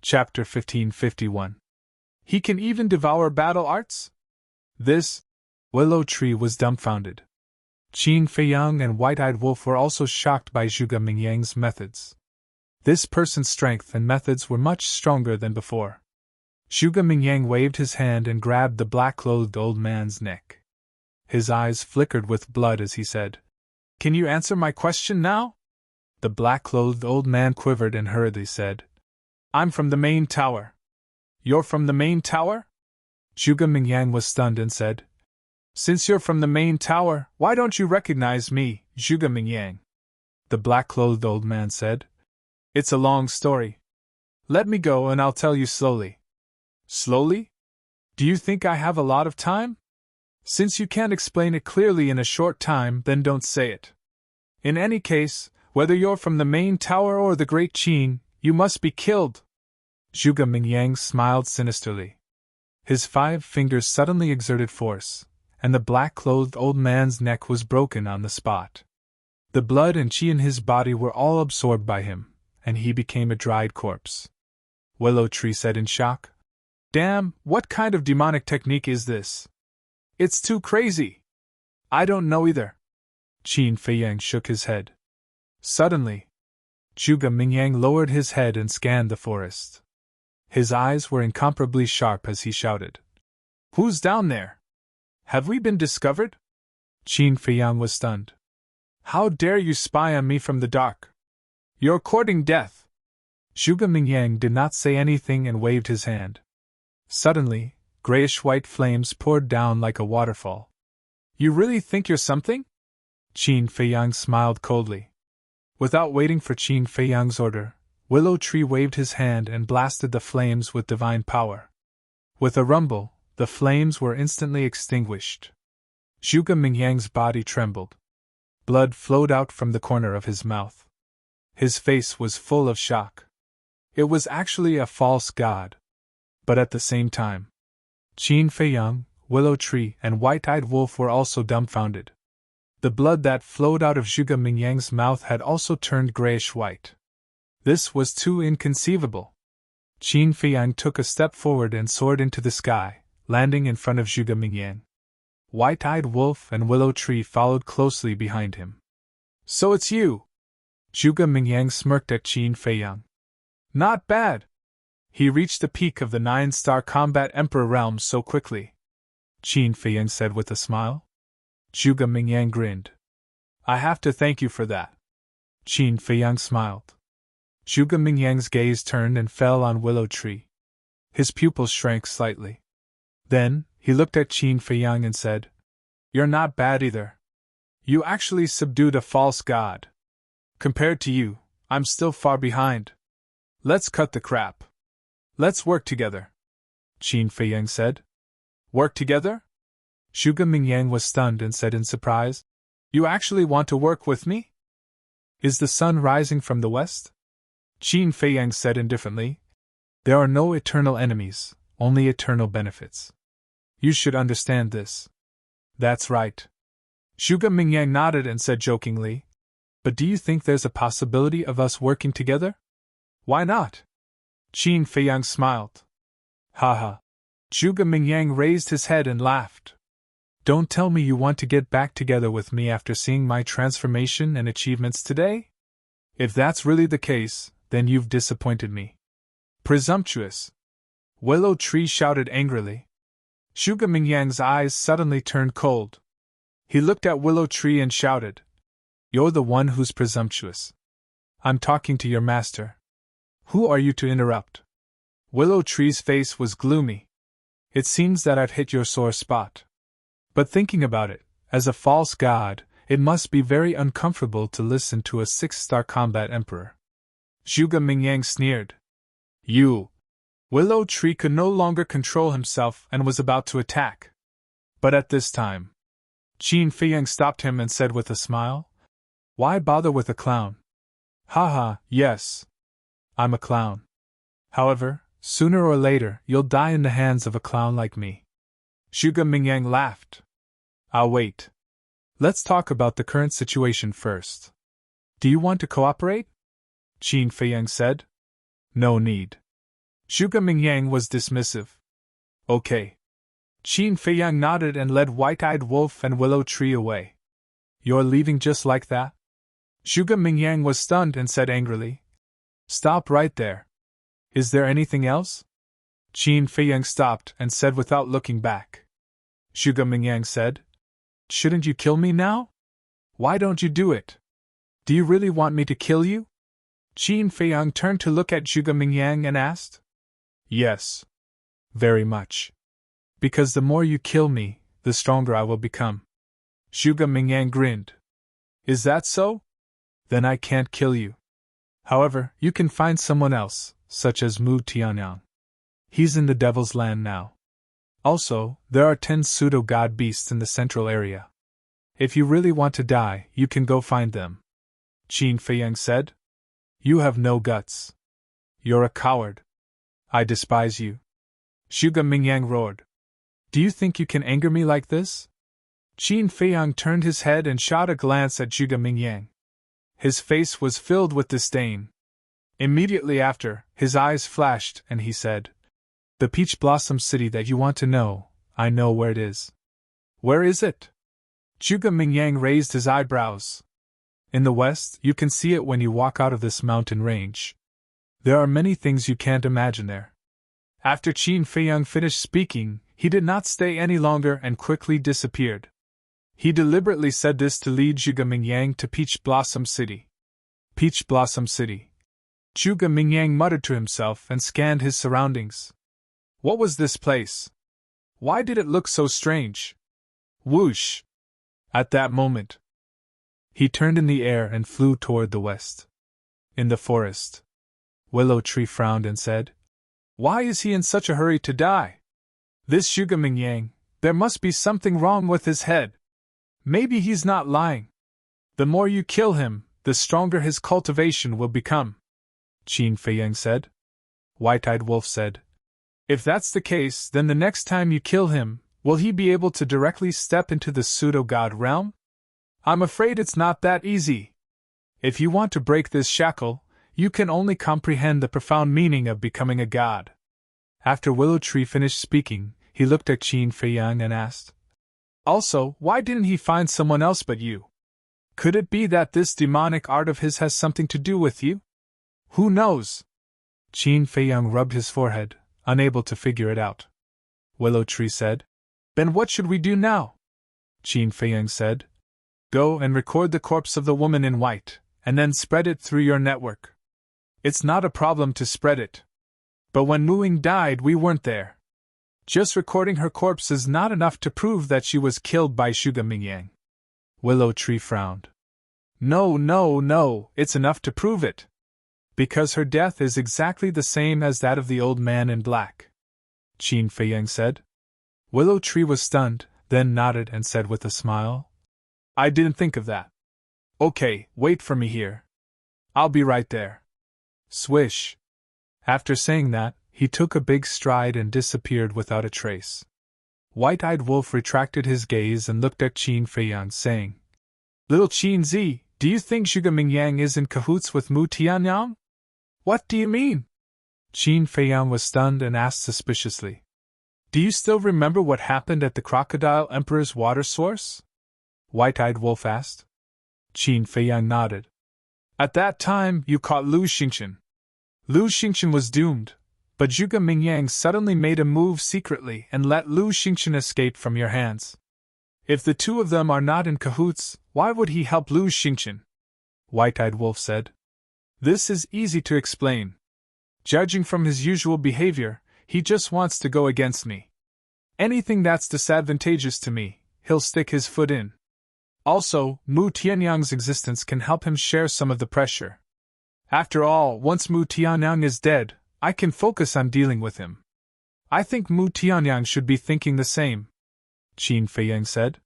Chapter 1551. He can even devour battle arts? This Willow Tree was dumbfounded. Qin Feiyang and White-Eyed Wolf were also shocked by Zhuge Mingyang's methods. This person's strength and methods were much stronger than before. Zhuge Mingyang waved his hand and grabbed the black-clothed old man's neck. His eyes flickered with blood as he said, "Can you answer my question now?" The black-clothed old man quivered and hurriedly said, "I'm from the main tower." "You're from the main tower?" Zhuge Mingyang was stunned and said, "Since you're from the main tower, why don't you recognize me, Zhuge Mingyang?" The black-clothed old man said, "It's a long story. Let me go and I'll tell you slowly." "Slowly? Do you think I have a lot of time? Since you can't explain it clearly in a short time, then don't say it. In any case, whether you're from the main tower or the Great Qin, you must be killed." Zhuge Mingyang smiled sinisterly. His 5 fingers suddenly exerted force, and the black-clothed old man's neck was broken on the spot. The blood and qi in his body were all absorbed by him, and he became a dried corpse. Willow Tree said in shock, "Damn, what kind of demonic technique is this? It's too crazy." "I don't know either." Qin Feiyang shook his head. Suddenly, Zhuge Mingyang lowered his head and scanned the forest. His eyes were incomparably sharp as he shouted, "Who's down there? Have we been discovered?" Qin Feiyang was stunned. "How dare you spy on me from the dark? You're courting death." Zhuge Mingyang did not say anything and waved his hand. Suddenly, grayish-white flames poured down like a waterfall. "You really think you're something?" Qin Feiyang smiled coldly. Without waiting for Qin Feiyang's order, Willow Tree waved his hand and blasted the flames with divine power. With a rumble, the flames were instantly extinguished. Zhuge Mingyang's body trembled. Blood flowed out from the corner of his mouth. His face was full of shock. It was actually a false god. But at the same time, Qin Feiyang, Willow Tree, and White-Eyed Wolf were also dumbfounded. The blood that flowed out of Zhuge Mingyang's mouth had also turned grayish-white. This was too inconceivable. Qin Feiyang took a step forward and soared into the sky, landing in front of Zhuge Mingyang. White-Eyed Wolf and Willow Tree followed closely behind him. "So it's you!" Zhuge Mingyang smirked at Qin Feiyang. "Not bad. He reached the peak of the 9-star combat emperor realm so quickly," Qin Feiyang said with a smile. Zhuge Mingyang grinned. "I have to thank you for that." Qin Feiyang smiled. Zhuge Mingyang's gaze turned and fell on Willow Tree. His pupils shrank slightly. Then, he looked at Qin Feiyang and said, "You're not bad either. You actually subdued a false god. Compared to you, I'm still far behind. Let's cut the crap. Let's work together," Qin Feiyang said. "Work together?" Zhuge Mingyang was stunned and said in surprise, "You actually want to work with me? Is the sun rising from the west?" Qin Feiyang said indifferently, "There are no eternal enemies, only eternal benefits. You should understand this." "That's right." Zhuge Mingyang nodded and said jokingly, "But do you think there's a possibility of us working together?" "Why not?" Qin Feiyang smiled. "Haha." Zhuge Mingyang raised his head and laughed. "Don't tell me you want to get back together with me after seeing my transformation and achievements today? If that's really the case, then you've disappointed me." "Presumptuous!" Willow Tree shouted angrily. Zhuge Mingyang's eyes suddenly turned cold. He looked at Willow Tree and shouted, "You're the one who's presumptuous. I'm talking to your master. Who are you to interrupt?" Willow Tree's face was gloomy. "It seems that I've hit your sore spot. But thinking about it, as a false god, it must be very uncomfortable to listen to a 6-star combat emperor." Zhuge Mingyang sneered. "You!" Willow Tree could no longer control himself and was about to attack. But at this time, Qin Feiyang stopped him and said with a smile, "Why bother with a clown?" "Haha, yes. I'm a clown. However, sooner or later you'll die in the hands of a clown like me." Zhuge Mingyang laughed. "I'll wait. Let's talk about the current situation first. Do you want to cooperate?" Qin Feiyang said. "No need. Zhuge Mingyang was dismissive. Okay. Qin Feiyang nodded and led White-Eyed Wolf and Willow Tree away. You're leaving just like that? Zhuge Mingyang was stunned and said angrily. Stop right there. Is there anything else? Qin Feiyang stopped and said without looking back. Zhuge Mingyang said, Shouldn't you kill me now? Why don't you do it? Do you really want me to kill you? Qin Feiyang turned to look at Zhuge Mingyang and asked. Yes. Very much. Because the more you kill me, the stronger I will become. Zhuge Mingyang grinned. Is that so? Then I can't kill you. However, you can find someone else, such as Mu Tianyang. He's in the Devil's Land now. Also, there are 10 pseudo-god beasts in the central area. If you really want to die, you can go find them. Qin Feiyang said. You have no guts. You're a coward. I despise you. Zhuge Mingyang roared. Do you think you can anger me like this? Qin Feiyang turned his head and shot a glance at Zhuge Mingyang. His face was filled with disdain. Immediately after, his eyes flashed and he said, The Peach Blossom City that you want to know, I know where it is. Where is it? Zhuge Mingyang raised his eyebrows. In the west, you can see it when you walk out of this mountain range. There are many things you can't imagine there. After Qin Feiyang finished speaking, he did not stay any longer and quickly disappeared. He deliberately said this to lead Zhuge Mingyang to Peach Blossom City. Peach Blossom City. Zhuge Mingyang muttered to himself and scanned his surroundings. What was this place? Why did it look so strange? Whoosh! At that moment, he turned in the air and flew toward the west. In the forest, Willow Tree frowned and said, Why is he in such a hurry to die? This Zhuge Mingyang, there must be something wrong with his head. Maybe he's not lying. The more you kill him, the stronger his cultivation will become. Qin Feiyang said. White-Eyed Wolf said, If that's the case, then the next time you kill him, will he be able to directly step into the pseudo-god realm? I'm afraid it's not that easy. If you want to break this shackle, you can only comprehend the profound meaning of becoming a god. After Willow Tree finished speaking, he looked at Qin Feiyang and asked, Also, why didn't he find someone else but you? Could it be that this demonic art of his has something to do with you? Who knows? Qin Feiyang rubbed his forehead, unable to figure it out. Willow Tree said, Then what should we do now? Qin Feiyang said, Go and record the corpse of the woman in white, and then spread it through your network. It's not a problem to spread it. But when Muing died, we weren't there. Just recording her corpse is not enough to prove that she was killed by Zhuge Mingyang. Willow Tree frowned. No, it's enough to prove it. Because her death is exactly the same as that of the old man in black. Qin Feiyang said. Willow Tree was stunned, then nodded and said with a smile, I didn't think of that. Okay, wait for me here. I'll be right there. Swish. After saying that, he took a big stride and disappeared without a trace. White-Eyed Wolf retracted his gaze and looked at Qin Feiyang, saying, Little Qin Zi, do you think Zhuge Mingyang is in cahoots with Mu Tianyang? What do you mean? Qin Feiyang was stunned and asked suspiciously, Do you still remember what happened at the Crocodile Emperor's water source? White-Eyed Wolf asked. Qin Feiyang nodded. At that time, you caught Lu Xingchen. Lu Xingchen was doomed, but Zhuge Mingyang suddenly made a move secretly and let Lu Xingchen escape from your hands. If the two of them are not in cahoots, why would he help Lu Xingchen? White-Eyed Wolf said. This is easy to explain. Judging from his usual behavior, he just wants to go against me. Anything that's disadvantageous to me, he'll stick his foot in. Also, Mu Tianyang's existence can help him share some of the pressure. After all, once Mu Tianyang is dead, I can focus on dealing with him. I think Mu Tianyang should be thinking the same. Qin Feiyang said.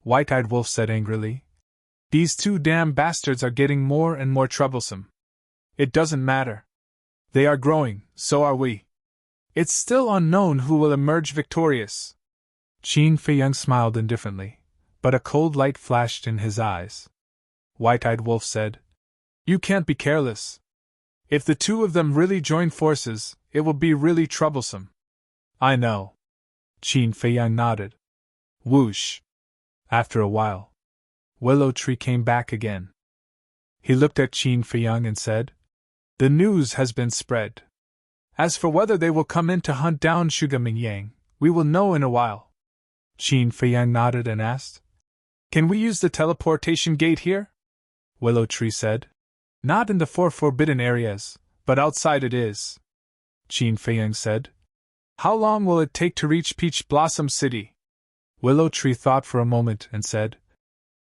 White-Eyed Wolf said angrily. These two damn bastards are getting more and more troublesome. It doesn't matter. They are growing, so are we. It's still unknown who will emerge victorious. Qin Feiyang smiled indifferently, but a cold light flashed in his eyes. White-Eyed Wolf said, You can't be careless. If the two of them really join forces, it will be really troublesome. I know. Qin Feiyang nodded. Whoosh. After a while, Willow Tree came back again. He looked at Qin Feiyang and said, The news has been spread. As for whether they will come in to hunt down Zhuge Mingyang, we will know in a while. Qin Feiyang nodded and asked, Can we use the teleportation gate here? Willow Tree said, Not in the 4 forbidden areas, but outside it is. Qin Feiyang said, How long will it take to reach Peach Blossom City? Willow Tree thought for a moment and said,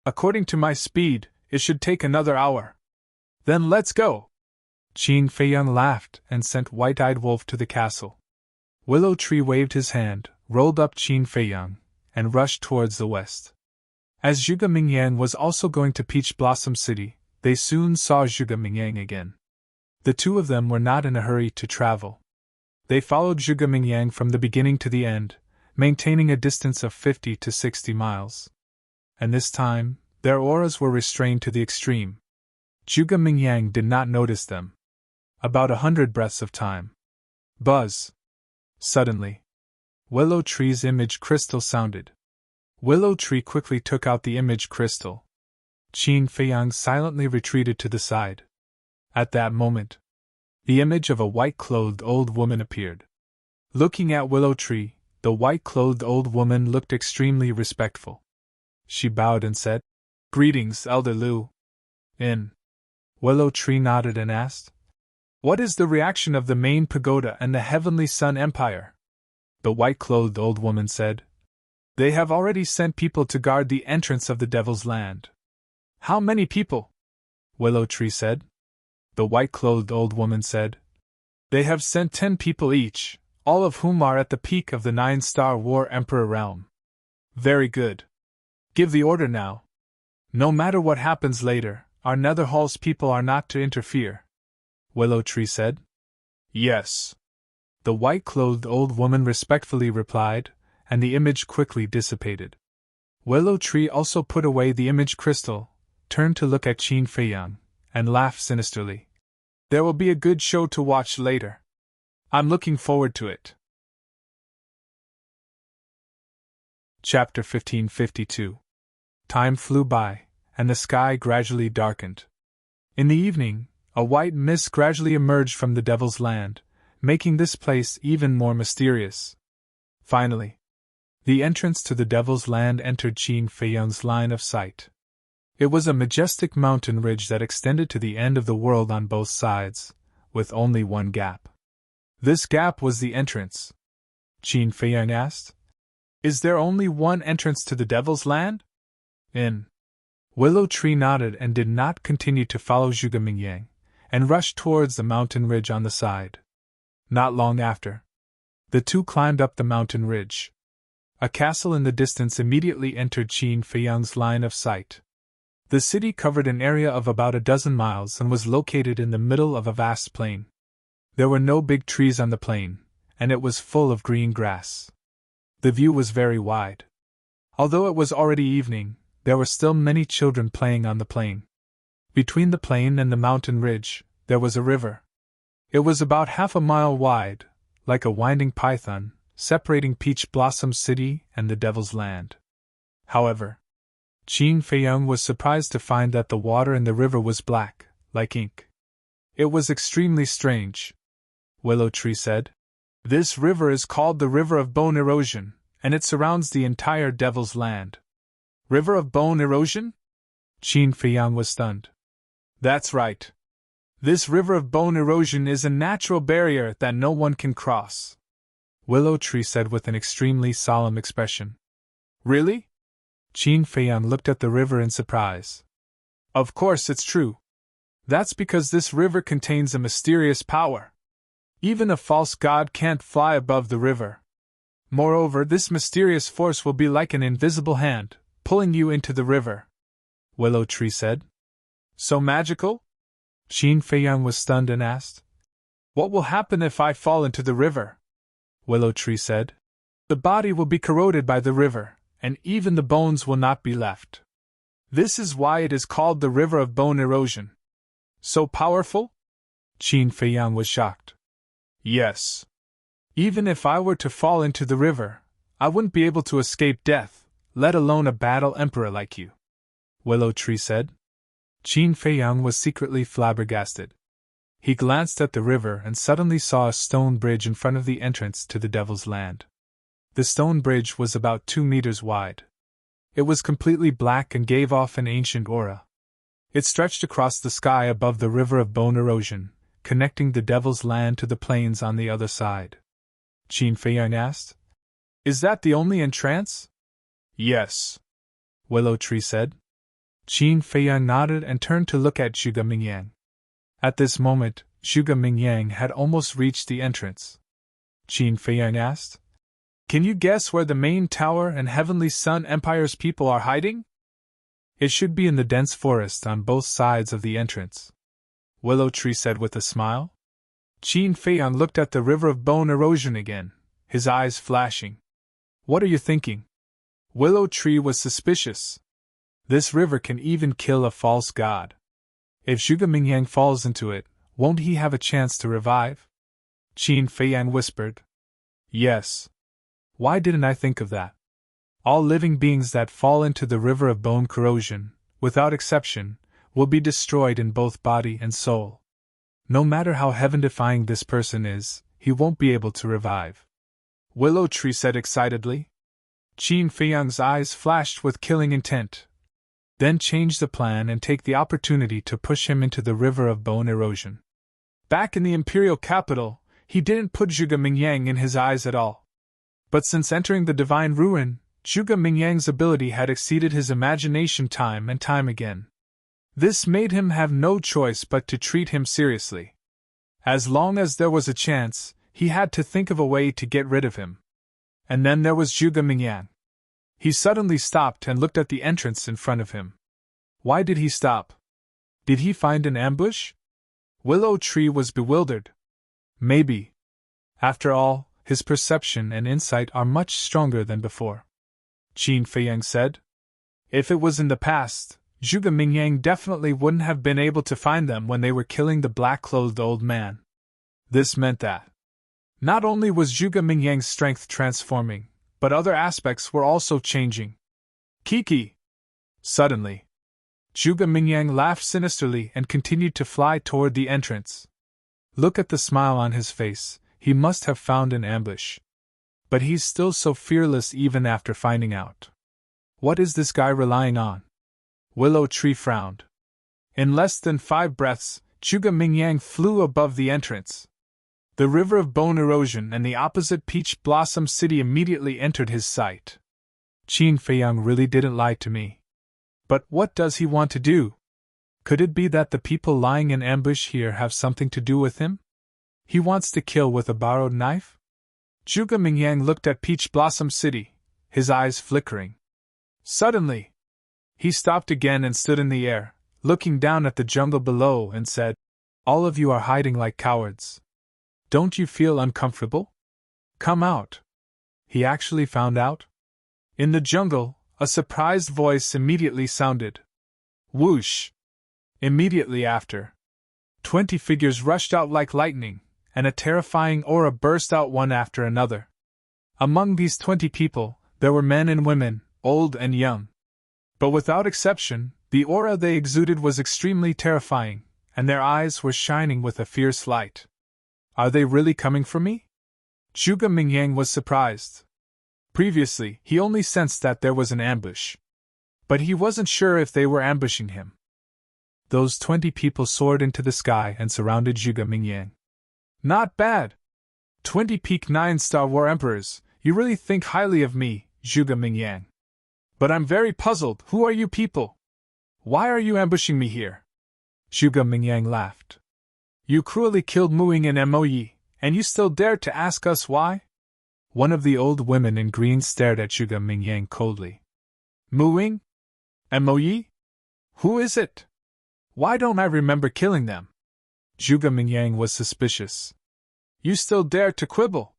According to my speed, it should take another hour. Then let's go. Qin Feiyang laughed and sent White-Eyed Wolf to the castle. Willow Tree waved his hand, rolled up Qin Feiyang, and rushed towards the west. As Zhuge Mingyang was also going to Peach Blossom City, they soon saw Zhuge Mingyang again. The two of them were not in a hurry to travel. They followed Zhuge Mingyang from the beginning to the end, maintaining a distance of 50 to 60 miles. And this time, their auras were restrained to the extreme. Zhuge Mingyang did not notice them. About 100 breaths of time. Buzz. Suddenly, Willow Tree's image crystal sounded. Willow Tree quickly took out the image crystal. Qin Feiyang silently retreated to the side. At that moment, the image of a white-clothed old woman appeared. Looking at Willow Tree, the white-clothed old woman looked extremely respectful. She bowed and said, Greetings, Elder Lu. Willow Tree nodded and asked, What is the reaction of the main pagoda and the Heavenly Sun Empire? The white-clothed old woman said, They have already sent people to guard the entrance of the Devil's Land. How many people? Willow Tree said. The white-clothed old woman said, They have sent 10 people each, all of whom are at the peak of the 9-star War Emperor realm. Very good. Give the order now. No matter what happens later, our Netherhall's people are not to interfere. Willow Tree said. Yes. The white-clothed old woman respectfully replied, and the image quickly dissipated. Willow Tree also put away the image crystal, turned to look at Qin Feiyang, and laughed sinisterly. There will be a good show to watch later. I'm looking forward to it. Chapter 1552. Time flew by, and the sky gradually darkened. In the evening, a white mist gradually emerged from the Devil's Land, making this place even more mysterious. Finally, the entrance to the Devil's Land entered Qin Feiyang's line of sight. It was a majestic mountain ridge that extended to the end of the world on both sides, with only one gap. This gap was the entrance. Qin Feiyang asked, Is there only one entrance to the Devil's Land? Willow Tree nodded and did not continue to follow Zhuge Mingyang, and rushed towards the mountain ridge on the side. Not long after, the two climbed up the mountain ridge. A castle in the distance immediately entered Qin Feiyang's line of sight. The city covered an area of about a dozen miles and was located in the middle of a vast plain. There were no big trees on the plain, and it was full of green grass. The view was very wide. Although it was already evening, there were still many children playing on the plain. Between the plain and the mountain ridge, there was a river. It was about half a mile wide, like a winding python, separating Peach Blossom City and the Devil's Land. However, Qin Feiyang was surprised to find that the water in the river was black, like ink. It was extremely strange. Willow Tree said, This river is called the River of Bone Erosion, and it surrounds the entire Devil's Land. River of Bone Erosion? Qin Feiyang was stunned. That's right. This River of Bone Erosion is a natural barrier that no one can cross. Willow Tree said with an extremely solemn expression. Really? Qin Feiyang looked at the river in surprise. Of course it's true. That's because this river contains a mysterious power. Even a false god can't fly above the river. Moreover, this mysterious force will be like an invisible hand, pulling you into the river. Willow Tree said. So magical? Qin Feiyang was stunned and asked. What will happen if I fall into the river? Willow Tree said. The body will be corroded by the river, and even the bones will not be left. This is why it is called the River of Bone Erosion. So powerful? Qin Feiyang was shocked. Yes. Even if I were to fall into the river, I wouldn't be able to escape death, let alone a battle emperor like you, Willow Tree said. Qin Feiyang was secretly flabbergasted. He glanced at the river and suddenly saw a stone bridge in front of the entrance to the Devil's Land. The stone bridge was about 2 meters wide. It was completely black and gave off an ancient aura. It stretched across the sky above the river of bone erosion, connecting the Devil's Land to the plains on the other side. Qin Feiyang asked, "Is that the only entrance?" "Yes," Willow Tree said. Qin Feiyang nodded and turned to look at Zhuge Mingyang. At this moment, Zhuge Mingyang had almost reached the entrance. Qin Feiyang asked, "Can you guess where the main tower and Heavenly Sun Empire's people are hiding?" "It should be in the dense forest on both sides of the entrance," Willow Tree said with a smile. Qin Feiyang looked at the river of bone erosion again, his eyes flashing. "What are you thinking?" Willow Tree was suspicious. "This river can even kill a false god. If Zhuge Mingyang falls into it, won't he have a chance to revive?" Qin Feiyang whispered. "Yes. Why didn't I think of that? All living beings that fall into the river of bone corrosion, without exception, will be destroyed in both body and soul. No matter how heaven-defying this person is, he won't be able to revive," Willow Tree said excitedly. Qin Feiyang's eyes flashed with killing intent. Then change the plan and take the opportunity to push him into the river of bone erosion. Back in the imperial capital, he didn't put Zhuge Mingyang in his eyes at all. But since entering the divine ruin, Zhuge Mingyang's ability had exceeded his imagination time and time again. This made him have no choice but to treat him seriously. As long as there was a chance, he had to think of a way to get rid of him. And then there was Zhuge Mingyang. He suddenly stopped and looked at the entrance in front of him. Why did he stop? Did he find an ambush? Willow Tree was bewildered. Maybe. After all, his perception and insight are much stronger than before. Qin Feiyang said. If it was in the past, Zhuge Mingyang definitely wouldn't have been able to find them when they were killing the black-clothed old man. This meant that not only was Zhuge Mingyang's strength transforming, but other aspects were also changing. Kiki! Suddenly, Zhuge Mingyang laughed sinisterly and continued to fly toward the entrance. Look at the smile on his face, he must have found an ambush. But he's still so fearless even after finding out. What is this guy relying on? Willow Tree frowned. In less than 5 breaths, Zhuge Mingyang flew above the entrance. The river of bone erosion and the opposite peach blossom city immediately entered his sight. Qin Feiyang really didn't lie to me. But what does he want to do? Could it be that the people lying in ambush here have something to do with him? He wants to kill with a borrowed knife? Zhuge Mingyang looked at Peach Blossom City, his eyes flickering. Suddenly, he stopped again and stood in the air, looking down at the jungle below and said, "All of you are hiding like cowards. Don't you feel uncomfortable? Come out." He actually found out? In the jungle, a surprised voice immediately sounded. Whoosh! Immediately after, 20 figures rushed out like lightning, and a terrifying aura burst out one after another. Among these 20 people, there were men and women, old and young. But without exception, the aura they exuded was extremely terrifying, and their eyes were shining with a fierce light. Are they really coming for me? Zhuge Mingyang was surprised. Previously, he only sensed that there was an ambush. But he wasn't sure if they were ambushing him. Those 20 people soared into the sky and surrounded Zhuge Mingyang. Not bad! 20 peak 9-star war emperors, you really think highly of me, Zhuge Mingyang. But I'm very puzzled, who are you people? Why are you ambushing me here? Zhuge Mingyang laughed. You cruelly killed Muing and Moyi, and you still dared to ask us why? One of the old women in green stared at Zhuge Mingyang coldly. Muing? Moyi? Who is it? Why don't I remember killing them? Zhuge Mingyang was suspicious. You still dare to quibble?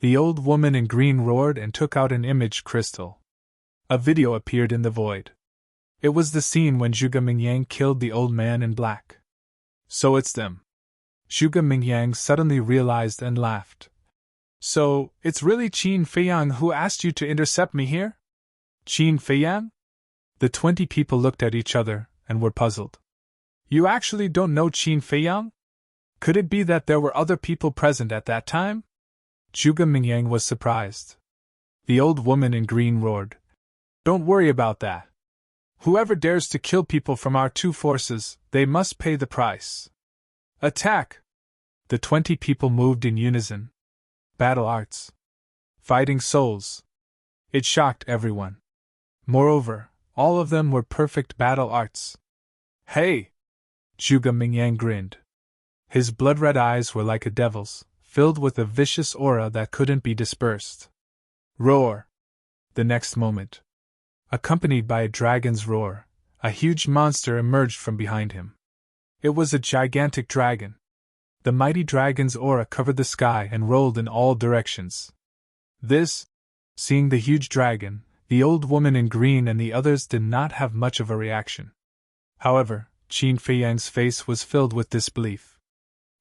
The old woman in green roared and took out an image crystal. A video appeared in the void. It was the scene when Zhuge Mingyang killed the old man in black. So it's them. Zhuge Mingyang suddenly realized and laughed. So, it's really Qin Feiyang who asked you to intercept me here? Qin Feiyang? The 20 people looked at each other and were puzzled. You actually don't know Qin Feiyang? Could it be that there were other people present at that time? Zhuge Mingyang was surprised. The old woman in green roared. Don't worry about that. Whoever dares to kill people from our two forces, they must pay the price. Attack! The 20 people moved in unison. Battle arts. Fighting souls. It shocked everyone. Moreover, all of them were perfect battle arts. Hey! Zhuge Mingyang grinned. His blood-red eyes were like a devil's, filled with a vicious aura that couldn't be dispersed. Roar! The next moment, accompanied by a dragon's roar, a huge monster emerged from behind him. It was a gigantic dragon. The mighty dragon's aura covered the sky and rolled in all directions. Seeing the huge dragon, the old woman in green and the others did not have much of a reaction. However, Qin Feiyang's face was filled with disbelief.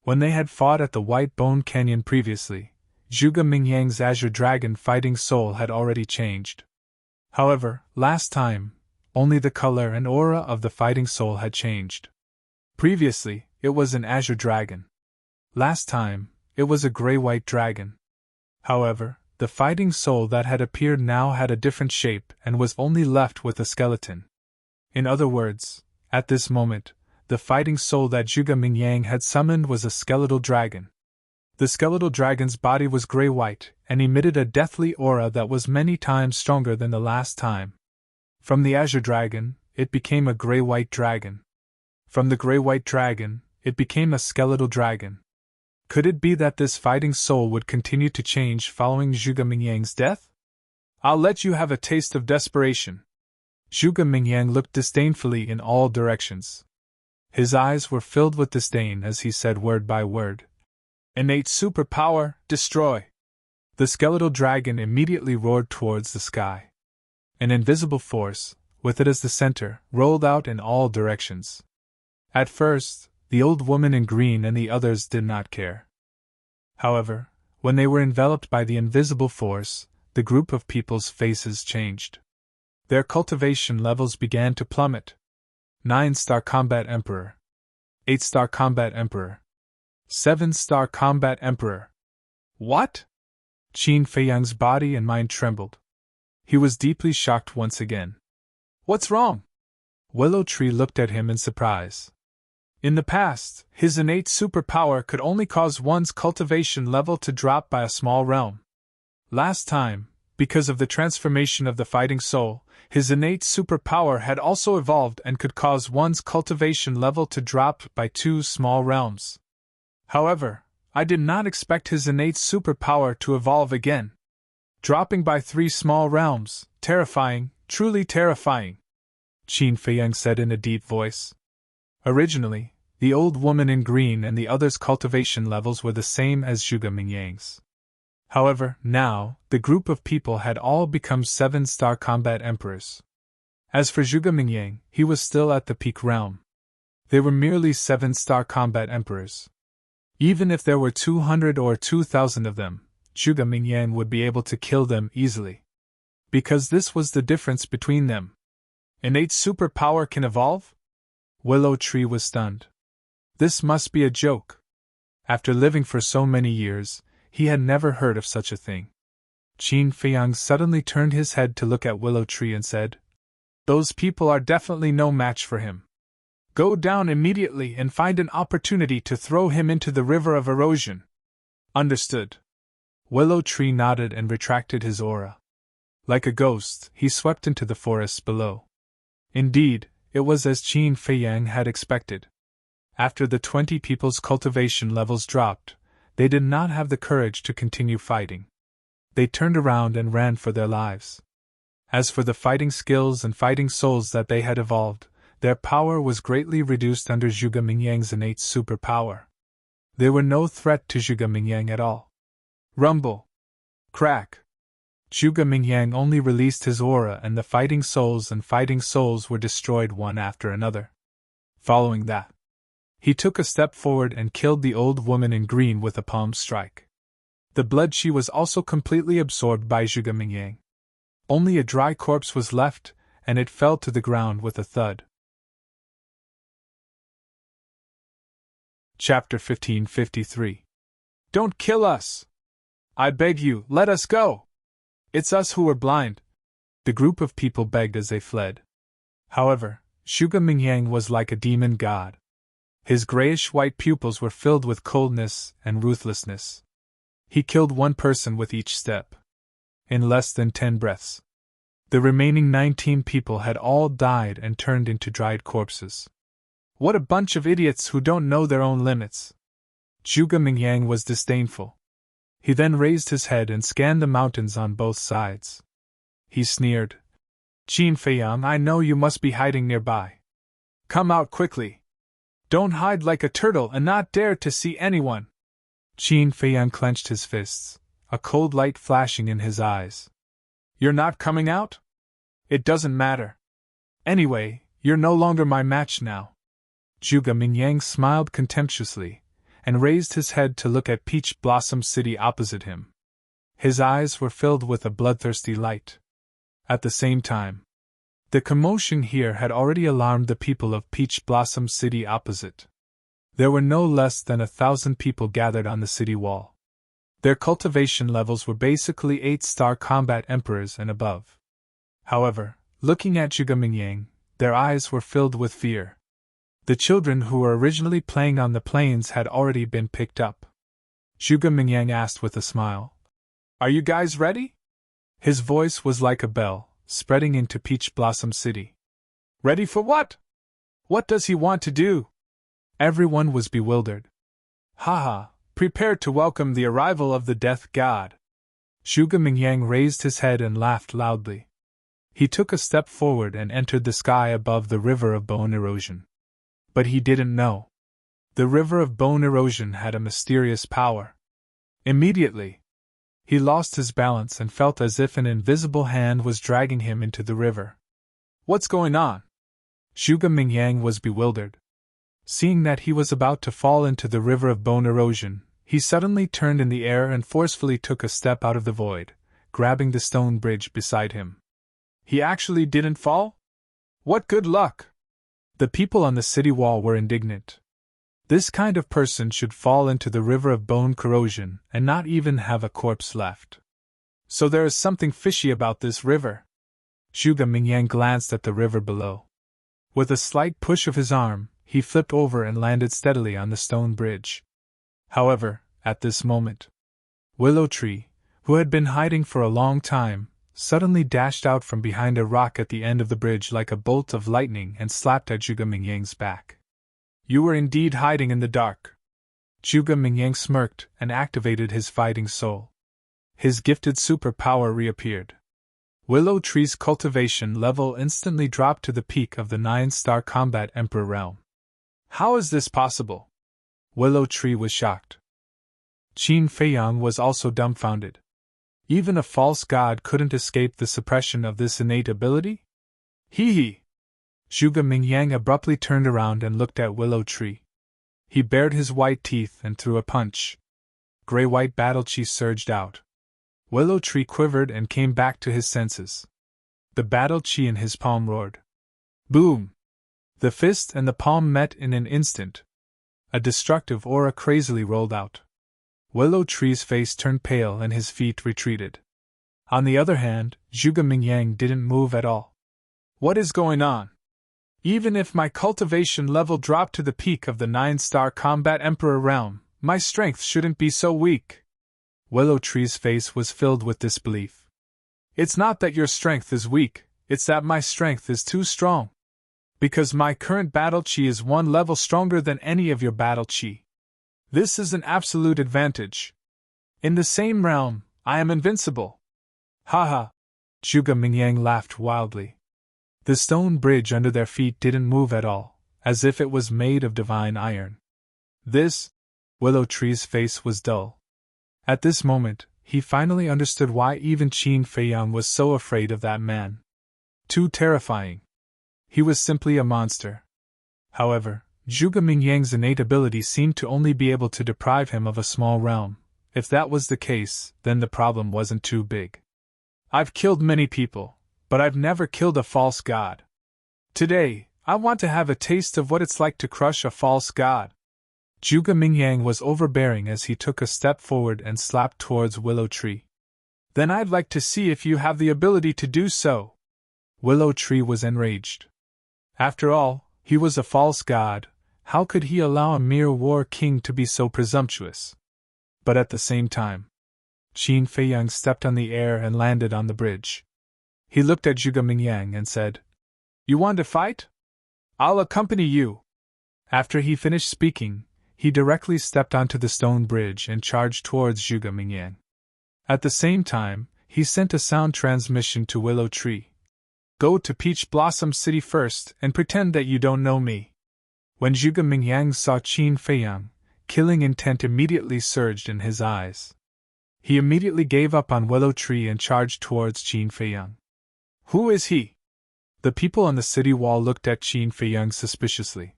When they had fought at the White Bone Canyon previously, Zhuge Mingyang's azure dragon fighting soul had already changed. However, last time, only the color and aura of the fighting soul had changed. Previously, it was an azure dragon. Last time, it was a gray-white dragon. However, the fighting soul that had appeared now had a different shape and was only left with a skeleton. In other words, at this moment, the fighting soul that Zhuge Mingyang had summoned was a skeletal dragon. The skeletal dragon's body was gray-white and emitted a deathly aura that was many times stronger than the last time. From the azure dragon, it became a gray-white dragon. From the gray-white dragon, it became a skeletal dragon. Could it be that this fighting soul would continue to change following Zhuge Mingyang's death? I'll let you have a taste of desperation. Zhuge Mingyang looked disdainfully in all directions. His eyes were filled with disdain as he said word by word. Innate superpower, destroy! The skeletal dragon immediately roared towards the sky. An invisible force, with it as the center, rolled out in all directions. At first, the old woman in green and the others did not care. However, when they were enveloped by the invisible force, the group of people's faces changed. Their cultivation levels began to plummet. 9-star Combat Emperor. 8-star Combat Emperor. 7-star Combat Emperor. What? Qin Feiyang's body and mind trembled. He was deeply shocked once again. What's wrong? Willow Tree looked at him in surprise. In the past, his innate superpower could only cause one's cultivation level to drop by a small realm. Last time, because of the transformation of the fighting soul, his innate superpower had also evolved and could cause one's cultivation level to drop by 2 small realms. However, I did not expect his innate superpower to evolve again. Dropping by 3 small realms, terrifying, truly terrifying, Qin Feiyang said in a deep voice. Originally, the old woman in green and the others' cultivation levels were the same as Zhuge Mingyang's. However, now, the group of people had all become 7-star combat emperors. As for Zhuge Mingyang, he was still at the peak realm. They were merely 7-star combat emperors. Even if there were 200 or 2,000 of them, Zhuge Mingyang would be able to kill them easily. Because this was the difference between them. Innate superpower can evolve? Willow Tree was stunned. This must be a joke. After living for so many years, he had never heard of such a thing. Qin Feiyang suddenly turned his head to look at Willow Tree and said, "Those people are definitely no match for him. Go down immediately and find an opportunity to throw him into the river of erosion." Understood. Willow Tree nodded and retracted his aura. Like a ghost, he swept into the forests below. Indeed, it was as Qin Feiyang had expected. After the 20 people's cultivation levels dropped, they did not have the courage to continue fighting. They turned around and ran for their lives. As for the fighting skills and fighting souls that they had evolved, their power was greatly reduced under Zhuge Mingyang's innate superpower. They were no threat to Zhuge Mingyang at all. Rumble! Crack! Zhuge Mingyang only released his aura and the fighting souls were destroyed one after another. Following that, He took a step forward and killed the old woman in green with a palm strike. The blood she was also completely absorbed by Zhuge Mingyang. Only a dry corpse was left, and it fell to the ground with a thud. Chapter 1553. Don't kill us! I beg you, let us go! It's us who are blind! The group of people begged as they fled. However, Zhuge Mingyang was like a demon god. His grayish-white pupils were filled with coldness and ruthlessness. He killed one person with each step. In less than 10 breaths. The remaining 19 people had all died and turned into dried corpses. What a bunch of idiots who don't know their own limits! Zhuge Mingyang was disdainful. He then raised his head and scanned the mountains on both sides. He sneered. Qin Feiyang, I know you must be hiding nearby. Come out quickly. Don't hide like a turtle and not dare to see anyone. Qin Feiyang clenched his fists, a cold light flashing in his eyes. You're not coming out? It doesn't matter. Anyway, you're no longer my match now. Zhuge Mingyang smiled contemptuously, and raised his head to look at Peach Blossom City opposite him. His eyes were filled with a bloodthirsty light. At the same time, the commotion here had already alarmed the people of Peach Blossom City opposite. There were no less than 1,000 people gathered on the city wall. Their cultivation levels were basically 8-star combat emperors and above. However, looking at Zhuge Mingyang, their eyes were filled with fear. The children who were originally playing on the plains had already been picked up. Zhuge Mingyang asked with a smile, Are you guys ready? His voice was like a bell, spreading into Peach Blossom City. Ready for what? What does he want to do? Everyone was bewildered. Haha, prepare to welcome the arrival of the Death God. Zhuge Mingyang raised his head and laughed loudly. He took a step forward and entered the sky above the river of bone erosion. But he didn't know. The river of bone erosion had a mysterious power. Immediately, he lost his balance and felt as if an invisible hand was dragging him into the river. What's going on? Zhuge Mingyang was bewildered. Seeing that he was about to fall into the river of bone erosion, he suddenly turned in the air and forcefully took a step out of the void, grabbing the stone bridge beside him. He actually didn't fall? What good luck! The people on the city wall were indignant. This kind of person should fall into the river of bone corrosion and not even have a corpse left. So there is something fishy about this river. Zhuge Mingyang glanced at the river below. With a slight push of his arm, he flipped over and landed steadily on the stone bridge. However, at this moment, Willow Tree, who had been hiding for a long time, suddenly dashed out from behind a rock at the end of the bridge like a bolt of lightning and slapped at Zhuge Mingyang's back. You were indeed hiding in the dark. Zhuge Mingyang smirked and activated his fighting soul. His gifted superpower reappeared. Willow Tree's cultivation level instantly dropped to the peak of the 9-star combat emperor realm. How is this possible? Willow Tree was shocked. Qin Feiyang was also dumbfounded. Even a false god couldn't escape the suppression of this innate ability? Hee hee! Zhuge Mingyang abruptly turned around and looked at Willow Tree. He bared his white teeth and threw a punch. Gray-white battle chi surged out. Willow Tree quivered and came back to his senses. The battle chi in his palm roared. Boom! The fist and the palm met in an instant. A destructive aura crazily rolled out. Willow Tree's face turned pale and his feet retreated. On the other hand, Zhuge Mingyang didn't move at all. What is going on? Even if my cultivation level dropped to the peak of the 9-star combat emperor realm, my strength shouldn't be so weak. Willow Tree's face was filled with disbelief. It's not that your strength is weak, it's that my strength is too strong. Because my current battle chi is 1 level stronger than any of your battle chi. This is an absolute advantage. In the same realm, I am invincible. Haha! Zhuge Mingyang laughed wildly. The stone bridge under their feet didn't move at all, as if it was made of divine iron. Willow Tree's face was dull. At this moment, he finally understood why even Qin Feiyang was so afraid of that man. Too terrifying. He was simply a monster. However, Zhuge Mingyang's innate ability seemed to only be able to deprive him of a small realm. If that was the case, then the problem wasn't too big. I've killed many people, but I've never killed a false god. Today, I want to have a taste of what it's like to crush a false god. Zhuge Mingyang was overbearing as he took a step forward and slapped towards Willow Tree. Then I'd like to see if you have the ability to do so. Willow Tree was enraged. After all, he was a false god. How could he allow a mere war king to be so presumptuous? But at the same time, Qin Feiyang stepped on the air and landed on the bridge. He looked at Zhuge Mingyang and said, "You want to fight? I'll accompany you." After he finished speaking, he directly stepped onto the stone bridge and charged towards Zhuge Mingyang. At the same time, he sent a sound transmission to Willow Tree. "Go to Peach Blossom City first and pretend that you don't know me." When Zhuge Mingyang saw Qin Feiyang, killing intent immediately surged in his eyes. He immediately gave up on Willow Tree and charged towards Qin Feiyang. "Who is he?" The people on the city wall looked at Qin Feiyang suspiciously.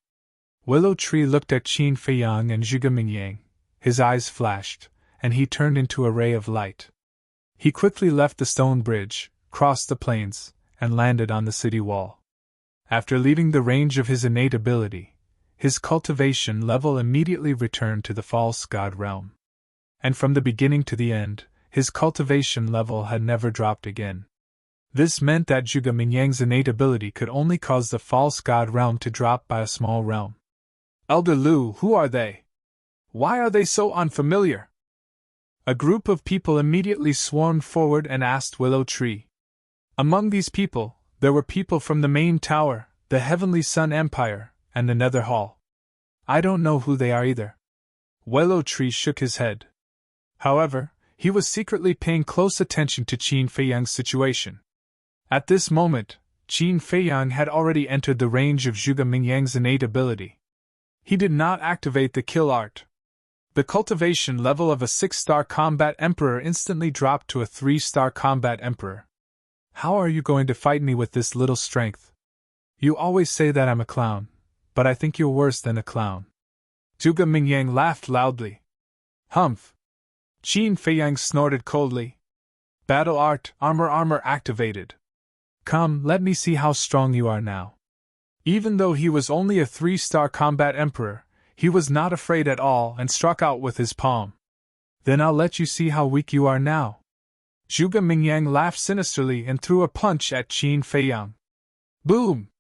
Willow Tree looked at Qin Feiyang and Zhuge Mingyang. His eyes flashed, and he turned into a ray of light. He quickly left the stone bridge, crossed the plains, and landed on the city wall. After leaving the range of his innate ability, his cultivation level immediately returned to the false god realm. And from the beginning to the end, his cultivation level had never dropped again. This meant that Zhuge Mingyang's innate ability could only cause the false god realm to drop by a small realm. "Elder Lu, who are they? Why are they so unfamiliar?" A group of people immediately swarmed forward and asked Willow Tree. Among these people, there were people from the main tower, the Heavenly Sun Empire, and the Nether Hall. "I don't know who they are either." Willow Tree shook his head. However, he was secretly paying close attention to Qin Feiyang's situation. At this moment, Qin Feiyang had already entered the range of Zhuge Mingyang's innate ability. He did not activate the kill art. The cultivation level of a 6-star combat emperor instantly dropped to a 3-star combat emperor. "How are you going to fight me with this little strength? You always say that I'm a clown, but I think you're worse than a clown." Zhuge Mingyang laughed loudly. "Humph!" Qin Feiyang snorted coldly. "Battle art, armor activated. Come, let me see how strong you are now." Even though he was only a 3-star combat emperor, he was not afraid at all and struck out with his palm. "Then I'll let you see how weak you are now." Zhuge Mingyang laughed sinisterly and threw a punch at Qin Feiyang. Boom!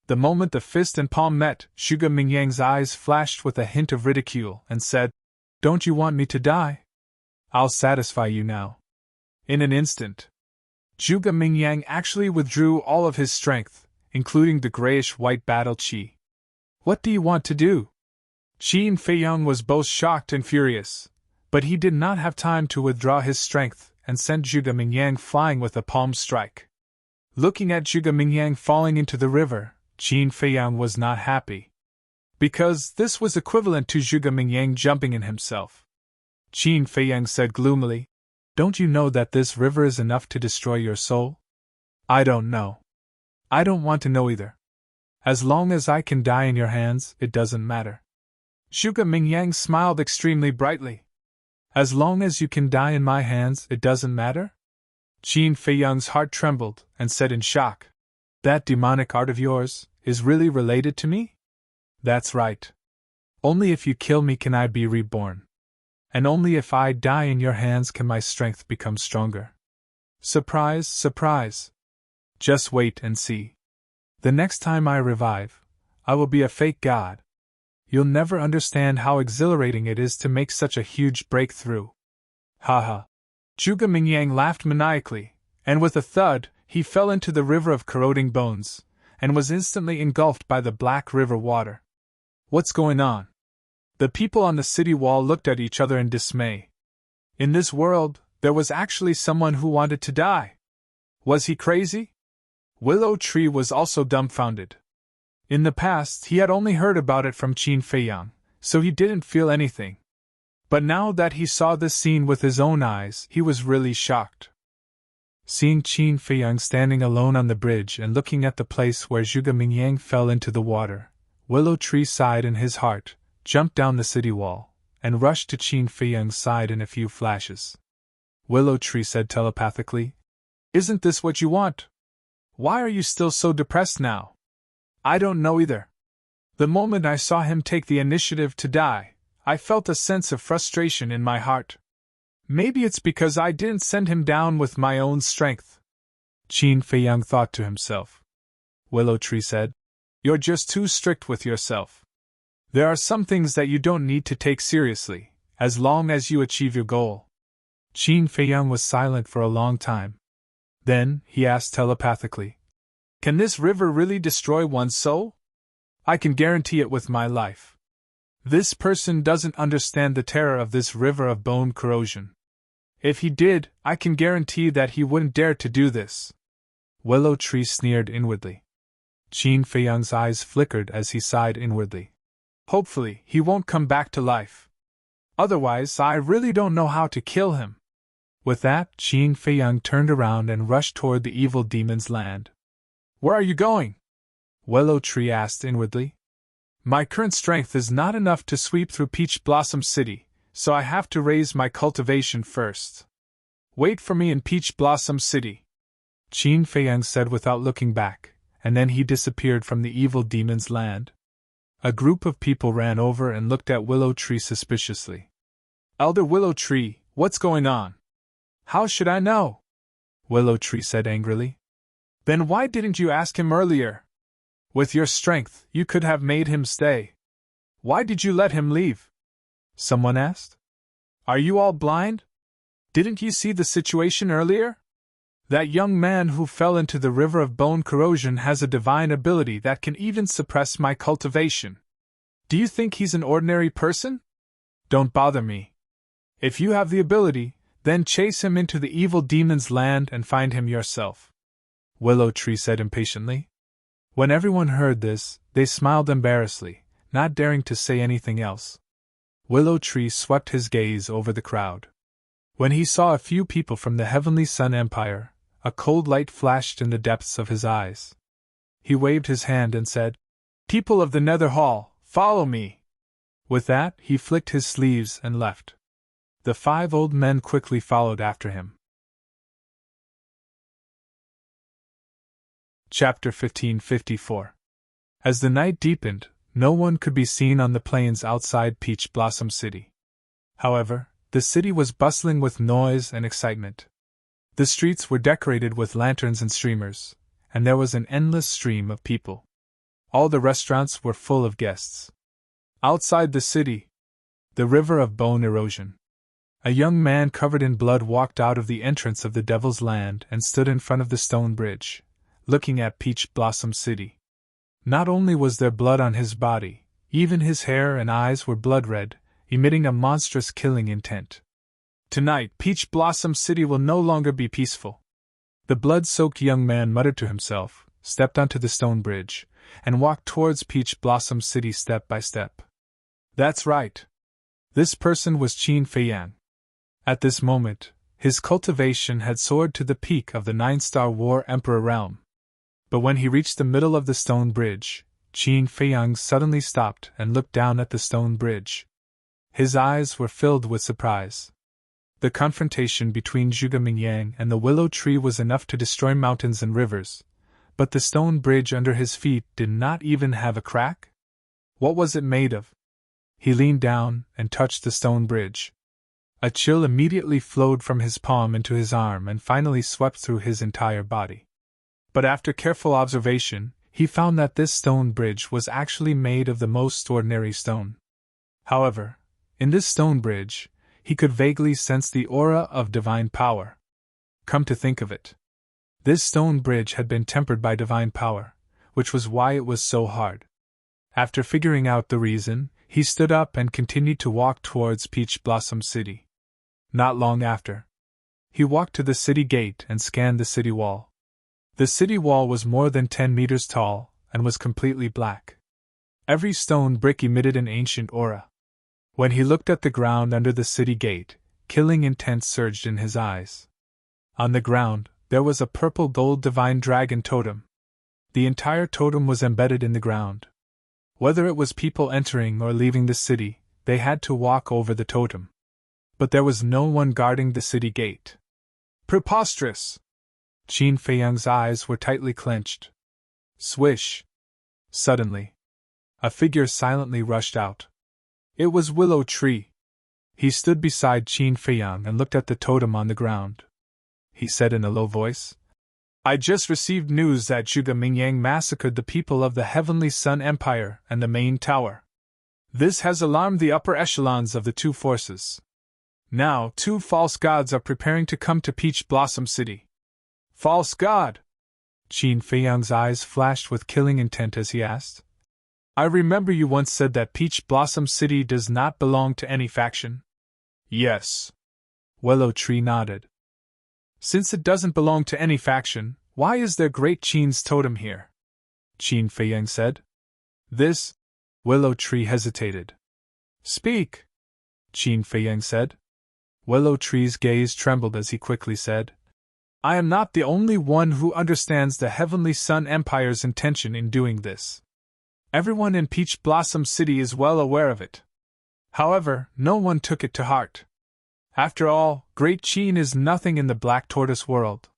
The moment the fist and palm met, Zhuge Mingyang's eyes flashed with a hint of ridicule and said, "Don't you want me to die? I'll satisfy you now." In an instant, Zhuge Mingyang actually withdrew all of his strength, including the grayish-white battle chi. "What do you want to do?" Qin Feiyang was both shocked and furious, but he did not have time to withdraw his strength and sent Zhuge Mingyang flying with a palm strike. Looking at Zhuge Mingyang falling into the river, Qin Feiyang was not happy. Because this was equivalent to Zhuge Mingyang jumping in himself. Qin Feiyang said gloomily, "Don't you know that this river is enough to destroy your soul?" "I don't know. I don't want to know either. As long as I can die in your hands, it doesn't matter." Zhuge Mingyang smiled extremely brightly. "As long as you can die in my hands, it doesn't matter?" Qin Feiyang's heart trembled and said in shock, "That demonic art of yours is really related to me?" "That's right. Only if you kill me can I be reborn. And only if I die in your hands can my strength become stronger." Surprise, surprise. Just wait and see. The next time I revive, I will be a fake god. You'll never understand how exhilarating it is to make such a huge breakthrough. Haha. Zhuge Mingyang laughed maniacally, and with a thud, he fell into the river of corroding bones, and was instantly engulfed by the black river water. What's going on? The people on the city wall looked at each other in dismay. In this world, there was actually someone who wanted to die. Was he crazy? Willow Tree was also dumbfounded. In the past, he had only heard about it from Qin Feiyang, so he didn't feel anything. But now that he saw this scene with his own eyes, he was really shocked. Seeing Qin Feiyang standing alone on the bridge and looking at the place where Zhuge Mingyang fell into the water, Willow Tree sighed in his heart, jumped down the city wall, and rushed to Qin Feiyang's side in a few flashes. Willow Tree said telepathically, "Isn't this what you want? Why are you still so depressed now?" "I don't know either. The moment I saw him take the initiative to die, I felt a sense of frustration in my heart. Maybe it's because I didn't send him down with my own strength." Qin Feiyang thought to himself. Willow Tree said, "You're just too strict with yourself. There are some things that you don't need to take seriously, as long as you achieve your goal." Qin Feiyang was silent for a long time. Then, he asked telepathically, "Can this river really destroy one's soul?" "I can guarantee it with my life. This person doesn't understand the terror of this river of bone corrosion. If he did, I can guarantee that he wouldn't dare to do this." Willow Tree sneered inwardly. Qin Feiyang's eyes flickered as he sighed inwardly. "Hopefully, he won't come back to life. Otherwise, I really don't know how to kill him." With that, Qin Feiyang turned around and rushed toward the evil demon's land. "Where are you going?" Willow Tree asked inwardly. "My current strength is not enough to sweep through Peach Blossom City, so I have to raise my cultivation first. Wait for me in Peach Blossom City," Qin Feiyang said without looking back, and then he disappeared from the evil demon's land. A group of people ran over and looked at Willow Tree suspiciously. "Elder Willow Tree, what's going on?" "How should I know?" Willow Tree said angrily. "Then why didn't you ask him earlier? With your strength, you could have made him stay. Why did you let him leave?" someone asked. "Are you all blind? Didn't you see the situation earlier? That young man who fell into the river of bone corrosion has a divine ability that can even suppress my cultivation. Do you think he's an ordinary person? Don't bother me. If you have the ability, then chase him into the evil demon's land and find him yourself," Willow Tree said impatiently. When everyone heard this, they smiled embarrassedly, not daring to say anything else. Willow Tree swept his gaze over the crowd. When he saw a few people from the Heavenly Sun Empire, a cold light flashed in the depths of his eyes. He waved his hand and said, "People of the Nether Hall, follow me." With that, he flicked his sleeves and left. The 5 old men quickly followed after him. Chapter 1554. As the night deepened, no one could be seen on the plains outside Peach Blossom City. However, the city was bustling with noise and excitement. The streets were decorated with lanterns and streamers, and there was an endless stream of people. All the restaurants were full of guests. Outside the city, the river of bone erosion. A young man covered in blood walked out of the entrance of the Devil's Land and stood in front of the stone bridge, looking at Peach Blossom City. Not only was there blood on his body, even his hair and eyes were blood red, emitting a monstrous killing intent. Tonight, Peach Blossom City will no longer be peaceful. The blood-soaked young man muttered to himself, stepped onto the stone bridge, and walked towards Peach Blossom City step by step. That's right. This person was Qin Feiyang. At this moment, his cultivation had soared to the peak of the 9-star War Emperor realm. But when he reached the middle of the stone bridge, Qin Feiyang suddenly stopped and looked down at the stone bridge. His eyes were filled with surprise. The confrontation between Zhuge Mingyang and the willow tree was enough to destroy mountains and rivers, but the stone bridge under his feet did not even have a crack? What was it made of? He leaned down and touched the stone bridge. A chill immediately flowed from his palm into his arm and finally swept through his entire body. But after careful observation, he found that this stone bridge was actually made of the most ordinary stone. However, in this stone bridge, he could vaguely sense the aura of divine power. Come to think of it, this stone bridge had been tempered by divine power, which was why it was so hard. After figuring out the reason, he stood up and continued to walk towards Peach Blossom City. Not long after, he walked to the city gate and scanned the city wall. The city wall was more than 10 meters tall and was completely black. Every stone brick emitted an ancient aura. When he looked at the ground under the city gate, killing intent surged in his eyes. On the ground, there was a purple gold divine dragon totem. The entire totem was embedded in the ground. Whether it was people entering or leaving the city, they had to walk over the totem. But there was no one guarding the city gate. Preposterous! Qin Feiyang's eyes were tightly clenched. Swish! Suddenly, a figure silently rushed out. It was Willow Tree. He stood beside Qin Feiyang and looked at the totem on the ground. He said in a low voice, I just received news that Zhuge Mingyang massacred the people of the Heavenly Sun Empire and the main tower. This has alarmed the upper echelons of the two forces. Now, 2 false gods are preparing to come to Peach Blossom City. False god? Qin Feiyang's eyes flashed with killing intent as he asked. I remember you once said that Peach Blossom City does not belong to any faction. Yes. Willow Tree nodded. Since it doesn't belong to any faction, why is there Great Qin's totem here? Qin Feiyang said. This? Willow Tree hesitated. Speak, Qin Feiyang said. Willow Tree's gaze trembled as he quickly said, I am not the only one who understands the Heavenly Sun Empire's intention in doing this. Everyone in Peach Blossom City is well aware of it. However, no one took it to heart. After all, Great Qin is nothing in the Black Tortoise world.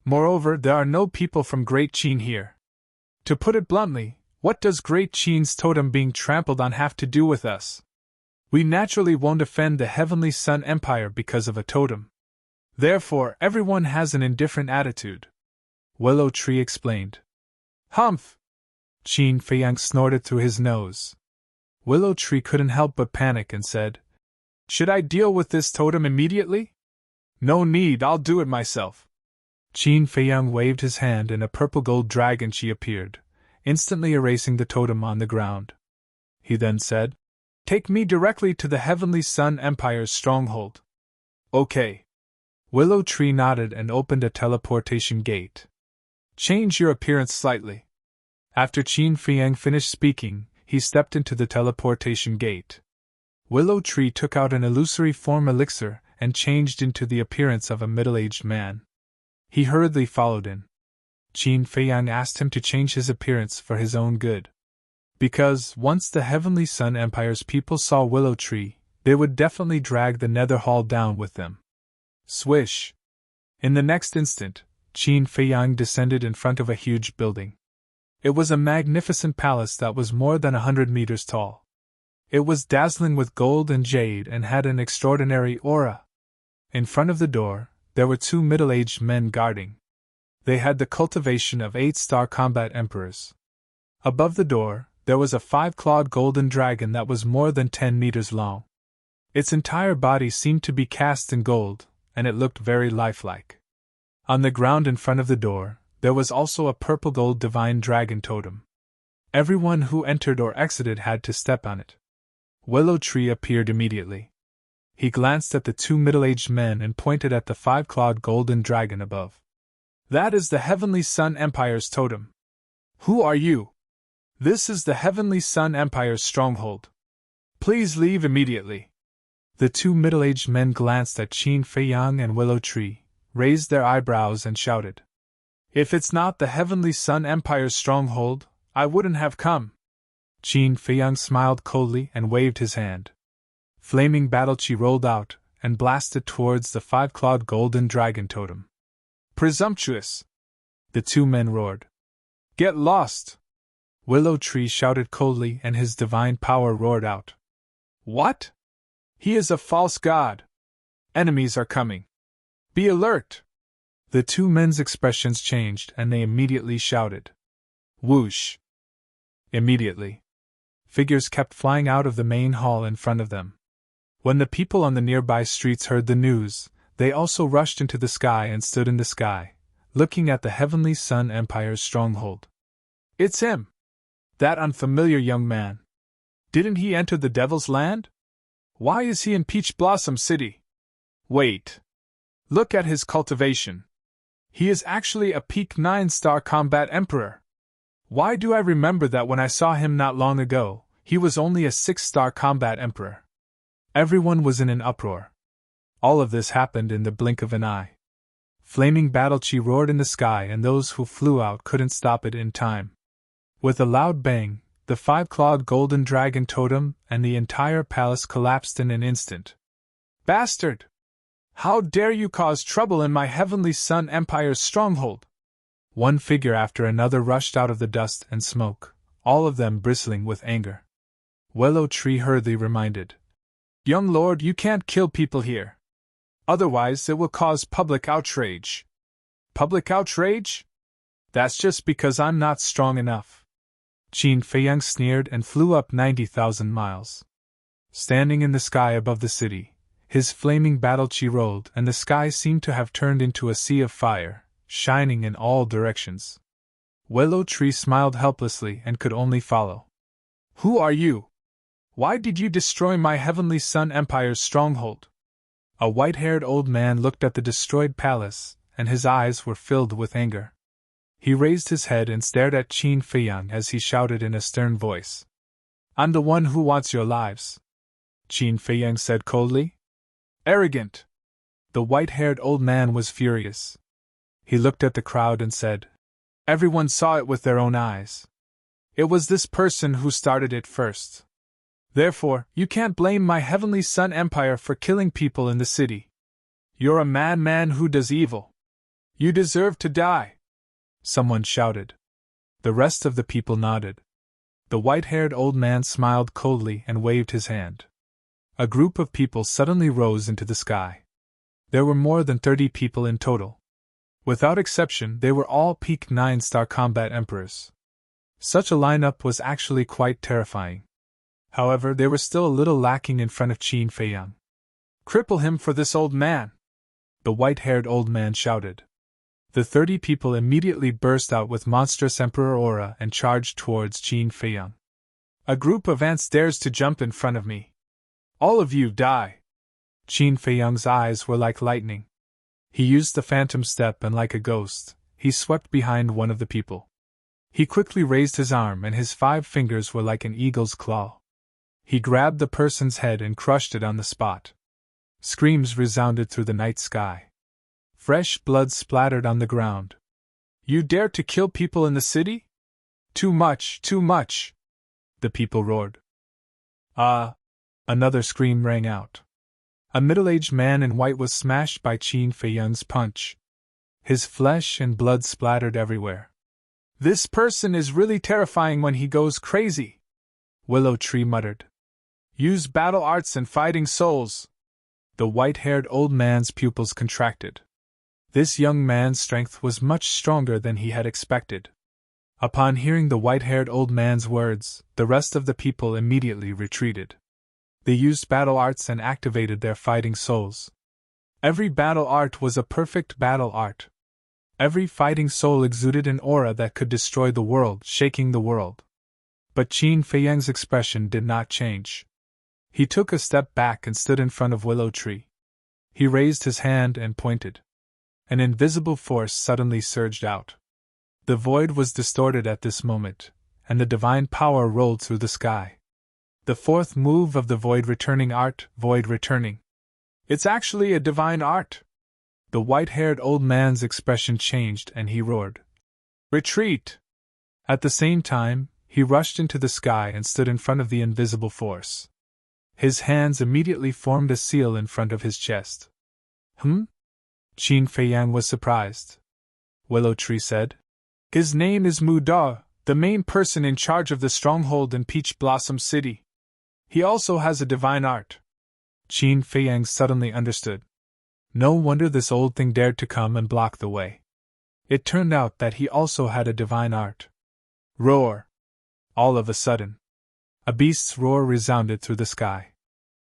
Moreover, there are no people from Great Qin here. To put it bluntly, what does Great Qin's totem being trampled on have to do with us? We naturally won't offend the Heavenly Sun Empire because of a totem. Therefore, everyone has an indifferent attitude. Willow Tree explained. Humph! Qin Feiyang snorted through his nose. Willow Tree couldn't help but panic and said, Should I deal with this totem immediately? No need, I'll do it myself. Qin Feiyang waved his hand and a purple-gold dragon she appeared, instantly erasing the totem on the ground. He then said, Take me directly to the Heavenly Sun Empire's stronghold. Okay. Willow Tree nodded and opened a teleportation gate. Change your appearance slightly. After Qin Feiyang finished speaking, he stepped into the teleportation gate. Willow Tree took out an illusory form elixir and changed into the appearance of a middle-aged man. He hurriedly followed in. Qin Feiyang asked him to change his appearance for his own good. Because, once the Heavenly Sun Empire's people saw Willow Tree, they would definitely drag the Nether Hall down with them. Swish! In the next instant, Qin Feiyang descended in front of a huge building. It was a magnificent palace that was more than 100 meters tall. It was dazzling with gold and jade and had an extraordinary aura. In front of the door, there were 2 middle-aged men guarding. They had the cultivation of 8-star combat emperors. Above the door, there was a 5-clawed golden dragon that was more than 10 meters long. Its entire body seemed to be cast in gold, and it looked very lifelike. On the ground in front of the door, there was also a purple-gold divine dragon totem. Everyone who entered or exited had to step on it. Willow Tree appeared immediately. He glanced at the 2 middle-aged men and pointed at the 5-clawed golden dragon above. That is the Heavenly Sun Empire's totem. Who are you? This is the Heavenly Sun Empire's stronghold. Please leave immediately. The 2 middle-aged men glanced at Qin Feiyang and Willow Tree, raised their eyebrows and shouted. If it's not the Heavenly Sun Empire's stronghold, I wouldn't have come. Qin Feiyang smiled coldly and waved his hand. Flaming battle-chi rolled out and blasted towards the 5-clawed golden dragon totem. Presumptuous! The 2 men roared. Get lost! Willow Tree shouted coldly and his divine power roared out. What? He is a false god! Enemies are coming! Be alert! The 2 men's expressions changed and they immediately shouted. Whoosh! Immediately, figures kept flying out of the main hall in front of them. When the people on the nearby streets heard the news, they also rushed into the sky and stood in the sky, looking at the Heavenly Sun Empire's stronghold. It's him! That unfamiliar young man. Didn't he enter the Devil's Land? Why is he in Peach Blossom City? Wait. Look at his cultivation. He is actually a peak 9-star combat emperor. Why do I remember that when I saw him not long ago, he was only a 6-star combat emperor? Everyone was in an uproar. All of this happened in the blink of an eye. Flaming battle-chi roared in the sky and those who flew out couldn't stop it in time. With a loud bang, the five-clawed golden dragon totem, and the entire palace collapsed in an instant. Bastard! How dare you cause trouble in my Heavenly Sun Empire's stronghold? One figure after another rushed out of the dust and smoke, all of them bristling with anger. Willow Tree hurriedly reminded, Young lord, you can't kill people here. Otherwise it will cause public outrage. Public outrage? That's just because I'm not strong enough. Qin Feiyang sneered and flew up 90,000 miles. Standing in the sky above the city, his flaming battle chi rolled, and the sky seemed to have turned into a sea of fire, shining in all directions. Willow Tree smiled helplessly and could only follow. Who are you? Why did you destroy my Heavenly Sun Empire's stronghold? A white-haired old man looked at the destroyed palace, and his eyes were filled with anger. He raised his head and stared at Qin Feiyang as he shouted in a stern voice. I'm the one who wants your lives. Qin Feiyang said coldly. Arrogant! The white-haired old man was furious. He looked at the crowd and said, Everyone saw it with their own eyes. It was this person who started it first. Therefore, you can't blame my Heavenly Sun Empire for killing people in the city. You're a madman who does evil. You deserve to die. Someone shouted. The rest of the people nodded. The white-haired old man smiled coldly and waved his hand. A group of people suddenly rose into the sky. There were more than 30 people in total. Without exception, they were all peak 9-star combat emperors. Such a lineup was actually quite terrifying. However, they were still a little lacking in front of Qin Feiyang. Cripple him for this old man! The white-haired old man shouted. The 30 people immediately burst out with monstrous emperor aura and charged towards Qin Feiyang. A group of ants dares to jump in front of me. All of you die! Qin Feiyang's eyes were like lightning. He used the phantom step and like a ghost, he swept behind one of the people. He quickly raised his arm and his 5 fingers were like an eagle's claw. He grabbed the person's head and crushed it on the spot. Screams resounded through the night sky. Fresh blood splattered on the ground. You dare to kill people in the city? Too much, too much! The people roared. Another scream rang out. A middle-aged man in white was smashed by Qin Feiyang's punch. His flesh and blood splattered everywhere. This person is really terrifying when he goes crazy, Willow Tree muttered. Use battle arts and fighting souls. The white-haired old man's pupils contracted. This young man's strength was much stronger than he had expected. Upon hearing the white-haired old man's words, the rest of the people immediately retreated. They used battle arts and activated their fighting souls. Every battle art was a perfect battle art. Every fighting soul exuded an aura that could destroy the world, shaking the world. But Qin Feiyang's expression did not change. He took a step back and stood in front of Willow Tree. He raised his hand and pointed. An invisible force suddenly surged out. The void was distorted at this moment, and the divine power rolled through the sky. The 4th move of the void returning art, void returning. It's actually a divine art! The white-haired old man's expression changed and he roared. Retreat! At the same time, he rushed into the sky and stood in front of the invisible force. His hands immediately formed a seal in front of his chest. Qin Feiyang was surprised. Willow Tree said. His name is Mu Da, the main person in charge of the stronghold in Peach Blossom City. He also has a divine art. Qin Feiyang suddenly understood. No wonder this old thing dared to come and block the way. It turned out that he also had a divine art. Roar! All of a sudden, a beast's roar resounded through the sky.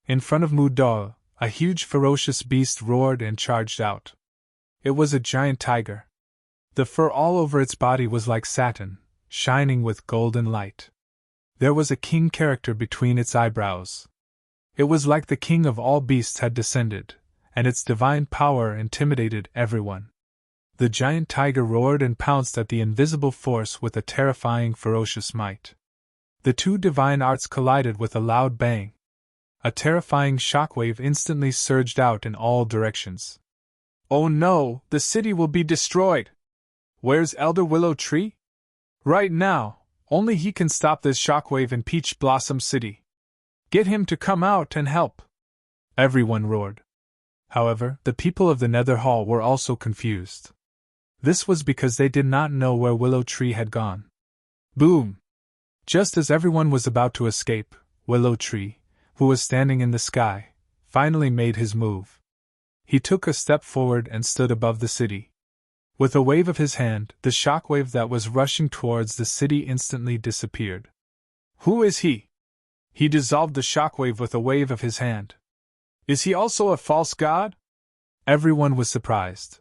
In front of Mu Da, a huge ferocious beast roared and charged out. It was a giant tiger. The fur all over its body was like satin, shining with golden light. There was a king character between its eyebrows. It was like the king of all beasts had descended, and its divine power intimidated everyone. The giant tiger roared and pounced at the invisible force with a terrifying ferocious might. The 2 divine arts collided with a loud bang. A terrifying shockwave instantly surged out in all directions. Oh no, the city will be destroyed! Where's Elder Willow Tree? Right now, Only he can stop this shockwave in Peach Blossom City. Get him to come out and help! Everyone roared. However, the people of the Nether Hall were also confused. This was because they did not know where Willow Tree had gone. Boom! Just as everyone was about to escape, Willow Tree, who was standing in the sky, finally made his move. He took a step forward and stood above the city. With a wave of his hand, the shockwave that was rushing towards the city instantly disappeared. Who is he? He dissolved the shockwave with a wave of his hand. Is he also a false god? Everyone was surprised.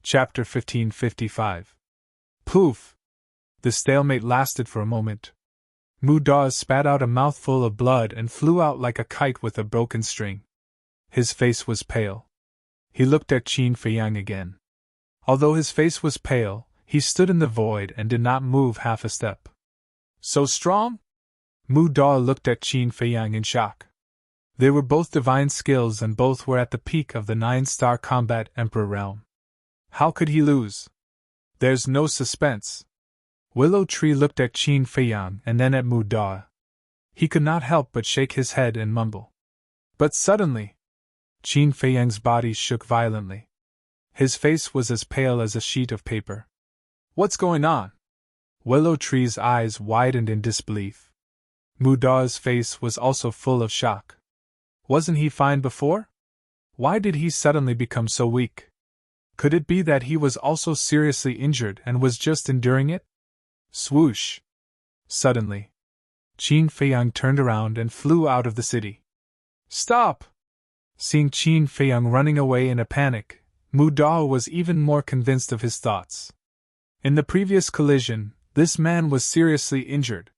Chapter 1555. Poof! The stalemate lasted for a moment. Mu-Dawes spat out a mouthful of blood and flew out like a kite with a broken string. His face was pale. He looked at Qin Feiyang again. Although his face was pale, he stood in the void and did not move half a step. So strong? Mu-Dawes looked at Qin Feiyang in shock. They were both divine skills and both were at the peak of the 9-star combat Emperor realm. How could he lose? There's no suspense. Willow Tree looked at Qin Feiyang and then at Mu-Dawes. He could not help but shake his head and mumble. But suddenly, Qin Feiyang's body shook violently. His face was as pale as a sheet of paper. What's going on? Willow Tree's eyes widened in disbelief. Mu-Dawes' face was also full of shock. Wasn't he fine before? Why did he suddenly become so weak? Could it be that he was also seriously injured and was just enduring it? Swoosh! Suddenly, Qin Feiyang turned around and flew out of the city. Stop! Seeing Qin Feiyang running away in a panic, Mu-Dawes was even more convinced of his thoughts. In the previous collision, this man was seriously injured.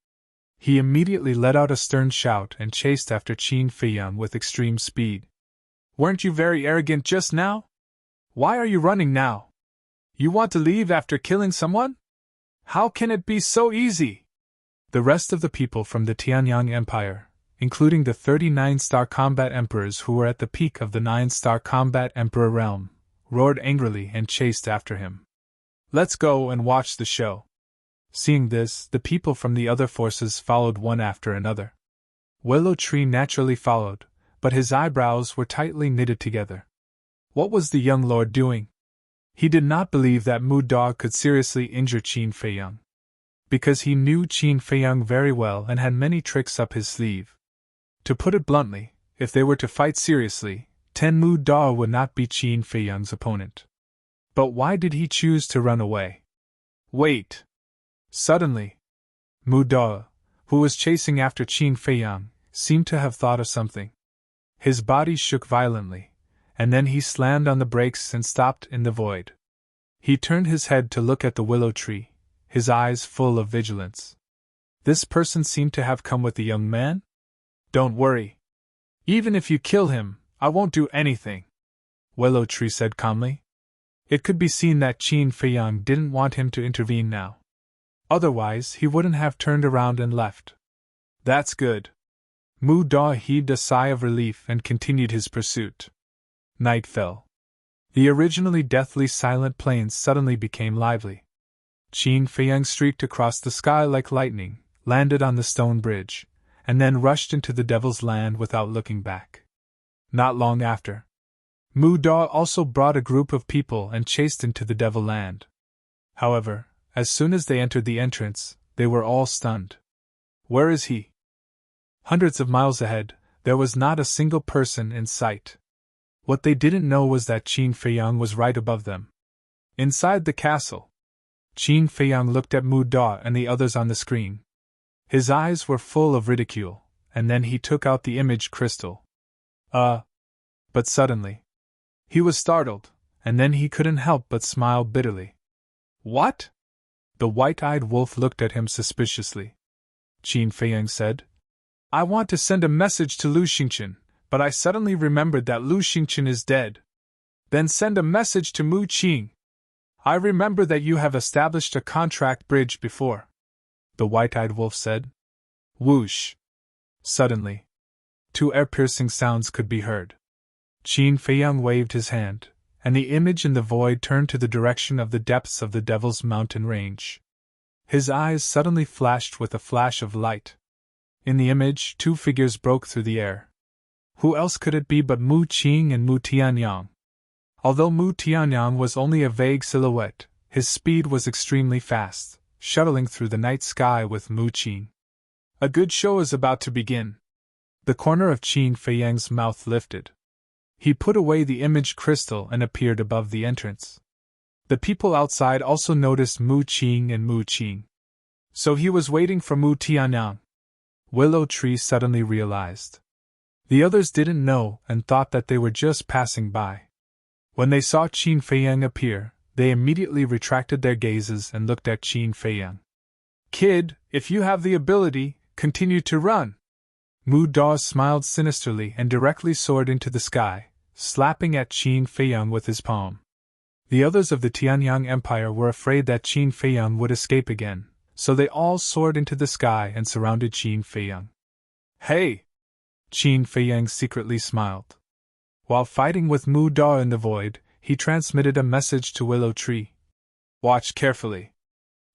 He immediately let out a stern shout and chased after Qin Feiyang with extreme speed. Weren't you very arrogant just now? Why are you running now? You want to leave after killing someone? How can it be so easy? The rest of the people from the Tianyang Empire, including the 39-star combat emperors who were at the peak of the 9-star combat emperor realm, roared angrily and chased after him. Let's go and watch the show. Seeing this, the people from the other forces followed one after another. Willow Tree naturally followed, but his eyebrows were tightly knitted together. What was the young lord doing? He did not believe that Mu-Dawes could seriously injure Qin Feiyang. Because he knew Qin Feiyang very well and had many tricks up his sleeve. To put it bluntly, if they were to fight seriously, Mu-Dawes would not be Qin Feiyang's opponent. But why did he choose to run away? Wait! Suddenly, Mu-Dawes, who was chasing after Qin Feiyang, seemed to have thought of something. His body shook violently, and then he slammed on the brakes and stopped in the void. He turned his head to look at the willow tree, his eyes full of vigilance. This person seemed to have come with the young man? Don't worry. Even if you kill him, I won't do anything, Willow Tree said calmly. It could be seen that Qin Feiyang didn't want him to intervene now. Otherwise, he wouldn't have turned around and left. That's good. Mu-Dawes heaved a sigh of relief and continued his pursuit. Night fell. The originally deathly silent plains suddenly became lively. Qin Feiyang streaked across the sky like lightning, landed on the stone bridge, and then rushed into the Devil's Land without looking back. Not long after, Mu-Dawes also brought a group of people and chased into the Devil Land. However, as soon as they entered the entrance, they were all stunned. Where is he? Hundreds of miles ahead, there was not a single person in sight. What they didn't know was that Qin Feiyang was right above them. Inside the castle, Qin Feiyang looked at Mu-Dawes and the others on the screen. His eyes were full of ridicule, and then he took out the image crystal. But suddenly, he was startled, and then he couldn't help but smile bitterly. What? The white-eyed wolf looked at him suspiciously. Qin Feiyang said, I want to send a message to Lu Xingqian, but I suddenly remembered that Lu Xingqian is dead. Then send a message to Mu Qing. I remember that you have established a contract bridge before, the white-eyed wolf said. Whoosh! Suddenly, two ear-piercing sounds could be heard. Qin Feiyang waved his hand, and the image in the void turned to the direction of the depths of the Devil's Mountain range. His eyes suddenly flashed with a flash of light. In the image, two figures broke through the air. Who else could it be but Mu Qing and Mu Tianyang? Although Mu Tianyang was only a vague silhouette, his speed was extremely fast, shuttling through the night sky with Mu Qing. A good show is about to begin. The corner of Qin Feiyang's mouth lifted. He put away the image crystal and appeared above the entrance. The people outside also noticed Mu Qing and Mu Qing. So he was waiting for Mu Tianyang. Willow Tree suddenly realized. The others didn't know and thought that they were just passing by. When they saw Qin Feiyang appear, they immediately retracted their gazes and looked at Qin Feiyang. Kid, if you have the ability, continue to run. Mu Dao smiled sinisterly and directly soared into the sky, slapping at Qin Feiyang with his palm. The others of the Tianyang Empire were afraid that Qin Feiyang would escape again, so they all soared into the sky and surrounded Qin Feiyang. Hey! Qin Feiyang secretly smiled. While fighting with Mu Dao in the void, he transmitted a message to Willow Tree. Watch carefully.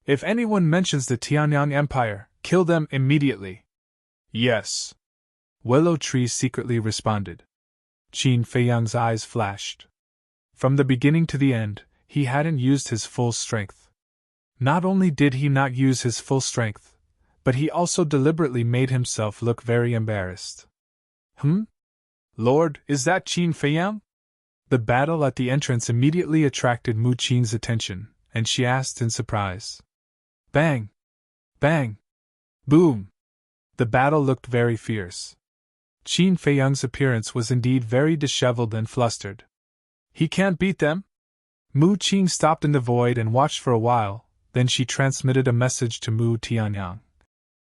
If anyone mentions the Tianyang Empire, kill them immediately. Yes. Willow Tree secretly responded. Qin Feiyang's eyes flashed. From the beginning to the end, he hadn't used his full strength. Not only did he not use his full strength, but he also deliberately made himself look very embarrassed. Lord, is that Qin Feiyang? The battle at the entrance immediately attracted Mu Qing's attention, and she asked in surprise. Bang! Bang! Boom! The battle looked very fierce. Qin Feiyang's appearance was indeed very disheveled and flustered. He can't beat them? Mu Qing stopped in the void and watched for a while, then she transmitted a message to Mu Tianyang.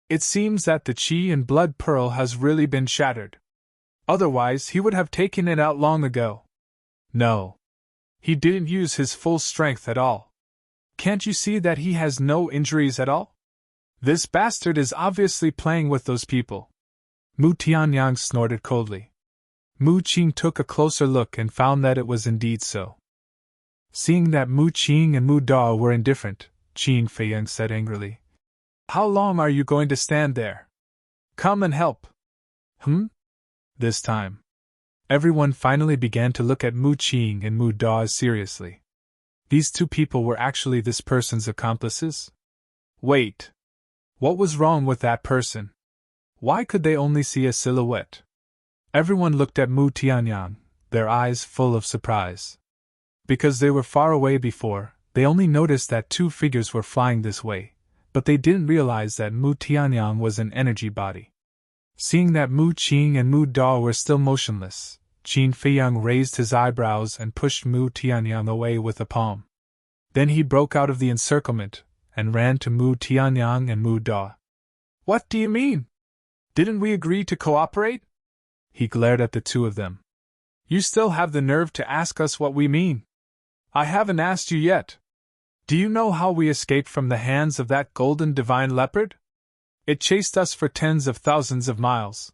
It seems that the Qi and Blood Pearl has really been shattered. Otherwise, he would have taken it out long ago. No. He didn't use his full strength at all. Can't you see that he has no injuries at all? This bastard is obviously playing with those people. Mu Tianyang snorted coldly. Mu Qing took a closer look and found that it was indeed so. Seeing that Mu Qing and Mu Dao were indifferent, Qin Feiyang said angrily. How long are you going to stand there? Come and help. This time. Everyone finally began to look at Mu Qing and Mu Dao seriously. These two people were actually this person's accomplices? Wait. What was wrong with that person? Why could they only see a silhouette? Everyone looked at Mu Tianyang, their eyes full of surprise. Because they were far away before, they only noticed that two figures were flying this way, but they didn't realize that Mu Tianyang was an energy body. Seeing that Mu Qing and Mu Dao were still motionless, Qin Feiyang raised his eyebrows and pushed Mu Tianyang away with a palm. Then he broke out of the encirclement and ran to Mu Tianyang and Mu Dao. What do you mean? Didn't we agree to cooperate? He glared at the two of them. You still have the nerve to ask us what we mean. I haven't asked you yet. Do you know how we escaped from the hands of that golden divine leopard? It chased us for tens of thousands of miles.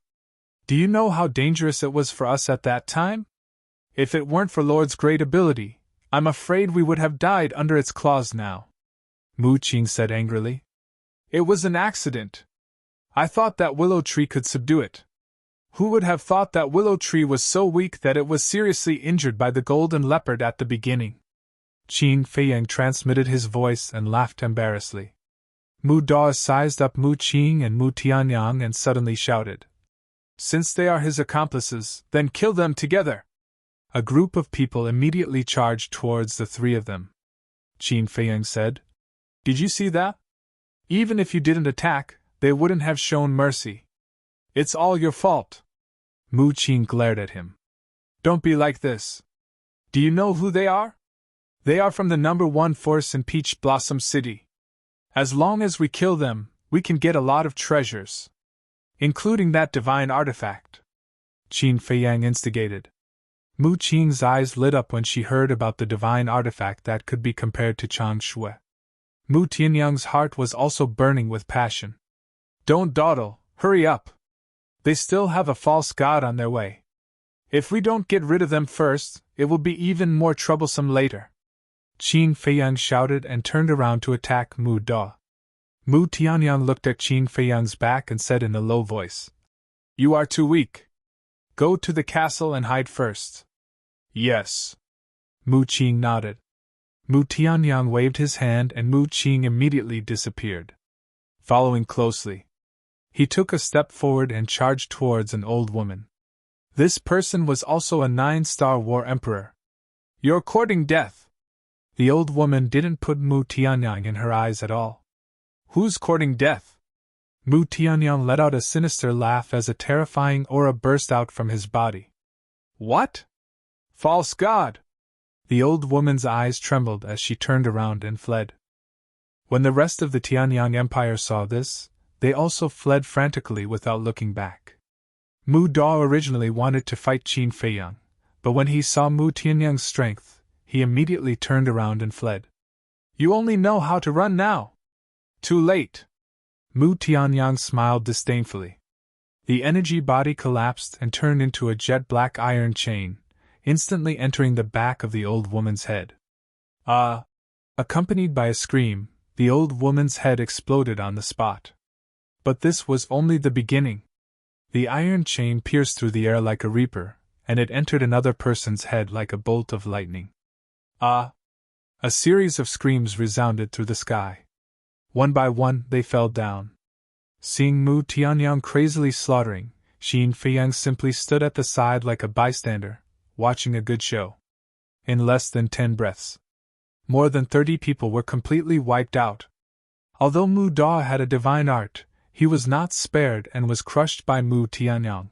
Do you know how dangerous it was for us at that time? If it weren't for Lord's great ability, I'm afraid we would have died under its claws now. Mu Qing said angrily. It was an accident. I thought that Willow Tree could subdue it. Who would have thought that Willow Tree was so weak that it was seriously injured by the golden leopard at the beginning? Qin Feiyang transmitted his voice and laughed embarrassedly. Mu Dao sized up Mu Qing and Mu Tianyang and suddenly shouted. Since they are his accomplices, then kill them together! A group of people immediately charged towards the three of them. Qin Feiyang said. Did you see that? Even if you didn't attack, they wouldn't have shown mercy. It's all your fault. Mu Qing glared at him. Don't be like this. Do you know who they are? They are from the #1 force in Peach Blossom City. As long as we kill them, we can get a lot of treasures. Including that divine artifact. Qin Feiyang instigated. Mu Qing's eyes lit up when she heard about the divine artifact that could be compared to Chang Shui. Mu Tianyang's heart was also burning with passion. Don't dawdle, hurry up. They still have a false god on their way. If we don't get rid of them first, it will be even more troublesome later. Qin Feiyang shouted and turned around to attack Mu Da. Mu Tianyang looked at Qin Feiyang's back and said in a low voice, "You are too weak. Go to the castle and hide first." "Yes." Mu Qing nodded. Mu Tianyang waved his hand and Mu Qing immediately disappeared. Following closely, he took a step forward and charged towards an old woman. This person was also a 9-star war emperor. "You're courting death." The old woman didn't put Mu Tianyang in her eyes at all. "Who's courting death?" Mu Tianyang let out a sinister laugh as a terrifying aura burst out from his body. "What? False god!" The old woman's eyes trembled as she turned around and fled. When the rest of the Tianyang Empire saw this, they also fled frantically without looking back. Mu Da originally wanted to fight Qin Feiyang, but when he saw Mu Tianyang's strength, he immediately turned around and fled. "You only know how to run now. Too late." Mu Tianyang smiled disdainfully. The energy body collapsed and turned into a jet-black iron chain, instantly entering the back of the old woman's head. Accompanied by a scream, the old woman's head exploded on the spot. But this was only the beginning. The iron chain pierced through the air like a reaper, and it entered another person's head like a bolt of lightning. A series of screams resounded through the sky. One by one, they fell down. Seeing Mu Tianyang crazily slaughtering, Qin Feiyang simply stood at the side like a bystander, watching a good show. In less than 10 breaths, more than 30 people were completely wiped out. Although Mu Da had a divine art, he was not spared and was crushed by Mu Tianyang.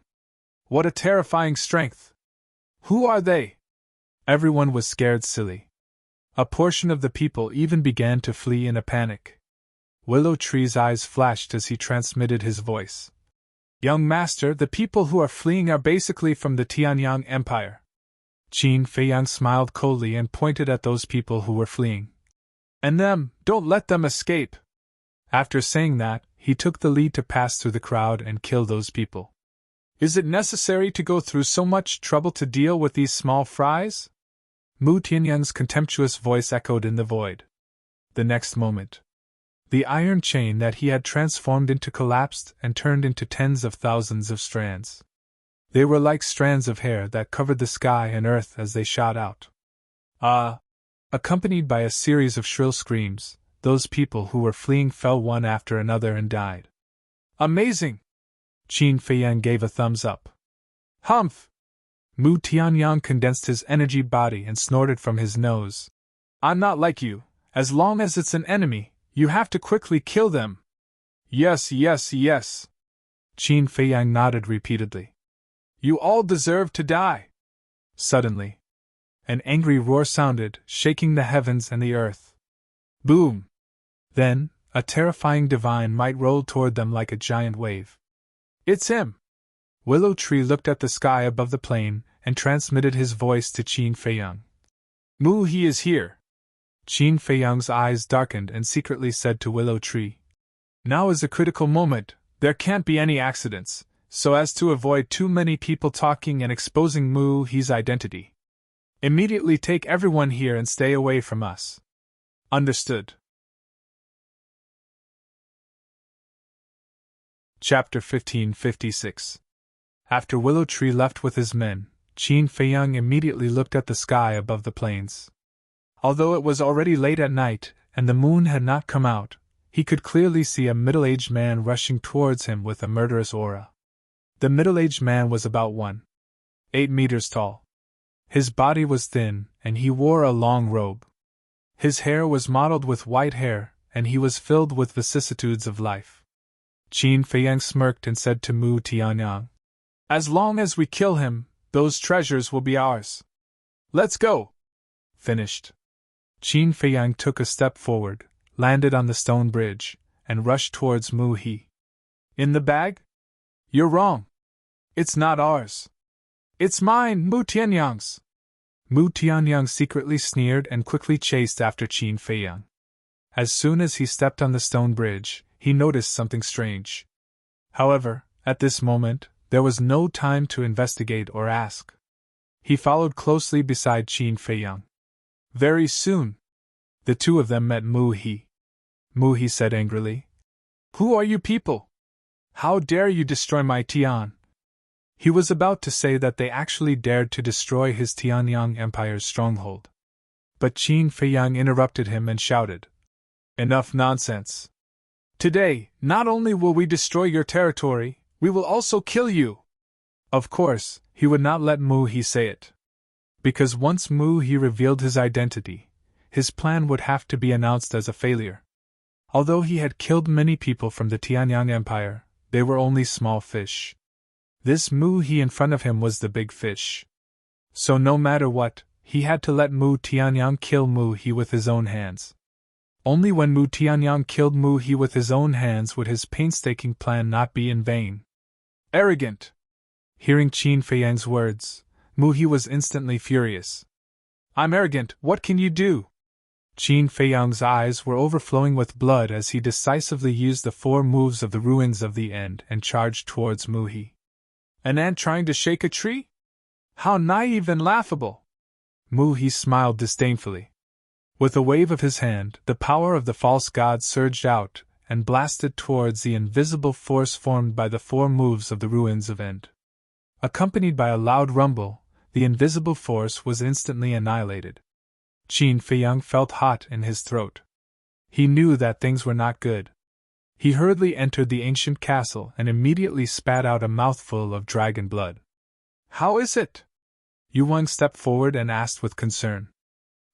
What a terrifying strength! Who are they? Everyone was scared silly. A portion of the people even began to flee in a panic. Willow Tree's eyes flashed as he transmitted his voice. "Young master, the people who are fleeing are basically from the Tianyang Empire." Qin Feiyang smiled coldly and pointed at those people who were fleeing. "And them, don't let them escape." After saying that, he took the lead to pass through the crowd and kill those people. "Is it necessary to go through so much trouble to deal with these small fries?" Mu Tianyang's contemptuous voice echoed in the void. The next moment, the iron chain that he had transformed into collapsed and turned into tens of thousands of strands. They were like strands of hair that covered the sky and earth as they shot out. Accompanied by a series of shrill screams, those people who were fleeing fell one after another and died. "Amazing!" Qin Feiyang gave a thumbs up. "Humph!" Mu Tianyang condensed his energy body and snorted from his nose. "I'm not like you. As long as it's an enemy, you have to quickly kill them." "Yes, yes, yes." Qin Feiyang nodded repeatedly. "You all deserve to die." Suddenly, an angry roar sounded, shaking the heavens and the earth. Boom! Then, a terrifying divine might rolled toward them like a giant wave. "It's him!" Willow Tree looked at the sky above the plain and transmitted his voice to Qin Feiyang. "Mu, he is here." Qin Feiyang's eyes darkened and secretly said to Willow Tree, "Now is a critical moment, there can't be any accidents, so as to avoid too many people talking and exposing Mu He's identity. Immediately take everyone here and stay away from us." "Understood." Chapter 1556. After Willow Tree left with his men, Qin Feiyang immediately looked at the sky above the plains. Although it was already late at night, and the moon had not come out, he could clearly see a middle-aged man rushing towards him with a murderous aura. The middle-aged man was about 1.8 meters tall. His body was thin, and he wore a long robe. His hair was mottled with white hair, and he was filled with vicissitudes of life. Qin Feiyang smirked and said to Mu Tianyang, "As long as we kill him, those treasures will be ours. Let's go!" Finished. Qin Feiyang took a step forward, landed on the stone bridge, and rushed towards Mu He. "In the bag? You're wrong. It's not ours. It's mine, Mu Tianyang's." Mu Tianyang secretly sneered and quickly chased after Qin Feiyang. As soon as he stepped on the stone bridge, he noticed something strange. However, at this moment, there was no time to investigate or ask. He followed closely beside Qin Feiyang. Very soon, the two of them met Mu He. Mu He said angrily, "Who are you people? How dare you destroy my Tian?" He was about to say that they actually dared to destroy his Tianyang Empire's stronghold. But Qin Feiyang interrupted him and shouted, "Enough nonsense! Today, not only will we destroy your territory, we will also kill you!" Of course, he would not let Mu He say it. Because once Mu He revealed his identity, his plan would have to be announced as a failure. Although he had killed many people from the Tianyang Empire, they were only small fish. This Mu He in front of him was the big fish. So no matter what, he had to let Mu Tianyang kill Mu He with his own hands. Only when Mu Tianyang killed Mu He with his own hands would his painstaking plan not be in vain. Arrogant! Hearing Qin Feiyang's words, Mu He was instantly furious. "I'm arrogant, what can you do?" Qin Feiyang's eyes were overflowing with blood as he decisively used the 4 moves of the ruins of the end and charged towards Mu He. An ant trying to shake a tree? How naive and laughable! Mu He smiled disdainfully. With a wave of his hand, the power of the false god surged out and blasted towards the invisible force formed by the 4 moves of the ruins of End. Accompanied by a loud rumble, the invisible force was instantly annihilated. Qin Feiyang felt hot in his throat. He knew that things were not good. He hurriedly entered the ancient castle and immediately spat out a mouthful of dragon blood. "How is it?" Yu Wang stepped forward and asked with concern.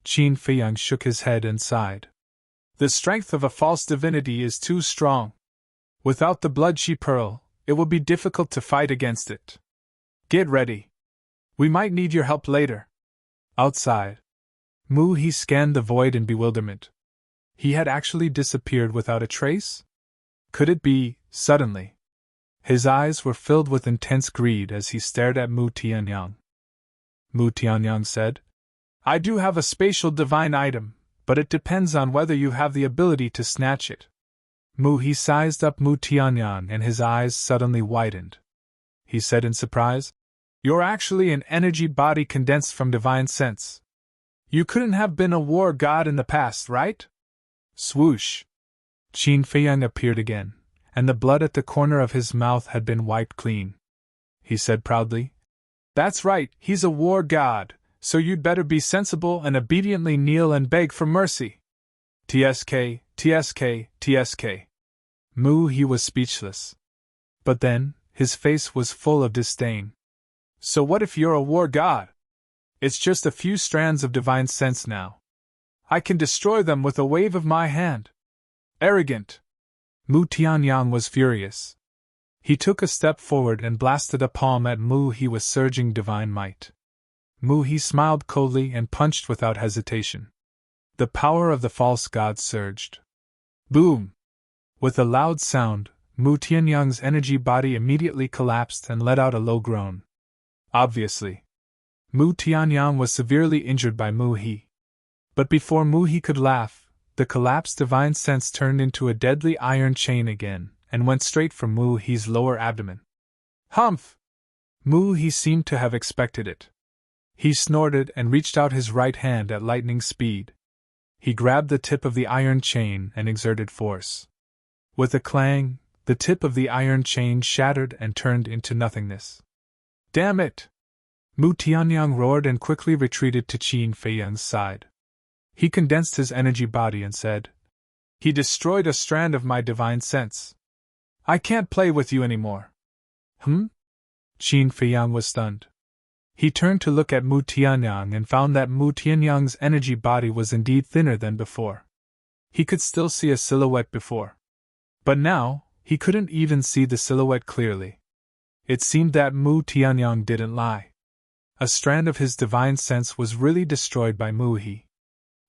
Qin Feiyang shook his head and sighed. "The strength of a false divinity is too strong. Without the blood-she pearl, it will be difficult to fight against it. Get ready. We might need your help later." Outside, Mu He scanned the void in bewilderment. He had actually disappeared without a trace? Could it be, suddenly? His eyes were filled with intense greed as he stared at Mu Tianyang. Mu Tianyang said, "I do have a spatial divine item, but it depends on whether you have the ability to snatch it." Mu He sized up Mu Tianyang and his eyes suddenly widened. He said in surprise, "You're actually an energy body condensed from divine sense. You couldn't have been a war god in the past, right?" Swoosh! Qin Feiyang appeared again, and the blood at the corner of his mouth had been wiped clean. He said proudly, "That's right, he's a war god, so you'd better be sensible and obediently kneel and beg for mercy." TSK, TSK, TSK. Mu He was speechless. But then, his face was full of disdain. "So what if you're a war god? It's just a few strands of divine sense now. I can destroy them with a wave of my hand." Arrogant! Mu Tianyang was furious. He took a step forward and blasted a palm at Mu He with surging divine might. Mu He smiled coldly and punched without hesitation. The power of the false god surged. Boom! With a loud sound, Mu Tianyang's energy body immediately collapsed and let out a low groan. Obviously, Mu Tianyang was severely injured by Mu He. But before Mu He could laugh, the collapsed divine sense turned into a deadly iron chain again, and went straight for Mu He's lower abdomen. Humph! Mu He seemed to have expected it. He snorted and reached out his right hand at lightning speed. He grabbed the tip of the iron chain and exerted force. With a clang, the tip of the iron chain shattered and turned into nothingness. Damn it! Mu Tianyang roared and quickly retreated to Qin Feiyang's side. He condensed his energy body and said, "He destroyed a strand of my divine sense. I can't play with you anymore." Qin Feiyang was stunned. He turned to look at Mu Tianyang and found that Mu Tianyang's energy body was indeed thinner than before. He could still see a silhouette before. But now, he couldn't even see the silhouette clearly. It seemed that Mu Tianyang didn't lie. A strand of his divine sense was really destroyed by Mu He.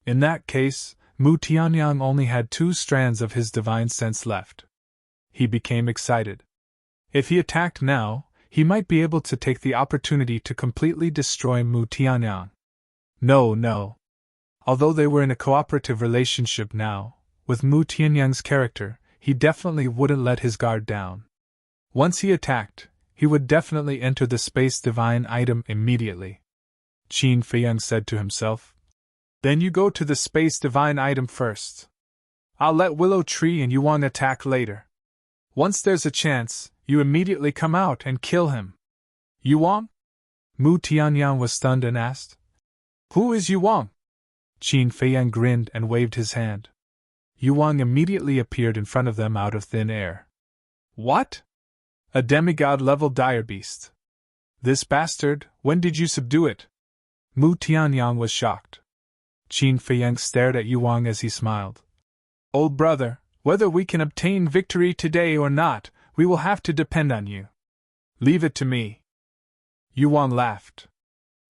In that case, Mu Tianyang only had 2 strands of his divine sense left. He became excited. If he attacked now, he might be able to take the opportunity to completely destroy Mu Tianyang. No. Although they were in a cooperative relationship now, with Mu Tianyang's character, he definitely wouldn't let his guard down. Once he attacked, he would definitely enter the space divine item immediately. Qin Feiyang said to himself. Then you go to the space divine item first. I'll let Willow Tree and Yuan attack later. Once there's a chance, you immediately come out and kill him. Yuan? Mu Tianyang was stunned and asked. Who is Yuan? Qin Feiyang grinned and waved his hand. Yuan immediately appeared in front of them out of thin air. What? A demigod-level dire beast. This bastard, when did you subdue it? Mu Tianyang was shocked. Qin Feiyang stared at Yuan as he smiled. Old brother, whether we can obtain victory today or not, we will have to depend on you. Leave it to me. Yuan laughed.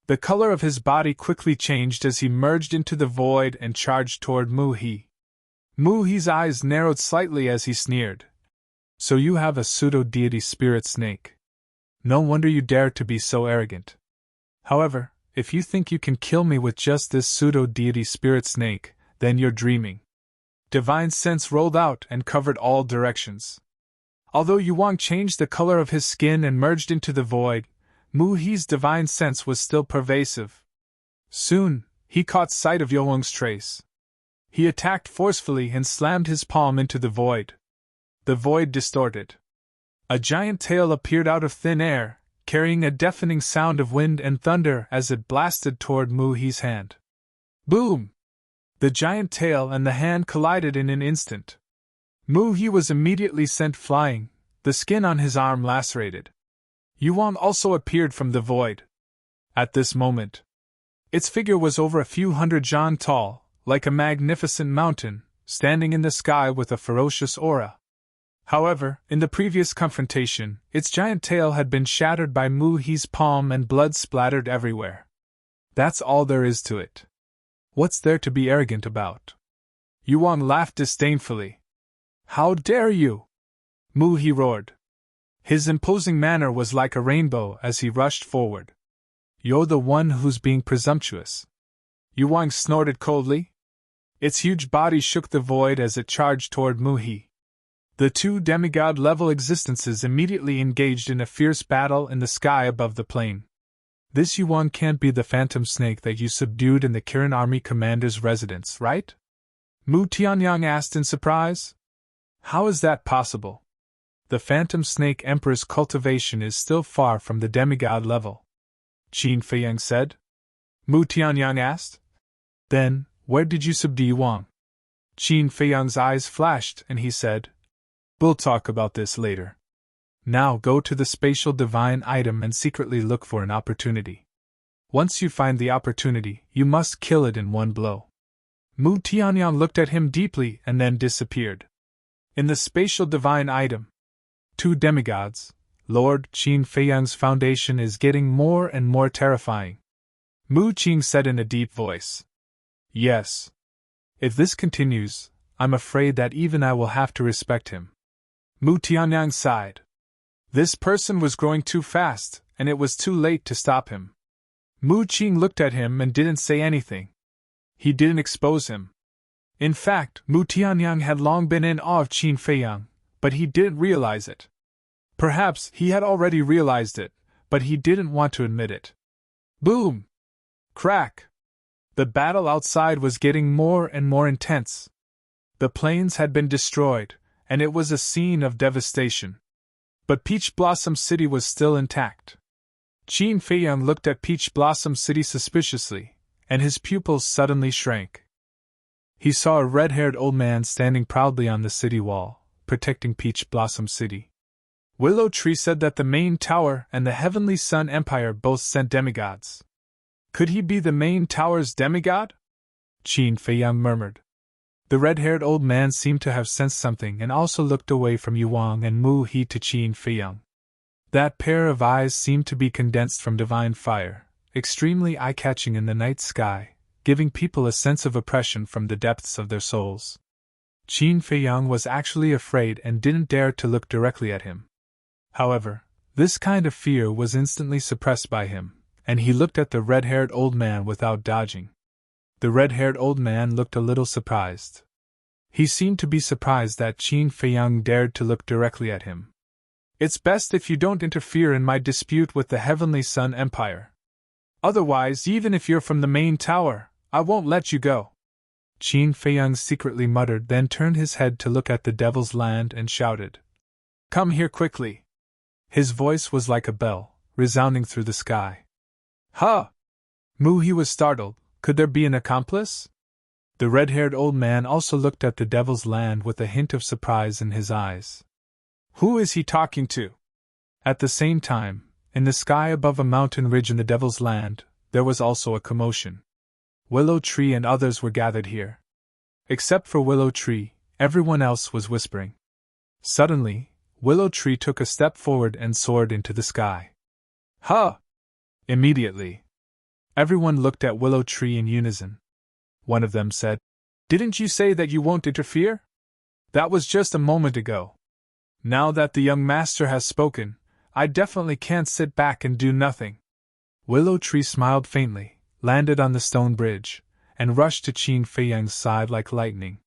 The color of his body quickly changed as he merged into the void and charged toward Mu He. Mu He's eyes narrowed slightly as he sneered. So you have a pseudo-deity spirit snake. No wonder you dare to be so arrogant. However, if you think you can kill me with just this pseudo-deity spirit snake, then you're dreaming. Divine sense rolled out and covered all directions. Although Yuan changed the color of his skin and merged into the void, Mu He's divine sense was still pervasive. Soon, he caught sight of Yuan's trace. He attacked forcefully and slammed his palm into the void. The void distorted. A giant tail appeared out of thin air, carrying a deafening sound of wind and thunder as it blasted toward Mu He's hand. Boom! The giant tail and the hand collided in an instant. Mu He was immediately sent flying, the skin on his arm lacerated. Yuan also appeared from the void. At this moment, its figure was over a few hundred zhan tall, like a magnificent mountain, standing in the sky with a ferocious aura. However, in the previous confrontation, its giant tail had been shattered by Mu He's palm and blood splattered everywhere. That's all there is to it. What's there to be arrogant about? Yuan laughed disdainfully. How dare you? Mu He roared. His imposing manner was like a rainbow as he rushed forward. You're the one who's being presumptuous. Yuan snorted coldly. Its huge body shook the void as it charged toward Mu He. The two demigod-level existences immediately engaged in a fierce battle in the sky above the plain. This Yuan can't be the phantom snake that you subdued in the Kirin army commander's residence, right? Mu Tianyang asked in surprise. How is that possible? The phantom snake emperor's cultivation is still far from the demigod level. Qin Feiyang said. Mu Tianyang asked. Then, where did you subdue Yuan? Qin Feiyang's eyes flashed and he said. We'll talk about this later. Now go to the spatial divine item and secretly look for an opportunity. Once you find the opportunity, you must kill it in one blow. Mu Tianyang looked at him deeply and then disappeared. In the spatial divine item, two demigods, Lord Qin Feiyang's foundation is getting more and more terrifying. Mu Qing said in a deep voice. Yes. If this continues, I'm afraid that even I will have to respect him. Mu Tianyang sighed. This person was growing too fast, and it was too late to stop him. Mu Qing looked at him and didn't say anything. He didn't expose him. In fact, Mu Tianyang had long been in awe of Qin Feiyang, but he didn't realize it. Perhaps he had already realized it, but he didn't want to admit it. Boom! Crack! The battle outside was getting more and more intense. The plains had been destroyed, and it was a scene of devastation. But Peach Blossom City was still intact. Qin Feiyang looked at Peach Blossom City suspiciously, and his pupils suddenly shrank. He saw a red-haired old man standing proudly on the city wall, protecting Peach Blossom City. Willow Tree said that the main tower and the Heavenly Sun Empire both sent demigods. Could he be the main tower's demigod? Qin Feiyang murmured. The red-haired old man seemed to have sensed something and also looked away from Yuan and Mu He to Qin Feiyang. That pair of eyes seemed to be condensed from divine fire, extremely eye-catching in the night sky, giving people a sense of oppression from the depths of their souls. Qin Feiyang was actually afraid and didn't dare to look directly at him. However, this kind of fear was instantly suppressed by him, and he looked at the red-haired old man without dodging. The red-haired old man looked a little surprised. He seemed to be surprised that Qin Feiyang dared to look directly at him. It's best if you don't interfere in my dispute with the Heavenly Sun Empire. Otherwise, even if you're from the main tower, I won't let you go. Qin Feiyang secretly muttered, then turned his head to look at the Devil's Land and shouted, "Come here quickly!" His voice was like a bell, resounding through the sky. Huh! Mu He was startled. Could there be an accomplice? The red-haired old man also looked at the Devil's Land with a hint of surprise in his eyes. Who is he talking to? At the same time, in the sky above a mountain ridge in the Devil's Land, there was also a commotion. Willow Tree and others were gathered here. Except for Willow Tree, everyone else was whispering. Suddenly, Willow Tree took a step forward and soared into the sky. Huh! Immediately, everyone looked at Willow Tree in unison. One of them said, "Didn't you say that you won't interfere? That was just a moment ago. Now that the young master has spoken, I definitely can't sit back and do nothing." Willow Tree smiled faintly, landed on the stone bridge, and rushed to Qin Feiyang's side like lightning.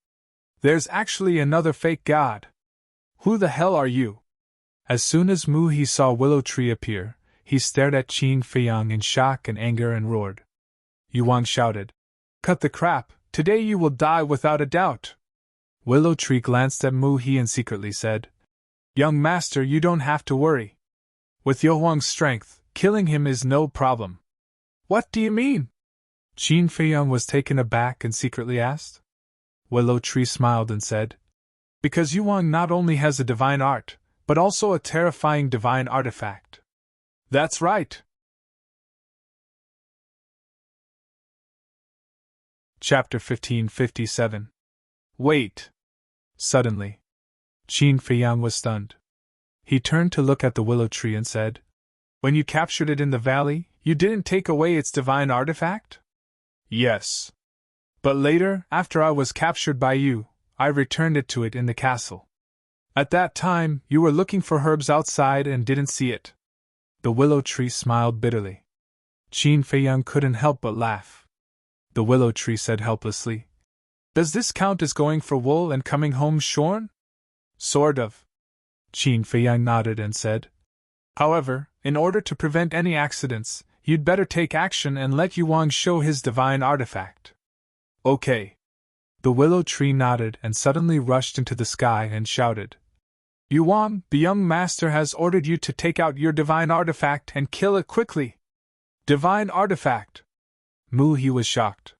"There's actually another fake god. Who the hell are you?" As soon as Mu He saw Willow Tree appear, he stared at Qin Feiyang in shock and anger and roared. Yuang shouted, "Cut the crap, today you will die without a doubt." Willow Tree glanced at Mu He and secretly said, "Young master, you don't have to worry. With Yuang's strength, killing him is no problem." "What do you mean?" Qin Feiyang was taken aback and secretly asked. Willow Tree smiled and said, "Because Yuang not only has a divine art, but also a terrifying divine artifact." "That's right." Chapter 1557. Wait! Suddenly, Qin Feiyang was stunned. He turned to look at the Willow Tree and said, "When you captured it in the valley, you didn't take away its divine artifact?" "Yes. But later, after I was captured by you, I returned it to it in the castle. At that time, you were looking for herbs outside and didn't see it." The Willow Tree smiled bitterly. Qin Feiyang couldn't help but laugh. The Willow Tree said helplessly, "Does this count as going for wool and coming home shorn?" "Sort of." Qin Feiyang nodded and said, "However, in order to prevent any accidents, you'd better take action and let Yuang show his divine artifact." "Okay." The Willow Tree nodded and suddenly rushed into the sky and shouted, "Yuang, the young master has ordered you to take out your divine artifact and kill it quickly." "Divine artifact?" Mu He was shocked.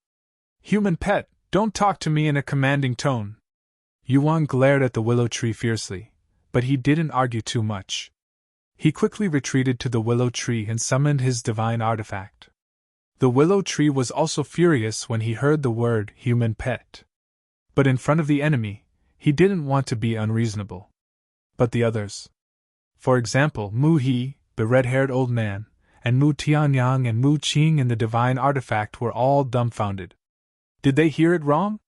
"Human pet, don't talk to me in a commanding tone." Yuang glared at the Willow Tree fiercely, but he didn't argue too much. He quickly retreated to the Willow Tree and summoned his divine artifact. The Willow Tree was also furious when he heard the word human pet. But in front of the enemy, he didn't want to be unreasonable. But the others. For example, Mu He, the red-haired old man, and Mu Tianyang and Mu Qing in the divine artifact were all dumbfounded. Did they hear it wrong?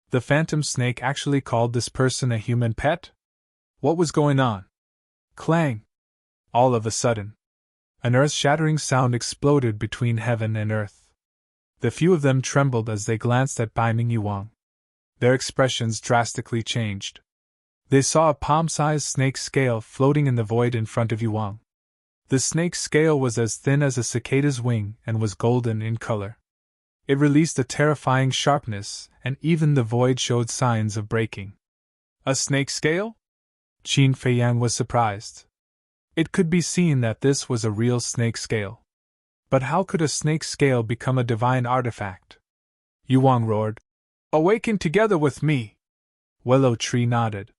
The phantom snake actually called this person a human pet? What was going on? Clang! All of a sudden, an earth-shattering sound exploded between heaven and earth. The few of them trembled as they glanced at Bai Ming Yuang. Their expressions drastically changed. They saw a palm-sized snake scale floating in the void in front of Yuang. The snake's scale was as thin as a cicada's wing and was golden in color. It released a terrifying sharpness, and even the void showed signs of breaking. A snake scale? Qin Feiyang was surprised. It could be seen that this was a real snake scale. But how could a snake scale become a divine artifact? Yuang roared, "Awaken together with me!" Willow Tree nodded.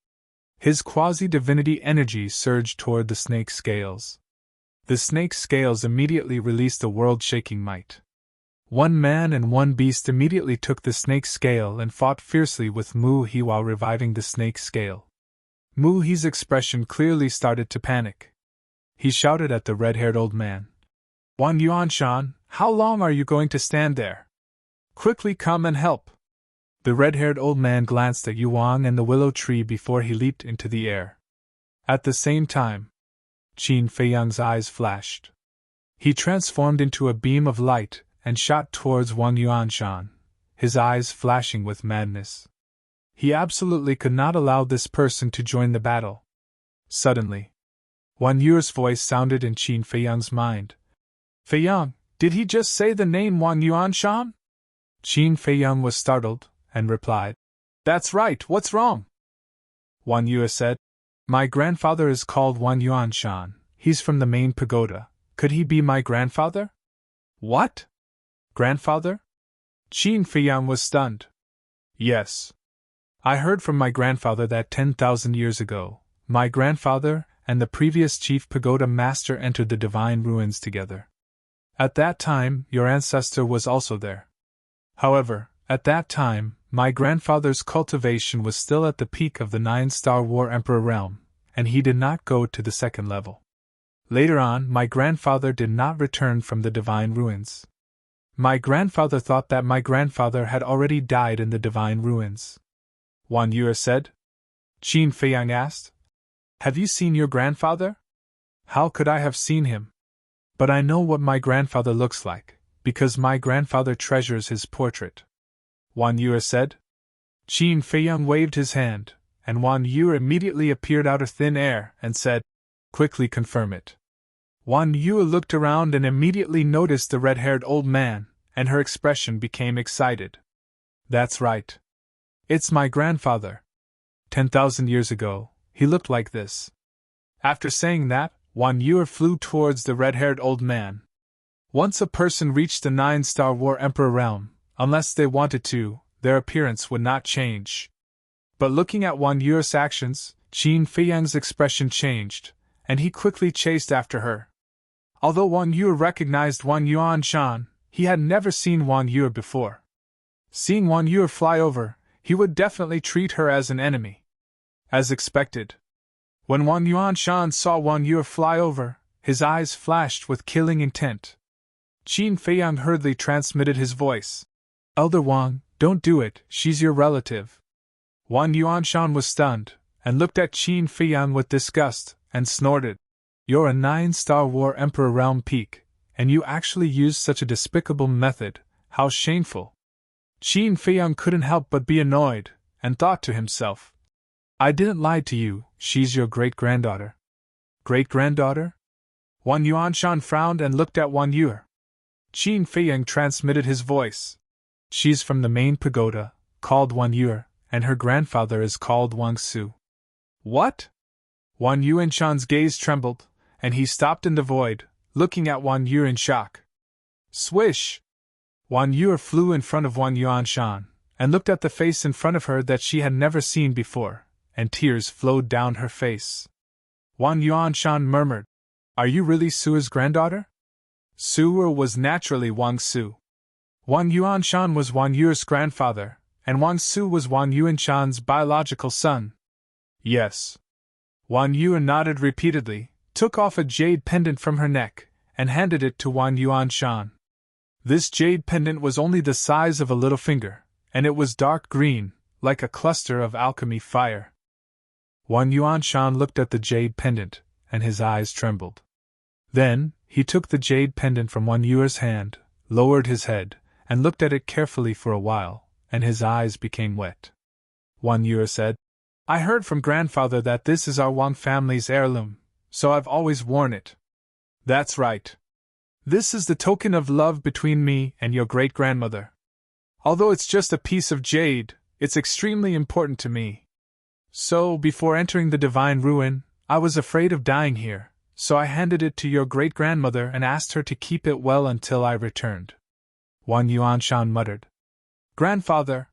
His quasi-divinity energy surged toward the snake scales. The snake scales immediately released a world-shaking might. One man and one beast immediately took the snake scale and fought fiercely with Mu He while reviving the snake scale. Mu He's expression clearly started to panic. He shouted at the red-haired old man, "Wang Yuanshan, how long are you going to stand there? Quickly come and help!" The red-haired old man glanced at Yuang and the Willow Tree before he leaped into the air. At the same time, Qin Feiyang's eyes flashed. He transformed into a beam of light and shot towards Wang Yuanshan, his eyes flashing with madness. He absolutely could not allow this person to join the battle. Suddenly, Wan Yu's voice sounded in Qin Feiyang's mind. "Feiyang, Did he just say the name Wang Yuanshan? Qin Feiyang was startled, and replied, That's right, what's wrong? Wang Yue said, My grandfather is called Wang Yuanshan. He's from the main pagoda. Could he be my grandfather? What? Grandfather? Qin Feiyang was stunned. Yes. I heard from my grandfather that 10,000 years ago, my grandfather and the previous chief pagoda master entered the divine ruins together. At that time, your ancestor was also there. However, at that time, my grandfather's cultivation was still at the peak of the 9-star War Emperor realm, and he did not go to the second level. Later on, my grandfather did not return from the divine ruins. My grandfather thought that my grandfather had already died in the divine ruins. Wang Yue said. Qin Feiyang asked, Have you seen your grandfather? How could I have seen him? But I know what my grandfather looks like, because my grandfather treasures his portrait. Wang Yue said. Qin Feiyang waved his hand, and Wang Yue immediately appeared out of thin air and said, Quickly confirm it. Wang Yue looked around and immediately noticed the red-haired old man, and her expression became excited. That's right. It's my grandfather. 10,000 years ago, he looked like this. After saying that, Wang Yue flew towards the red-haired old man. Once a person reached the 9-star War Emperor realm, unless they wanted to, their appearance would not change. But looking at Wang Yue's actions, Qin Feiyang's expression changed, and he quickly chased after her. Although Wang Yue recognized Wang Yuanshan, he had never seen Wang Yue before. Seeing Wang Yue fly over, he would definitely treat her as an enemy. As expected. When Wang Yuanshan saw Wang Yue fly over, his eyes flashed with killing intent. Qin Feiyang hurriedly transmitted his voice. Elder Wang, don't do it, she's your relative. Wang Yuanshan was stunned, and looked at Qin Feiyang with disgust, and snorted. You're a 9-star War Emperor realm peak, and you actually used such a despicable method, how shameful. Qin Feiyang couldn't help but be annoyed, and thought to himself. I didn't lie to you, she's your great-granddaughter. Great-granddaughter? Wang Yuanshan frowned and looked at Wang Yue. Qin Feiyang transmitted his voice. She's from the main pagoda, called Wang Yue, and her grandfather is called Wang Su. What? Wang Yuanshan's gaze trembled, and he stopped in the void, looking at Wang Yue in shock. Swish! Wang Yue flew in front of Wang Yuanshan, and looked at the face in front of her that she had never seen before, and tears flowed down her face. Wang Yuanshan murmured, Are you really Su's granddaughter? Su was naturally Wang Su. Wang Yuanshan was Wang Yue's grandfather, and Wang Su was Wang Yuanshan's biological son. Yes. Wang Yue nodded repeatedly, took off a jade pendant from her neck, and handed it to Wang Yuanshan. This jade pendant was only the size of a little finger, and it was dark green, like a cluster of alchemy fire. Wang Yuanshan looked at the jade pendant, and his eyes trembled. Then, he took the jade pendant from Wang Yue's hand, lowered his head, and looked at it carefully for a while, and his eyes became wet. Wang Yue said, I heard from grandfather that this is our Wang family's heirloom, so I've always worn it. That's right. This is the token of love between me and your great-grandmother. Although it's just a piece of jade, it's extremely important to me. So, before entering the divine ruin, I was afraid of dying here, so I handed it to your great-grandmother and asked her to keep it well until I returned. Wang Yuanshan muttered. Grandfather!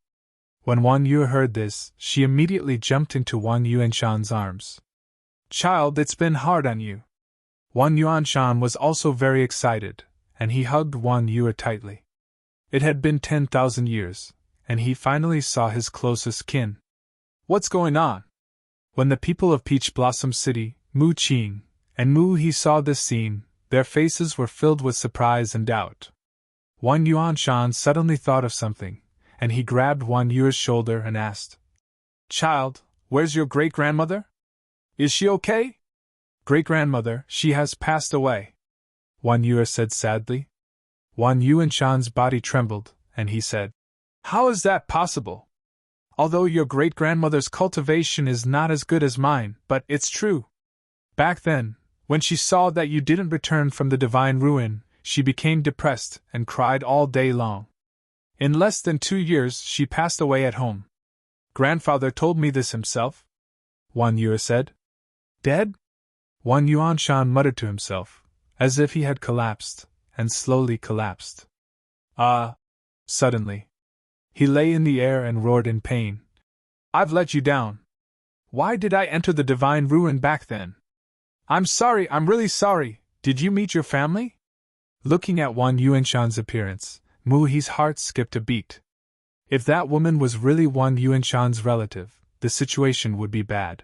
When Wang Yue heard this, she immediately jumped into Wang Yuanshan's arms. Child, it's been hard on you. Wang Yuanshan was also very excited, and he hugged Wang Yue tightly. It had been 10,000 years, and he finally saw his closest kin. What's going on? When the people of Peach Blossom City, Mu Qing, and Mu He saw this scene, their faces were filled with surprise and doubt. Wang Yuanshan suddenly thought of something, and he grabbed Wang Yue's shoulder and asked, Child, where's your great-grandmother? Is she okay? Great-grandmother, she has passed away, Wang Yue said sadly. Wang Yuanshan's body trembled, and he said, How is that possible? Although your great-grandmother's cultivation is not as good as mine, but it's true. Back then, when she saw that you didn't return from the divine ruin, she became depressed and cried all day long. In less than 2 years, she passed away at home. Grandfather told me this himself, Wang Yue said. Dead? Wang Yuanshan muttered to himself, as if he had collapsed, and slowly collapsed. Suddenly. He lay in the air and roared in pain. I've let you down. Why did I enter the divine ruin back then? I'm sorry, I'm really sorry. Did you meet your family? Looking at Wang Yuanshan's appearance, Mu He's heart skipped a beat. If that woman was really Wang Yuanshan's relative, the situation would be bad.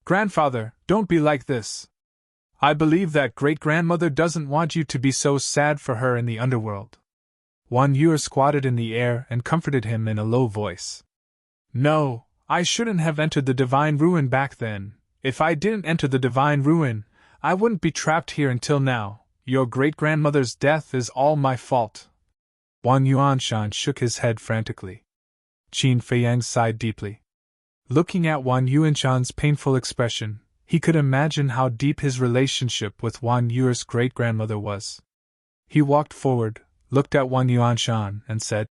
Grandfather, don't be like this. I believe that great-grandmother doesn't want you to be so sad for her in the underworld. Wang Yue squatted in the air and comforted him in a low voice. No, I shouldn't have entered the divine ruin back then. If I didn't enter the divine ruin, I wouldn't be trapped here until now. Your great-grandmother's death is all my fault. Wang Yuanshan shook his head frantically. Qin Feiyang sighed deeply. Looking at Wang Yuanshan's painful expression, he could imagine how deep his relationship with Wang Yue's great-grandmother was. He walked forward, looked at Wang Yuanshan, and said,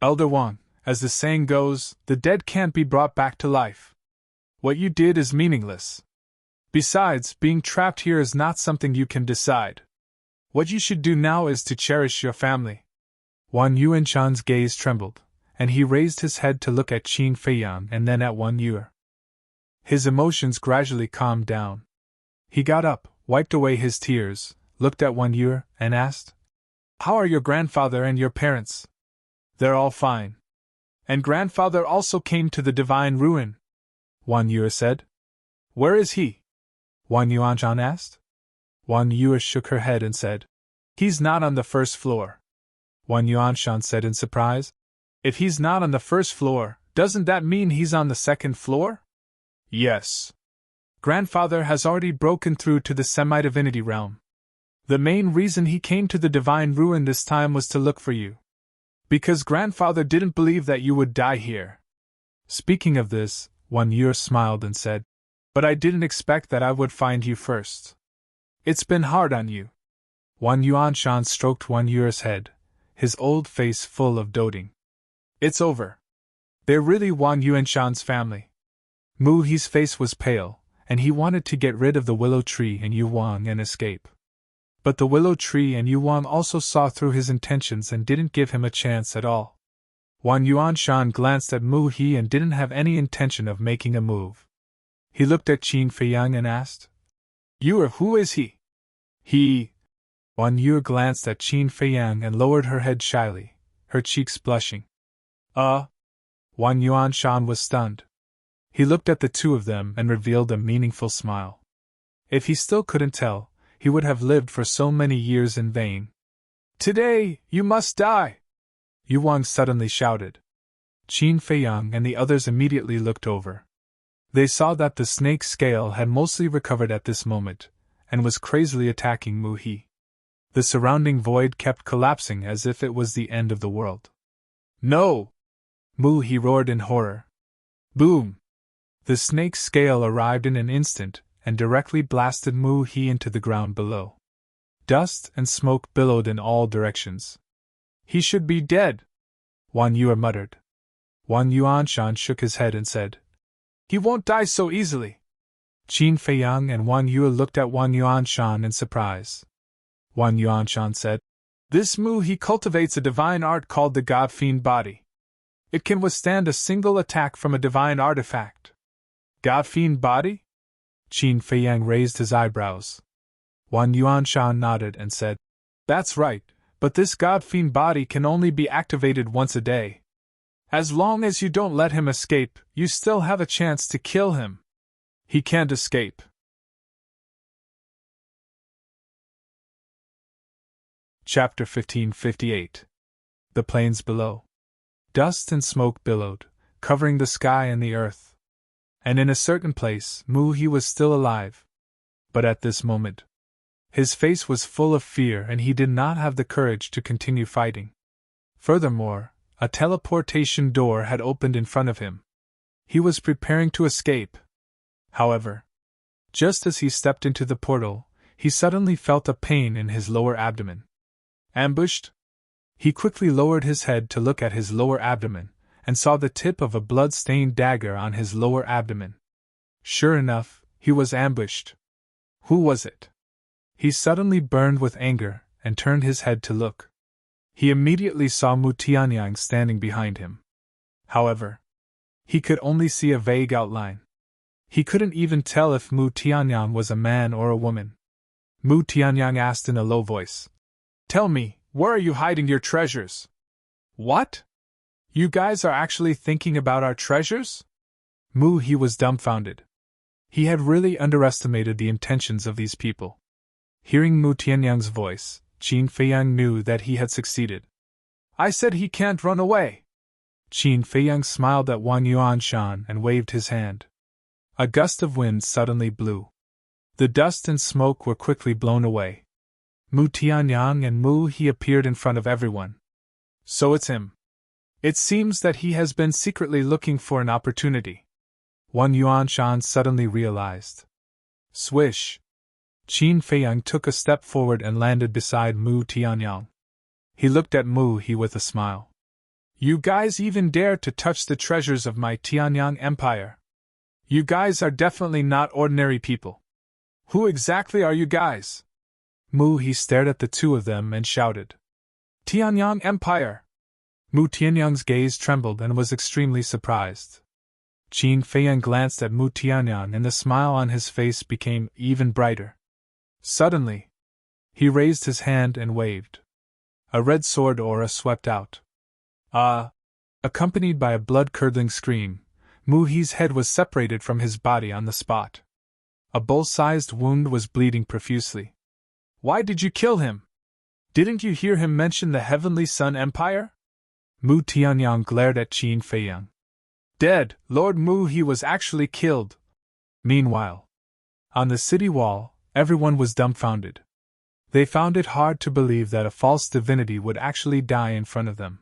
Elder Wang, as the saying goes, the dead can't be brought back to life. What you did is meaningless. Besides, being trapped here is not something you can decide. What you should do now is to cherish your family. Wang Yuanshan's gaze trembled, and he raised his head to look at Qin Feiyang and then at Wang Yue. His emotions gradually calmed down. He got up, wiped away his tears, looked at Wang Yue, and asked, How are your grandfather and your parents? They're all fine. And grandfather also came to the divine ruin, Wang Yue said. Where is he? Wang Yuanshan asked. Wang Yue shook her head and said, He's not on the first floor. Wang Yuanshan said in surprise, If he's not on the first floor, doesn't that mean he's on the second floor? Yes. Grandfather has already broken through to the semi-divinity realm. The main reason he came to the divine ruin this time was to look for you. Because grandfather didn't believe that you would die here. Speaking of this, Wang Yue smiled and said, But I didn't expect that I would find you first. It's been hard on you. Wang Yuanshan stroked Wang Yue's head, his old face full of doting. It's over. They're really Wang Yuanshan's family. Mu He's face was pale, and he wanted to get rid of the willow tree and Yu Wang and escape. But the willow tree and Yu Wang also saw through his intentions and didn't give him a chance at all. Wang Yuanshan glanced at Mu He and didn't have any intention of making a move. He looked at Qin Feiyang and asked, Who is he? He. Wang Yue glanced at Qin Feiyang and lowered her head shyly, her cheeks blushing. Wang Yuanshan was stunned. He looked at the two of them and revealed a meaningful smile. If he still couldn't tell, he would have lived for so many years in vain. Today, you must die! Yu Wang suddenly shouted. Qin Feiyang and the others immediately looked over. They saw that the snake scale had mostly recovered at this moment, and was crazily attacking Mu He. The surrounding void kept collapsing as if it was the end of the world. No! Mu He roared in horror. Boom! The snake scale arrived in an instant, and directly blasted Mu He into the ground below. Dust and smoke billowed in all directions. He should be dead, Wang Yue muttered. Wang Yuanshan shook his head and said, He won't die so easily. Qin Feiyang and Wang Yue looked at Wang Yuanshan in surprise. Wang Yuanshan said, This Mu He cultivates a divine art called the God Fiend Body. It can withstand a single attack from a divine artifact. God Fiend Body? Qin Feiyang raised his eyebrows. Wang Yuanshan nodded and said, That's right, but this God Fiend Body can only be activated once a day. As long as you don't let him escape, you still have a chance to kill him. He can't escape. Chapter 1558. The Plains Below. Dust and smoke billowed, covering the sky and the earth. And in a certain place, Mu He was still alive. But at this moment, his face was full of fear and he did not have the courage to continue fighting. Furthermore, a teleportation door had opened in front of him. He was preparing to escape. However, just as he stepped into the portal, he suddenly felt a pain in his lower abdomen. Ambushed? He quickly lowered his head to look at his lower abdomen, and saw the tip of a blood-stained dagger on his lower abdomen. Sure enough, he was ambushed. Who was it? He suddenly burned with anger, and turned his head to look. He immediately saw Mu Tianyang standing behind him. However, he could only see a vague outline. He couldn't even tell if Mu Tianyang was a man or a woman. Mu Tianyang asked in a low voice, "Tell me, where are you hiding your treasures?" "What? You guys are actually thinking about our treasures?" He was dumbfounded. He had really underestimated the intentions of these people. Hearing Mu Tianyang's voice, Qin Feiyang knew that he had succeeded. "I said he can't run away." Qin Feiyang smiled at Wang Yuanshan and waved his hand. A gust of wind suddenly blew. The dust and smoke were quickly blown away. Mu Tianyang and Mu He appeared in front of everyone. "So it's him. It seems that he has been secretly looking for an opportunity," Wang Yuanshan suddenly realized. Swish! Qin Feiyang took a step forward and landed beside Mu Tianyang. He looked at Mu He with a smile. "You guys even dare to touch the treasures of my Tianyang Empire? You guys are definitely not ordinary people. Who exactly are you guys?" Mu He stared at the two of them and shouted, "Tianyang Empire!" Mu Tianyang's gaze trembled and was extremely surprised. Qin Feiyang glanced at Mu Tianyang and the smile on his face became even brighter. Suddenly, he raised his hand and waved. A red sword aura swept out. Accompanied by a blood-curdling scream, Mu He's head was separated from his body on the spot. A bull-sized wound was bleeding profusely. "Why did you kill him? Didn't you hear him mention the Heavenly Sun Empire?" Mu Tianyang glared at Qin Feiyang. "Dead, Lord Mu He was actually killed." Meanwhile, on the city wall, everyone was dumbfounded. They found it hard to believe that a false divinity would actually die in front of them.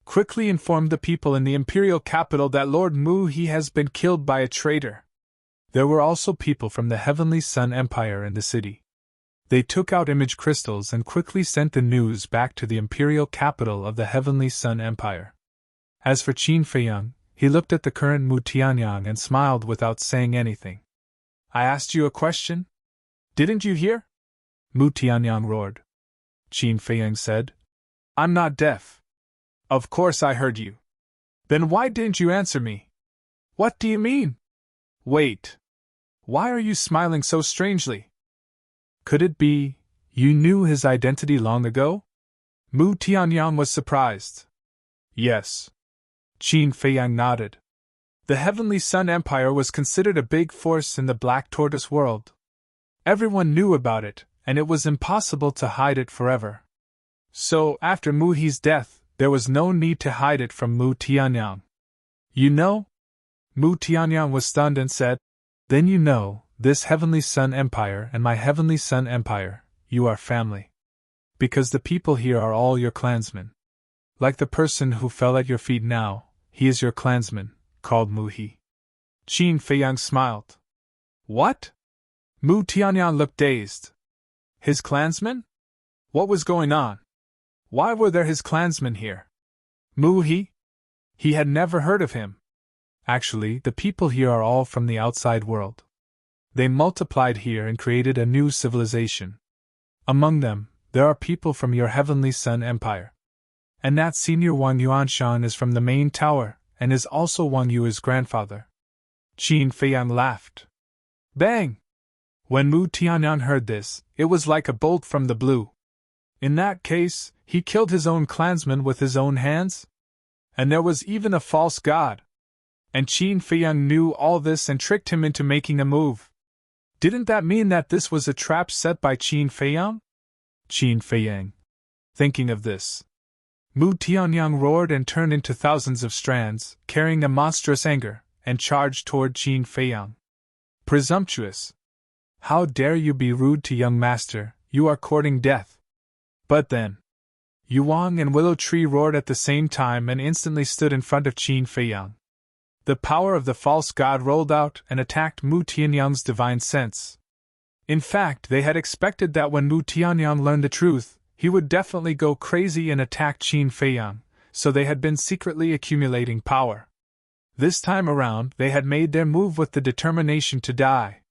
"Quickly inform the people in the imperial capital that Lord Mu He has been killed by a traitor." There were also people from the Heavenly Sun Empire in the city. They took out image crystals and quickly sent the news back to the imperial capital of the Heavenly Sun Empire. As for Qin Feiyang, he looked at the current Mu Tianyang and smiled without saying anything. "I asked you a question? Didn't you hear?" Mu Tianyang roared. Qin Feiyang said, "I'm not deaf. Of course I heard you. Then why didn't you answer me?" "What do you mean?" "Wait. Why are you smiling so strangely? Could it be, you knew his identity long ago?" Mu Tianyang was surprised. "Yes." Qin Feiyang nodded. The Heavenly Sun Empire was considered a big force in the Black Tortoise world. Everyone knew about it, and it was impossible to hide it forever. So, after Mu He's death, there was no need to hide it from Mu Tianyang. "You know?" Mu Tianyang was stunned and said, "Then you know, this Heavenly Sun Empire and my Heavenly Sun Empire, you are family. Because the people here are all your clansmen. Like the person who fell at your feet now, he is your clansman, called Mu He." Qin Feiyang smiled. "What?" Mu Tianyang looked dazed. His clansmen? What was going on? Why were there his clansmen here? Mu He? He had never heard of him. Actually, the people here are all from the outside world. They multiplied here and created a new civilization. Among them, there are people from your Heavenly Sun Empire. And that senior Wang Yuanshan is from the main tower, and is also Wang Yu's grandfather. Qin Feiyang laughed. Bang! When Mu Tianyang heard this, it was like a bolt from the blue. In that case, he killed his own clansmen with his own hands? And there was even a false god. And Qin Feiyang knew all this and tricked him into making a move. Didn't that mean that this was a trap set by Qin Feiyang? Qin Feiyang. Thinking of this, Mu Tianyang roared and turned into thousands of strands, carrying a monstrous anger, and charged toward Qin Feiyang. Presumptuous! How dare you be rude to young master, you are courting death. But then, Yuang and Willow Tree roared at the same time and instantly stood in front of Qin Feiyang. The power of the false god rolled out and attacked Mu Tianyang's divine sense. In fact, they had expected that when Mu Tianyang learned the truth, he would definitely go crazy and attack Qin Feiyang, so they had been secretly accumulating power. This time around, they had made their move with the determination to die.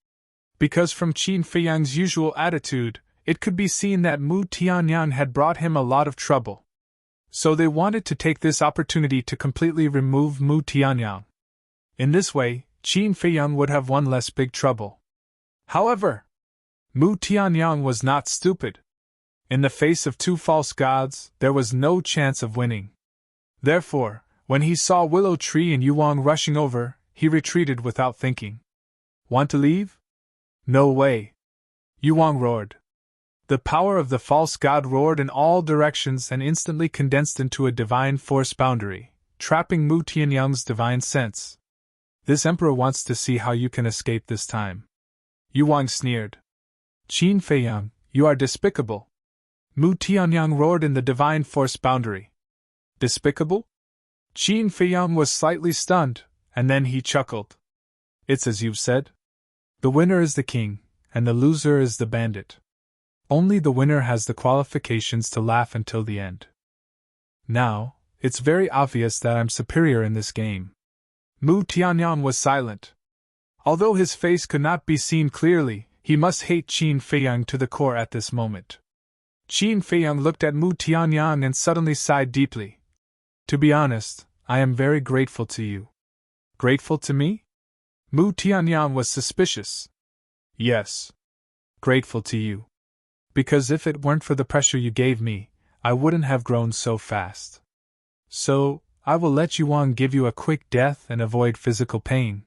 Because from Qin Feiyang's usual attitude, it could be seen that Mu Tianyang had brought him a lot of trouble. So they wanted to take this opportunity to completely remove Mu Tianyang. In this way, Qin Feiyang would have one less big trouble. However, Mu Tianyang was not stupid. In the face of two false gods, there was no chance of winning. Therefore, when he saw Willow Tree and Yuang rushing over, he retreated without thinking. Want to leave? No way. Yuang roared. The power of the false god roared in all directions and instantly condensed into a divine force boundary, trapping Mu Tianyang's divine sense. This emperor wants to see how you can escape this time. Yuang sneered. Qin Feiyang, you are despicable. Mu Tianyang roared in the divine force boundary. Despicable? Qin Feiyang was slightly stunned, and then he chuckled. It's as you've said. The winner is the king, and the loser is the bandit. Only the winner has the qualifications to laugh until the end. Now, it's very obvious that I'm superior in this game. Mu Tianyang was silent. Although his face could not be seen clearly, he must hate Qin Feiyang to the core at this moment. Qin Feiyang looked at Mu Tianyang and suddenly sighed deeply. To be honest, I am very grateful to you. Grateful to me? Mu Tianyang was suspicious. Yes. Grateful to you. Because if it weren't for the pressure you gave me, I wouldn't have grown so fast. So, I will let Yuang give you a quick death and avoid physical pain.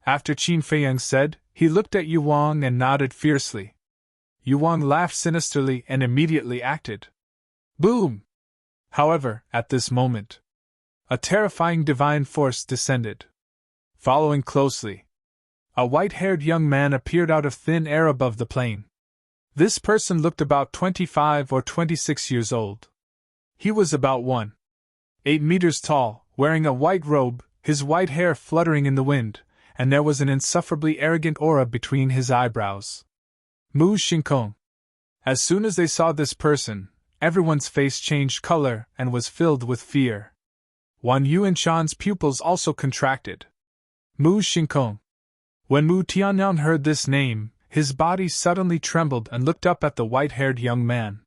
After Qin Feiyang said, he looked at Yuang and nodded fiercely. Yuang laughed sinisterly and immediately acted. Boom! However, at this moment, a terrifying divine force descended. Following closely, a white-haired young man appeared out of thin air above the plain. This person looked about 25 or 26 years old. He was about 1.8 meters tall, wearing a white robe, his white hair fluttering in the wind, and there was an insufferably arrogant aura between his eyebrows. Mu Xinkong. As soon as they saw this person, everyone's face changed color and was filled with fear. Wan Yuanshan's pupils also contracted. Mu Xinkong. When Mu Tianyang heard this name, his body suddenly trembled and looked up at the white-haired young man.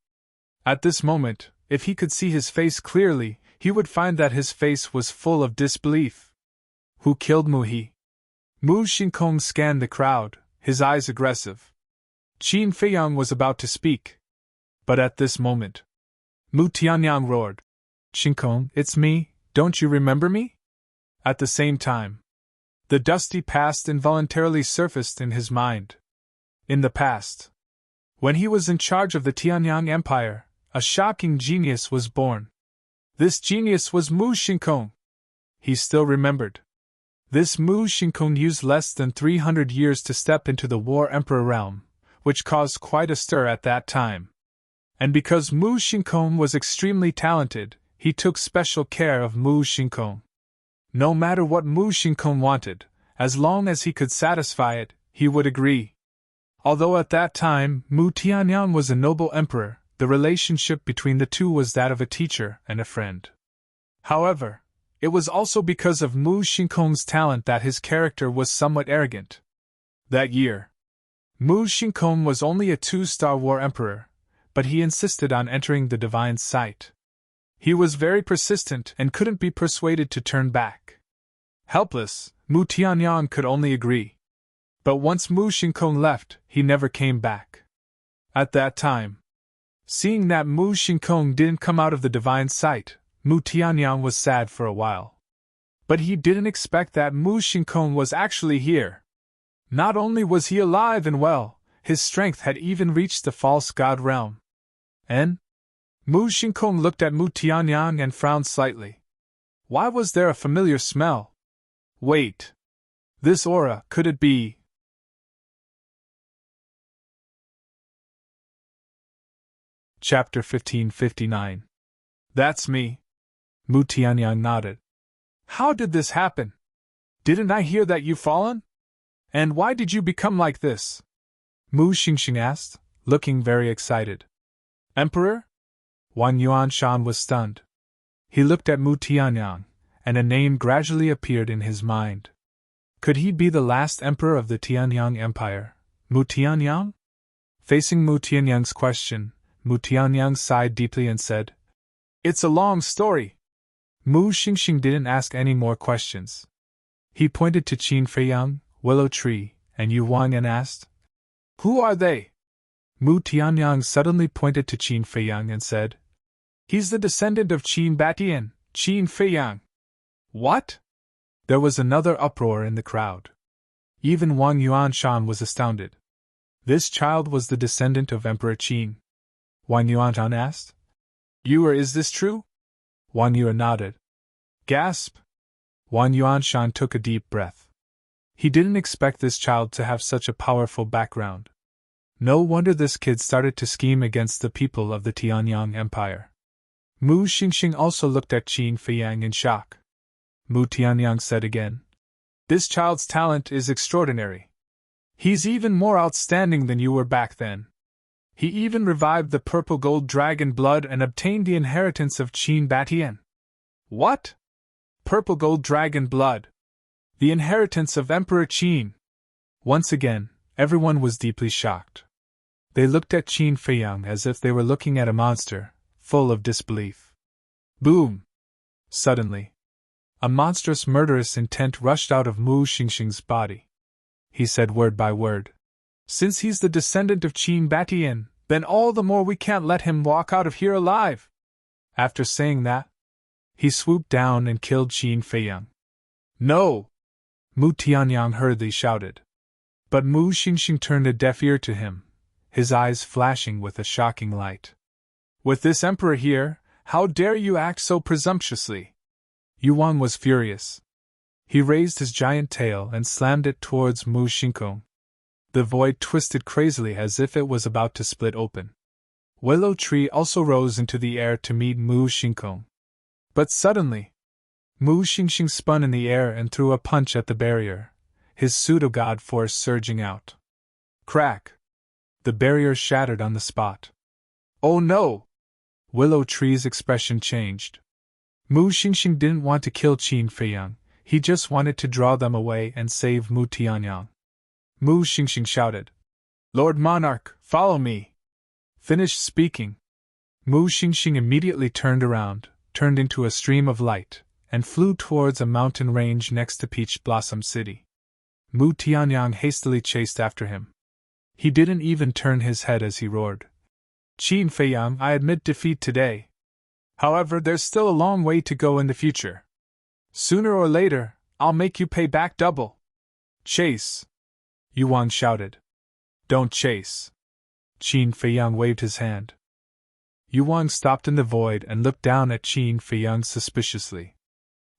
At this moment, if he could see his face clearly, he would find that his face was full of disbelief. Who killed Mu He? Mu Xinkong scanned the crowd, his eyes aggressive. Qin Feiyang was about to speak. But at this moment, Mu Tianyang roared. Xinkong, it's me, don't you remember me? At the same time, the dusty past involuntarily surfaced in his mind. In the past, when he was in charge of the Tianyang Empire, a shocking genius was born. This genius was Mu Xinkong. He still remembered. This Mu Xinkong used less than 300 years to step into the War Emperor realm, which caused quite a stir at that time. And because Mu Xinkong was extremely talented, he took special care of Mu Xinkong. No matter what Mu Xinkong wanted, as long as he could satisfy it, he would agree. Although at that time Mu Tianyang was a noble emperor, the relationship between the two was that of a teacher and a friend. However, it was also because of Mu Xinkong's talent that his character was somewhat arrogant. That year, Mu Xinkong was only a 2-star war emperor, but he insisted on entering the divine sight. He was very persistent and couldn't be persuaded to turn back. Helpless, Mu Tianyang could only agree. But once Mu Xinkong left, he never came back. At that time, seeing that Mu Xinkong didn't come out of the divine sight, Mu Tianyang was sad for a while. But he didn't expect that Mu Xinkong was actually here. Not only was he alive and well, his strength had even reached the false god realm. And? Mu Xinkong looked at Mu Tianyang and frowned slightly. Why was there a familiar smell? Wait. This aura, could it be? Chapter 1559. That's me. Mu Tianyang nodded. How did this happen? Didn't I hear that you've fallen? And why did you become like this? Mu Xingxing asked, looking very excited. Emperor, Wang Yuanshan was stunned. He looked at Mu Tianyang, and a name gradually appeared in his mind. Could he be the last emperor of the Tianyang Empire, Mu Tianyang? Facing Mu Tianyang's question, Mu Tianyang sighed deeply and said, "It's a long story." Mu Xingxing didn't ask any more questions. He pointed to Qin Feiyang, Willow Tree, and Yu Wang and asked, "Who are they?" Mu Tianyang suddenly pointed to Qin Feiyang and said, "He's the descendant of Qin Batian, Qin Feiyang." What? There was another uproar in the crowd. Even Wang Yuanshan was astounded. This child was the descendant of Emperor Qin. Wang Yuanshan asked, "Is this true?" Wang Yue nodded. Gasp! Wang Yuanshan took a deep breath. He didn't expect this child to have such a powerful background. No wonder this kid started to scheme against the people of the Tianyang Empire. Mu Xingxing also looked at Qin Feiyang in shock. Mu Tianyang said again, "This child's talent is extraordinary. He's even more outstanding than you were back then. He even revived the purple gold dragon blood and obtained the inheritance of Qin Batian." What? Purple gold dragon blood? The inheritance of Emperor Qin? Once again, everyone was deeply shocked. They looked at Qin Feiyang as if they were looking at a monster, full of disbelief. Boom! Suddenly, a monstrous murderous intent rushed out of Mu Xingxing's body. He said word by word, "Since he's the descendant of Qin Batian, then all the more we can't let him walk out of here alive." After saying that, he swooped down and killed Qin Feiyang. "No!" Mu Tianyang hurriedly shouted. But Mu Xingxing turned a deaf ear to him, his eyes flashing with a shocking light. "With this emperor here, how dare you act so presumptuously?" Yu Wang was furious. He raised his giant tail and slammed it towards Mu Xingkong. The void twisted crazily as if it was about to split open. Willow Tree also rose into the air to meet Mu Xingkong. But suddenly, Mu Xingxing spun in the air and threw a punch at the barrier, his pseudo-god force surging out. Crack! The barrier shattered on the spot. "Oh no!" Willow Tree's expression changed. Mu Xingxing didn't want to kill Qin Feiyang, he just wanted to draw them away and save Mu Tianyang. Mu Xingxing shouted, "Lord Monarch, follow me!" Finished speaking, Mu Xingxing immediately turned around, turned into a stream of light, and flew towards a mountain range next to Peach Blossom City. Mu Tianyang hastily chased after him. He didn't even turn his head as he roared, "Qin Feiyang, I admit defeat today. However, there's still a long way to go in the future. Sooner or later, I'll make you pay back double." "Chase!" Yu Wang shouted. "Don't chase." Qin Feiyang waved his hand. Yu Wang stopped in the void and looked down at Qin Feiyang suspiciously.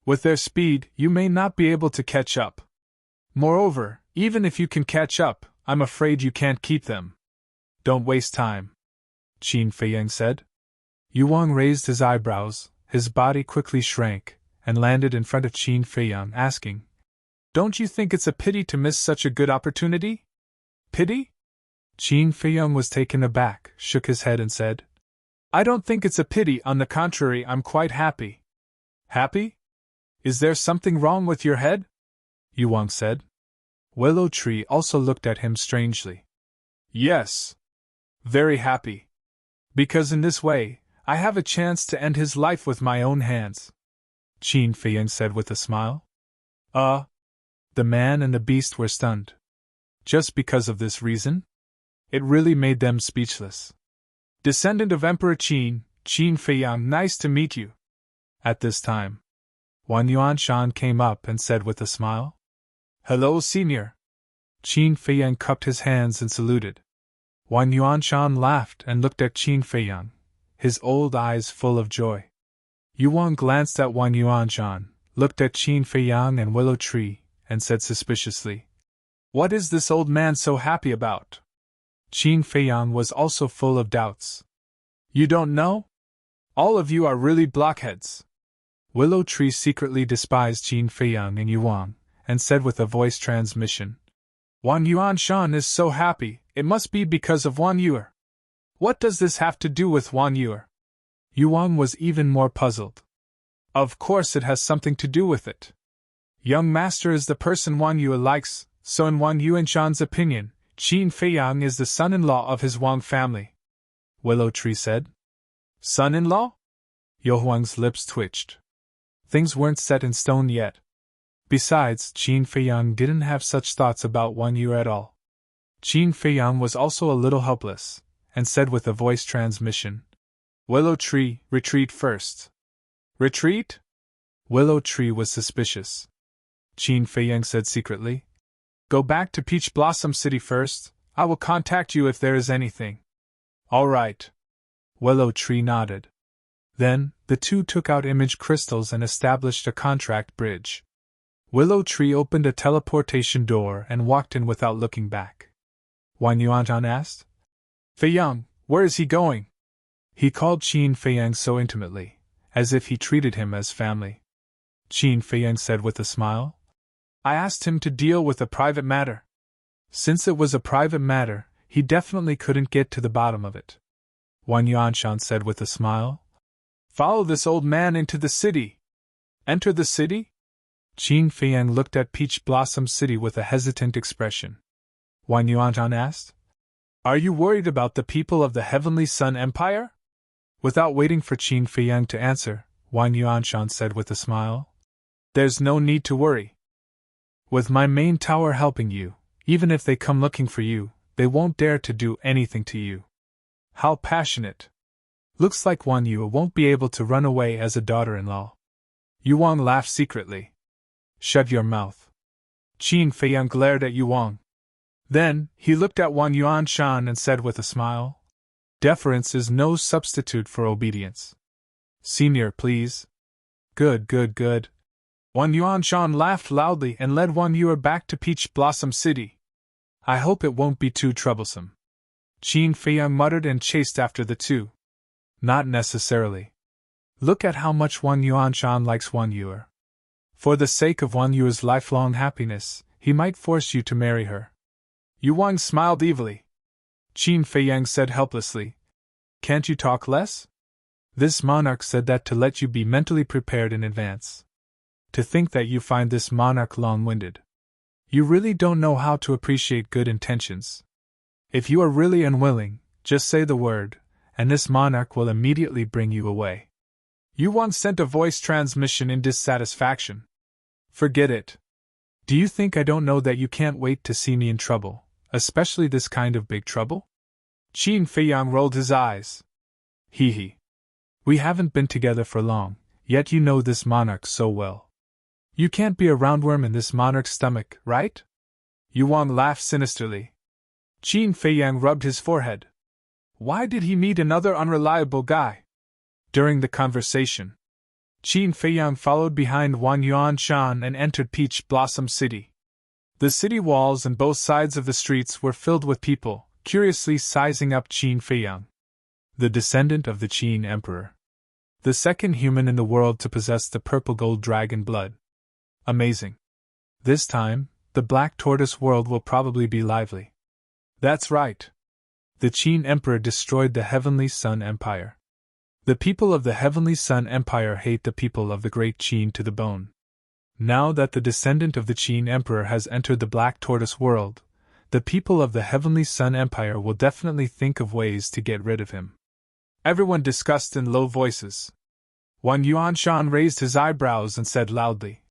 "With their speed, you may not be able to catch up. Moreover, even if you can catch up, I'm afraid you can't keep them. Don't waste time," Qin Feiyang said. Yu Wang raised his eyebrows, his body quickly shrank, and landed in front of Qin Feiyang, asking, "Don't you think it's a pity to miss such a good opportunity?" "Pity?" Qin Feiyang was taken aback, shook his head and said, "I don't think it's a pity, on the contrary, I'm quite happy." "Happy? Is there something wrong with your head?" Yu Wang said. Willow Tree also looked at him strangely. "Yes. Very happy. Because in this way, I have a chance to end his life with my own hands," Qin Feiyang said with a smile. The man and the beast were stunned. Just because of this reason? It really made them speechless. "Descendant of Emperor Qin, Qin Feiyang, nice to meet you." At this time, Wang Yuanshan came up and said with a smile, "Hello, senior." Qin Feiyang cupped his hands and saluted. Wang Yuanshan laughed and looked at Qin Feiyang, his old eyes full of joy. Yu Wang glanced at Wang Yuanshan, looked at Qin Feiyang and Willow Tree, and said suspiciously, "What is this old man so happy about?" Qin Feiyang was also full of doubts. "You don't know? All of you are really blockheads." Willow Tree secretly despised Qin Feiyang and Yu Wang, and said with a voice transmission, "Wang Yuanshan is so happy, it must be because of Wang Yue. What does this have to do with Wang Yue?" Yuan was even more puzzled. Of course it has something to do with it. Young master is the person Wang Yue likes, so in Wang Yuanshan's opinion, Qin Feiyang is the son-in-law of his Wang family. Willow Tree said. Son-in-law? Yu Huang's lips twitched. Things weren't set in stone yet. Besides, Qin Feiyang didn't have such thoughts about Wang Yue at all. Qin Feiyang was also a little helpless, and said with a voice transmission, Willow Tree, retreat first. Retreat? Willow Tree was suspicious. Qin Feiyang said secretly. Go back to Peach Blossom City first, I will contact you if there is anything. All right. Willow Tree nodded. Then, the two took out image crystals and established a contract bridge. Willow Tree opened a teleportation door and walked in without looking back. Wang Yuanshan asked. Feiyang, where is he going? He called Qin Feiyang so intimately, as if he treated him as family. Qin Feiyang said with a smile. I asked him to deal with a private matter. Since it was a private matter, he definitely couldn't get to the bottom of it. Wang Yuanshan said with a smile. Follow this old man into the city. Enter the city? Qin Feiyang looked at Peach Blossom City with a hesitant expression. Wang Yuanshan asked. Are you worried about the people of the Heavenly Sun Empire? Without waiting for Qin Feiyang to answer, Wang Yuanshan said with a smile. There's no need to worry. With my main tower helping you, even if they come looking for you, they won't dare to do anything to you. How passionate. Looks like Wang Yue won't be able to run away as a daughter-in-law. Yuan laughed secretly. Shut your mouth. Qin Feiyang glared at Yuan. Then, he looked at Wang Yuanshan and said with a smile. Deference is no substitute for obedience. Senior, please. Good. Wang Yuanshan laughed loudly and led Wang Yue back to Peach Blossom City. I hope it won't be too troublesome. Qin Feiyang muttered and chased after the two. Not necessarily. Look at how much Wang Yuanshan likes Wang Yue. For the sake of Wang Yue's lifelong happiness, he might force you to marry her. Yuan smiled evilly. Qin Feiyang said helplessly. Can't you talk less? This monarch said that to let you be mentally prepared in advance. To think that you find this monarch long-winded. You really don't know how to appreciate good intentions. If you are really unwilling, just say the word, and this monarch will immediately bring you away. Yuan sent a voice transmission in dissatisfaction. Forget it. Do you think I don't know that you can't wait to see me in trouble, especially this kind of big trouble? Qin Feiyang rolled his eyes. Hee. We haven't been together for long, yet you know this monarch so well. You can't be a roundworm in this monarch's stomach, right? Yuan laughed sinisterly. Qin Feiyang rubbed his forehead. Why did he meet another unreliable guy? During the conversation, Qin Feiyang followed behind Wang Yuanshan and entered Peach Blossom City. The city walls and both sides of the streets were filled with people, curiously sizing up Qin Feiyang. The descendant of the Qin Emperor. The second human in the world to possess the purple gold dragon blood. Amazing. This time, the Black Tortoise world will probably be lively. That's right. The Qin Emperor destroyed the Heavenly Sun Empire. The people of the Heavenly Sun Empire hate the people of the Great Qin to the bone. Now that the descendant of the Qin Emperor has entered the Black Tortoise world, the people of the Heavenly Sun Empire will definitely think of ways to get rid of him. Everyone discussed in low voices. Wang Yuanshan raised his eyebrows and said loudly,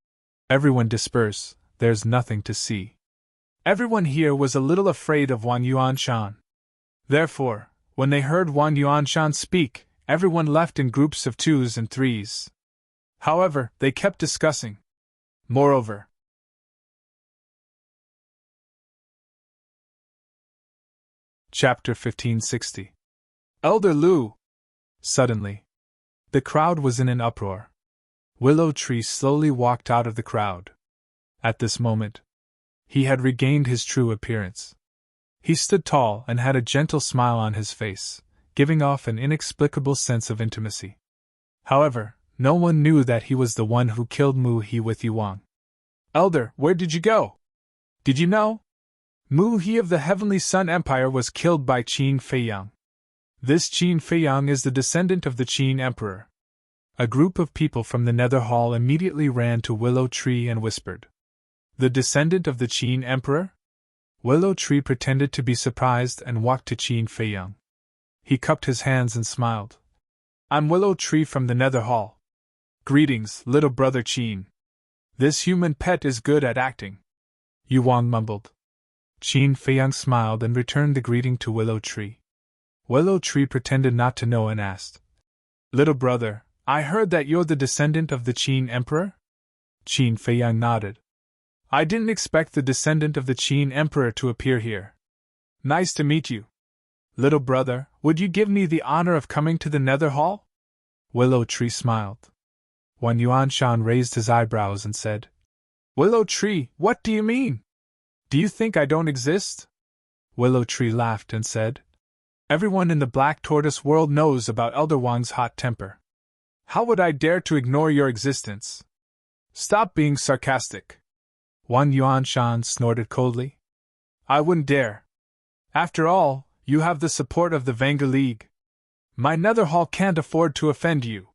Everyone disperse, there's nothing to see. Everyone here was a little afraid of Wang Yuanshan. Therefore, when they heard Wang Yuanshan speak, everyone left in groups of 2s and 3s. However, they kept discussing. Moreover, Chapter 1560. Elder Lu! Suddenly, the crowd was in an uproar. Willow Tree slowly walked out of the crowd. At this moment, he had regained his true appearance. He stood tall and had a gentle smile on his face, giving off an inexplicable sense of intimacy. However, no one knew that he was the one who killed Mu He with Yuan. Elder, where did you go? Did you know? Mu He of the Heavenly Sun Empire was killed by Qin Feiyang. This Qin Feiyang is the descendant of the Qin Emperor. A group of people from the Nether Hall immediately ran to Willow Tree and whispered. The descendant of the Qin Emperor? Willow Tree pretended to be surprised and walked to Qin Feiyang. He cupped his hands and smiled. I'm Willow Tree from the Nether Hall. Greetings, little brother Qin. This human pet is good at acting. Yuan mumbled. Qin Feiyang smiled and returned the greeting to Willow Tree. Willow Tree pretended not to know and asked. Little brother, I heard that you're the descendant of the Qin Emperor? Qin Feiyang nodded. I didn't expect the descendant of the Qin Emperor to appear here. Nice to meet you. Little brother, would you give me the honor of coming to the Nether Hall? Willow Tree smiled. Wan Yuanshan raised his eyebrows and said, Willow Tree, what do you mean? Do you think I don't exist? Willow Tree laughed and said, Everyone in the Black Tortoise world knows about Elder Wang's hot temper. How would I dare to ignore your existence? Stop being sarcastic. Wan Yuanshan snorted coldly. I wouldn't dare. After all, you have the support of the Vanga League. My Nether Hall can't afford to offend you.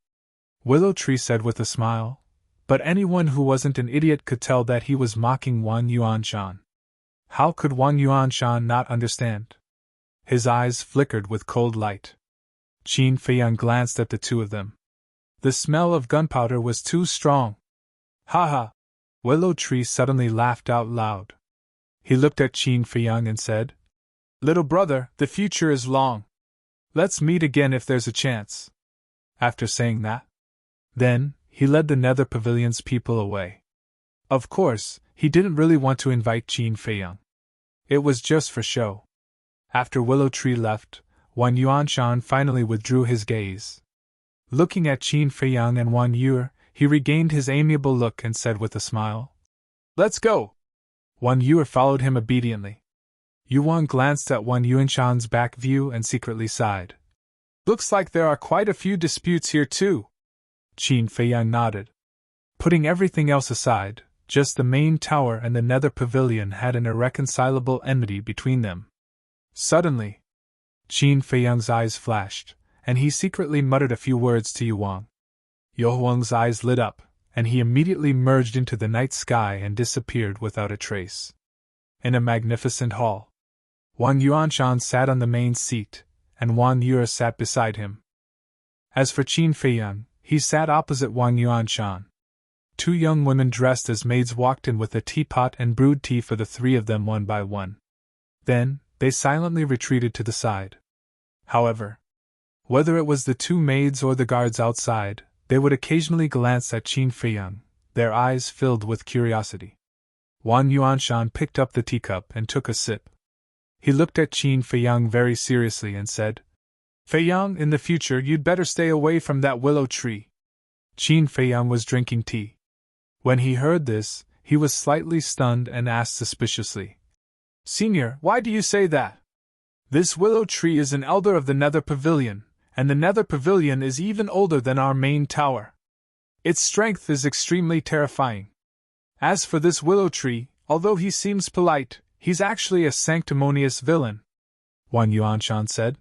Willow Tree said with a smile, but anyone who wasn't an idiot could tell that he was mocking Wan Yuanshan. How could Wan Yuanshan not understand? His eyes flickered with cold light. Qin Feiyang glanced at the two of them. The smell of gunpowder was too strong. Ha ha! Willow Tree suddenly laughed out loud. He looked at Qin Feiyang and said, Little brother, the future is long. Let's meet again if there's a chance. After saying that, then, he led the Nether Pavilion's people away. Of course, he didn't really want to invite Qin Feiyang. It was just for show. After Willow Tree left, Wan Yuanshan finally withdrew his gaze. Looking at Qin Feiyang and Wan Yu, he regained his amiable look and said with a smile, Let's go! Wan Yu followed him obediently. Yuan glanced at Wan Yuanshan's back view and secretly sighed. Looks like there are quite a few disputes here too. Qin Feiyang nodded. Putting everything else aside, just the main tower and the Nether Pavilion had an irreconcilable enmity between them. Suddenly, Qin Feiyang's eyes flashed, and he secretly muttered a few words to Yuan. Yuan's eyes lit up, and he immediately merged into the night sky and disappeared without a trace. In a magnificent hall, Wan Yuanshan sat on the main seat, and Wan Yu sat beside him. As for Qin Feiyang, he sat opposite Wan Yuanshan. Two young women dressed as maids walked in with a teapot and brewed tea for the three of them one by one. Then, they silently retreated to the side. However, whether it was the two maids or the guards outside, they would occasionally glance at Qin Feiyang, their eyes filled with curiosity. Wan Yuanshan picked up the teacup and took a sip. He looked at Qin Feiyang very seriously and said, Feiyang, in the future you'd better stay away from that willow tree. Qin Feiyang was drinking tea. When he heard this, he was slightly stunned and asked suspiciously, Senior, why do you say that? This willow tree is an elder of the Nether Pavilion, and the Nether Pavilion is even older than our main tower. Its strength is extremely terrifying. As for this willow tree, although he seems polite, he's actually a sanctimonious villain, Wan Yuanshan said.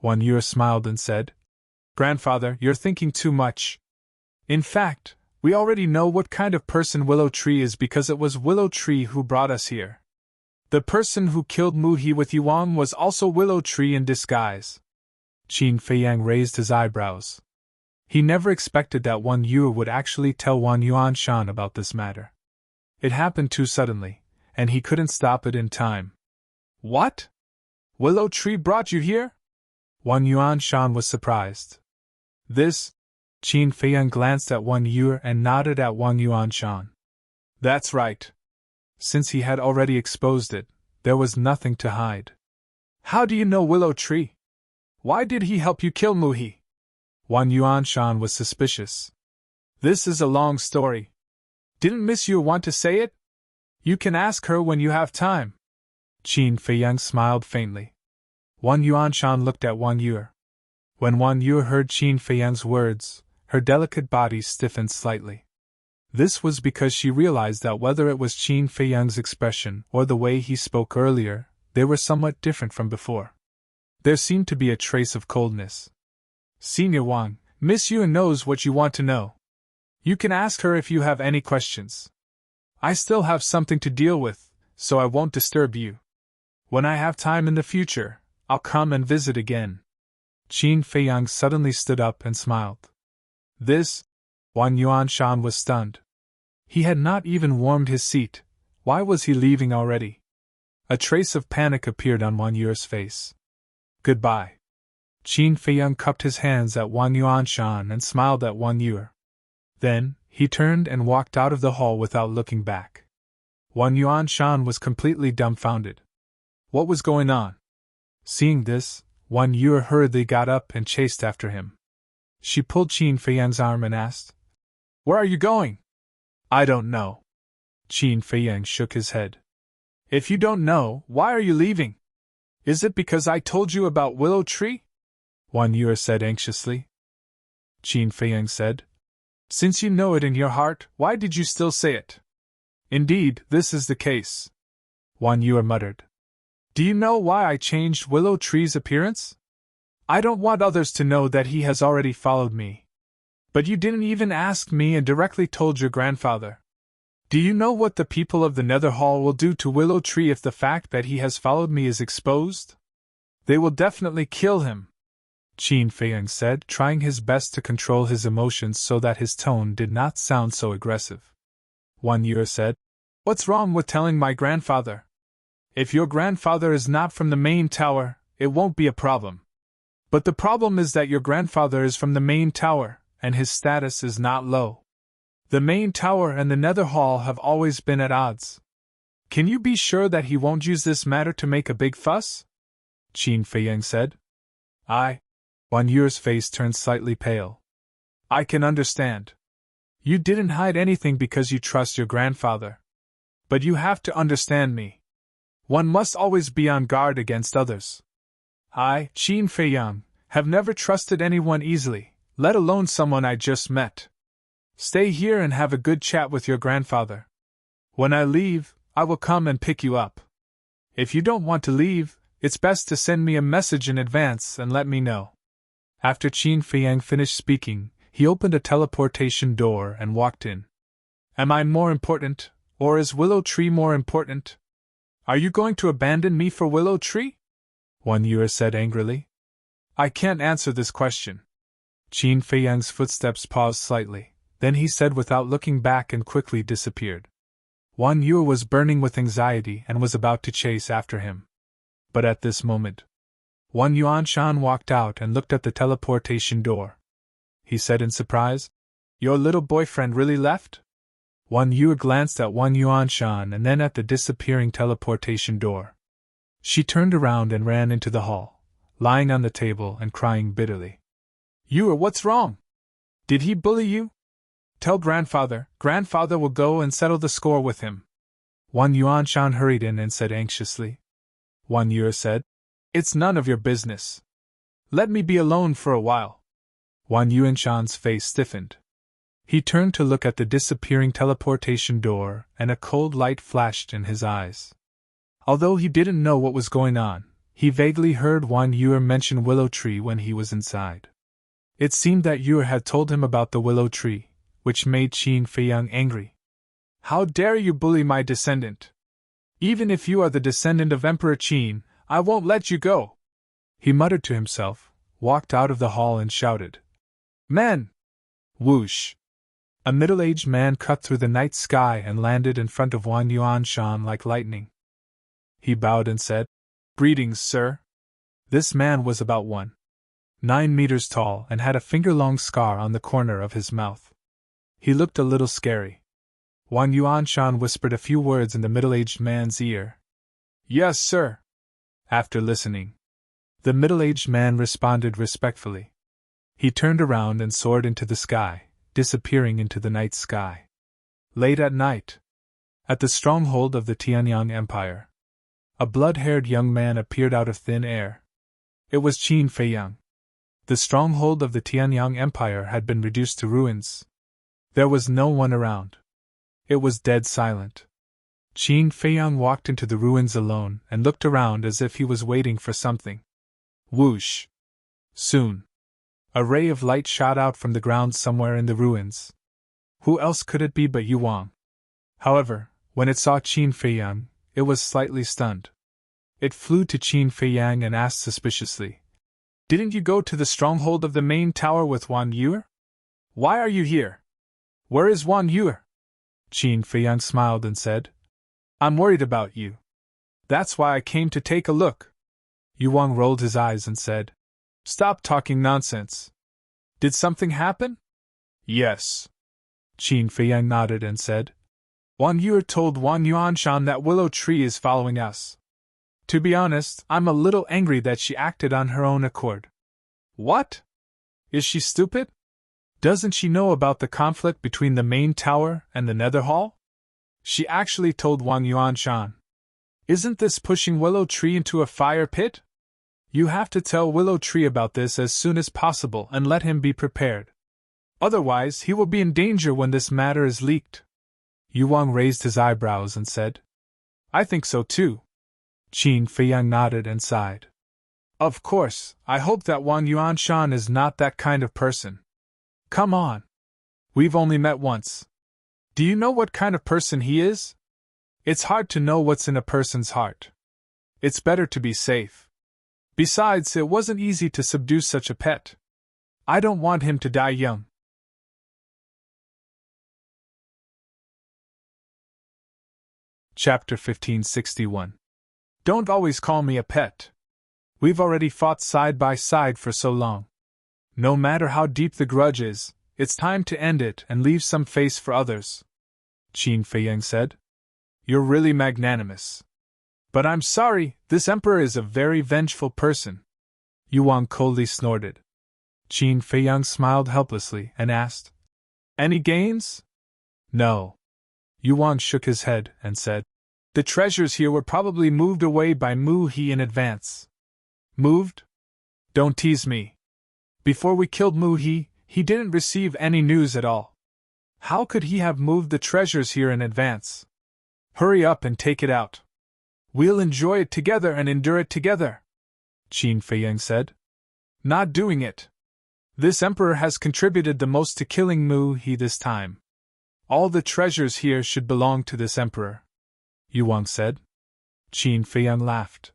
Wan Yu smiled and said, Grandfather, you're thinking too much. In fact, we already know what kind of person Willow Tree is because it was Willow Tree who brought us here. The person who killed Muhi with Yuan was also Willow Tree in disguise. Qin Feiyang raised his eyebrows. He never expected that Wan Yu would actually tell Wan Yuanshan about this matter. It happened too suddenly, and he couldn't stop it in time. What? Willow Tree brought you here? Wan Yuanshan was surprised. This? Qin Feiyang glanced at Wan Yu and nodded at Wan Yuanshan. That's right. Since he had already exposed it, there was nothing to hide. How do you know Willow Tree? Why did he help you kill Muhi? Wan Yuanshan was suspicious. This is a long story. Didn't Miss Yu want to say it? You can ask her when you have time. Qin Feiyang smiled faintly. Wan Yuanshan looked at Wan Yu. When Wan Yu heard Qin Feiyang's words, her delicate body stiffened slightly. This was because she realized that whether it was Qin Feiyang's expression or the way he spoke earlier, they were somewhat different from before. There seemed to be a trace of coldness. Senior Wang, Miss Yuan knows what you want to know. You can ask her if you have any questions. I still have something to deal with, so I won't disturb you. When I have time in the future, I'll come and visit again. Qin Feiyang suddenly stood up and smiled. This? Wang Yuanshan was stunned. He had not even warmed his seat. Why was he leaving already? A trace of panic appeared on Wang Yu's face. Goodbye. Qin Feiyang cupped his hands at Wang Yuanshan and smiled at Wang Yu. Then, he turned and walked out of the hall without looking back. Wang Yuanshan was completely dumbfounded. What was going on? Seeing this, Wang Yu hurriedly got up and chased after him. She pulled Qin Feiyang's arm and asked, Where are you going? I don't know. Qin Feiyang shook his head. If you don't know, why are you leaving? Is it because I told you about Willow Tree? Wang Yu said anxiously. Qin Feiyang said, Since you know it in your heart, why did you still say it? Indeed, this is the case. Wang Yu muttered. Do you know why I changed Willow Tree's appearance? I don't want others to know that he has already followed me. But you didn't even ask me and directly told your grandfather. Do you know what the people of the Nether Hall will do to Willow Tree if the fact that he has followed me is exposed? They will definitely kill him, Qin Feiyang said, trying his best to control his emotions so that his tone did not sound so aggressive. Wang Yu said, What's wrong with telling my grandfather? If your grandfather is not from the main tower, it won't be a problem. But the problem is that your grandfather is from the main tower, and his status is not low. The main tower and the Nether Hall have always been at odds. Can you be sure that he won't use this matter to make a big fuss? Qin Feiyang said. Wang Yu's face turned slightly pale. I can understand. You didn't hide anything because you trust your grandfather. But you have to understand me. One must always be on guard against others. I, Qin Feiyang, have never trusted anyone easily, let alone someone I just met. Stay here and have a good chat with your grandfather. When I leave, I will come and pick you up. If you don't want to leave, it's best to send me a message in advance and let me know. After Qin Feiyang finished speaking, he opened a teleportation door and walked in. Am I more important, or is Willow Tree more important? Are you going to abandon me for Willow Tree? Wang Yu said angrily. I can't answer this question. Qin Feiyang's footsteps paused slightly. Then he said without looking back and quickly disappeared. Wang Yu was burning with anxiety and was about to chase after him. But at this moment, Wang Yuanshan walked out and looked at the teleportation door. He said in surprise, Your little boyfriend really left? Wang Yu glanced at Wang Yuanshan and then at the disappearing teleportation door. She turned around and ran into the hall, lying on the table and crying bitterly. Yu, what's wrong? Did he bully you? Tell grandfather will go and settle the score with him. Wang Yuanshan hurried in and said anxiously. Wang Yu said, It's none of your business. Let me be alone for a while. Wang Yuanshan's face stiffened. He turned to look at the disappearing teleportation door, and a cold light flashed in his eyes. Although he didn't know what was going on, he vaguely heard Wang Yu mention Willow Tree when he was inside. It seemed that Yu had told him about the Willow Tree, which made Qin Feiyang angry. How dare you bully my descendant? Even if you are the descendant of Emperor Qin, I won't let you go. He muttered to himself, walked out of the hall and shouted. Men! Whoosh! A middle-aged man cut through the night sky and landed in front of Wang Yuanshan like lightning. He bowed and said, Greetings, sir. This man was about 1.9 meters tall and had a finger-long scar on the corner of his mouth. He looked a little scary. Wang Yuanshan whispered a few words in the middle-aged man's ear. Yes, sir. After listening, the middle-aged man responded respectfully. He turned around and soared into the sky, disappearing into the night sky. Late at night, at the stronghold of the Tianyang Empire, a blood-haired young man appeared out of thin air. It was Qin Feiyang. The stronghold of the Tianyang Empire had been reduced to ruins. There was no one around. It was dead silent. Qin Feiyang walked into the ruins alone and looked around as if he was waiting for something. Whoosh! Soon, a ray of light shot out from the ground somewhere in the ruins. Who else could it be but Yuang? However, when it saw Qin Feiyang, it was slightly stunned. It flew to Qin Feiyang and asked suspiciously, "Didn't you go to the stronghold of the main tower with Wan Yue? Why are you here? Where is Wan Yue?" Qin Feiyang smiled and said, "I'm worried about you. That's why I came to take a look." Yuang rolled his eyes and said, "Stop talking nonsense. Did something happen?" "Yes." Qin Feiyang nodded and said, "Wan Yue told Wan Yuanshan that Willow Tree is following us. To be honest, I'm a little angry that she acted on her own accord." "What? Is she stupid? Doesn't she know about the conflict between the main tower and the Nether Hall? She actually told Wan Yuanshan. Isn't this pushing Willow Tree into a fire pit? You have to tell Willow Tree about this as soon as possible and let him be prepared. Otherwise, he will be in danger when this matter is leaked." Yuang raised his eyebrows and said, "I think so too." Qin Feiyang nodded and sighed. "Of course, I hope that Wan Yuanshan is not that kind of person. Come on. We've only met once. Do you know what kind of person he is? It's hard to know what's in a person's heart. It's better to be safe. Besides, it wasn't easy to subdue such a pet. I don't want him to die young." Chapter 1561. Don't always call me a pet. We've already fought side by side for so long. No matter how deep the grudge is, it's time to end it and leave some face for others," Qin Feiyang said. "You're really magnanimous. But I'm sorry, this emperor is a very vengeful person." Yuang coldly snorted. Qin Feiyang smiled helplessly and asked, "Any gains?" "No." Yuang shook his head and said, "The treasures here were probably moved away by Mu He in advance." "Moved? Don't tease me. Before we killed Mu He didn't receive any news at all. How could he have moved the treasures here in advance? Hurry up and take it out. We'll enjoy it together and endure it together," Qin Feiyang said. "Not doing it. This emperor has contributed the most to killing Mu He this time. All the treasures here should belong to this emperor," Yuang said. Qin Feiyang laughed.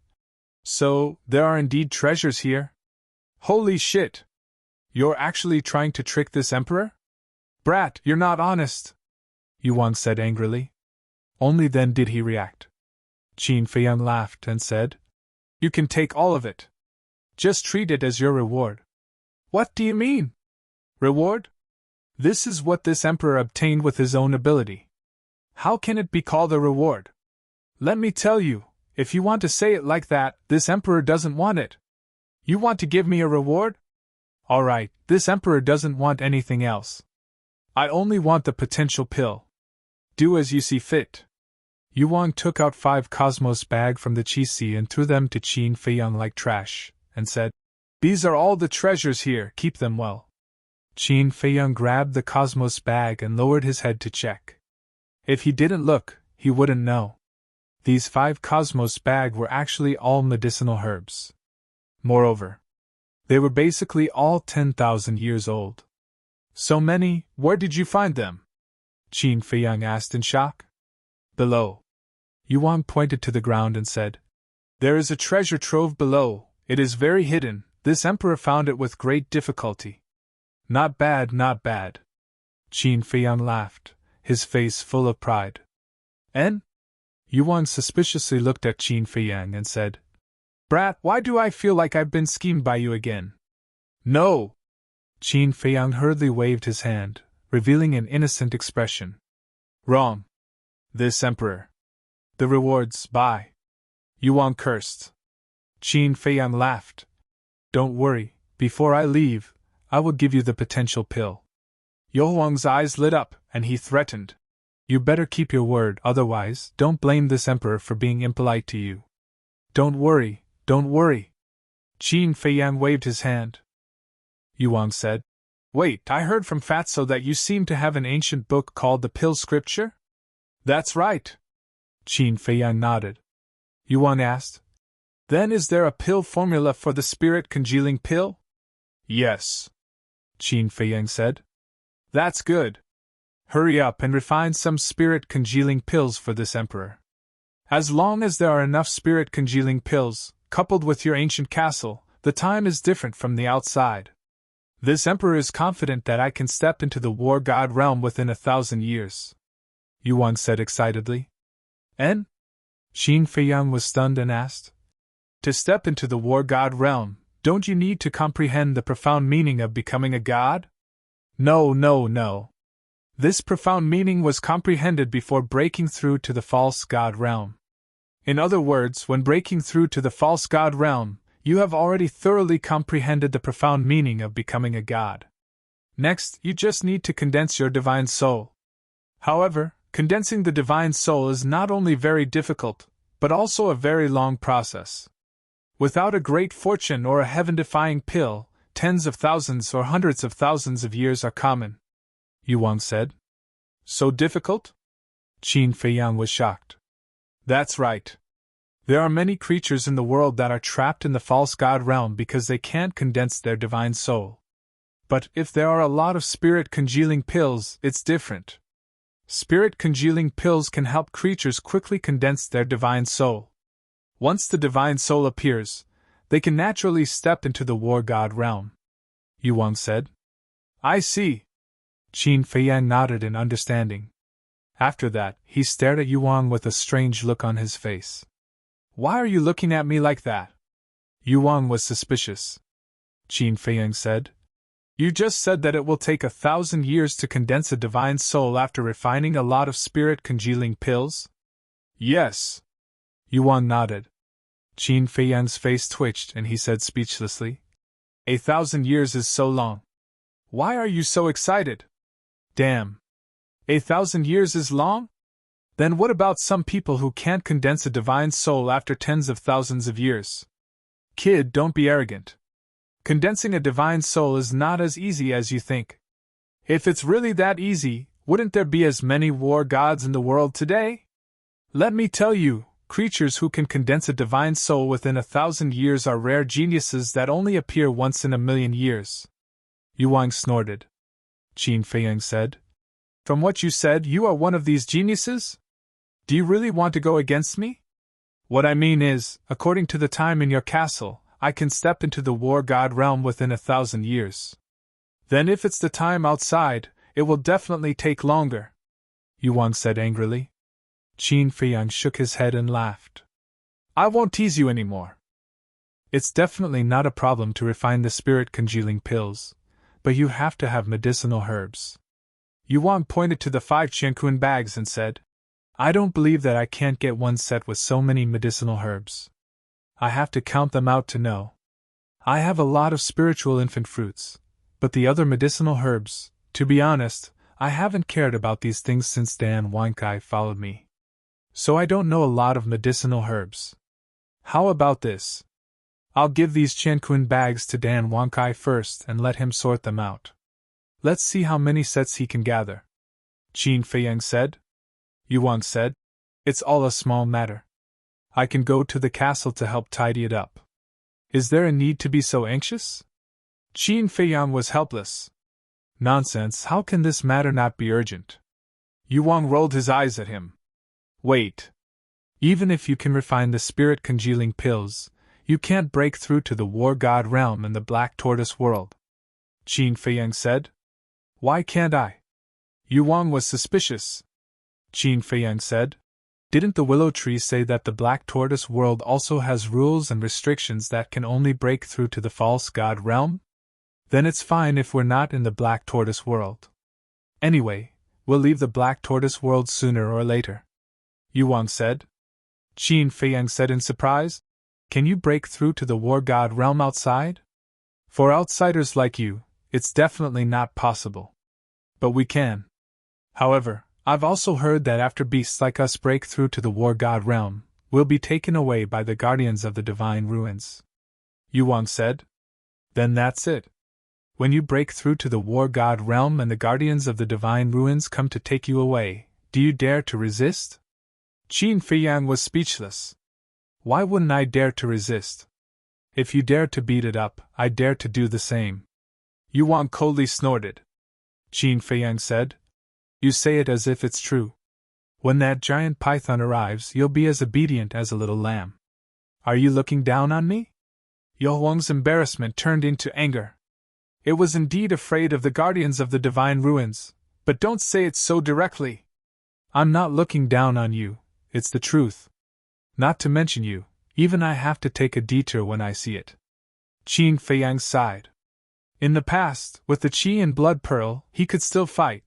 "So, there are indeed treasures here? Holy shit! You're actually trying to trick this emperor? Brat, you're not honest," Yuang said angrily. Only then did he react. Qin Feiyang laughed and said, "You can take all of it. Just treat it as your reward." "What do you mean? Reward? This is what this emperor obtained with his own ability. How can it be called a reward? Let me tell you, if you want to say it like that, this emperor doesn't want it. You want to give me a reward? Alright, this emperor doesn't want anything else. I only want the potential pill. Do as you see fit." Yuang took out 5 Cosmos bag from the Qixi and threw them to Qin Feiyang like trash, and said, "These are all the treasures here, keep them well." Qin Feiyang grabbed the Cosmos bag and lowered his head to check. If he didn't look, he wouldn't know. These 5 Cosmos bag were actually all medicinal herbs. Moreover, they were basically all 10,000 years old. "So many, where did you find them?" Qin Feiyang asked in shock. "Below." Yuang pointed to the ground and said, "There is a treasure trove below, it is very hidden, this emperor found it with great difficulty." "Not bad, not bad." Qin Feiyang laughed, his face full of pride. "En?" Yuang suspiciously looked at Qin Feiyang and said, "Brat, why do I feel like I've been schemed by you again?" "No!" Qin Feiyang hurriedly waved his hand, revealing an innocent expression. "Wrong. This emperor. The rewards, bye." Yuang cursed. Qin Feiyang laughed. "Don't worry, before I leave, I will give you the potential pill." Yuang's eyes lit up, and he threatened, "You better keep your word, otherwise, don't blame this emperor for being impolite to you." Don't worry, don't worry." Qin Feiyang waved his hand. Yuang said, "Wait, I heard from Fatso that you seem to have an ancient book called the Pill Scripture?" "That's right." Qin Feiyang nodded. Yuang asked, Then is there a pill formula for the spirit congealing pill? Yes, Qin Feiyang said. That's good. Hurry up and refine some spirit congealing pills for this emperor. As long as there are enough spirit congealing pills, coupled with your ancient castle, the time is different from the outside. This emperor is confident that I can step into the war god realm within 1,000 years. Yuan said excitedly. And? Qin Feiyang was stunned and asked. To step into the war god realm, don't you need to comprehend the profound meaning of becoming a god? No. This profound meaning was comprehended before breaking through to the false god realm. In other words, when breaking through to the false god realm, you have already thoroughly comprehended the profound meaning of becoming a god. Next, you just need to condense your divine soul. However, condensing the divine soul is not only very difficult, but also a very long process. Without a great fortune or a heaven-defying pill, tens of thousands or hundreds of thousands of years are common, Yuan said. So difficult? Qin Feiyang was shocked. That's right. There are many creatures in the world that are trapped in the false god realm because they can't condense their divine soul. But if there are a lot of spirit congealing pills, it's different. Spirit congealing pills can help creatures quickly condense their divine soul. Once the divine soul appears, they can naturally step into the war god realm, Yuan said. I see. Qin Feiyang nodded in understanding. After that, he stared at Yuan with a strange look on his face. Why are you looking at me like that? Yuan was suspicious. Qin Feiyang said. You just said that it will take 1,000 years to condense a divine soul after refining a lot of spirit congealing pills? Yes. Yuan nodded. Qin Feiyang's face twitched and he said speechlessly, 1,000 years is so long. Why are you so excited? Damn. 1,000 years is long? Then what about some people who can't condense a divine soul after tens of thousands of years? Kid, don't be arrogant. Condensing a divine soul is not as easy as you think. If it's really that easy, wouldn't there be as many war gods in the world today? Let me tell you, creatures who can condense a divine soul within 1,000 years are rare geniuses that only appear once in 1,000,000 years. Yuan snorted. Qin Feiyang said. From what you said, you are one of these geniuses? Do you really want to go against me? What I mean is, according to the time in your castle, I can step into the war god realm within 1,000 years. Then if it's the time outside, it will definitely take longer, Yuan said angrily. Qin Feiyang shook his head and laughed. I won't tease you anymore. It's definitely not a problem to refine the spirit congealing pills, but you have to have medicinal herbs. Yuan pointed to the 5 qiankun bags and said, I don't believe that I can't get one set with so many medicinal herbs. I have to count them out to know. I have a lot of spiritual infant fruits, but the other medicinal herbs, to be honest, I haven't cared about these things since Dan Wankai followed me. So I don't know a lot of medicinal herbs. How about this? I'll give these qiankun bags to Dan Wankai first and let him sort them out. Let's see how many sets he can gather. Qin Feiyang said. Yuan said, It's all a small matter. I can go to the castle to help tidy it up. Is there a need to be so anxious? Qin Feiyang was helpless. Nonsense, how can this matter not be urgent? Yuan rolled his eyes at him. Wait. Even if you can refine the spirit congealing pills, you can't break through to the war god realm in the Black Tortoise world. Qin Feiyang said. Why can't I? Yuan was suspicious. Qin Feiyang said. Didn't the willow tree say that the Black Tortoise world also has rules and restrictions that can only break through to the false god realm? Then it's fine if we're not in the Black Tortoise world. Anyway, we'll leave the Black Tortoise world sooner or later. Yuan said. Qin Feiyang said in surprise. Can you break through to the war god realm outside? For outsiders like you, it's definitely not possible. But we can. However, I've also heard that after beasts like us break through to the war god realm, we'll be taken away by the guardians of the divine ruins. Yuan said. Then that's it. When you break through to the war god realm and the guardians of the divine ruins come to take you away, do you dare to resist? Qin Feiyang was speechless. Why wouldn't I dare to resist? If you dare to beat it up, I dare to do the same. Yuan coldly snorted. Qin Feiyang said. You say it as if it's true. When that giant python arrives, you'll be as obedient as a little lamb. Are you looking down on me? Yu Huang's embarrassment turned into anger. It was indeed afraid of the guardians of the divine ruins, but don't say it so directly. I'm not looking down on you, it's the truth. Not to mention you, even I have to take a detour when I see it. Qin Feiyang sighed. In the past, with the Qi and Blood Pearl, he could still fight,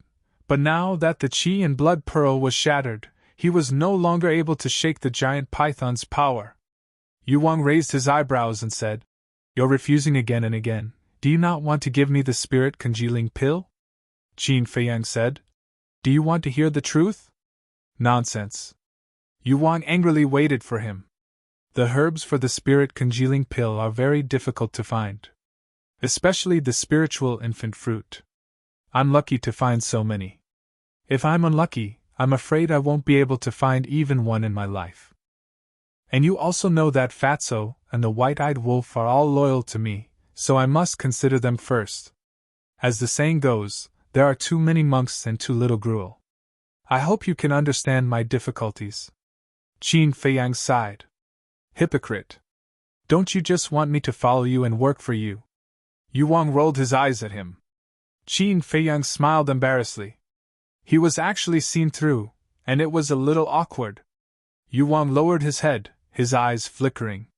but now that the Qi and Blood Pearl was shattered, he was no longer able to shake the giant python's power. Yuan raised his eyebrows and said, You're refusing again and again. Do you not want to give me the spirit congealing pill? Qin Feiyang said. Do you want to hear the truth? Nonsense. Yuan angrily waited for him. The herbs for the spirit congealing pill are very difficult to find. Especially the spiritual infant fruit. I'm lucky to find so many. If I'm unlucky, I'm afraid I won't be able to find even one in my life. And you also know that Fatso and the white-eyed wolf are all loyal to me, so I must consider them first. As the saying goes, there are too many monks and too little gruel. I hope you can understand my difficulties. Qin Feiyang sighed. Hypocrite. Don't you just want me to follow you and work for you? Yuan rolled his eyes at him. Qin Feiyang smiled embarrassedly. He was actually seen through, and it was a little awkward. Yuan lowered his head, his eyes flickering.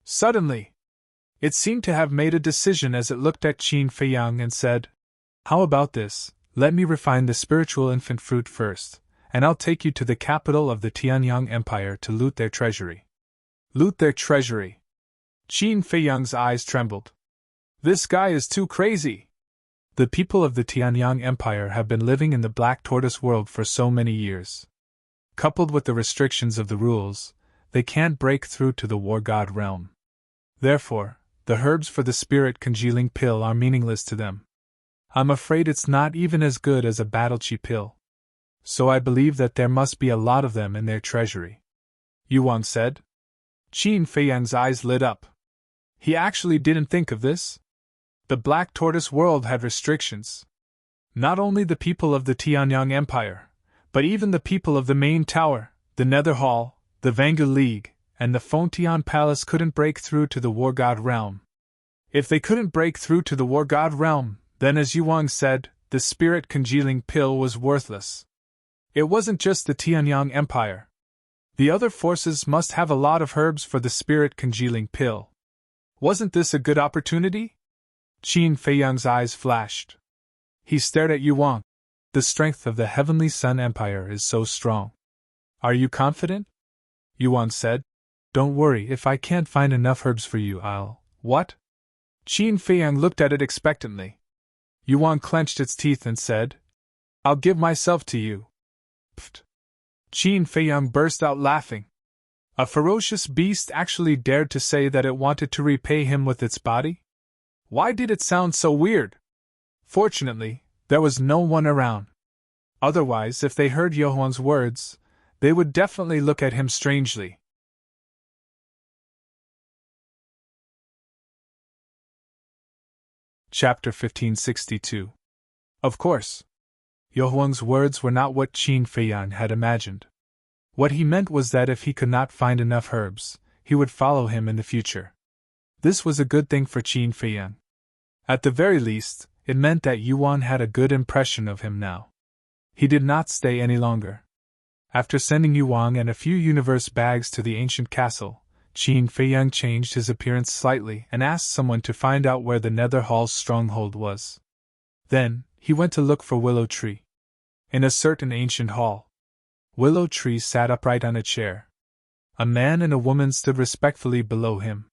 Suddenly, it seemed to have made a decision as it looked at Qin Feiyang and said, How about this? Let me refine the spiritual infant fruit first, and I'll take you to the capital of the Tianyang Empire to loot their treasury. Loot their treasury. Qin Feiyang's eyes trembled. This guy is too crazy. The people of the Tianyang Empire have been living in the Black Tortoise world for so many years. Coupled with the restrictions of the rules, they can't break through to the War God realm. Therefore, the herbs for the spirit congealing pill are meaningless to them. I'm afraid it's not even as good as a battle chi pill. So I believe that there must be a lot of them in their treasury. Yuan said. Qin Feiyang's eyes lit up. He actually didn't think of this. The Black Tortoise world had restrictions. Not only the people of the Tianyang Empire, but even the people of the main tower, the Nether Hall, the Vangu League, and the Fontian Palace couldn't break through to the War God realm. If they couldn't break through to the War God realm, then as Yuan said, the spirit congealing pill was worthless. It wasn't just the Tianyang Empire. The other forces must have a lot of herbs for the spirit congealing pill. Wasn't this a good opportunity? Qin Feiyang's eyes flashed. He stared at Yuan. The strength of the Heavenly Sun Empire is so strong. Are you confident? Yuan said. Don't worry, if I can't find enough herbs for you, I'll… What? Qin Feiyang looked at it expectantly. Yuan clenched its teeth and said, I'll give myself to you. Pfft. Qin Feiyang burst out laughing. A ferocious beast actually dared to say that it wanted to repay him with its body? Why did it sound so weird? Fortunately, there was no one around. Otherwise, if they heard Yohuan's words, they would definitely look at him strangely. Chapter 1562. Of course, Yohuang's words were not what Qin Feiyang had imagined. What he meant was that if he could not find enough herbs, he would follow him in the future. This was a good thing for Qin Feiyang. At the very least, it meant that Yuan had a good impression of him now. He did not stay any longer. After sending Yuan and a few universe bags to the ancient castle, Qin Feiyang changed his appearance slightly and asked someone to find out where the Nether Hall's stronghold was. Then, he went to look for Willow Tree. In a certain ancient hall, Willow Tree sat upright on a chair. A man and a woman stood respectfully below him.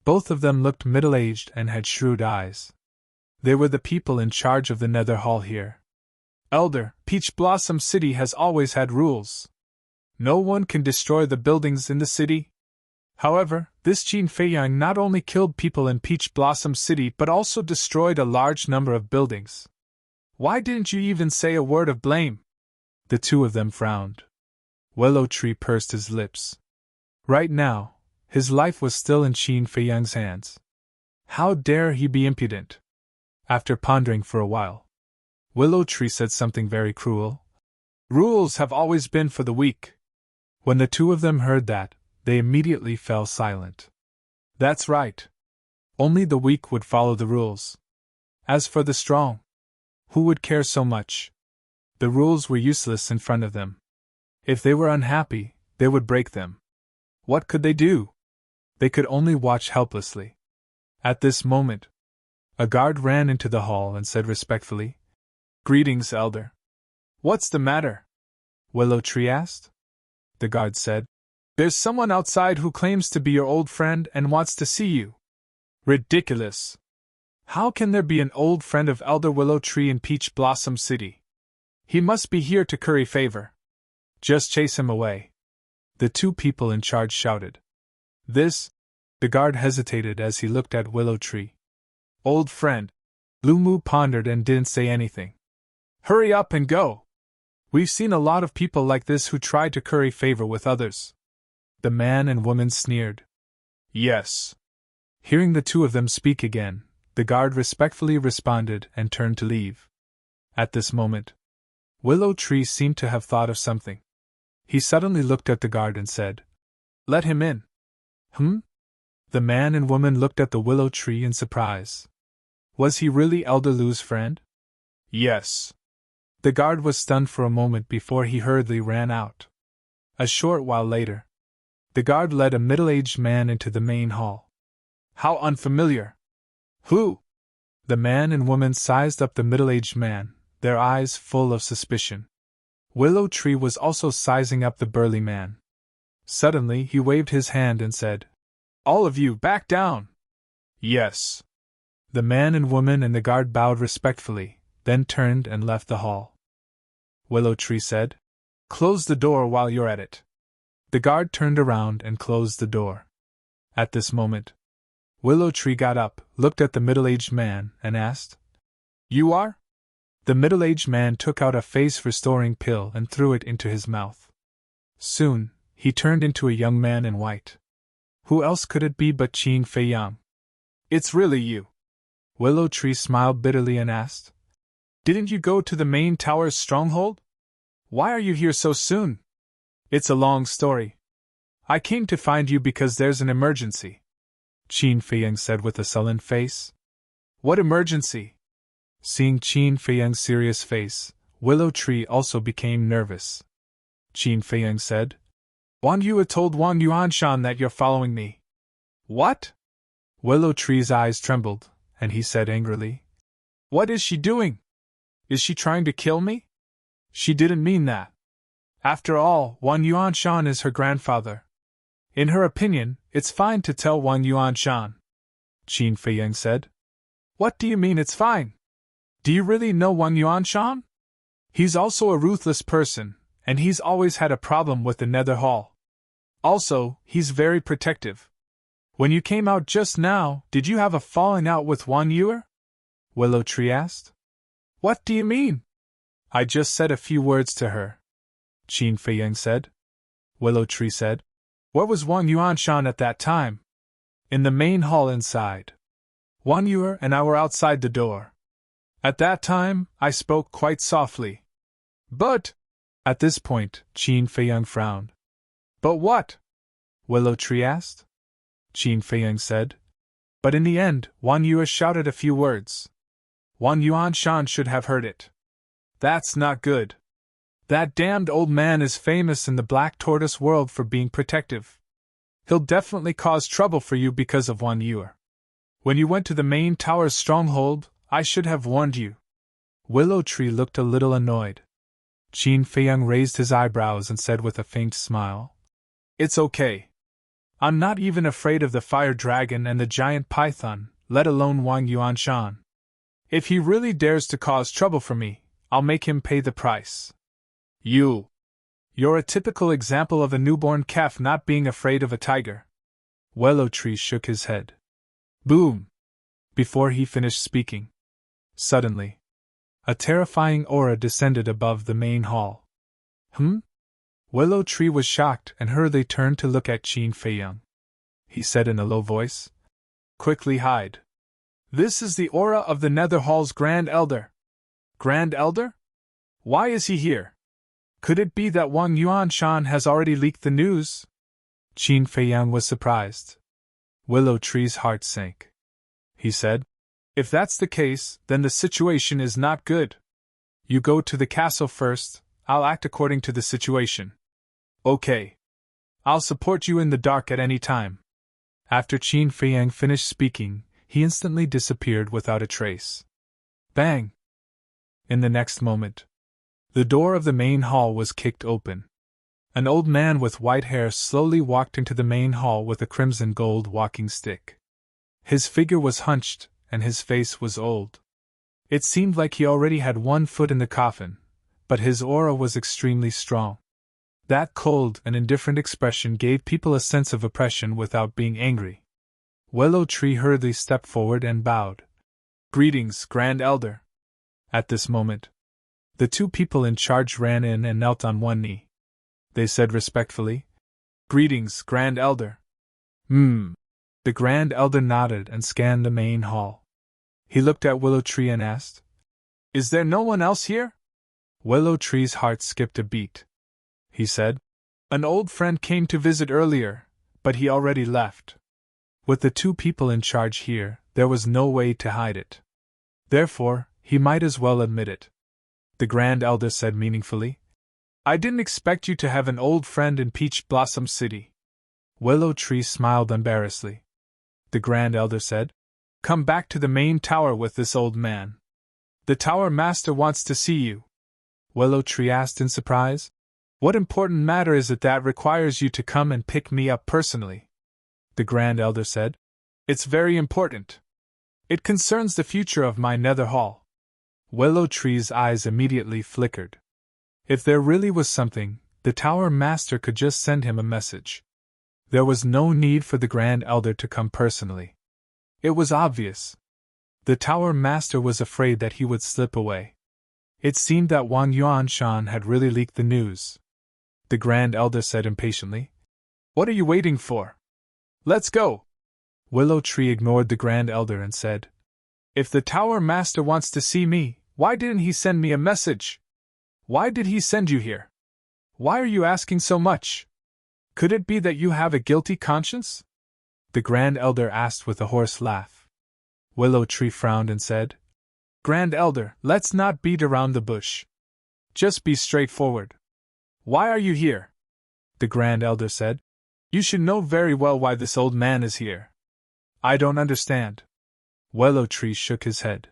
Both of them looked middle-aged and had shrewd eyes. They were the people in charge of the Nether Hall here. Elder, Peach Blossom City has always had rules. No one can destroy the buildings in the city. However, this Qin Feiyang not only killed people in Peach Blossom City but also destroyed a large number of buildings. Why didn't you even say a word of blame? The two of them frowned. Willow Tree pursed his lips. Right now, His life was still in Qin Feiyang's hands. How dare he be impudent? After pondering for a while, Willow Tree said something very cruel. Rules have always been for the weak. When the two of them heard that, they immediately fell silent. That's right. Only the weak would follow the rules. As for the strong, who would care so much? The rules were useless in front of them. If they were unhappy, they would break them. What could they do? They could only watch helplessly. At this moment, a guard ran into the hall and said respectfully, "Greetings, Elder." "What's the matter?" Willow Tree asked. The guard said, "There's someone outside who claims to be your old friend and wants to see you." "Ridiculous! How can there be an old friend of Elder Willow Tree in Peach Blossom City? He must be here to curry favor. Just chase him away," the two people in charge shouted. The guard hesitated as he looked at Willow Tree. "Old friend." Lumu pondered and didn't say anything. "Hurry up and go. We've seen a lot of people like this who try to curry favor with others." The man and woman sneered. "Yes." Hearing the two of them speak again, the guard respectfully responded and turned to leave. At this moment, Willow Tree seemed to have thought of something. He suddenly looked at the guard and said, "Let him in." The man and woman looked at the Willow Tree in surprise. Was he really Elder Lu's friend? Yes. The guard was stunned for a moment before he hurriedly ran out. A short while later, the guard led a middle-aged man into the main hall. "How unfamiliar!" "Who?" The man and woman sized up the middle-aged man, their eyes full of suspicion. Willow Tree was also sizing up the burly man. Suddenly he waved his hand and said, "All of you, back down!" "Yes." The man and woman and the guard bowed respectfully, then turned and left the hall. Willow Tree said, "Close the door while you're at it." The guard turned around and closed the door. At this moment, Willow Tree got up, looked at the middle-aged man, and asked, "You are?" The middle-aged man took out a face-restoring pill and threw it into his mouth. Soon, he turned into a young man in white. Who else could it be but Qin Feiyang? "It's really you." Willow Tree smiled bitterly and asked, "Didn't you go to the main tower's stronghold? Why are you here so soon?" "It's a long story. I came to find you because there's an emergency," Qin Feiyang said with a sullen face. "What emergency?" Seeing Qin Feiyang's serious face, Willow Tree also became nervous. Qin Feiyang said, "Wang Yue told Wang Yuanshan that you're following me." "What?" Willow Tree's eyes trembled, and he said angrily, "What is she doing? Is she trying to kill me? She didn't mean that. After all, Wang Yuanshan is her grandfather. In her opinion, it's fine to tell Wang Yuanshan," Qin Feiyang said. "What do you mean it's fine? Do you really know Wang Yuanshan? He's also a ruthless person, and he's always had a problem with the Nether Hall. Also, he's very protective. When you came out just now, did you have a falling out with Wang Yue?" Willow Tree asked. "What do you mean?" "I just said a few words to her," Qin Feiyang said. Willow Tree said, "Where was Wang Yuanshan at that time?" "In the main hall inside. Wang Yue and I were outside the door. At that time, I spoke quite softly." "But—" At this point, Qin Feiyang frowned. "But what?" Willow Tree asked. Qin Feiyang said, "But in the end, Wang Yue shouted a few words. Wang Yuanshan should have heard it. That's not good. That damned old man is famous in the Black Tortoise world for being protective. He'll definitely cause trouble for you because of Wang Yue. When you went to the main tower's stronghold, I should have warned you." Willow Tree looked a little annoyed. Qin Feiyang raised his eyebrows and said with a faint smile, "It's okay. I'm not even afraid of the fire dragon and the giant python, let alone Wang Yuanshan. If he really dares to cause trouble for me, I'll make him pay the price." You're a typical example of a newborn calf not being afraid of a tiger." Willow Tree shook his head. Boom! Before he finished speaking, suddenly, a terrifying aura descended above the main hall. Willow Tree was shocked and hurriedly turned to look at Qin Feiyang. he said in a low voice. Quickly hide. This is the aura of the Nether Hall's Grand Elder. Grand Elder? Why is he here? Could it be that Wang Yuanshan has already leaked the news? Qin Feiyang was surprised. Willow Tree's heart sank. He said, if that's the case, then the situation is not good. You go to the castle first, I'll act according to the situation. Okay. I'll support you in the dark at any time. After Qin Feiyang finished speaking, he instantly disappeared without a trace. Bang! In the next moment, the door of the main hall was kicked open. An old man with white hair slowly walked into the main hall with a crimson gold walking stick. His figure was hunched, and his face was old. It seemed like he already had one foot in the coffin, but his aura was extremely strong. That cold and indifferent expression gave people a sense of oppression without being angry. Willow Tree hurriedly stepped forward and bowed. Greetings, Grand Elder. At this moment, the two people in charge ran in and knelt on one knee. They said respectfully, Greetings, Grand Elder. The Grand Elder nodded and scanned the main hall. He looked at Willow Tree and asked, Is there no one else here? Willow Tree's heart skipped a beat. He said, An old friend came to visit earlier, but he already left. With the two people in charge here, there was no way to hide it. Therefore, he might as well admit it. The Grand Elder said meaningfully, I didn't expect you to have an old friend in Peach Blossom City. Willow Tree smiled embarrassedly. The Grand Elder said, Come back to the main tower with this old man. The Tower Master wants to see you. Willow Tree asked in surprise, What important matter is it that requires you to come and pick me up personally? The Grand Elder said, It's very important. It concerns the future of my Nether Hall. Willow Tree's eyes immediately flickered. If there really was something, the Tower Master could just send him a message. There was no need for the Grand Elder to come personally. It was obvious. The Tower Master was afraid that he would slip away. It seemed that Wang Yuanshan had really leaked the news. The Grand Elder said impatiently, What are you waiting for? Let's go! Willow Tree ignored the Grand Elder and said, If the Tower Master wants to see me, why didn't he send me a message? Why did he send you here? Why are you asking so much? Could it be that you have a guilty conscience? The Grand Elder asked with a hoarse laugh. Willow Tree frowned and said, Grand Elder, let's not beat around the bush. Just be straightforward. Why are you here? The Grand Elder said, You should know very well why this old man is here. I don't understand. Willow Tree shook his head.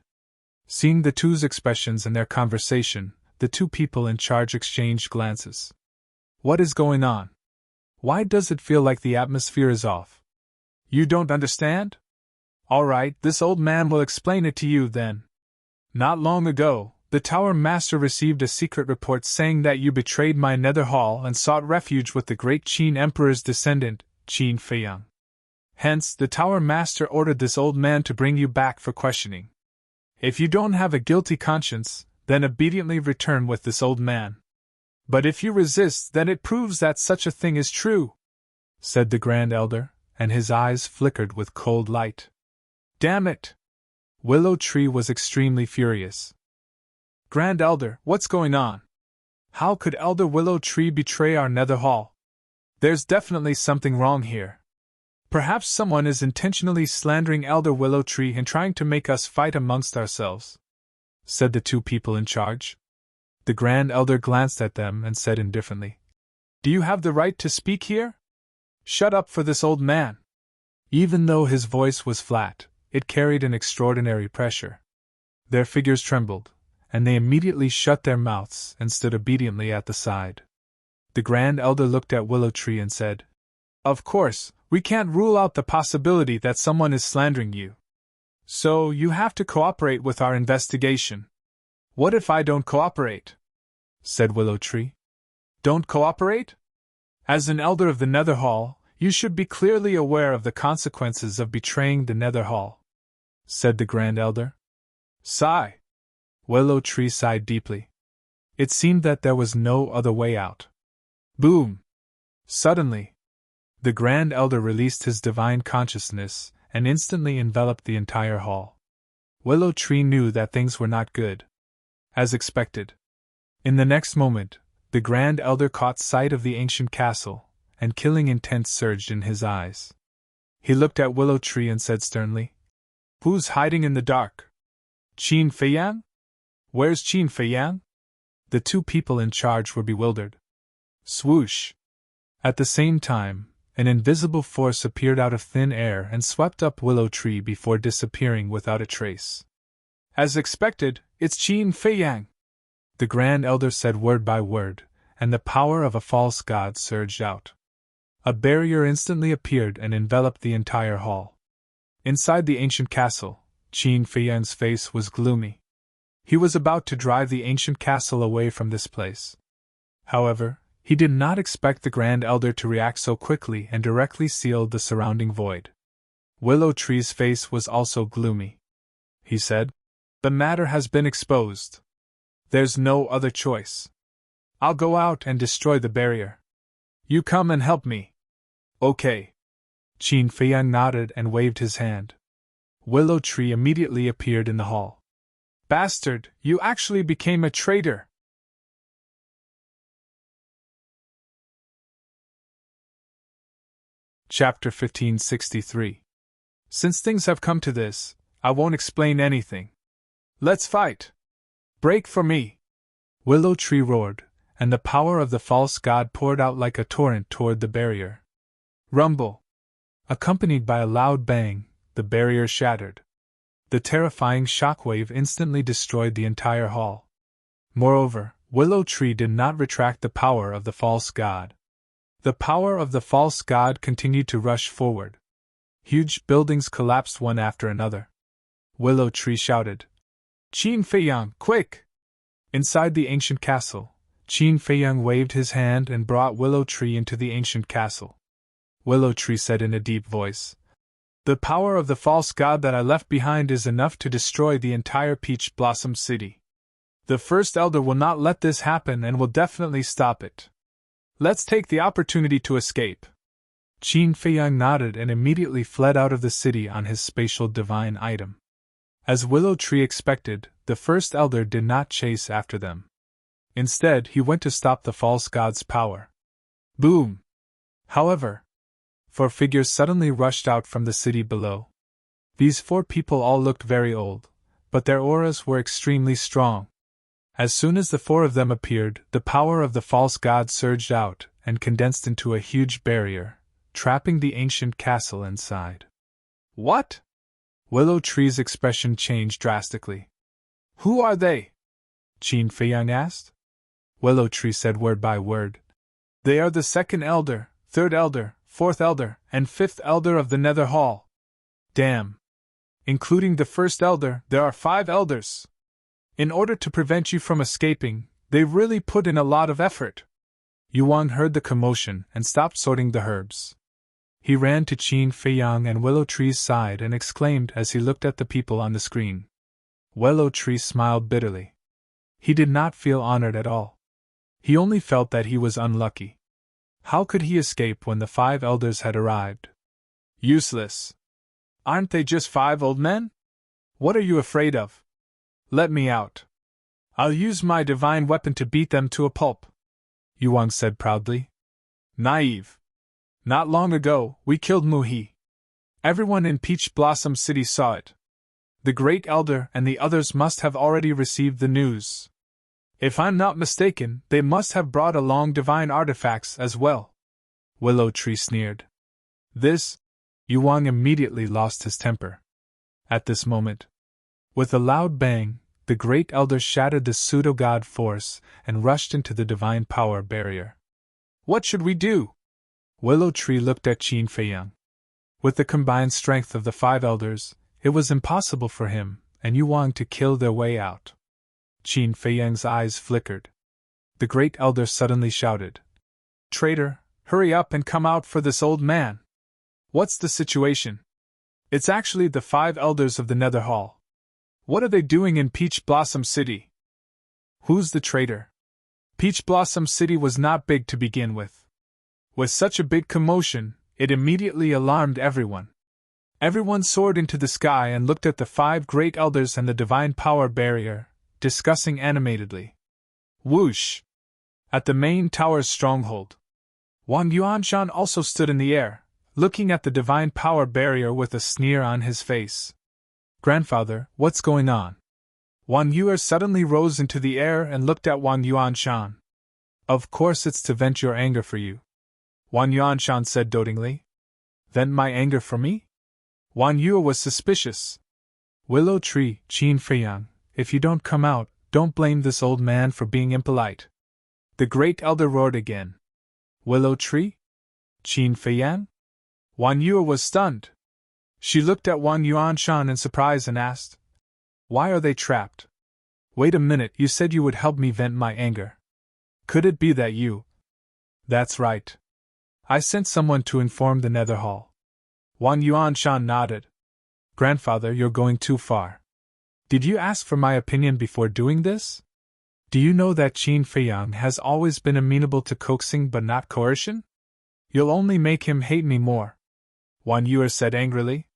Seeing the two's expressions and their conversation, the two people in charge exchanged glances. What is going on? Why does it feel like the atmosphere is off? You don't understand? All right, this old man will explain it to you then. Not long ago, the Tower Master received a secret report saying that you betrayed my Nether Hall and sought refuge with the great Qin Emperor's descendant, Qin Feiyang. Hence, the Tower Master ordered this old man to bring you back for questioning. If you don't have a guilty conscience, then obediently return with this old man. But if you resist, then it proves that such a thing is true, said the Grand Elder, and his eyes flickered with cold light. Damn it! Willow Tree was extremely furious. Grand Elder, what's going on? How could Elder Willow Tree betray our Nether Hall? There's definitely something wrong here. Perhaps someone is intentionally slandering Elder Willow Tree and trying to make us fight amongst ourselves, said the two people in charge. The Grand Elder glanced at them and said indifferently, Do you have the right to speak here? Shut up for this old man. Even though his voice was flat, it carried an extraordinary pressure. Their figures trembled, and they immediately shut their mouths and stood obediently at the side. The Grand Elder looked at Willow Tree and said, Of course, we can't rule out the possibility that someone is slandering you. So you have to cooperate with our investigation. What if I don't cooperate? Said Willow Tree. Don't cooperate? As an elder of the Nether Hall, you should be clearly aware of the consequences of betraying the Nether Hall, said the Grand Elder. Sigh. Willow Tree sighed deeply. It seemed that there was no other way out. Boom! Suddenly, The Grand Elder released his divine consciousness and instantly enveloped the entire hall. Willow Tree knew that things were not good. As expected. In the next moment, the Grand Elder caught sight of the ancient castle, and killing intent surged in his eyes. He looked at Willow Tree and said sternly, "Who's hiding in the dark? Qin Feiyang? Where's Qin Feiyang?" The two people in charge were bewildered. Swoosh! At the same time, an invisible force appeared out of thin air and swept up Willow Tree before disappearing without a trace. "As expected, it's Qin Feiyang," the Grand Elder said word by word, and the power of a false god surged out. A barrier instantly appeared and enveloped the entire hall. Inside the ancient castle, Qin Feiyang's face was gloomy. He was about to drive the ancient castle away from this place. However, he did not expect the Grand Elder to react so quickly and directly sealed the surrounding void. Willow Tree's face was also gloomy. He said, "The matter has been exposed. There's no other choice. I'll go out and destroy the barrier. You come and help me." "Okay." Qin Feiyang nodded and waved his hand. Willow Tree immediately appeared in the hall. "Bastard, you actually became a traitor!" Chapter 1563. Since things have come to this, I won't explain anything. Let's fight! Break for me! Willow Tree roared, and the power of the false god poured out like a torrent toward the barrier. Rumble! Accompanied by a loud bang, the barrier shattered. The terrifying shockwave instantly destroyed the entire hall. Moreover, Willow Tree did not retract the power of the false god. The power of the false god continued to rush forward. Huge buildings collapsed one after another. Willow Tree shouted, "Qin Feiyang, quick!" Inside the ancient castle, Qin Feiyang waved his hand and brought Willow Tree into the ancient castle. Willow Tree said in a deep voice, "The power of the false god that I left behind is enough to destroy the entire Peach Blossom City. The First Elder will not let this happen and will definitely stop it. Let's take the opportunity to escape." Qin Feiyang nodded and immediately fled out of the city on his spatial divine item. As Willow Tree expected, the First Elder did not chase after them. Instead, he went to stop the false god's power. Boom! However, four figures suddenly rushed out from the city below. These four people all looked very old, but their auras were extremely strong. As soon as the four of them appeared, the power of the false god surged out and condensed into a huge barrier, trapping the ancient castle inside. "What?" Willow Tree's expression changed drastically. "Who are they?" Qin Feiyang asked. Willow Tree said word by word, "They are the Second Elder, Third Elder, Fourth Elder, and Fifth Elder of the Nether Hall." "Damn! Including the First Elder, there are 5 elders. In order to prevent you from escaping, they've really put in a lot of effort." Yuan heard the commotion and stopped sorting the herbs. He ran to Qin Feiyang and Willow Tree's side and exclaimed as he looked at the people on the screen. Willow Tree smiled bitterly. He did not feel honored at all. He only felt that he was unlucky. How could he escape when the 5 elders had arrived? Useless. Aren't they just 5 old men? What are you afraid of? Let me out. I'll use my divine weapon to beat them to a pulp, Yuan said proudly. Naive. Not long ago, we killed Muhi. Everyone in Peach Blossom City saw it. The Great Elder and the others must have already received the news. If I'm not mistaken, they must have brought along divine artifacts as well. Willow Tree sneered. This? Yuan immediately lost his temper. At this moment, with a loud bang, the Great Elder shattered the pseudo-god force and rushed into the divine power barrier. What should we do? Willow Tree looked at Qin Feiyang. With the combined strength of the 5 elders, it was impossible for him and Yuan to kill their way out. Qin Feiyang's eyes flickered. The Great Elder suddenly shouted, Traitor, hurry up and come out for this old man. What's the situation? It's actually the 5 elders of the Nether Hall. What are they doing in Peach Blossom City? Who's the traitor? Peach Blossom City was not big to begin with. With such a big commotion, It immediately alarmed everyone. Everyone soared into the sky and looked at the 5 great elders and the divine power barrier, discussing animatedly. Whoosh! At the main tower's stronghold, Wang Yuanshan also stood in the air, looking at the divine power barrier with a sneer on his face. Grandfather, what's going on? Wang Yuer suddenly rose into the air and looked at Wang Yuanshan. Of course it's to vent your anger for you, Wang Yuanshan said dotingly. Vent my anger for me? Wang Yuer was suspicious. Willow Tree, Qin Feiyang, if you don't come out, don't blame this old man for being impolite. The great elder roared again. Willow Tree? Qin Feiyang? Wang Yuer was stunned. She looked at Wang Yuanshan in surprise and asked, Why are they trapped? Wait a minute, you said you would help me vent my anger. Could it be that you? That's right. I sent someone to inform the Nether Hall. Wang Yuanshan nodded. Grandfather, you're going too far. Did you ask for my opinion before doing this? Do you know that Qin Feiyang has always been amenable to coaxing but not coercion? You'll only make him hate me more, Wang Yuer said angrily.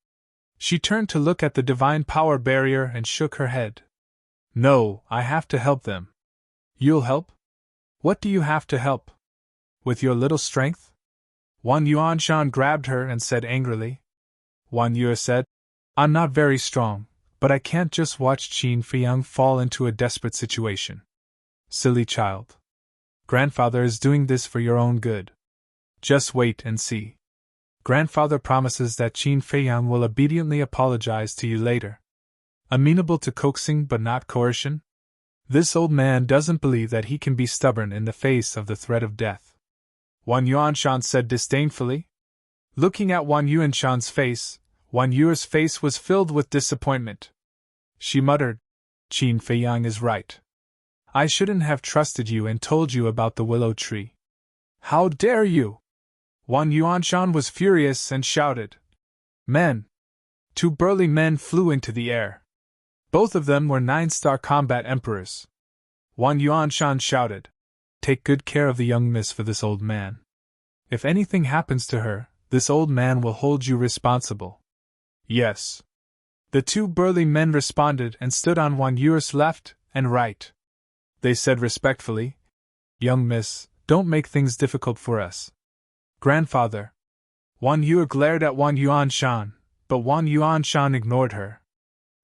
She turned to look at the divine power barrier and shook her head. No, I have to help them. You'll help? What do you have to help? With your little strength? Wang Yuanshan grabbed her and said angrily. Wang Yuer said, I'm not very strong, but I can't just watch Qin Feiyang fall into a desperate situation. Silly child. Grandfather is doing this for your own good. Just wait and see. Grandfather promises that Qin Feiyang will obediently apologize to you later. Amenable to coaxing but not coercion? This old man doesn't believe that he can be stubborn in the face of the threat of death. Wang Yuanshan said disdainfully. Looking at Wang Yuanshan's face, Wang Yuer's face was filled with disappointment. She muttered, Qin Feiyang is right. I shouldn't have trusted you and told you about the willow tree. How dare you? Wang Yuanshan was furious and shouted. Men! 2 burly men flew into the air. Both of them were 9-star combat emperors. Wang Yuanshan shouted. Take good care of the young miss for this old man. If anything happens to her, this old man will hold you responsible. Yes. The 2 burly men responded and stood on Wang Yuer's left and right. They said respectfully, Young miss, don't make things difficult for us. Grandfather. Wang Yuer glared at Wang Yuanshan, but Wang Yuanshan ignored her.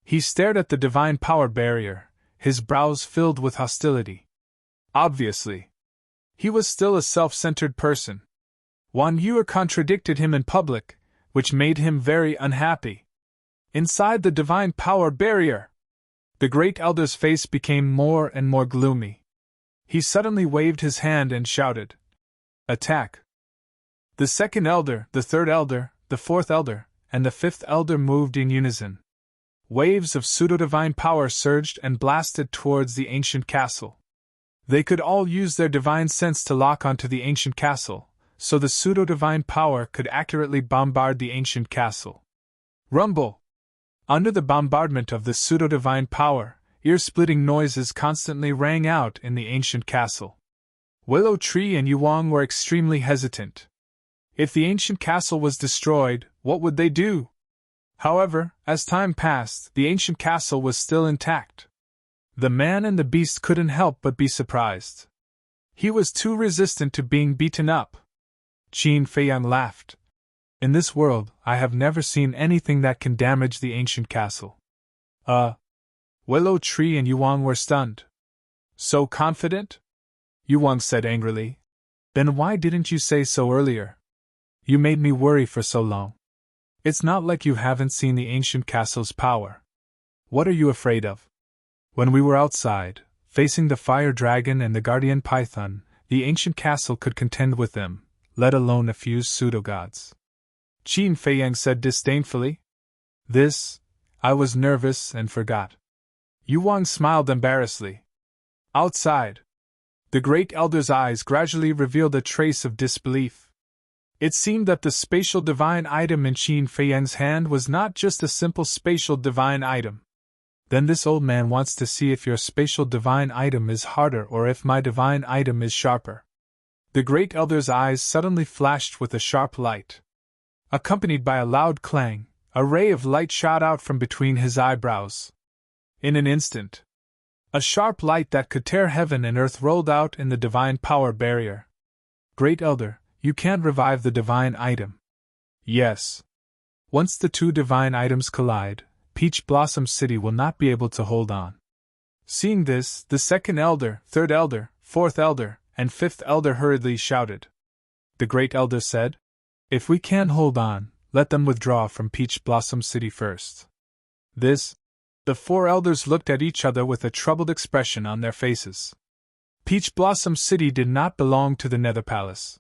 He stared at the divine power barrier, his brows filled with hostility. Obviously. He was still a self-centered person. Wang Yuer contradicted him in public, which made him very unhappy. Inside the divine power barrier, the great elder's face became more and more gloomy. He suddenly waved his hand and shouted, Attack! The 2nd elder, the 3rd elder, the 4th elder, and the 5th elder moved in unison. Waves of pseudo-divine power surged and blasted towards the ancient castle. They could all use their divine sense to lock onto the ancient castle, so the pseudo-divine power could accurately bombard the ancient castle. Rumble! Under the bombardment of the pseudo-divine power, ear-splitting noises constantly rang out in the ancient castle. Willow Tree and Yuang were extremely hesitant. If the ancient castle was destroyed, what would they do? However, as time passed, the ancient castle was still intact. The man and the beast couldn't help but be surprised. He was too resistant to being beaten up. Qin Feiyang laughed. In this world, I have never seen anything that can damage the ancient castle. Willow Tree and Yuang were stunned. So confident? Yuang said angrily. Then why didn't you say so earlier? You made me worry for so long. It's not like you haven't seen the ancient castle's power. What are you afraid of? When we were outside, facing the fire dragon and the guardian python, the ancient castle could contend with them, let alone a few pseudo-gods. Qin Feiyang said disdainfully. I was nervous and forgot. Yuang smiled embarrassedly. Outside. The great elder's eyes gradually revealed a trace of disbelief. It seemed that the spatial divine item in Qin Feiyang's hand was not just a simple spatial divine item. Then this old man wants to see if your spatial divine item is harder or if my divine item is sharper. The great elder's eyes suddenly flashed with a sharp light. Accompanied by a loud clang, a ray of light shot out from between his eyebrows. In an instant, a sharp light that could tear heaven and earth rolled out in the divine power barrier. Great Elder, you can't revive the divine item. Yes. Once the two divine items collide, Peach Blossom City will not be able to hold on. Seeing this, the second elder, third elder, fourth elder, and fifth elder hurriedly shouted. The Great Elder said, "If we can't hold on, let them withdraw from Peach Blossom City first." The four elders looked at each other with a troubled expression on their faces. Peach Blossom City did not belong to the Nether Palace.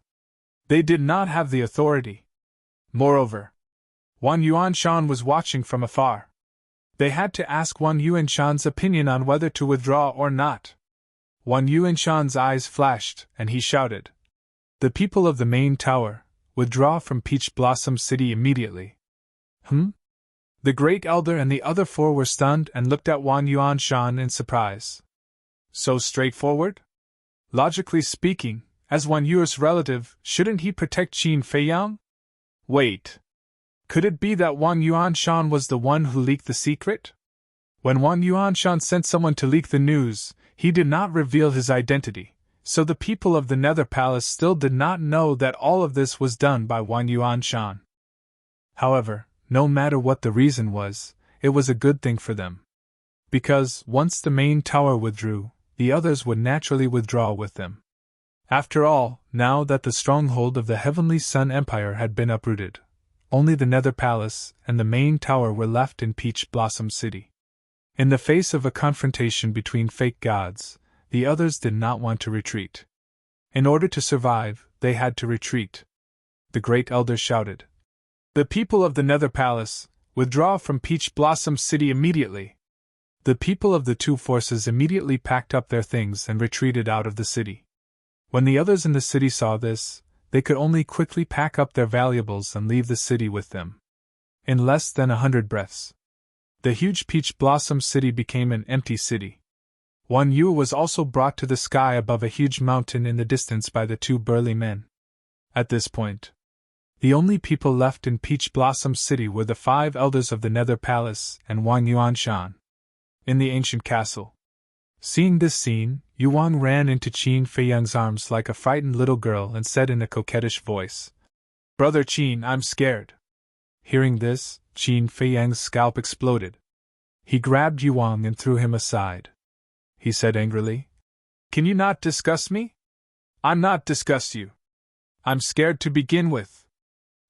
They did not have the authority. Moreover, Wan Yuanshan was watching from afar. They had to ask Wan Yuanshan's opinion on whether to withdraw or not. Wan Yuanshan's eyes flashed, and he shouted, "The people of the main tower, withdraw from Peach Blossom City immediately." The Great Elder and the other four were stunned and looked at Wan Yuanshan in surprise. So straightforward? Logically speaking, as Wan Yu's relative, shouldn't he protect Qin Feiyang? Wait. Could it be that Wan Yuanshan was the one who leaked the secret? When Wan Yuanshan sent someone to leak the news, he did not reveal his identity, so the people of the Nether Palace still did not know that all of this was done by Wan Yuanshan. However, no matter what the reason was, it was a good thing for them. Because, once the main tower withdrew, the others would naturally withdraw with them. After all, now that the stronghold of the Heavenly Sun Empire had been uprooted, only the Nether Palace and the main tower were left in Peach Blossom City. In the face of a confrontation between fake gods, the others did not want to retreat. In order to survive, they had to retreat. The Great Elder shouted, "The people of the Nether Palace, withdraw from Peach Blossom City immediately." The people of the two forces immediately packed up their things and retreated out of the city. When the others in the city saw this, they could only quickly pack up their valuables and leave the city with them. In less than 100 breaths, the huge Peach Blossom City became an empty city. Wan Yu was also brought to the sky above a huge mountain in the distance by the two burly men. At this point, the only people left in Peach Blossom City were the 5 elders of the Nether Palace and Wang Yuanshan. In the ancient castle. Seeing this scene, Yuang ran into Qin Feiyang's arms like a frightened little girl and said in a coquettish voice, "Brother Qin, I'm scared." Hearing this, Qin Feiyang's scalp exploded. He grabbed Yuang and threw him aside. He said angrily, "Can you not discuss me? I'm not discuss you. I'm scared to begin with.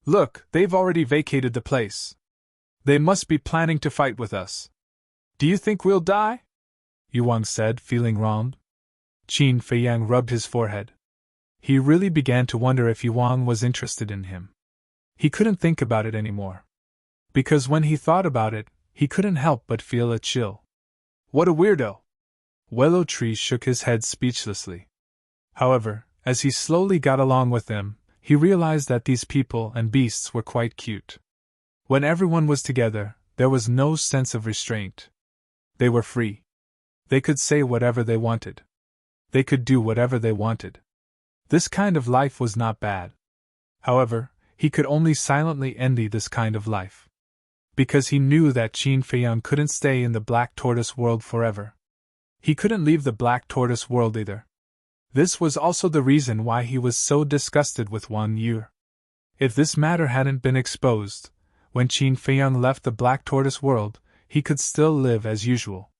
Look, they've already vacated the place. They must be planning to fight with us. Do you think we'll die?" Yuang said, feeling wronged. Qin Feiyang rubbed his forehead. He really began to wonder if Yuang was interested in him. He couldn't think about it anymore. Because when he thought about it, he couldn't help but feel a chill. What a weirdo! Willow Tree shook his head speechlessly. However, as he slowly got along with them, he realized that these people and beasts were quite cute. When everyone was together, there was no sense of restraint. They were free. They could say whatever they wanted. They could do whatever they wanted. This kind of life was not bad. However, he could only silently envy this kind of life. Because he knew that Qin Feiyang couldn't stay in the Black Tortoise world forever. He couldn't leave the Black Tortoise world either. This was also the reason why he was so disgusted with Wan Yu. If this matter hadn't been exposed, when Qin Feiyang left the Black Tortoise world, he could still live as usual.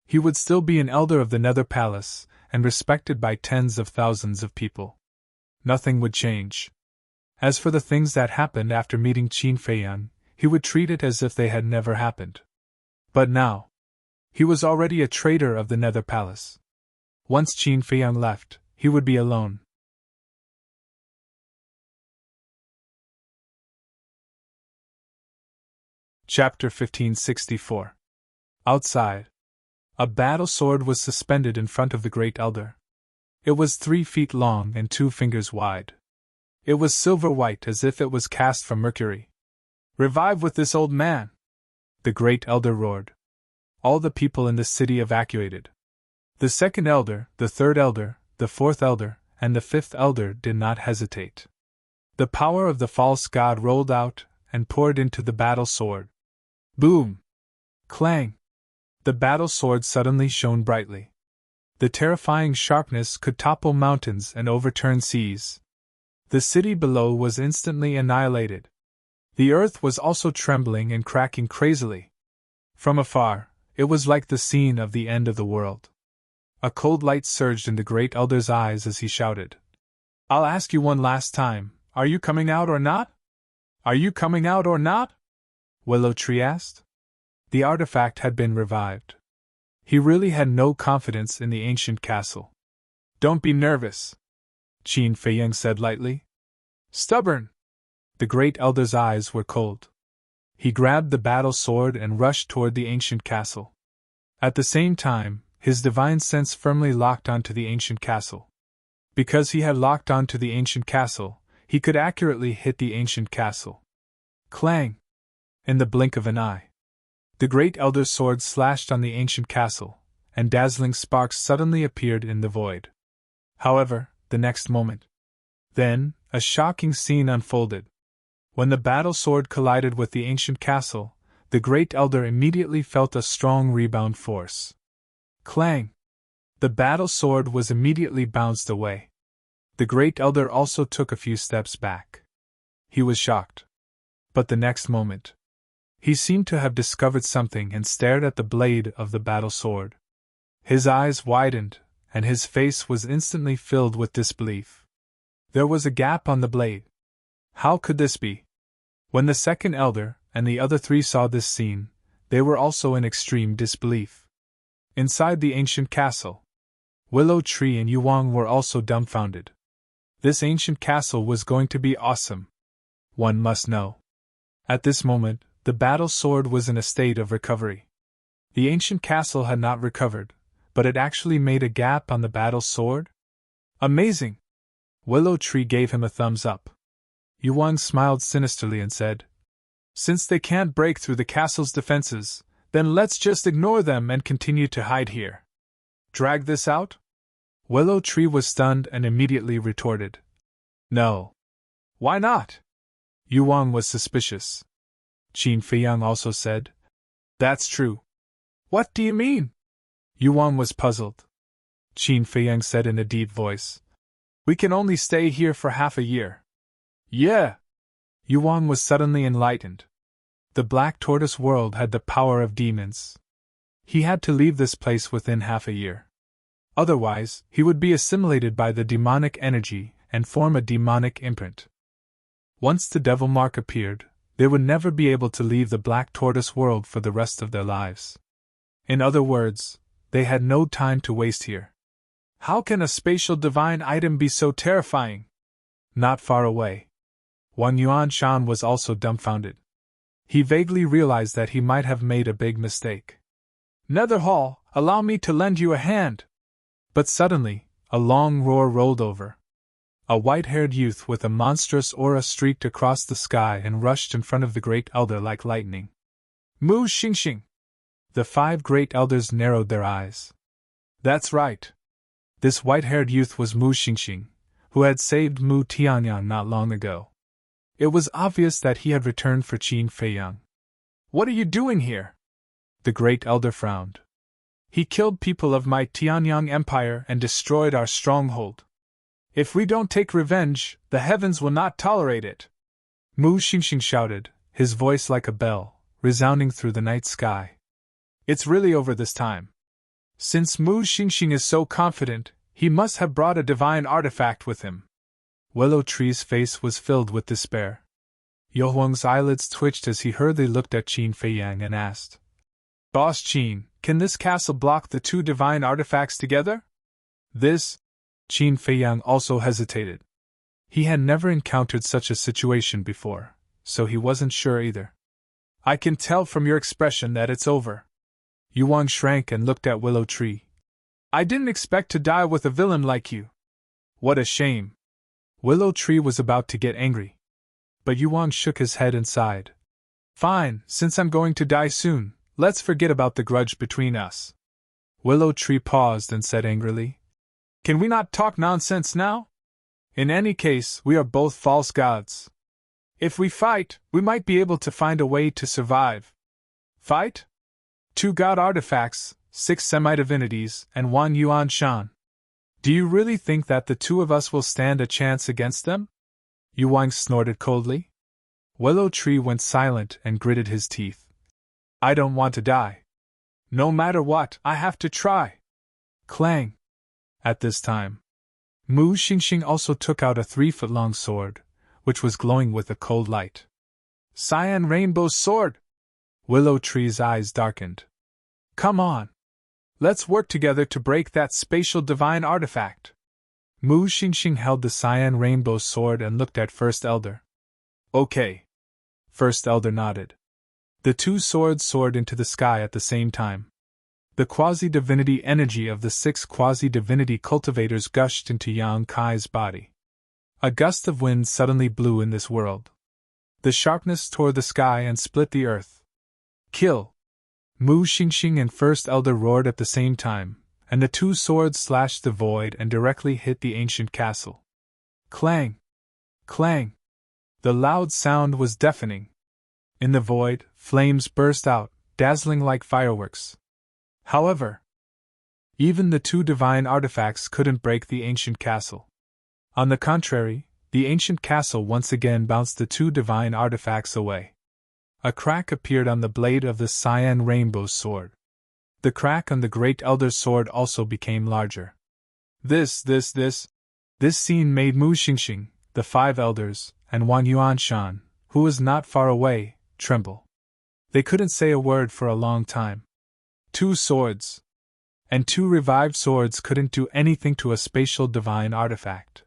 He would still be an elder of the Nether Palace, and respected by tens of thousands of people. Nothing would change. As for the things that happened after meeting Qin Feiyang, he would treat it as if they had never happened. But now, he was already a traitor of the Nether Palace. Once Qin Feiyang left, he would be alone. Chapter 1564. Outside. A battle sword was suspended in front of the Great Elder. It was 3 feet long and 2 fingers wide. It was silver-white as if it was cast from mercury. "Revive with this old man!" the Great Elder roared. All the people in the city evacuated. The second elder, the third elder, the fourth elder, and the fifth elder did not hesitate. The power of the false god rolled out and poured into the battle sword. Boom! Clang! The battle sword suddenly shone brightly. The terrifying sharpness could topple mountains and overturn seas. The city below was instantly annihilated. The earth was also trembling and cracking crazily. From afar, it was like the scene of the end of the world. A cold light surged in the great elder's eyes as he shouted, "I'll ask you one last time, are you coming out or not? Are you coming out or not?" Willow Tree asked. The artifact had been revived. He really had no confidence in the ancient castle. "Don't be nervous," Qin Feiyang said lightly. "Stubborn." The great elder's eyes were cold. He grabbed the battle sword and rushed toward the ancient castle. At the same time, his divine sense firmly locked onto the ancient castle. Because he had locked onto the ancient castle, he could accurately hit the ancient castle. Clang! In the blink of an eye, the great elder's sword slashed on the ancient castle, and dazzling sparks suddenly appeared in the void. However, the next moment, then, a shocking scene unfolded. When the battle sword collided with the ancient castle, the great elder immediately felt a strong rebound force. Clang! The battle sword was immediately bounced away. The great elder also took a few steps back. He was shocked. But the next moment, he seemed to have discovered something and stared at the blade of the battle sword. His eyes widened, and his face was instantly filled with disbelief. There was a gap on the blade. How could this be? When the second elder and the other three saw this scene, they were also in extreme disbelief. Inside the ancient castle, Willow Tree and Yuang were also dumbfounded. This ancient castle was going to be awesome. One must know. At this moment, the battle sword was in a state of recovery. The ancient castle had not recovered, but it actually made a gap on the battle sword? Amazing! Willow Tree gave him a thumbs up. Yuang smiled sinisterly and said, "Since they can't break through the castle's defenses, then let's just ignore them and continue to hide here." "Drag this out?" Willow Tree was stunned and immediately retorted, "No." "Why not?" Yuang was suspicious. Qin Feiyang also said, "That's true." "What do you mean?" Yuang was puzzled. Qin Feiyang said in a deep voice, "We can only stay here for half a year." "Yeah." Yuang was suddenly enlightened. The Black Tortoise world had the power of demons. He had to leave this place within half a year. Otherwise, he would be assimilated by the demonic energy and form a demonic imprint. Once the devil mark appeared, they would never be able to leave the Black Tortoise world for the rest of their lives. In other words, they had no time to waste here. How can a spatial divine item be so terrifying? Not far away, Wang Yuanshan was also dumbfounded. He vaguely realized that he might have made a big mistake. "Netherhall, allow me to lend you a hand!" But suddenly, a long roar rolled over. A white-haired youth with a monstrous aura streaked across the sky and rushed in front of the great elder like lightning. "Mu Xingxing!" The 5 great elders narrowed their eyes. That's right. This white-haired youth was Mu Xingxing, who had saved Mu Tianyang not long ago. It was obvious that he had returned for Qin Feiyang. "What are you doing here?" The great elder frowned. "He killed people of my Tianyang Empire and destroyed our stronghold. If we don't take revenge, the heavens will not tolerate it." Mu Xingxing shouted, his voice like a bell, resounding through the night sky. "It's really over this time. Since Mu Xingxing is so confident, he must have brought a divine artifact with him." Willow Tree's face was filled with despair. Yohuang's eyelids twitched as he hurriedly looked at Qin Feiyang and asked, "Boss Qin, can this castle block the 2 divine artifacts together?" This? Qin Feiyang also hesitated. He had never encountered such a situation before, so he wasn't sure either. "I can tell from your expression that it's over." Yuang shrank and looked at Willow Tree. "I didn't expect to die with a villain like you." "What a shame." Willow Tree was about to get angry. But Yuang shook his head and sighed. "Fine, since I'm going to die soon, let's forget about the grudge between us." Willow Tree paused and said angrily, "Can we not talk nonsense now?" In any case, we are both false gods. If we fight, we might be able to find a way to survive. Fight? 2 god artifacts, 6 semi-divinities, and 1 Yuan Shan. Do you really think that the 2 of us will stand a chance against them? Yuan snorted coldly. Willow Tree went silent and gritted his teeth. I don't want to die. No matter what, I have to try. Clang. At this time, Mu Xingxing also took out a 3-foot-long sword, which was glowing with a cold light. Cyan Rainbow Sword! Willow Tree's eyes darkened. Come on! Let's work together to break that spatial divine artifact. Mu Xingxing held the Cyan Rainbow Sword and looked at First Elder. Okay. First Elder nodded. The 2 swords soared into the sky at the same time. The quasi-divinity energy of the 6 quasi-divinity cultivators gushed into Yang Kai's body. A gust of wind suddenly blew in this world. The sharpness tore the sky and split the earth. Kill! Mu Xingxing and First Elder roared at the same time, and the 2 swords slashed the void and directly hit the ancient castle. Clang! Clang! The loud sound was deafening. In the void, flames burst out, dazzling like fireworks. However, even the 2 divine artifacts couldn't break the ancient castle. On the contrary, the ancient castle once again bounced the 2 divine artifacts away. A crack appeared on the blade of the Cyan Rainbow Sword. The crack on the Great Elder's sword also became larger. This scene made Mu Xingxing, the 5 elders, and Wang Yuanshan, who was not far away, tremble. They couldn't say a word for a long time. 2 swords. And 2 revived swords couldn't do anything to a spatial divine artifact.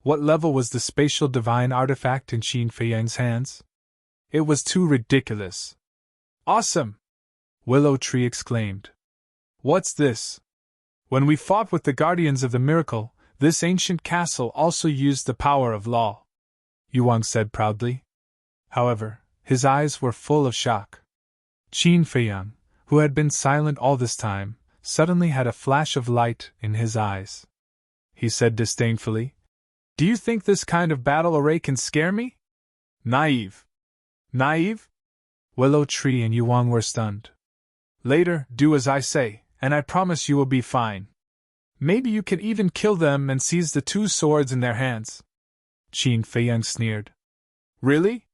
What level was the spatial divine artifact in Qin Feiyang's hands? It was too ridiculous. Awesome! Willow Tree exclaimed. What's this? When we fought with the Guardians of the Miracle, this ancient castle also used the power of law, Yuang said proudly. However, his eyes were full of shock. Qin Feiyang, who had been silent all this time, suddenly had a flash of light in his eyes. He said disdainfully, Do you think this kind of battle array can scare me? Naive. Naive? Willow Tree and Yuang were stunned. Later, do as I say, and I promise you will be fine. Maybe you can even kill them and seize the 2 swords in their hands. Qin Feiyang sneered. Really?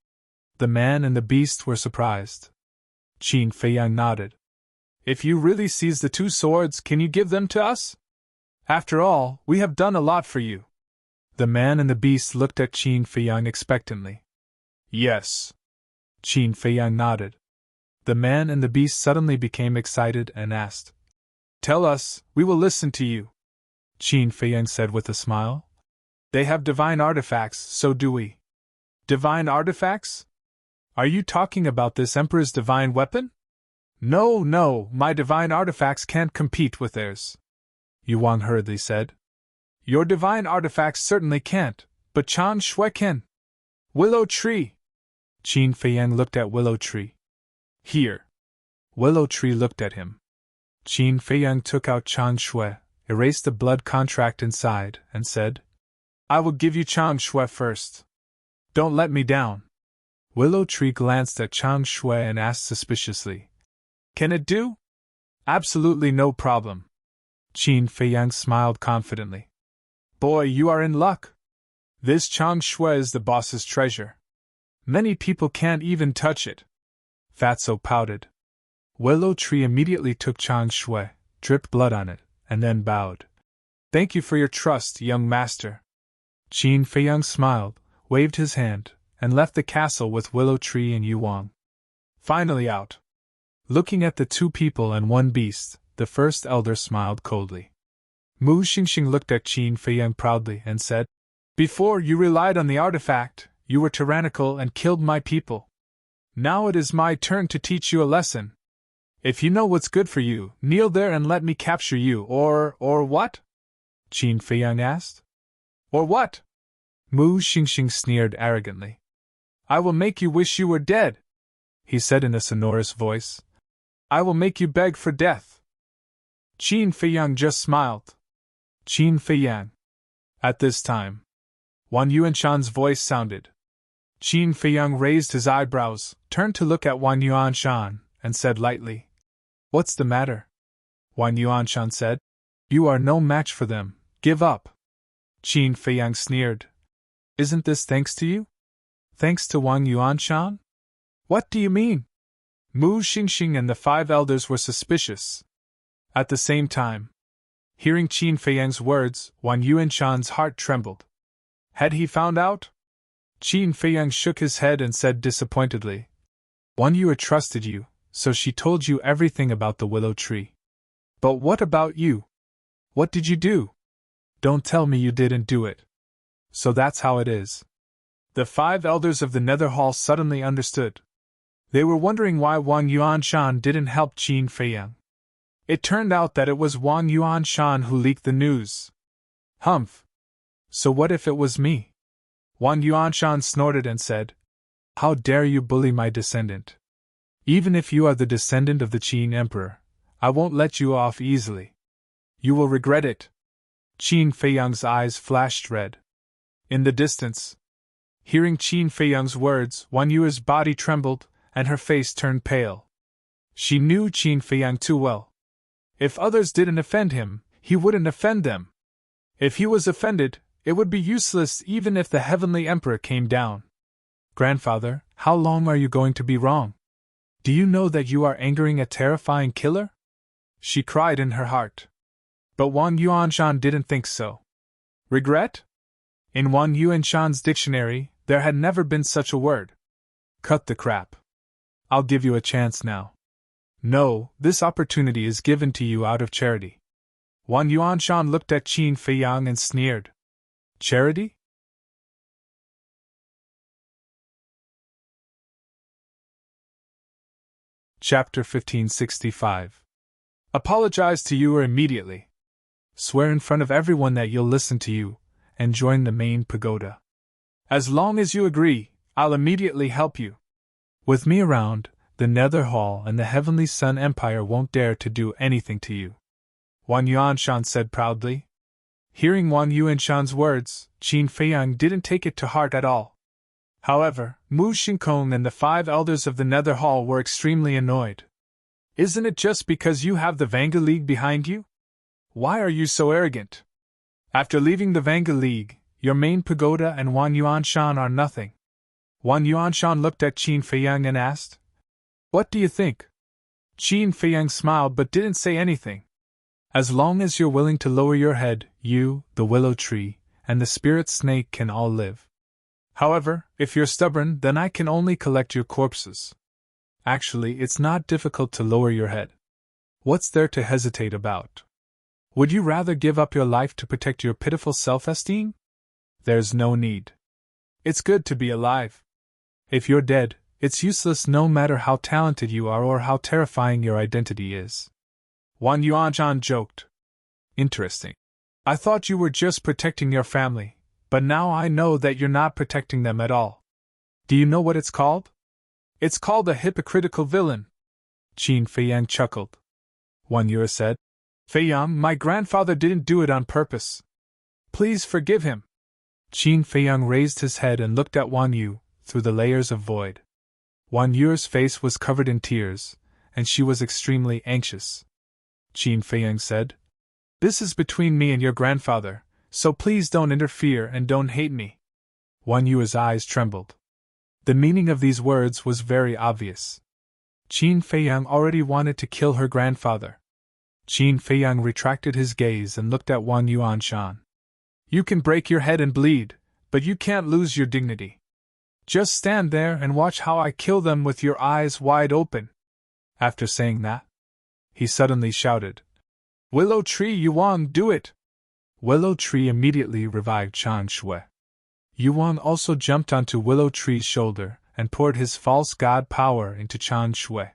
The man and the beast were surprised. Qin Feiyang nodded. If you really seize the 2 swords, can you give them to us? After all, we have done a lot for you. The man and the beast looked at Qin Feiyang expectantly. Yes. Qin Feiyang nodded. The man and the beast suddenly became excited and asked, Tell us, we will listen to you. Qin Feiyang said with a smile. They have divine artifacts, so do we. Divine artifacts? Are you talking about this Emperor's divine weapon? No, my divine artifacts can't compete with theirs. Yuang hurriedly said. Your divine artifacts certainly can't, but Chan Shui can. Willow Tree! Qin Feiyang looked at Willow Tree. Here. Willow Tree looked at him. Qin Feiyang took out Chang Shui, erased the blood contract inside, and said, I will give you Chang Shui first. Don't let me down. Willow Tree glanced at Chang Shui and asked suspiciously, Can it do? Absolutely no problem. Qin Feiyang smiled confidently. Boy, you are in luck. This Chang Shui is the boss's treasure. Many people can't even touch it. Fatso pouted. Willow Tree immediately took Chang Shui, dripped blood on it, and then bowed. Thank you for your trust, young master. Qin Feiyang smiled, waved his hand, and left the castle with Willow Tree and Yuang. Finally out. Looking at the 2 people and 1 beast, the first elder smiled coldly. Mu Xingxing looked at Qin Feiyang proudly and said, Before you relied on the artifact, you were tyrannical and killed my people. Now it is my turn to teach you a lesson. If you know what's good for you, kneel there and let me capture you, or what? Qin Feiyang asked. Or what? Mu Xingxing sneered arrogantly. I will make you wish you were dead, he said in a sonorous voice. I will make you beg for death. Qin Feiyang just smiled. Qin Feiyang. At this time, Wan Yuanshan's voice sounded. Qin Feiyang raised his eyebrows, turned to look at Wan Yuanshan, and said lightly, "What's the matter?" Wan Yuanshan said, "You are no match for them, give up." Qin Feiyang sneered. "Isn't this thanks to you? Thanks to Wan Yuanshan? What do you mean?" Mu Xingxing and the 5 elders were suspicious. At the same time, hearing Qin Feiyang's words, Wan Yuanshan's heart trembled. Had he found out? Qin Feiyang shook his head and said disappointedly, "Wan Yue trusted you, so she told you everything about the willow tree. But what about you? What did you do? Don't tell me you didn't do it." So that's how it is. The 5 elders of the Nether Hall suddenly understood. They were wondering why Wan Yuanshan didn't help Qin Feiyang. It turned out that it was Wan Yuanshan who leaked the news. Humph. So what if it was me? Wan Yuanshan snorted and said, "How dare you bully my descendant? Even if you are the descendant of the Qin Emperor, I won't let you off easily. You will regret it." Qin Feiyang's eyes flashed red. In the distance, hearing Qin Feiyang's words, Wan Yue's body trembled, and her face turned pale. She knew Qin Feiyang too well. If others didn't offend him, he wouldn't offend them. If he was offended, it would be useless even if the Heavenly Emperor came down. "Grandfather, how long are you going to be wrong? Do you know that you are angering a terrifying killer?" she cried in her heart. But Wan Yuanshan didn't think so. Regret? In Wan Yuanshan's dictionary, there had never been such a word. Cut the crap. I'll give you a chance now. No, this opportunity is given to you out of charity. Wan Yuanshan looked at Qin Feiyang and sneered. Charity? Chapter 1565. Apologize to Yuer immediately. Swear in front of everyone that you'll listen to you, and join the main pagoda. As long as you agree, I'll immediately help you. With me around, the Nether Hall and the Heavenly Sun Empire won't dare to do anything to you. Wan Yuanshan said proudly. Hearing Wan Yuanshan's words, Qin Feiyang didn't take it to heart at all. However, Mu Xingkong and the 5 elders of the Nether Hall were extremely annoyed. Isn't it just because you have the Vanga League behind you? Why are you so arrogant? After leaving the Vanga League, your main pagoda and Wan Yuanshan are nothing. Wan Yuanshan looked at Qin Feiyang and asked, "What do you think?" Qin Feiyang smiled but didn't say anything. As long as you're willing to lower your head, you, the willow tree, and the spirit snake can all live. However, if you're stubborn, then I can only collect your corpses. Actually, it's not difficult to lower your head. What's there to hesitate about? Would you rather give up your life to protect your pitiful self-esteem? There's no need. It's good to be alive. If you're dead, it's useless no matter how talented you are or how terrifying your identity is. Wan Yuanshan joked. Interesting. I thought you were just protecting your family, but now I know that you're not protecting them at all. Do you know what it's called? It's called a hypocritical villain. Qin Feiyang chuckled. Wan Yue said, Feiyang, my grandfather didn't do it on purpose. Please forgive him. Qin Feiyang raised his head and looked at Wan Yu through the layers of void. Wan Yu's face was covered in tears, and she was extremely anxious. Qin Feiyang said, This is between me and your grandfather, so please don't interfere and don't hate me. Wan Yu's eyes trembled. The meaning of these words was very obvious. Qin Feiyang already wanted to kill her grandfather. Qin Feiyang retracted his gaze and looked at Wan Yuanshan. You can break your head and bleed, but you can't lose your dignity. Just stand there and watch how I kill them with your eyes wide open. After saying that, he suddenly shouted, Willow Tree Yuan, do it! Willow Tree immediately revived Chan Shui. Yuan also jumped onto Willow Tree's shoulder and poured his false god power into Chan Shui.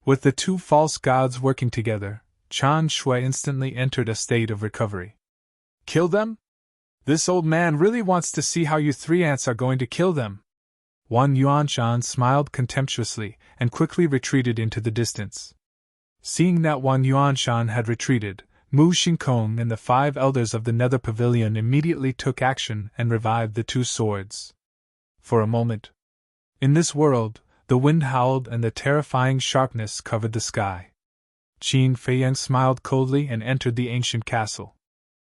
With the 2 false gods working together, Chan Shui instantly entered a state of recovery. Kill them? This old man really wants to see how you 3 ants are going to kill them. Wan Yuanshan smiled contemptuously and quickly retreated into the distance. Seeing that Wan Yuanshan had retreated, Mu Shinkong and the 5 elders of the Nether Pavilion immediately took action and revived the 2 swords. For a moment, in this world, the wind howled and the terrifying sharpness covered the sky. Qin Feiyang smiled coldly and entered the ancient castle.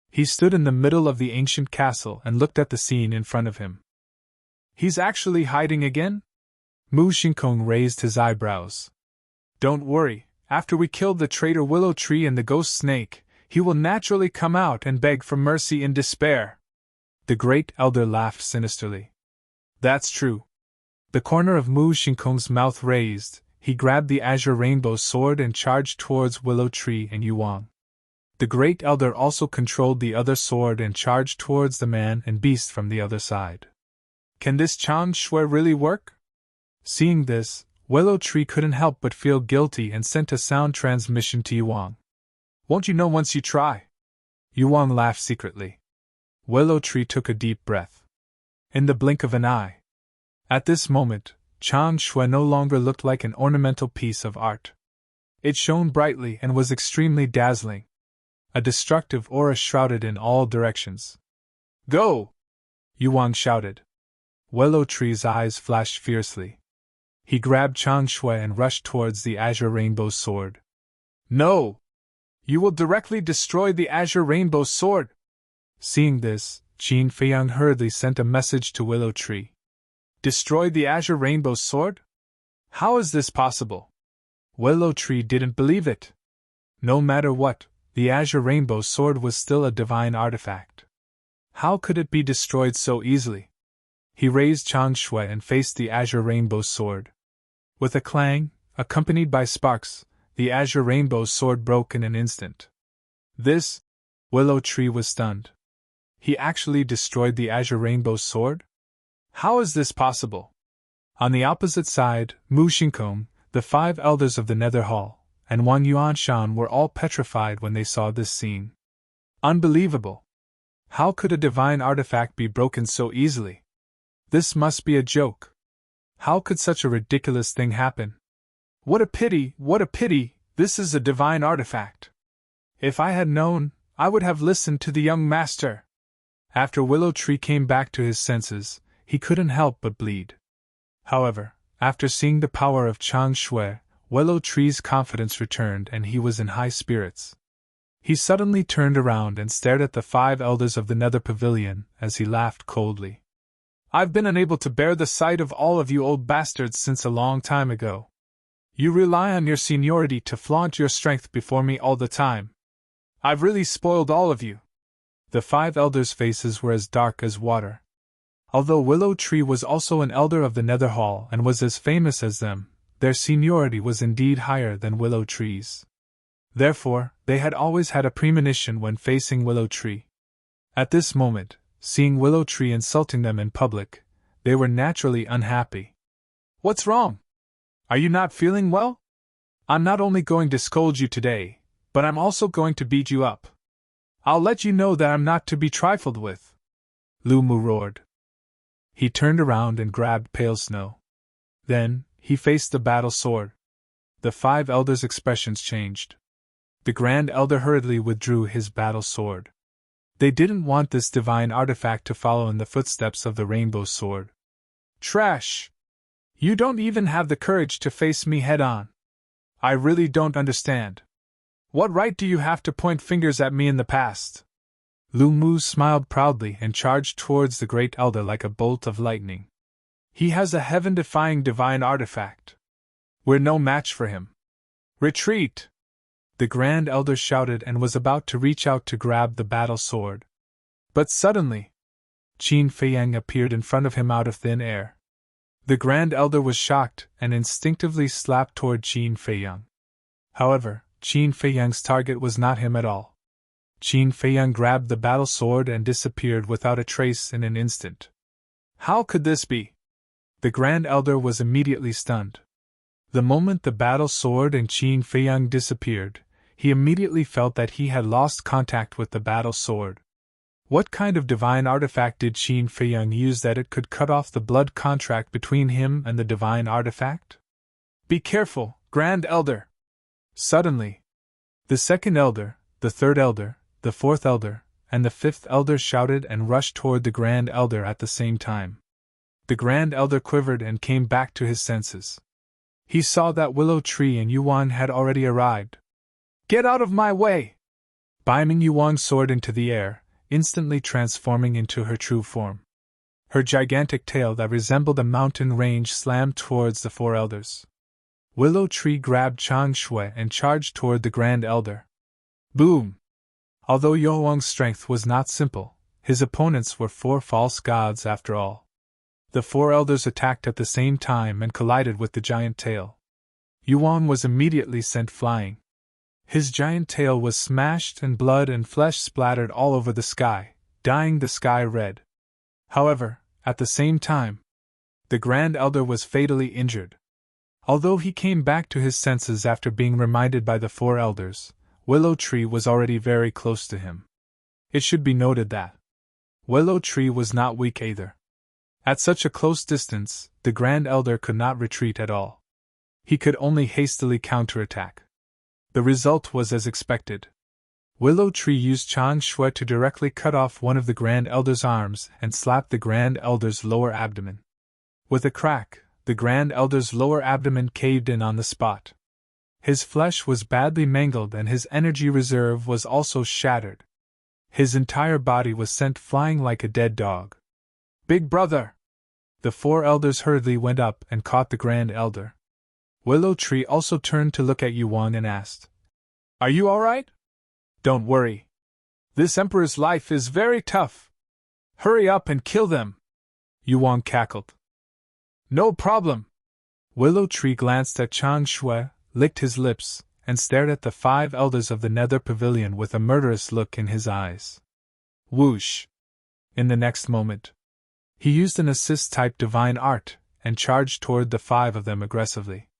He stood in the middle of the ancient castle and looked at the scene in front of him. He's actually hiding again? Mu Shinkong raised his eyebrows. Don't worry, after we killed the traitor Willow Tree and the ghost snake, he will naturally come out and beg for mercy in despair. The great elder laughed sinisterly. That's true. The corner of Mu Shinkong's mouth raised, he grabbed the azure rainbow sword and charged towards Willow Tree and Yuang. The great elder also controlled the other sword and charged towards the man and beast from the other side. Can this Chang Shui really work? Seeing this, Willow Tree couldn't help but feel guilty and sent a sound transmission to Yuang. Won't you know once you try? Yuang laughed secretly. Willow Tree took a deep breath. In the blink of an eye. At this moment, Chang Shui no longer looked like an ornamental piece of art. It shone brightly and was extremely dazzling. A destructive aura shrouded in all directions. Go! Yuang shouted. Willow Tree's eyes flashed fiercely. He grabbed Chang Shui and rushed towards the azure rainbow sword. No! You will directly destroy the azure rainbow sword! Seeing this, Qin Feiyang hurriedly sent a message to Willow Tree. Destroy the azure rainbow sword? How is this possible? Willow Tree didn't believe it. No matter what, the azure rainbow sword was still a divine artifact. How could it be destroyed so easily? He raised Chang Shui and faced the azure rainbow sword. With a clang, accompanied by sparks, the azure rainbow sword broke in an instant. This, Willow Tree was stunned. He actually destroyed the azure rainbow sword? How is this possible? On the opposite side, Mu Shinkong, the 5 elders of the Nether Hall, and Wang Yuanshan were all petrified when they saw this scene. Unbelievable! How could a divine artifact be broken so easily? This must be a joke. How could such a ridiculous thing happen? What a pity, this is a divine artifact. If I had known, I would have listened to the young master. After Willow Tree came back to his senses, he couldn't help but bleed. However, after seeing the power of Chang Shui, Willow Tree's confidence returned and he was in high spirits. He suddenly turned around and stared at the 5 elders of the Nether Pavilion as he laughed coldly. I've been unable to bear the sight of all of you old bastards since a long time ago. You rely on your seniority to flaunt your strength before me all the time. I've really spoiled all of you. The 5 elders' faces were as dark as water. Although Willow Tree was also an elder of the Nether Hall and was as famous as them, their seniority was indeed higher than Willow Tree's. Therefore, they had always had a premonition when facing Willow Tree. At this moment, seeing Willow Tree insulting them in public, they were naturally unhappy. What's wrong? Are you not feeling well? I'm not only going to scold you today, but I'm also going to beat you up. I'll let you know that I'm not to be trifled with. Lu Mu roared. He turned around and grabbed Pale Snow. Then, he faced the battle sword. The 5 elders' expressions changed. The Grand Elder hurriedly withdrew his battle sword. They didn't want this divine artifact to follow in the footsteps of the rainbow sword. Trash! You don't even have the courage to face me head-on. I really don't understand. What right do you have to point fingers at me in the past? Lu Mu smiled proudly and charged towards the Great Elder like a bolt of lightning. He has a heaven-defying divine artifact. We're no match for him. Retreat! The Grand Elder shouted and was about to reach out to grab the battle sword. But suddenly, Qin Feiyang appeared in front of him out of thin air. The Grand Elder was shocked and instinctively slapped toward Qin Feiyang. However, Qin Feiyang's target was not him at all. Qin Feiyang grabbed the battle sword and disappeared without a trace in an instant. How could this be? The Grand Elder was immediately stunned. The moment the battle sword and Qin Feiyang disappeared, he immediately felt that he had lost contact with the battle sword. What kind of divine artifact did Qin Feiyang use that it could cut off the blood contract between him and the divine artifact? Be careful, Grand Elder! Suddenly, the second elder, The third elder, the fourth elder, and the fifth elder shouted and rushed toward the Grand Elder at the same time. The Grand Elder quivered and came back to his senses. He saw that Willow Tree and Yuan had already arrived. "Get out of my way!" Beiming Yuan soared into the air, instantly transforming into her true form. Her gigantic tail that resembled a mountain range slammed towards the four elders. Willow Tree grabbed Chang Shui and charged toward the Grand Elder. Boom! Although Yuan's strength was not simple, his opponents were four false gods after all. The four elders attacked at the same time and collided with the giant tail. Yuan was immediately sent flying. His giant tail was smashed and blood and flesh splattered all over the sky, dyeing the sky red. However, at the same time, the Grand Elder was fatally injured. Although he came back to his senses after being reminded by the four elders, Willow Tree was already very close to him. It should be noted that Willow Tree was not weak either. At such a close distance, the Grand Elder could not retreat at all. He could only hastily counterattack. The result was as expected. Willow Tree used Chang Shui to directly cut off one of the Grand Elder's arms and slap the Grand Elder's lower abdomen. With a crack, the Grand Elder's lower abdomen caved in on the spot. His flesh was badly mangled and his energy reserve was also shattered. His entire body was sent flying like a dead dog. "Big brother!" The four elders hurriedly went up and caught the Grand Elder. Willow Tree also turned to look at Yuan and asked, "Are you all right?" "Don't worry. This Emperor's life is very tough. Hurry up and kill them!" Yuan cackled. "No problem." Willow Tree glanced at Chang Shui, licked his lips, and stared at the five elders of the Nether Pavilion with a murderous look in his eyes. Whoosh! In the next moment, he used an assist-type divine art and charged toward the five of them aggressively.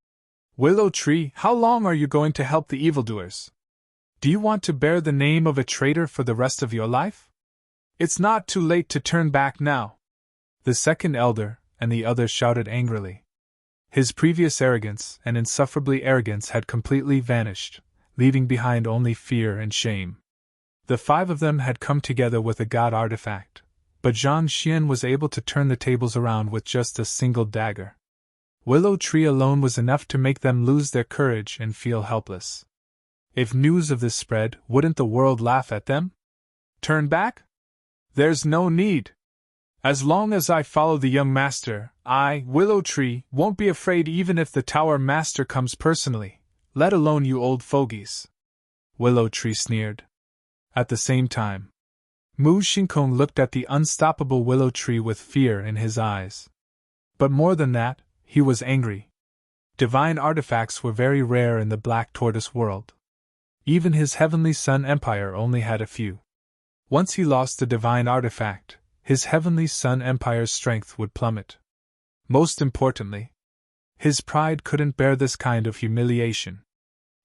"Willow Tree, how long are you going to help the evildoers? Do you want to bear the name of a traitor for the rest of your life? It's not too late to turn back now." The second elder and the others shouted angrily. His previous arrogance and insufferably arrogance had completely vanished, leaving behind only fear and shame. The five of them had come together with a god artifact, but Zhang Xian was able to turn the tables around with just a single dagger. Willow Tree alone was enough to make them lose their courage and feel helpless. If news of this spread, wouldn't the world laugh at them? Turn back? There's no need. As long as I follow the young master, I, Willow Tree, won't be afraid even if the Tower Master comes personally, let alone you old fogies. Willow Tree sneered. At the same time, Mu Shinkong looked at the unstoppable Willow Tree with fear in his eyes. But more than that, he was angry. Divine artifacts were very rare in the Black Tortoise world. Even his Heavenly Sun Empire only had a few. Once he lost a divine artifact, his Heavenly Sun Empire's strength would plummet. Most importantly, his pride couldn't bear this kind of humiliation.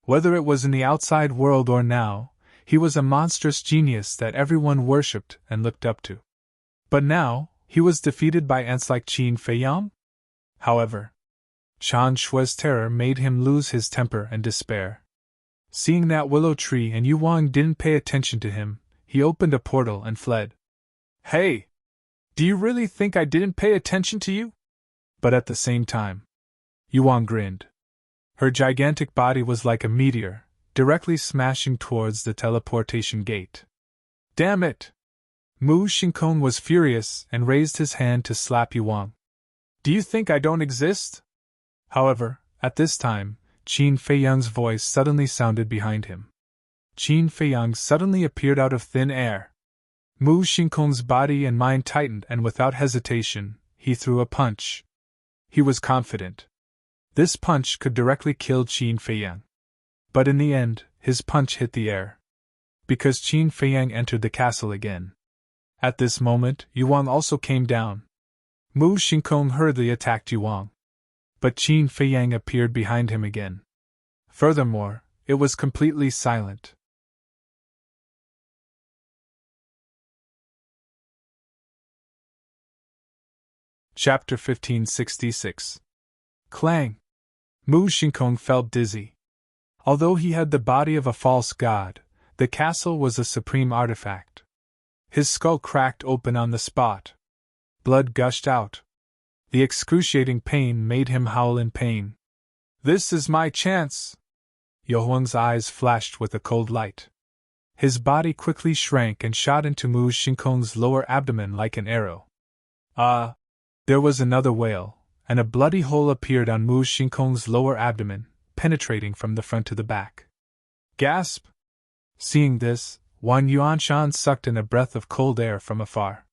Whether it was in the outside world or now, he was a monstrous genius that everyone worshipped and looked up to. But now, he was defeated by ants like Qin Feiyang? However, Chang Shui's terror made him lose his temper and despair. Seeing that Willow Tree and Yuan didn't pay attention to him, he opened a portal and fled. "Hey! Do you really think I didn't pay attention to you?" But at the same time, Yuan grinned. Her gigantic body was like a meteor, directly smashing towards the teleportation gate. "Damn it!" Mu Shinkong was furious and raised his hand to slap Yuan. "Do you think I don't exist?" However, at this time, Qin Feiyang's voice suddenly sounded behind him. Qin Feiyang suddenly appeared out of thin air. Mu Shinkong's body and mind tightened, and without hesitation, he threw a punch. He was confident. This punch could directly kill Qin Feiyang. But in the end, his punch hit the air. Because Qin Feiyang entered the castle again. At this moment, Yuan also came down. Mu Shinkong hurriedly attacked Yuan. But Qin Feiyang appeared behind him again. Furthermore, it was completely silent. Chapter 1566. Clang! Mu Shinkong felt dizzy. Although he had the body of a false god, The castle was a supreme artifact. His skull cracked open on the spot. Blood gushed out. The excruciating pain made him howl in pain. "This is my chance!" Yohuang's eyes flashed with a cold light. His body quickly shrank and shot into Mu Xingkong's lower abdomen like an arrow. There was another wail, and a bloody hole appeared on Mu Xingkong's lower abdomen, penetrating from the front to the back. Gasp! Seeing this, Wang Yuanshan sucked in a breath of cold air from afar.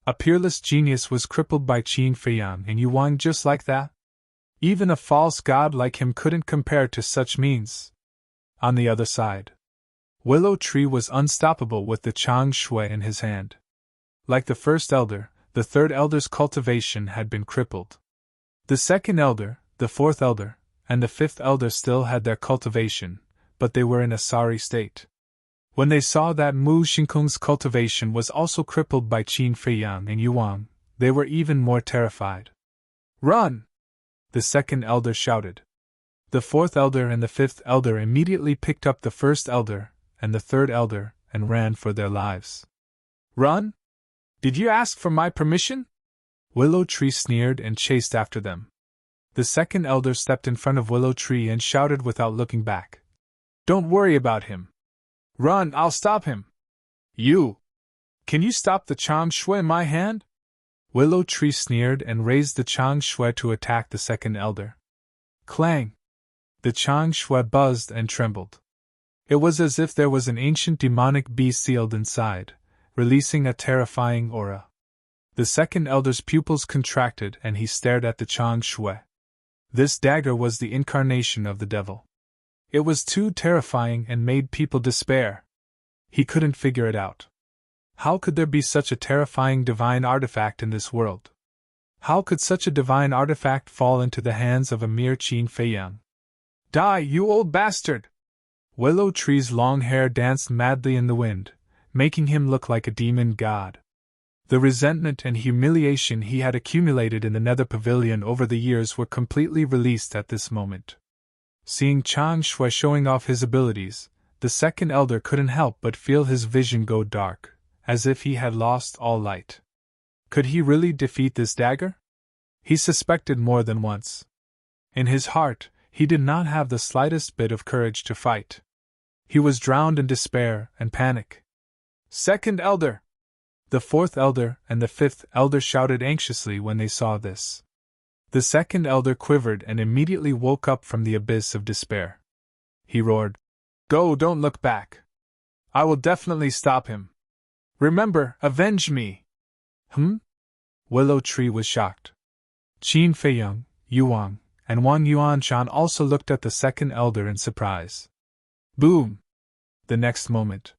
A peerless genius was crippled by Qin Feiyang and Yuan just like that? Even a false god like him couldn't compare to such means. On the other side, Willow Tree was unstoppable with the Chang Shui in his hand. Like the first elder, the third elder's cultivation had been crippled. The second elder, the fourth elder, and the fifth elder still had their cultivation, but they were in a sorry state. When they saw that Mu Xingkong's cultivation was also crippled by Qin Feiyang and Yuan, they were even more terrified. "Run!" the second elder shouted. The fourth elder and the fifth elder immediately picked up the first elder and the third elder and ran for their lives. "Run? Did you ask for my permission?" Willow Tree sneered and chased after them. The second elder stepped in front of Willow Tree and shouted without looking back. "Don't worry about him. Run, I'll stop him." "You! Can you stop the Chang Shui in my hand?" Willow Tree sneered and raised the Chang Shui to attack the second elder. Clang! The Chang Shui buzzed and trembled. It was as if there was an ancient demonic beast sealed inside, releasing a terrifying aura. The second elder's pupils contracted and he stared at the Chang Shui. This dagger was the incarnation of the devil. It was too terrifying and made people despair. He couldn't figure it out. How could there be such a terrifying divine artifact in this world? How could such a divine artifact fall into the hands of a mere Qin Feiyang? "Die, you old bastard!" Willow Tree's long hair danced madly in the wind, making him look like a demon god. The resentment and humiliation he had accumulated in the Nether Pavilion over the years were completely released at this moment. Seeing Chang Shui showing off his abilities, the second elder couldn't help but feel his vision go dark, as if he had lost all light. Could he really defeat this dagger? He suspected more than once. In his heart, he did not have the slightest bit of courage to fight. He was drowned in despair and panic. "Second elder!" The fourth elder and the fifth elder shouted anxiously when they saw this. The second elder quivered and immediately woke up from the abyss of despair. He roared, "Go, don't look back. I will definitely stop him. Remember, avenge me." Willow Tree was shocked. Qin Feiyang, Yuan, and Wang Yuanshan also looked at the second elder in surprise. Boom! The next moment,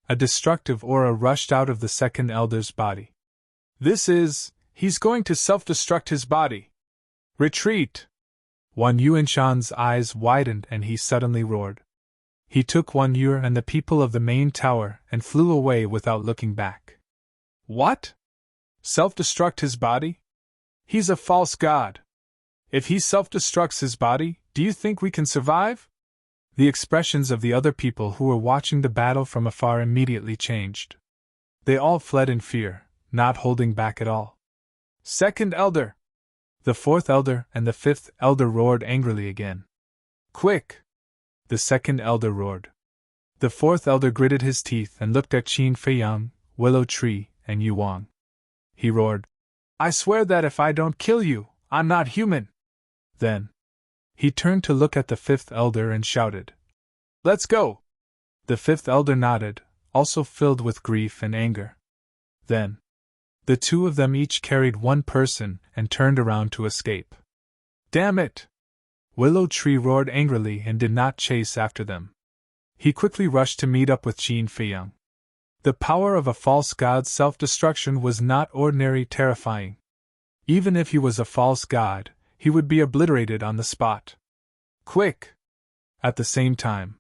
a destructive aura rushed out of the second elder's body. He's going to self-destruct his body. Retreat! Wang Yuanshan's eyes widened and he suddenly roared. He took Wang Yu and the people of the main tower and flew away without looking back. What? Self-destruct his body? He's a false god. If he self-destructs his body, do you think we can survive? The expressions of the other people who were watching the battle from afar immediately changed. They all fled in fear, not holding back at all. Second elder! The fourth elder and the fifth elder roared angrily again. Quick! The second elder roared. The fourth elder gritted his teeth and looked at Qin Feiyang, Willow Tree, and Yuan. He roared, I swear that if I don't kill you, I'm not human. Then he turned to look at the fifth elder and shouted, Let's go! The fifth elder nodded, also filled with grief and anger. Then the two of them each carried one person and turned around to escape. Damn it! Willow Tree roared angrily and did not chase after them. He quickly rushed to meet up with Qin Feiyang. The power of a false god's self-destruction was not ordinary terrifying. Even if he was a false god, he would be obliterated on the spot. Quick! At the same time,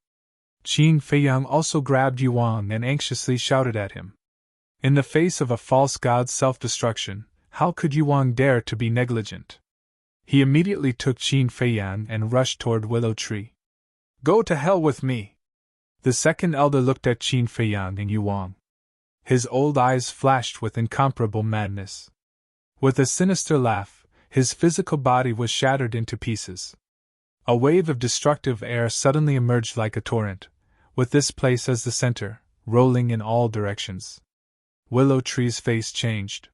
Qin Feiyang also grabbed Yuan and anxiously shouted at him. In the face of a false god's self-destruction, how could Yuan dare to be negligent? He immediately took Qin Feiyang and rushed toward Willow Tree. Go to hell with me! The second elder looked at Qin Feiyang and Yu Wang. His old eyes flashed with incomparable madness. With a sinister laugh, his physical body was shattered into pieces. A wave of destructive air suddenly emerged like a torrent, with this place as the center, rolling in all directions. Willow Tree's face changed.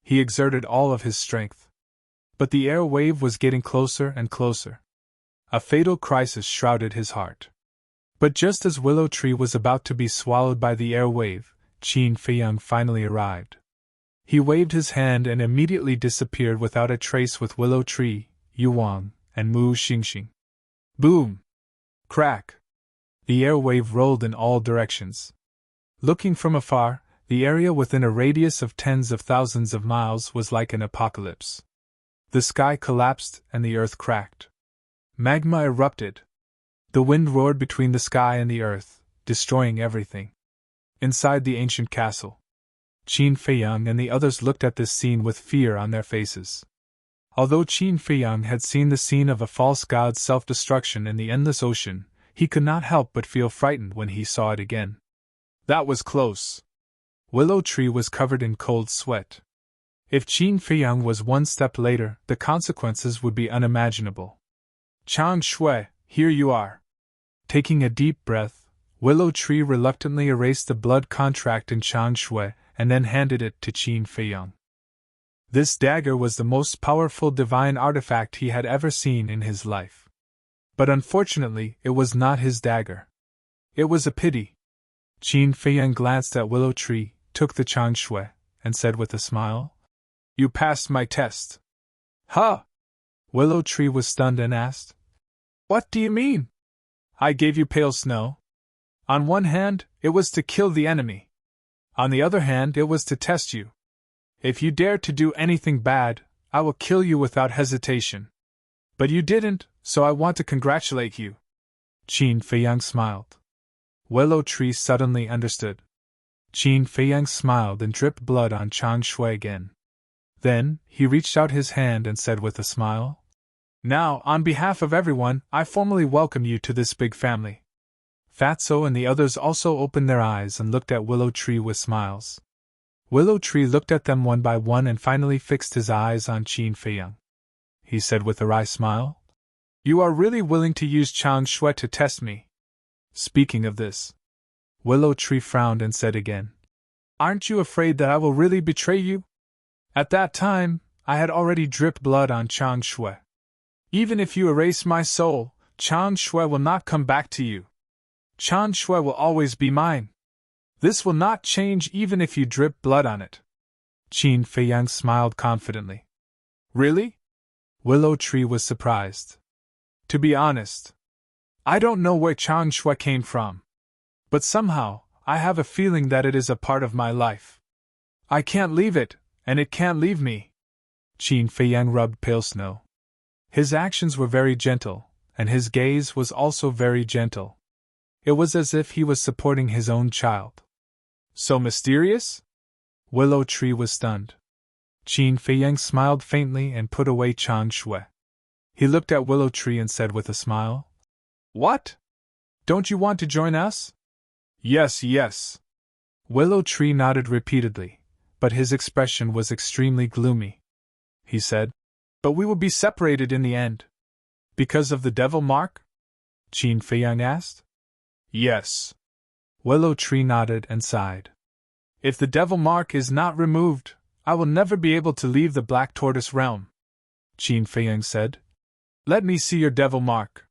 He exerted all of his strength. But the air wave was getting closer and closer. A fatal crisis shrouded his heart. But just as Willow Tree was about to be swallowed by the air wave, Qin Feiyang finally arrived. He waved his hand and immediately disappeared without a trace with Willow Tree, Yu Wang, and Mu Xingxing. Boom! Crack! The air wave rolled in all directions. Looking from afar, the area within a radius of tens of thousands of miles was like an apocalypse. The sky collapsed and the earth cracked. Magma erupted. The wind roared between the sky and the earth, destroying everything. Inside the ancient castle, Qin Feiyang and the others looked at this scene with fear on their faces. Although Qin Feiyang had seen the scene of a false god's self-destruction in the endless ocean, he could not help but feel frightened when he saw it again. That was close. Willow Tree was covered in cold sweat. If Qin Feiyang was one step later, the consequences would be unimaginable. Chang Shui, here you are. Taking a deep breath, Willow Tree reluctantly erased the blood contract in Chang Shui and then handed it to Qin Feiyang. This dagger was the most powerful divine artifact he had ever seen in his life. But unfortunately, it was not his dagger. It was a pity. Qin Feiyang glanced at Willow Tree, took the Chang Shui, and said with a smile, "You passed my test." Huh! Willow Tree was stunned and asked, "What do you mean?" "I gave you pale snow. On one hand, it was to kill the enemy. On the other hand, it was to test you. If you dare to do anything bad, I will kill you without hesitation. But you didn't, so I want to congratulate you." Qin Feiyang smiled. Willow Tree suddenly understood. Qin Feiyang smiled and dripped blood on Chang Shui again. Then, he reached out his hand and said with a smile, "Now, on behalf of everyone, I formally welcome you to this big family." Fatso and the others also opened their eyes and looked at Willow Tree with smiles. Willow Tree looked at them one by one and finally fixed his eyes on Qin Feiyang. He said with a wry smile, "You are really willing to use Chang Shui to test me?" Speaking of this, Willow Tree frowned and said again, "Aren't you afraid that I will really betray you?" At that time, I had already dripped blood on Chang Shui. "Even if you erase my soul, Chang Shui will not come back to you. Chang Shui will always be mine. This will not change even if you drip blood on it." Qin Feiyang smiled confidently. "Really?" Willow Tree was surprised. "To be honest, I don't know where Chang Shui came from. But somehow, I have a feeling that it is a part of my life. I can't leave it, and it can't leave me." Qin Feiyang rubbed pale snow. His actions were very gentle, and his gaze was also very gentle. It was as if he was supporting his own child. "So mysterious?" Willow Tree was stunned. Qin Feiyang smiled faintly and put away Chang Shui. He looked at Willow Tree and said with a smile, "What? Don't you want to join us?" "Yes, yes." Willow Tree nodded repeatedly, but his expression was extremely gloomy. He said, "But we will be separated in the end." "Because of the devil mark?" Qin Feiyang asked. "Yes." Willow Tree nodded and sighed. "If the devil mark is not removed, I will never be able to leave the Black Tortoise realm," Qin Feiyang said. "Let me see your devil mark."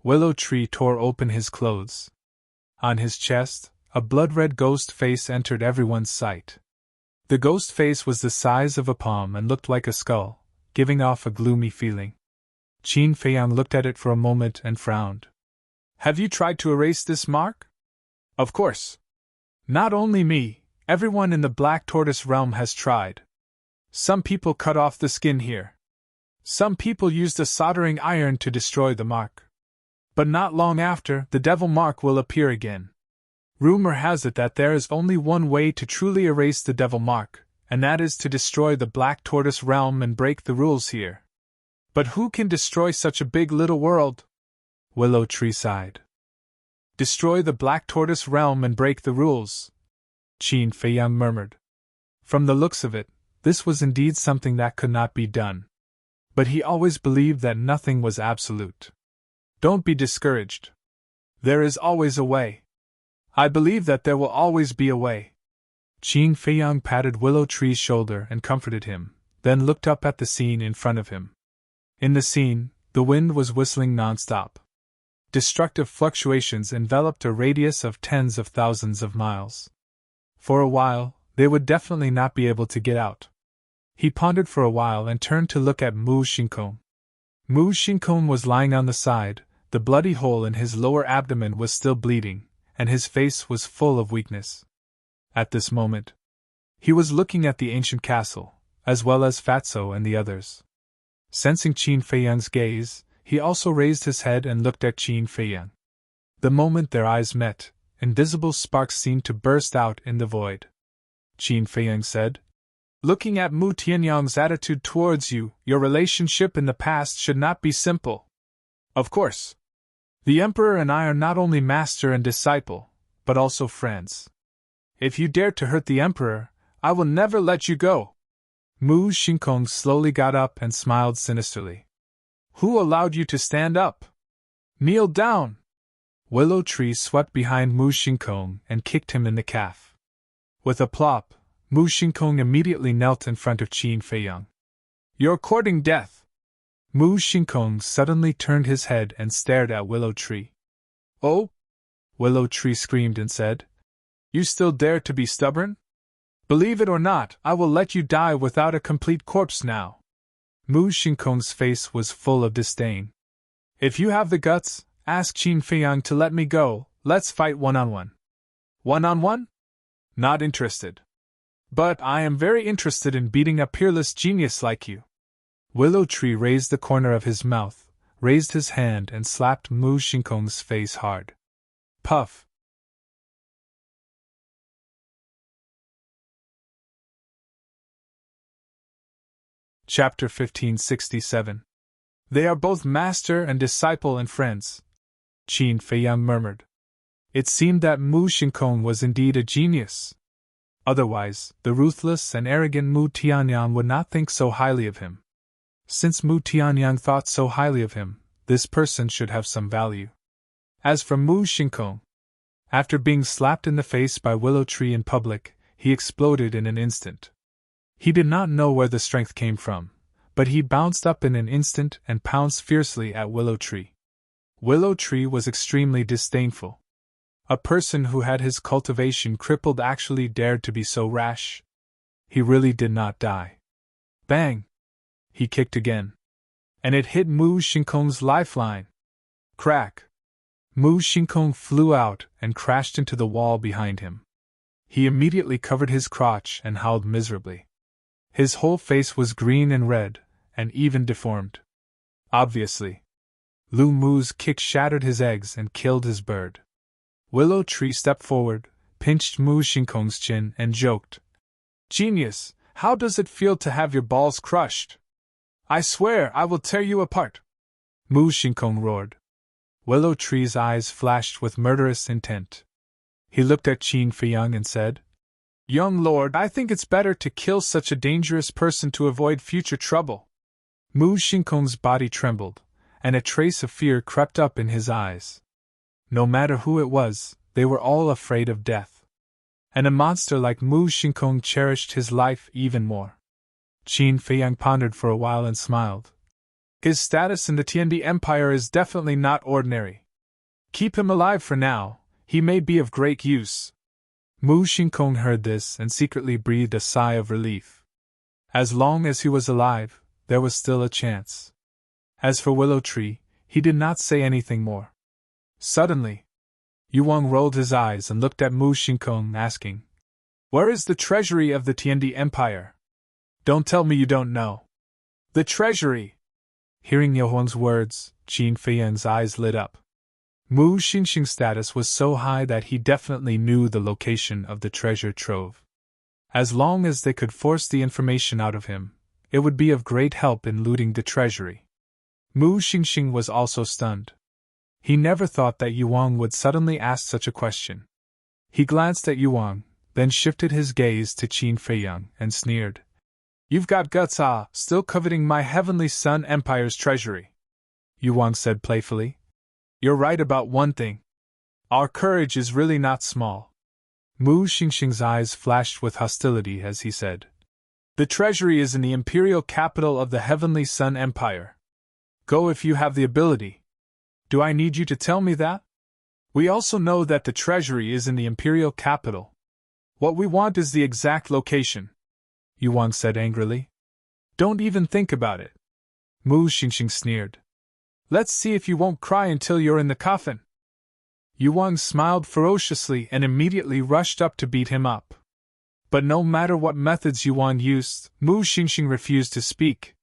Willow Tree tore open his clothes. On his chest, a blood-red ghost face entered everyone's sight. The ghost face was the size of a palm and looked like a skull, giving off a gloomy feeling. Qin Feiyang looked at it for a moment and frowned. "Have you tried to erase this mark?" "Of course. Not only me, everyone in the Black Tortoise realm has tried. Some people cut off the skin here. Some people used a soldering iron to destroy the mark. But not long after, the devil mark will appear again. Rumor has it that there is only one way to truly erase the devil mark, and that is to destroy the Black Tortoise realm and break the rules here. But who can destroy such a big little world?" Willow Tree sighed. Destroy the Black Tortoise realm and break the rules, Qin Feiyang murmured. From the looks of it, this was indeed something that could not be done. But he always believed that nothing was absolute. Don't be discouraged. There is always a way. I believe that there will always be a way. Qin Feiyang patted Willow Tree's shoulder and comforted him, then looked up at the scene in front of him. In the scene, the wind was whistling non-stop. Destructive fluctuations enveloped a radius of tens of thousands of miles. For a while, they would definitely not be able to get out. He pondered for a while and turned to look at Mu Shinkong. Mu Shinkong was lying on the side, the bloody hole in his lower abdomen was still bleeding, and his face was full of weakness. At this moment, he was looking at the ancient castle, as well as Fatso and the others. Sensing Qin Feiyang's gaze, he also raised his head and looked at Qin Feiyang. The moment their eyes met, invisible sparks seemed to burst out in the void. Qin Feiyang said, "Looking at Mu Tianyang's attitude towards you, your relationship in the past should not be simple. Of course. The Emperor and I are not only master and disciple, but also friends. If you dare to hurt the Emperor, I will never let you go." Mu Shinkong slowly got up and smiled sinisterly. "Who allowed you to stand up? Kneel down!" Willow Tree swept behind Mu Shinkong and kicked him in the calf. With a plop, Mu Shinkong immediately knelt in front of Qin Feiyang. "You're courting death!" Mu Shinkong suddenly turned his head and stared at Willow Tree. "Oh?" Willow Tree screamed and said, "You still dare to be stubborn? Believe it or not, I will let you die without a complete corpse now." Mu Shinkong's face was full of disdain. "If you have the guts, ask Qin Feiyang to let me go, let's fight one-on-one." "One-on-one? Not interested. But I am very interested in beating a peerless genius like you." Willow Tree raised the corner of his mouth, raised his hand and slapped Mu Shinkong's face hard. Puff. Chapter 1567. They are both master and disciple and friends, Qin Feiyang murmured. It seemed that Mu Shinkong was indeed a genius. Otherwise, the ruthless and arrogant Mu Tianyang would not think so highly of him. Since Mu Tianyang thought so highly of him, this person should have some value. As for Mu Shinkong, after being slapped in the face by Willow Tree in public, he exploded in an instant. He did not know where the strength came from, but he bounced up in an instant and pounced fiercely at Willow Tree. Willow Tree was extremely disdainful. A person who had his cultivation crippled actually dared to be so rash. He really did not die. Bang! He kicked again. And it hit Mu Shinkong's lifeline. Crack! Mu Shinkong flew out and crashed into the wall behind him. He immediately covered his crotch and howled miserably. His whole face was green and red, and even deformed. Obviously. Lu Mu's kick shattered his eggs and killed his bird. Willow Tree stepped forward, pinched Mu Shinkong's chin, and joked. "Genius, how does it feel to have your balls crushed? I swear I will tear you apart!" Mu Shinkong roared. Willow Tree's eyes flashed with murderous intent. He looked at Qin Feiyang and said, "Young lord, I think it's better to kill such a dangerous person to avoid future trouble." Mu Shinkong's body trembled, and a trace of fear crept up in his eyes. No matter who it was, they were all afraid of death. And a monster like Mu Shinkong cherished his life even more. Qin Feiyang pondered for a while and smiled. His status in the Tiandi Empire is definitely not ordinary. Keep him alive for now, he may be of great use. Mu Shinkong heard this and secretly breathed a sigh of relief. As long as he was alive, there was still a chance. As for Willow Tree, he did not say anything more. Suddenly, Yuang rolled his eyes and looked at Mu Shinkong, asking, "Where is the treasury of the Tiandi Empire? Don't tell me you don't know." "The treasury!" Hearing Yuang's words, Qin Feiyang's eyes lit up. Mu Xingxing's status was so high that he definitely knew the location of the treasure trove. As long as they could force the information out of him, it would be of great help in looting the treasury. Mu Xingxing was also stunned. He never thought that Yuang would suddenly ask such a question. He glanced at Yuang, then shifted his gaze to Qin Feiyang and sneered. You've got guts, still coveting my heavenly Sun Empire's treasury. Yuang said playfully. You're right about one thing. Our courage is really not small. Mu Xingxing's eyes flashed with hostility as he said. The treasury is in the imperial capital of the heavenly Sun Empire. Go if you have the ability. Do I need you to tell me that? We also know that the treasury is in the imperial capital. What we want is the exact location, Yuang said angrily. Don't even think about it. Mu Xingxing sneered. Let's see if you won't cry until you're in the coffin. Yuang smiled ferociously and immediately rushed up to beat him up. But no matter what methods Yuang used, Mu Xingxing refused to speak.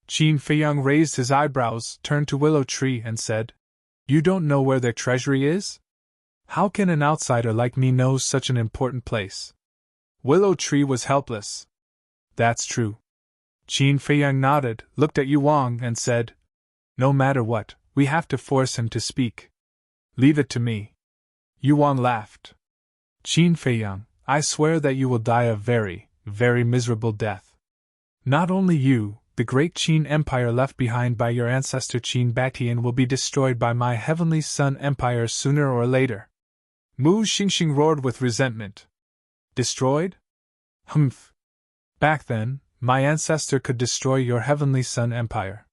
Qin Feiyang raised his eyebrows, turned to Willow Tree and said, You don't know where their treasury is? How can an outsider like me know such an important place? Willow Tree was helpless. That's true. Qin Feiyang nodded, looked at Yuang and said, No matter what, we have to force him to speak. Leave it to me. Yuang laughed. Qin Feiyang, I swear that you will die a very, very miserable death. Not only you, the great Qin Empire left behind by your ancestor Qin Batian will be destroyed by my heavenly Sun Empire sooner or later. Mu Xingxing roared with resentment. Destroyed? Humph. Back then, my ancestor could destroy your heavenly Sun Empire.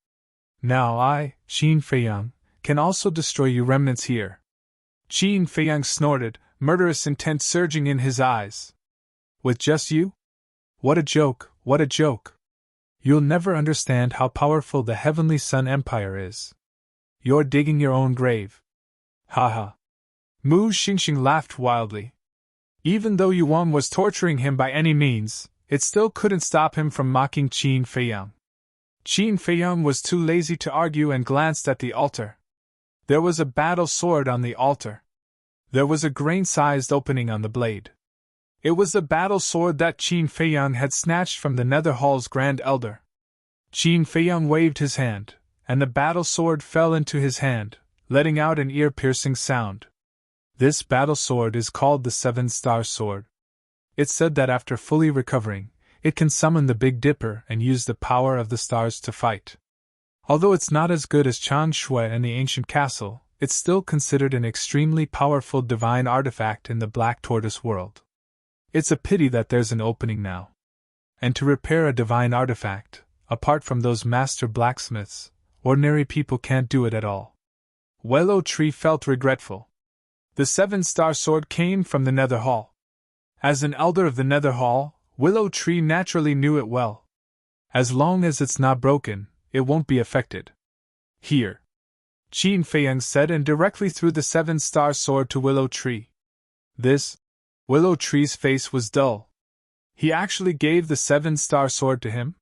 Now I, Qin Feiyang, can also destroy you remnants here. Qin Feiyang snorted, murderous intent surging in his eyes. With just you? What a joke, what a joke. You'll never understand how powerful the heavenly Sun Empire is. You're digging your own grave. Ha ha. Mu Xingxing laughed wildly. Even though Yuang was torturing him by any means, it still couldn't stop him from mocking Qin Feiyang. Qin Feiyang was too lazy to argue and glanced at the altar. There was a battle sword on the altar. There was a grain-sized opening on the blade. It was the battle sword that Qin Feiyang had snatched from the Nether Hall's Grand Elder. Qin Feiyang waved his hand, and the battle sword fell into his hand, letting out an ear-piercing sound. This battle sword is called the Seven-Star Sword. It's said that after fully recovering, it can summon the Big Dipper and use the power of the stars to fight. Although it's not as good as Chang Shui and the ancient castle, it's still considered an extremely powerful divine artifact in the Black Tortoise world. It's a pity that there's an opening now. And to repair a divine artifact, apart from those master blacksmiths, ordinary people can't do it at all. Willow Tree felt regretful. The Seven-Star Sword came from the Nether Hall. As an elder of the Nether Hall, Willow Tree naturally knew it well. As long as it's not broken, it won't be affected. Here. Qin Feiyang said and directly threw the Seven-Star Sword to Willow Tree. This? Willow Tree's face was dull. He actually gave the Seven-Star Sword to him?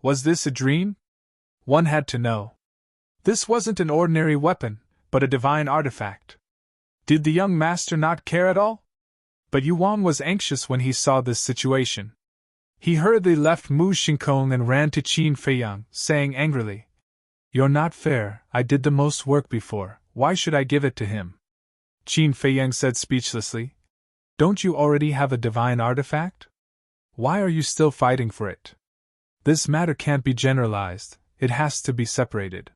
Was this a dream? One had to know. This wasn't an ordinary weapon, but a divine artifact. Did the young master not care at all? But Yuang was anxious when he saw this situation. He hurriedly left Mu Xingkong and ran to Qin Feiyang, saying angrily, You're not fair, I did the most work before, why should I give it to him? Qin Feiyang said speechlessly, Don't you already have a divine artifact? Why are you still fighting for it? This matter can't be generalized, it has to be separated.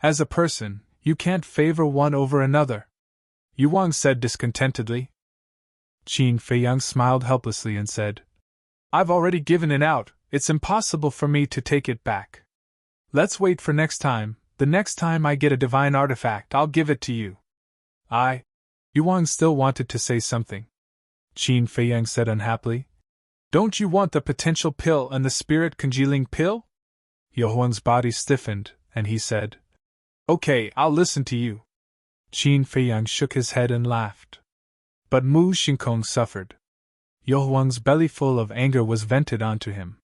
As a person, you can't favor one over another. Yuang said discontentedly. Qin Feiyang smiled helplessly and said, I've already given it out, it's impossible for me to take it back. Let's wait for next time, the next time I get a divine artifact I'll give it to you. Yuang still wanted to say something. Qin Feiyang said unhappily, Don't you want the potential pill and the spirit congealing pill? Yuang's body stiffened, and he said, Okay, I'll listen to you. Qin Feiyang shook his head and laughed. But Mu Xingkong suffered. Yuang's belly full of anger was vented onto him.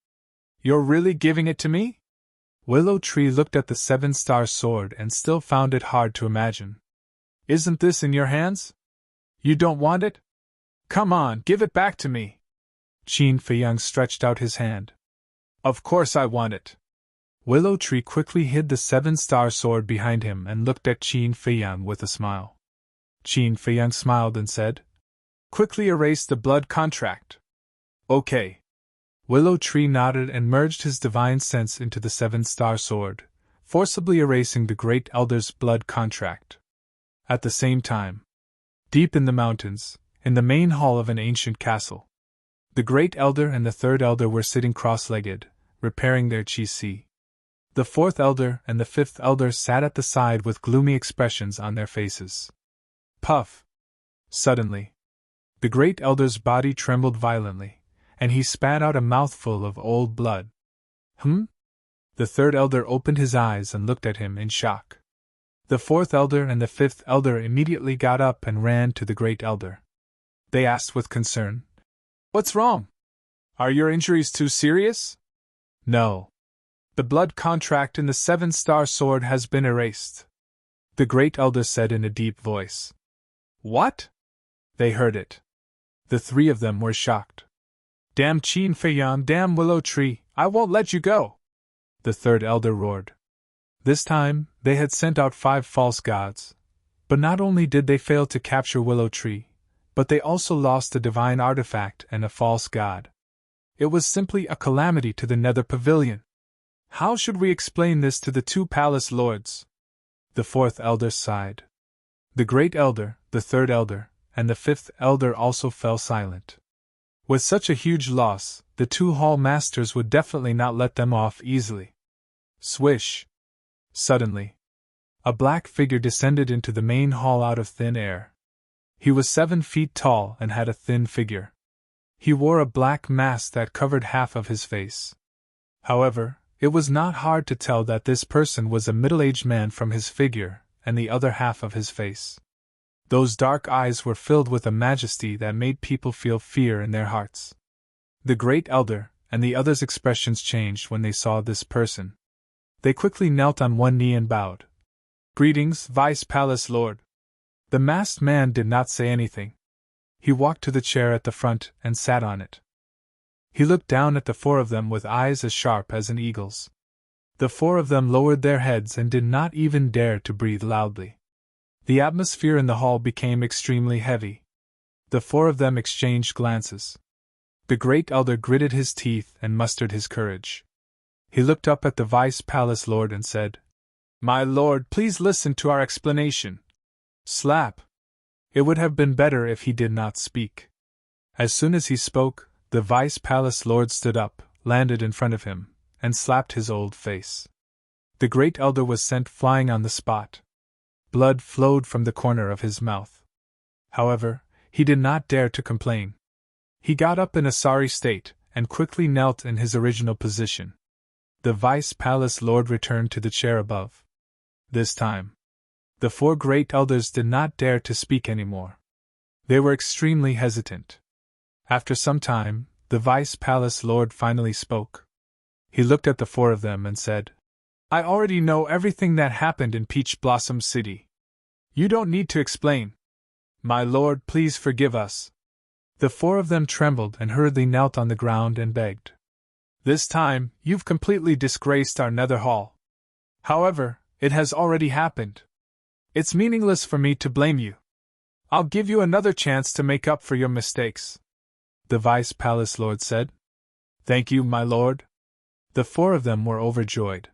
You're really giving it to me? Willow Tree looked at the Seven-Star Sword and still found it hard to imagine. Isn't this in your hands? You don't want it? Come on, give it back to me. Qin Feiyang stretched out his hand. Of course I want it. Willow Tree quickly hid the 7-star sword behind him and looked at Qin Feiyang with a smile. Qin Feiyang smiled and said, "Quickly erase the blood contract." "Okay." Willow Tree nodded and merged his divine sense into the 7-star sword, forcibly erasing the Great Elder's blood contract. At the same time, deep in the mountains, in the main hall of an ancient castle, the Great Elder and the 3rd Elder were sitting cross-legged, repairing their qi. The 4th Elder and the 5th Elder sat at the side with gloomy expressions on their faces. Puff! Suddenly, the Great Elder's body trembled violently, and he spat out a mouthful of old blood. The 3rd Elder opened his eyes and looked at him in shock. The 4th Elder and the 5th Elder immediately got up and ran to the Great Elder. They asked with concern, "What's wrong? Are your injuries too serious?" "No. The blood contract in the 7-star sword has been erased," the Great Elder said in a deep voice. "What?" They heard it. The 3 of them were shocked. "Damn Qin Feiyang, damn Willow Tree, I won't let you go!" the 3rd Elder roared. This time, they had sent out 5 false gods. But not only did they fail to capture Willow Tree, but they also lost a divine artifact and a false god. It was simply a calamity to the Nether Pavilion. How should we explain this to the 2 palace lords? The 4th Elder sighed. The Great Elder, the 3rd Elder, and the 5th Elder also fell silent. With such a huge loss, the 2 hall masters would definitely not let them off easily. Swish! Suddenly, a black figure descended into the main hall out of thin air. He was 7 feet tall and had a thin figure. He wore a black mask that covered half of his face. However, it was not hard to tell that this person was a middle-aged man from his figure and the other half of his face. Those dark eyes were filled with a majesty that made people feel fear in their hearts. The Great Elder and the others' expressions changed when they saw this person. They quickly knelt on one knee and bowed. "Greetings, Vice Palace Lord." The masked man did not say anything. He walked to the chair at the front and sat on it. He looked down at the 4 of them with eyes as sharp as an eagle's. The 4 of them lowered their heads and did not even dare to breathe loudly. The atmosphere in the hall became extremely heavy. The 4 of them exchanged glances. The Great Elder gritted his teeth and mustered his courage. He looked up at the Vice Palace Lord and said, "My lord, please listen to our explanation." Slap! It would have been better if he did not speak. As soon as he spoke, the Vice Palace Lord stood up, landed in front of him, and slapped his old face. The Great Elder was sent flying on the spot. Blood flowed from the corner of his mouth. However, he did not dare to complain. He got up in a sorry state, and quickly knelt in his original position. The Vice Palace Lord returned to the chair above. This time, the 4 Great Elders did not dare to speak anymore. They were extremely hesitant. After some time, the Vice Palace Lord finally spoke. He looked at the 4 of them and said, "I already know everything that happened in Peach Blossom City. You don't need to explain. My lord, please forgive us." The 4 of them trembled and hurriedly knelt on the ground and begged. "This time, you've completely disgraced our Nether Hall. However, it has already happened. It's meaningless for me to blame you. I'll give you another chance to make up for your mistakes," the Vice Palace Lord said. "Thank you, my lord." The 4 of them were overjoyed.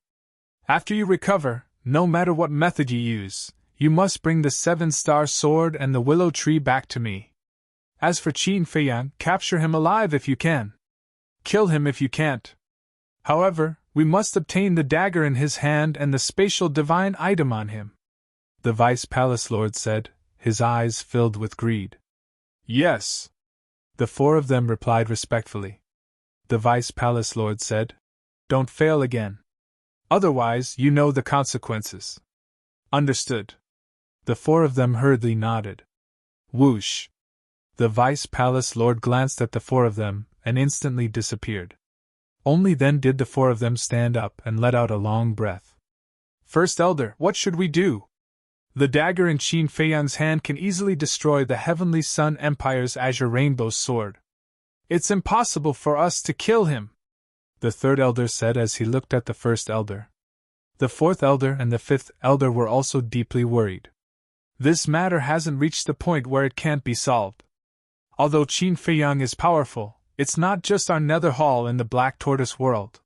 "After you recover, no matter what method you use, you must bring the 7-star sword and the Willow Tree back to me. As for Qin Feiyang, capture him alive if you can. Kill him if you can't. However, we must obtain the dagger in his hand and the spatial divine item on him," the Vice Palace Lord said, his eyes filled with greed. "Yes," the 4 of them replied respectfully. The Vice Palace Lord said, "Don't fail again. Otherwise, you know the consequences." "Understood." The 4 of them hurriedly nodded. Whoosh! The Vice Palace Lord glanced at the 4 of them and instantly disappeared. Only then did the 4 of them stand up and let out a long breath. "First Elder, what should we do? The dagger in Qin Feiyang's hand can easily destroy the Heavenly Sun Empire's Azure Rainbow Sword. It's impossible for us to kill him." the third elder said as he looked at the first elder. The fourth elder and the fifth elder were also deeply worried. This matter hasn't reached the point where it can't be solved. Although Qin Feiyang is powerful, it's not just our nether hall in the Black Tortoise world.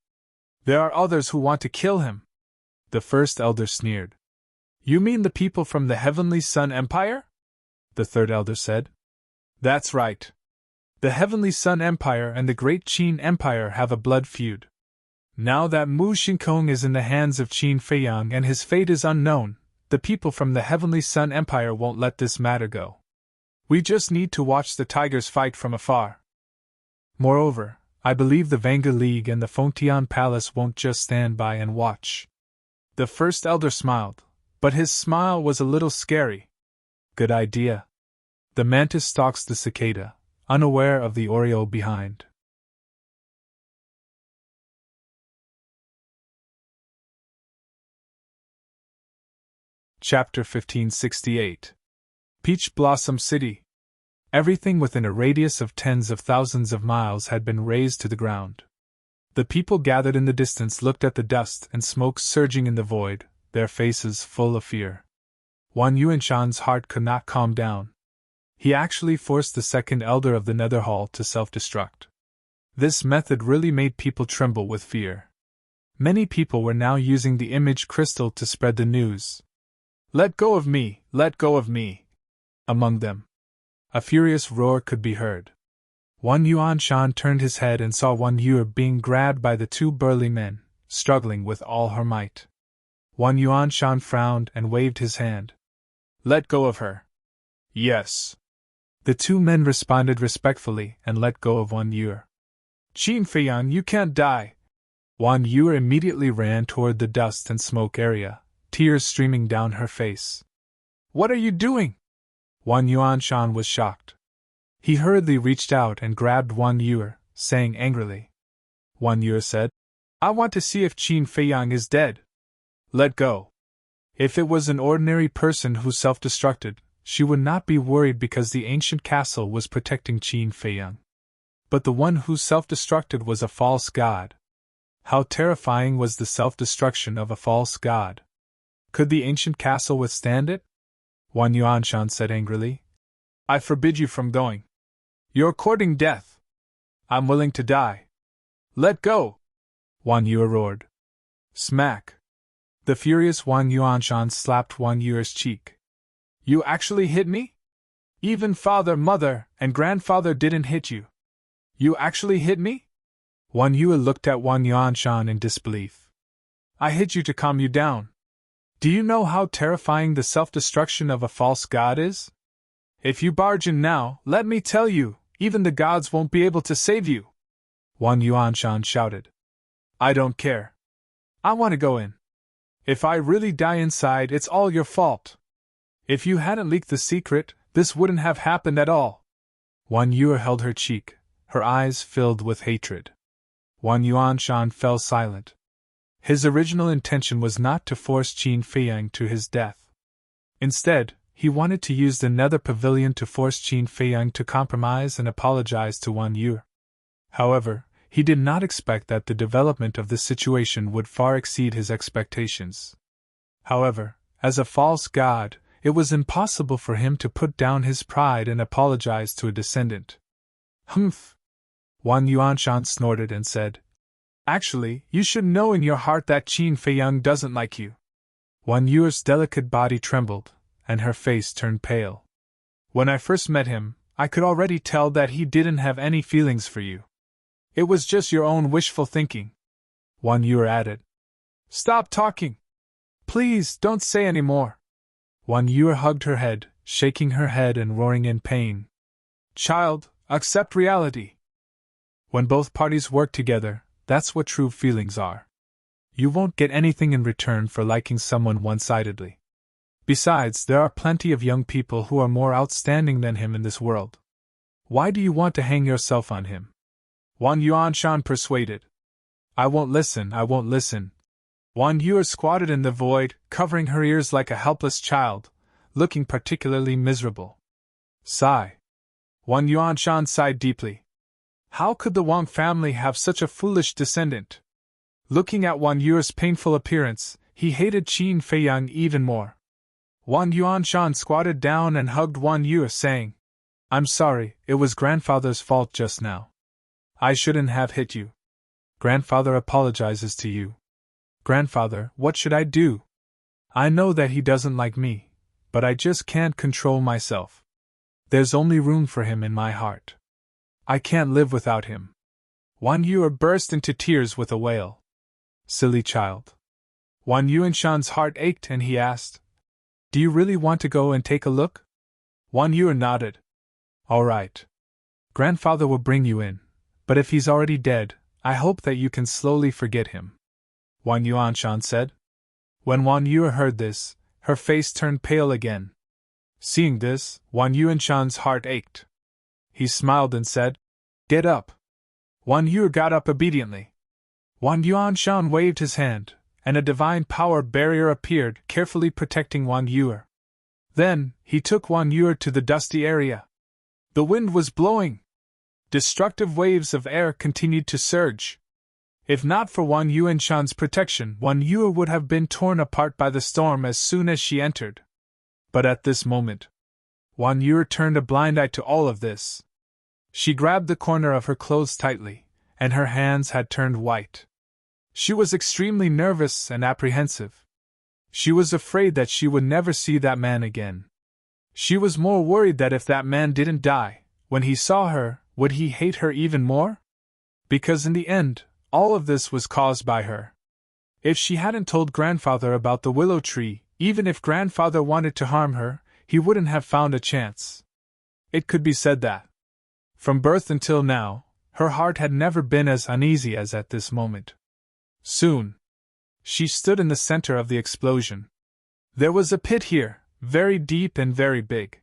There are others who want to kill him. The first elder sneered. You mean the people from the Heavenly Sun Empire? The third elder said. That's right. The Heavenly Sun Empire and the Great Qin Empire have a blood feud. Now that Mu Shinkong is in the hands of Qin Feiyang and his fate is unknown, the people from the Heavenly Sun Empire won't let this matter go. We just need to watch the tigers fight from afar. Moreover, I believe the Vanga League and the Fengtian Palace won't just stand by and watch. The first elder smiled, but his smile was a little scary. Good idea. The mantis stalks the cicada, unaware of the oriole behind. Chapter 1568. Peach Blossom City. Everything within a radius of tens of thousands of miles had been razed to the ground. The people gathered in the distance looked at the dust and smoke surging in the void, their faces full of fear. Wan Yuanshan's heart could not calm down. He actually forced the second elder of the Nether Hall to self-destruct. This method really made people tremble with fear. Many people were now using the image crystal to spread the news. Let go of me, let go of me! Among them. A furious roar could be heard. Wan Yuanshan turned his head and saw Wan Yu being grabbed by the two burly men, struggling with all her might. Wan Yuanshan frowned and waved his hand. Let go of her. Yes. The two men responded respectfully and let go of Wan Yu. Qin Feiyang, you can't die. Wan Yu immediately ran toward the dust and smoke area, tears streaming down her face. What are you doing? Wan Yuanshan was shocked. He hurriedly reached out and grabbed Wan Yu, saying angrily. Wan Yu said, I want to see if Qin Feiyang is dead. Let go. If it was an ordinary person who self-destructed, she would not be worried because the ancient castle was protecting Qin Feiyang. But the one who self-destructed was a false god. How terrifying was the self-destruction of a false god? Could the ancient castle withstand it? Wan Yuanshan said angrily. I forbid you from going. You're courting death. I'm willing to die. Let go! Wan Yu roared. Smack! The furious Wan Yuanshan slapped Wan Yu's cheek. You actually hit me? Even father, mother, and grandfather didn't hit you. You actually hit me? Wan Yu looked at Wan Yuanshan in disbelief. I hit you to calm you down. Do you know how terrifying the self-destruction of a false god is? If you barge in now, let me tell you, even the gods won't be able to save you. Wan Yuanshan shouted. I don't care. I want to go in. If I really die inside, it's all your fault. If you hadn't leaked the secret, this wouldn't have happened at all. Wan Yu held her cheek, her eyes filled with hatred. Wan Yuanshan fell silent. His original intention was not to force Qin Feiyang to his death. Instead, he wanted to use the Nether Pavilion to force Qin Feiyang to compromise and apologize to Wan Yu. However, he did not expect that the development of this situation would far exceed his expectations. However, as a false god, it was impossible for him to put down his pride and apologize to a descendant. Humph! Wan Yuanshan snorted and said, Actually, you should know in your heart that Qin Feiyang doesn't like you. Wan Yu's delicate body trembled, and her face turned pale. When I first met him, I could already tell that he didn't have any feelings for you. It was just your own wishful thinking. Wan Yu added. Stop talking! Please, don't say any more. Wan Yu hugged her head, shaking her head and roaring in pain. Child, accept reality. When both parties work together, that's what true feelings are. You won't get anything in return for liking someone one-sidedly. Besides, there are plenty of young people who are more outstanding than him in this world. Why do you want to hang yourself on him? Wan Yuanshan persuaded. I won't listen, I won't listen. Wan Yu squatted in the void, covering her ears like a helpless child, looking particularly miserable. Sigh. Wan Yuanshan sighed deeply. How could the Wang family have such a foolish descendant? Looking at Wan Yuer's painful appearance, he hated Qin Feiyang even more. Wan Yuanshan squatted down and hugged Wan Yuer, saying, "I'm sorry, it was grandfather's fault just now. I shouldn't have hit you. Grandfather apologizes to you." "Grandfather, what should I do? I know that he doesn't like me, but I just can't control myself. There's only room for him in my heart. I can't live without him." Wan Yuer burst into tears with a wail. "Silly child." Wan Yuanshan's heart ached and he asked, "Do you really want to go and take a look?" Wan Yuer nodded. "All right. Grandfather will bring you in, but if he's already dead, I hope that you can slowly forget him," Wan Yuanshan said. When Wan Yuer heard this, her face turned pale again. Seeing this, Wan Yuanshan's heart ached. He smiled and said, "Get up." Wan Yuer got up obediently. Wan Yuanshan waved his hand, and a divine power barrier appeared, carefully protecting Wan Yuer. Then, he took Wan Yuer to the dusty area. The wind was blowing. Destructive waves of air continued to surge. If not for Wan Yuanshan's protection, Wan Yuer would have been torn apart by the storm as soon as she entered. But at this moment, Wan Yuer turned a blind eye to all of this. She grabbed the corner of her clothes tightly, and her hands had turned white. She was extremely nervous and apprehensive. She was afraid that she would never see that man again. She was more worried that if that man didn't die, when he saw her, would he hate her even more? Because in the end, all of this was caused by her. If she hadn't told grandfather about the willow tree, even if grandfather wanted to harm her, he wouldn't have found a chance. It could be said that, from birth until now, her heart had never been as uneasy as at this moment. Soon, she stood in the center of the explosion. There was a pit here, very deep and very big.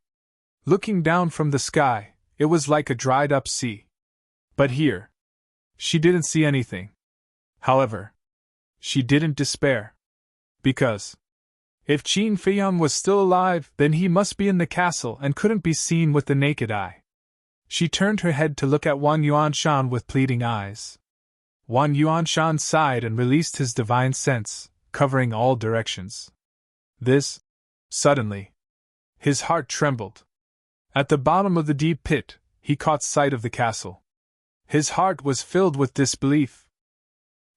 Looking down from the sky, it was like a dried-up sea. But here, she didn't see anything. However, she didn't despair. Because, if Qin Feiyang was still alive, then he must be in the castle and couldn't be seen with the naked eye. She turned her head to look at Wan Yuanshan with pleading eyes. Wan Yuanshan sighed and released his divine sense, covering all directions. Suddenly, his heart trembled. At the bottom of the deep pit, he caught sight of the castle. His heart was filled with disbelief.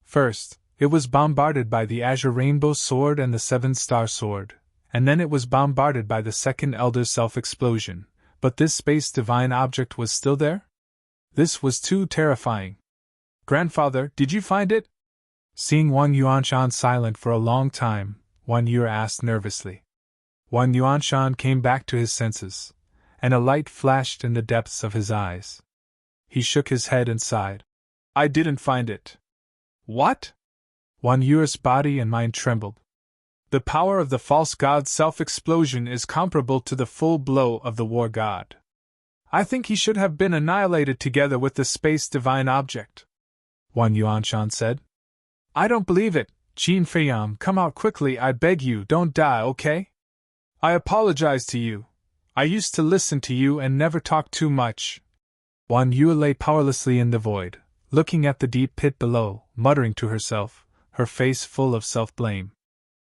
First, it was bombarded by the Azure Rainbow Sword and the Seven-Star Sword, and then it was bombarded by the second Elder Self-explosion, but this space divine object was still there? This was too terrifying. "Grandfather, did you find it?" Seeing Wan Yuanshan silent for a long time, Wan Yuer asked nervously. Wan Yuanshan came back to his senses, and a light flashed in the depths of his eyes. He shook his head and sighed. "I didn't find it." "What?" Wan Yuer's body and mind trembled. The power of the false god's self-explosion is comparable to the full blow of the war god. I think he should have been annihilated together with the space divine object, Wan Yuanshan said. "I don't believe it. Qin Feiyang, come out quickly, I beg you, don't die, okay? I apologize to you. I used to listen to you and never talk too much." Wan Yuer lay powerlessly in the void, looking at the deep pit below, muttering to herself, her face full of self-blame.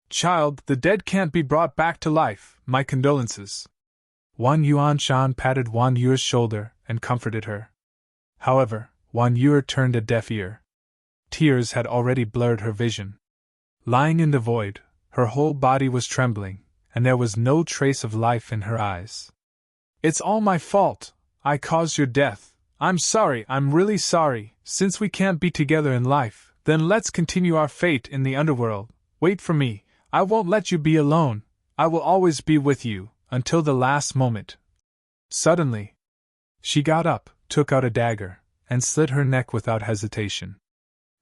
"Child, the dead can't be brought back to life, my condolences." Wan Yuanshan patted Wan Yuer's shoulder and comforted her. However, Wan Yuer turned a deaf ear. Tears had already blurred her vision. Lying in the void, her whole body was trembling, and there was no trace of life in her eyes. "It's all my fault. I caused your death. I'm sorry, I'm really sorry. Since we can't be together in life, then let's continue our fate in the underworld. Wait for me. I won't let you be alone. I will always be with you, until the last moment." Suddenly, she got up, took out a dagger, and slit her neck without hesitation.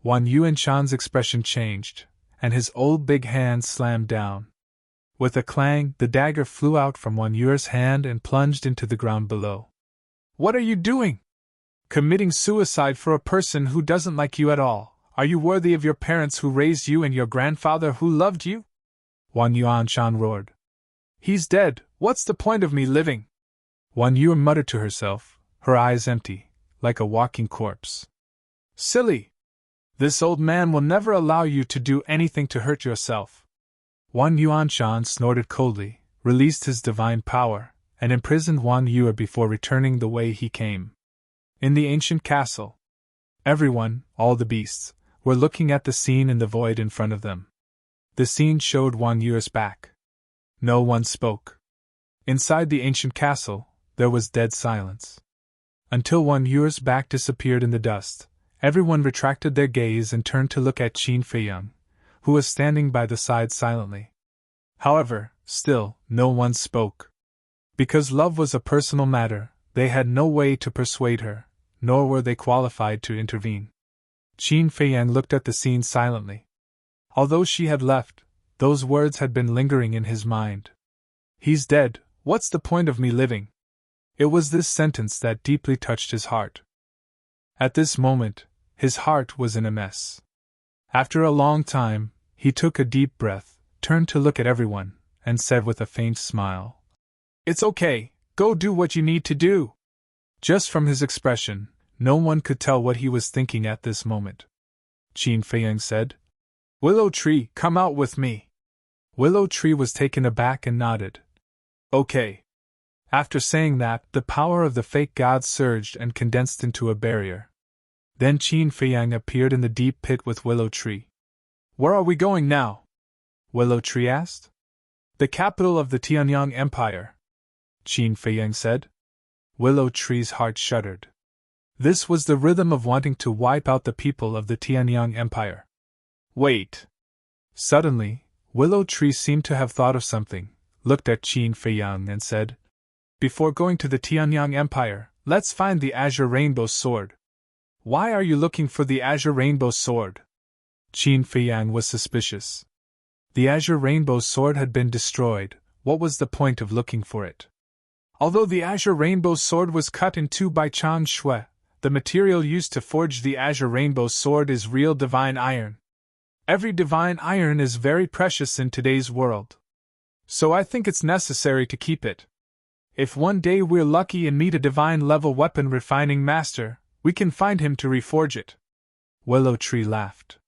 Wan Yuanshan's expression changed, and his old big hand slammed down. With a clang, the dagger flew out from Wan Yuer's hand and plunged into the ground below. "What are you doing? Committing suicide for a person who doesn't like you at all. Are you worthy of your parents who raised you and your grandfather who loved you?" Wan Yuanshan roared. "He's dead, what's the point of me living?" Wan Yuer muttered to herself, her eyes empty, like a walking corpse. Silly! This old man will never allow you to do anything to hurt yourself. Wang Yuanshan snorted coldly, released his divine power, and imprisoned Wang Yue before returning the way he came. In the ancient castle, everyone, all the beasts, were looking at the scene in the void in front of them. The scene showed Wang Yue's back. No one spoke. Inside the ancient castle, there was dead silence. Until Wang Yue's back disappeared in the dust, everyone retracted their gaze and turned to look at Qin Feiyang, who was standing by the side silently. However, still, no one spoke. Because love was a personal matter, they had no way to persuade her, nor were they qualified to intervene. Qin Feiyang looked at the scene silently. Although she had left, those words had been lingering in his mind. He's dead, what's the point of me living? It was this sentence that deeply touched his heart. At this moment, his heart was in a mess. After a long time, he took a deep breath, turned to look at everyone, and said with a faint smile, "It's okay, go do what you need to do." Just from his expression, no one could tell what he was thinking at this moment. Qin Feiyang said, "Willow Tree, come out with me." Willow Tree was taken aback and nodded. "Okay." After saying that, the power of the fake god surged and condensed into a barrier. Then Qin Feiyang appeared in the deep pit with Willow Tree. "Where are we going now?" Willow Tree asked. "The capital of the Tianyang Empire," Qin Feiyang said. Willow Tree's heart shuddered. This was the rhythm of wanting to wipe out the people of the Tianyang Empire. Wait! Suddenly, Willow Tree seemed to have thought of something, looked at Qin Feiyang and said, "Before going to the Tianyang Empire, let's find the Azure Rainbow Sword." "Why are you looking for the Azure Rainbow Sword?" Qin Feiyang was suspicious. The Azure Rainbow Sword had been destroyed, what was the point of looking for it? Although the Azure Rainbow Sword was cut in two by Chan Shui, the material used to forge the Azure Rainbow Sword is real divine iron. Every divine iron is very precious in today's world. So I think it's necessary to keep it. If one day we're lucky and meet a divine-level weapon refining master, we can find him to reforge it. Willow Tree laughed.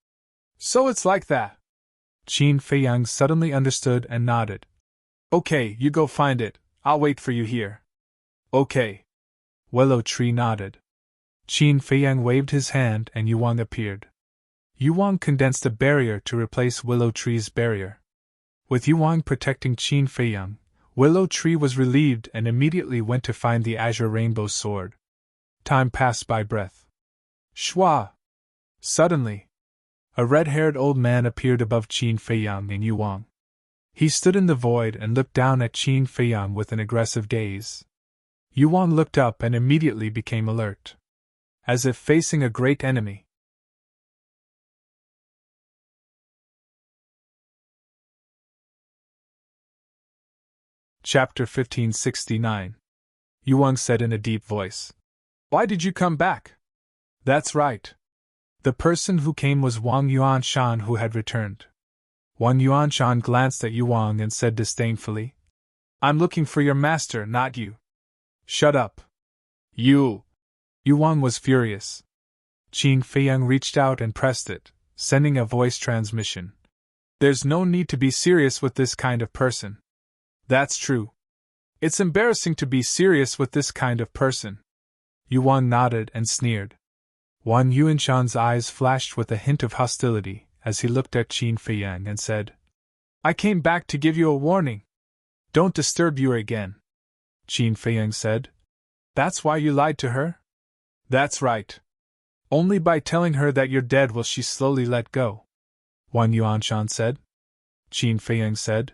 So it's like that. Qin Feiyang suddenly understood and nodded. Okay, you go find it, I'll wait for you here. Okay. Willow Tree nodded. Qin Feiyang waved his hand and Yuang appeared. Yuang condensed a barrier to replace Willow Tree's barrier. With Yuang protecting Qin Feiyang, Willow Tree was relieved and immediately went to find the Azure Rainbow Sword. Time passed by breath. Shua! Suddenly, a red-haired old man appeared above Qin Feiyang and Yuang. He stood in the void and looked down at Qin Feiyang with an aggressive gaze. Yuang looked up and immediately became alert, as if facing a great enemy. Chapter 1569. Yuang said in a deep voice. Why did you come back? That's right. The person who came was Wang Yuanshan, who had returned. Wang Yuanshan glanced at Yuang and said disdainfully, I'm looking for your master, not you. Shut up. You! Yuang was furious. Qin Feiyang reached out and pressed it, sending a voice transmission. There's no need to be serious with this kind of person. That's true. It's embarrassing to be serious with this kind of person. Yuang nodded and sneered. Wang Yuanshan's eyes flashed with a hint of hostility as he looked at Qin Feiyang and said, I came back to give you a warning. Don't disturb you again. Qin Feiyang said. That's why you lied to her? That's right. Only by telling her that you're dead will she slowly let go. Wang Yuanshan said. Qin Feiyang said.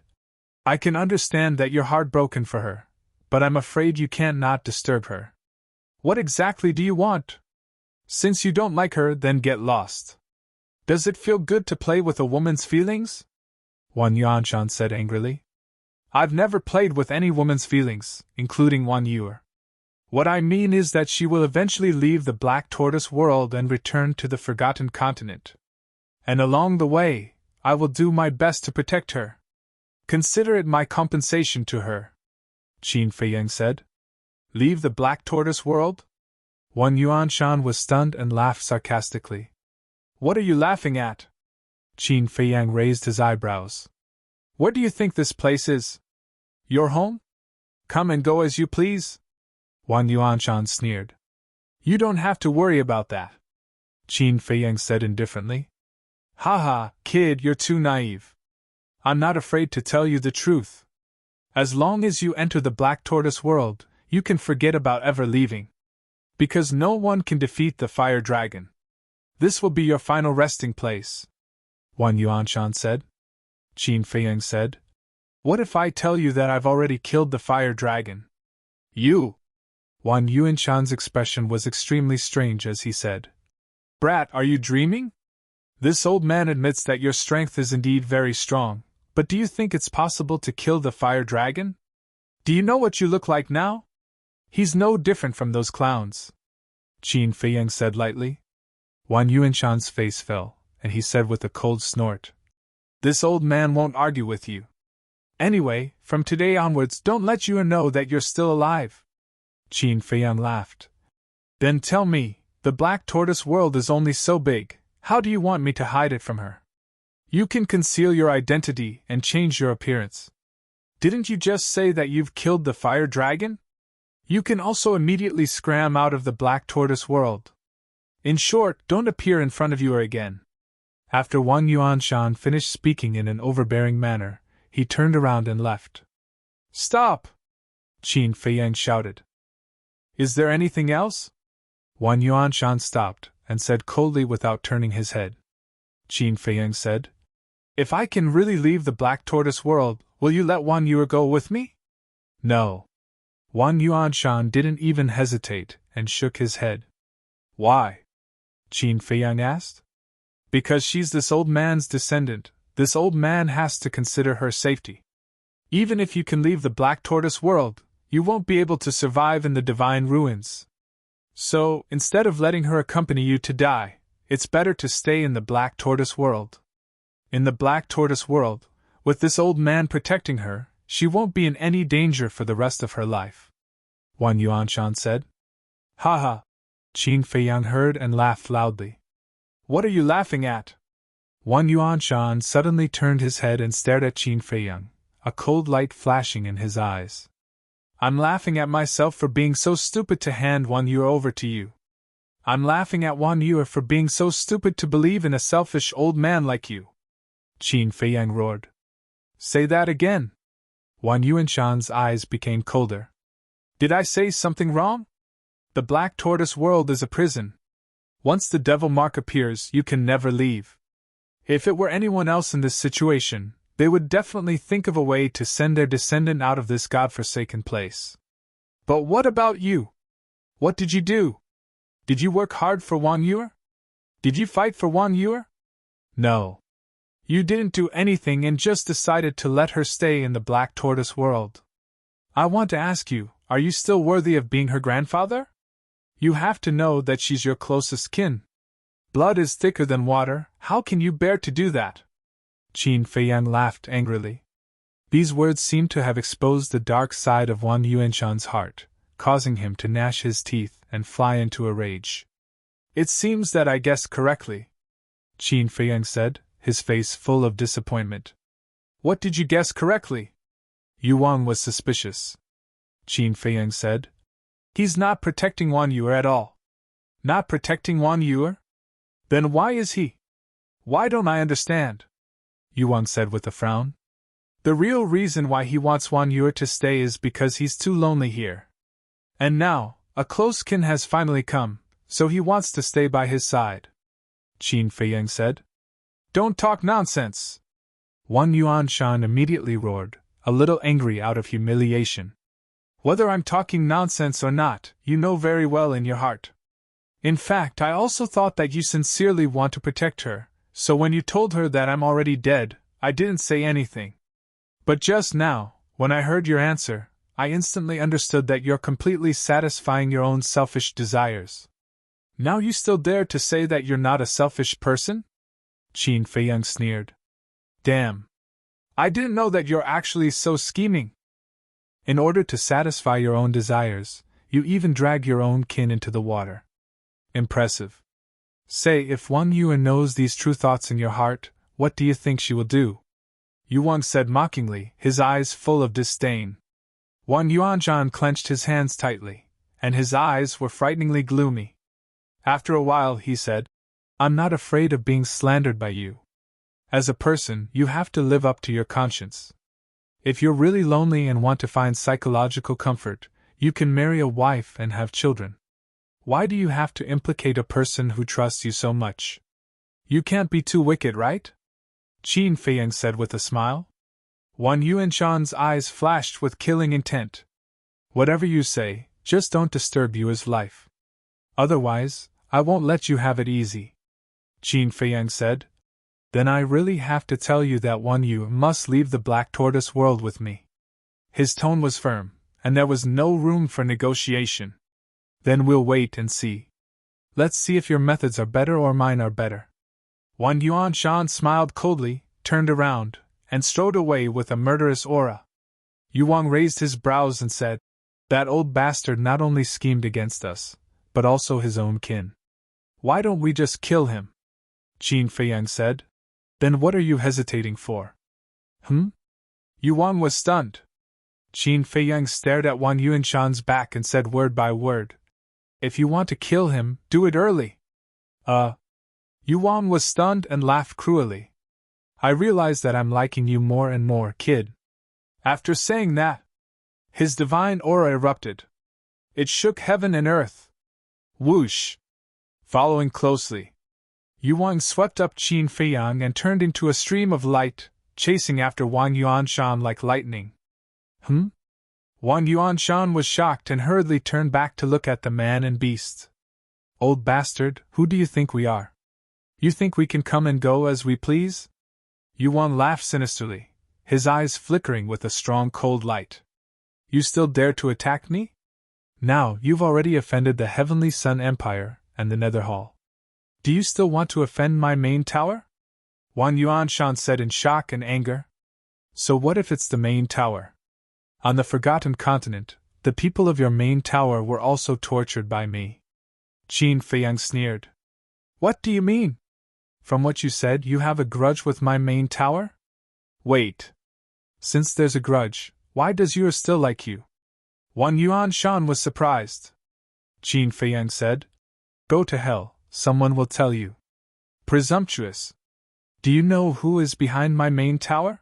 I can understand that you're heartbroken for her, but I'm afraid you can't not disturb her. What exactly do you want? Since you don't like her, then get lost. Does it feel good to play with a woman's feelings? Wang Yuanshan said angrily. I've never played with any woman's feelings, including Wang Yue. What I mean is that she will eventually leave the Black Tortoise world and return to the Forgotten Continent. And along the way, I will do my best to protect her. Consider it my compensation to her. Qin Feiyang said. Leave the Black Tortoise world? Wan Yuanshan was stunned and laughed sarcastically. What are you laughing at? Qin Feiyang raised his eyebrows. Where do you think this place is? Your home? Come and go as you please? Wan Yuanshan sneered. You don't have to worry about that, Qin Feiyang said indifferently. Haha, kid, you're too naive. I'm not afraid to tell you the truth. As long as you enter the Black Tortoise world, you can forget about ever leaving. Because no one can defeat the fire dragon. This will be your final resting place, Wan Yuanshan said. Qin Feiyang said. What if I tell you that I've already killed the fire dragon? You! Wan Yuanshan's expression was extremely strange as he said. Brat, are you dreaming? This old man admits that your strength is indeed very strong, but do you think it's possible to kill the fire dragon? Do you know what you look like now? He's no different from those clowns, Qin Feiyang said lightly. Wan Yuanshan's face fell, and he said with a cold snort. This old man won't argue with you. Anyway, from today onwards don't let Yuan know that you're still alive. Qin Feiyang laughed. Then tell me, the Black Tortoise world is only so big, how do you want me to hide it from her? You can conceal your identity and change your appearance. Didn't you just say that you've killed the fire dragon? You can also immediately scram out of the Black Tortoise world. In short, don't appear in front of you again. After Wan Yuanshan finished speaking in an overbearing manner, he turned around and left. Stop! Qin Feiyang shouted. Is there anything else? Wan Yuanshan stopped and said coldly without turning his head. Qin Feiyang said, If I can really leave the Black Tortoise world, will you let Wan Yu go with me? No. Wan Yuanshan didn't even hesitate and shook his head. Why? Qin Feiyang asked. Because she's this old man's descendant, this old man has to consider her safety. Even if you can leave the Black Tortoise world, you won't be able to survive in the divine ruins. So, instead of letting her accompany you to die, it's better to stay in the Black Tortoise world. In the Black Tortoise world, with this old man protecting her, she won't be in any danger for the rest of her life. Wan Yuanshan said. Haha! Qin Feiyang heard and laughed loudly. What are you laughing at? Wan Yuanshan suddenly turned his head and stared at Qin Feiyang, a cold light flashing in his eyes. I'm laughing at myself for being so stupid to hand Wan Yu over to you. I'm laughing at Wan Yu for being so stupid to believe in a selfish old man like you. Qin Feiyang roared. Say that again. Wan Yuanshan's eyes became colder. Did I say something wrong? The Black Tortoise world is a prison. Once the devil mark appears, you can never leave. If it were anyone else in this situation, they would definitely think of a way to send their descendant out of this godforsaken place. But what about you? What did you do? Did you work hard for Wan Yu? Did you fight for Wan Yu? No. You didn't do anything and just decided to let her stay in the Black Tortoise world. I want to ask you, are you still worthy of being her grandfather? You have to know that she's your closest kin. Blood is thicker than water, how can you bear to do that? Qin Feiyang laughed angrily. These words seemed to have exposed the dark side of Wan Yuanshan's heart, causing him to gnash his teeth and fly into a rage. It seems that I guessed correctly, Qin Feiyang said, his face full of disappointment. What did you guess correctly? Yuan was suspicious. Qin Feiyang said. He's not protecting Wan Yu at all. Not protecting Wan Yu? Then why is he? Why don't I understand? Yuan said with a frown. The real reason why he wants Wan Yu to stay is because he's too lonely here. And now, a close kin has finally come, so he wants to stay by his side. Qin Feiyang said. Don't talk nonsense! Wan Yuanshan immediately roared, a little angry out of humiliation. Whether I'm talking nonsense or not, you know very well in your heart. In fact, I also thought that you sincerely want to protect her, so when you told her that I'm already dead, I didn't say anything. But just now, when I heard your answer, I instantly understood that you're completely satisfying your own selfish desires. Now you still dare to say that you're not a selfish person? Qin Feiyang sneered. Damn. I didn't know that you're actually so scheming. In order to satisfy your own desires, You even drag your own kin into the water. Impressive. Say, if Wang Yuan knows these true thoughts in your heart, what do you think she will do? Yuan said mockingly, his eyes full of disdain. Wang Yuanzhan clenched his hands tightly, and his eyes were frighteningly gloomy. After a while he said, I'm not afraid of being slandered by you. As a person, you have to live up to your conscience. If you're really lonely and want to find psychological comfort, you can marry a wife and have children. Why do you have to implicate a person who trusts you so much? You can't be too wicked, right? Qin Feiyang said with a smile. Wang Yuanshan's eyes flashed with killing intent. Whatever you say, just don't disturb Yu's life. Otherwise, I won't let you have it easy. Qin Feiyang said. Then I really have to tell you that Wang Yu must leave the Black Tortoise world with me. His tone was firm, and there was no room for negotiation. Then we'll wait and see. Let's see if your methods are better or mine are better. Wang Yuanshan smiled coldly, turned around, and strode away with a murderous aura. Yuang raised his brows and said, That old bastard not only schemed against us, but also his own kin. Why don't we just kill him? Qin Feiyang said. Then what are you hesitating for? Yuang was stunned. Qin Feiyang stared at Wang Yuanshan's back and said word by word, If you want to kill him, do it early. Yuang was stunned and laughed cruelly. I realize that I'm liking you more and more, kid. After saying that, his divine aura erupted. It shook heaven and earth. Whoosh! Following closely, Yuang swept up Qin Feiyang and turned into a stream of light, chasing after Wang Yuanshan like lightning. Wang Yuanshan was shocked and hurriedly turned back to look at the man and beast. Old bastard, who do you think we are? You think we can come and go as we please? Yuang laughed sinisterly, his eyes flickering with a strong cold light. You still dare to attack me? Now you've already offended the Heavenly Sun Empire and the Nether Hall. Do you still want to offend my main tower? Wang Yuanshan said in shock and anger. So what if it's the main tower? On the Forgotten Continent, the people of your main tower were also tortured by me. Qin Feiyang sneered. What do you mean? From what you said, you have a grudge with my main tower? Wait. Since there's a grudge, why does yours still like you? Wang Yuanshan was surprised. Qin Feiyang said. Go to hell, someone will tell you. Presumptuous. Do you know who is behind my main tower?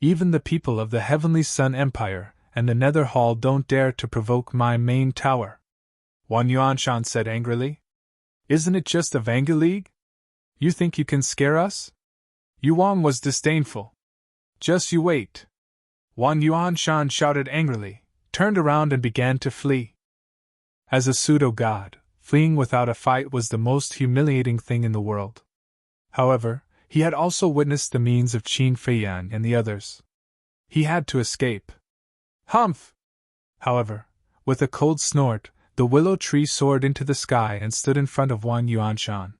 Even the people of the Heavenly Sun Empire and the Nether Hall don't dare to provoke my main tower. Wang Yuanshan said angrily. Isn't it just a Vanga League? You think you can scare us? Yuang was disdainful. Just you wait. Wang Yuanshan shouted angrily, turned around and began to flee. As a pseudo-god, fleeing without a fight was the most humiliating thing in the world. However, he had also witnessed the means of Qin Feiyang and the others. He had to escape. Humph! However, with a cold snort, the willow tree soared into the sky and stood in front of Wang Yuanshan.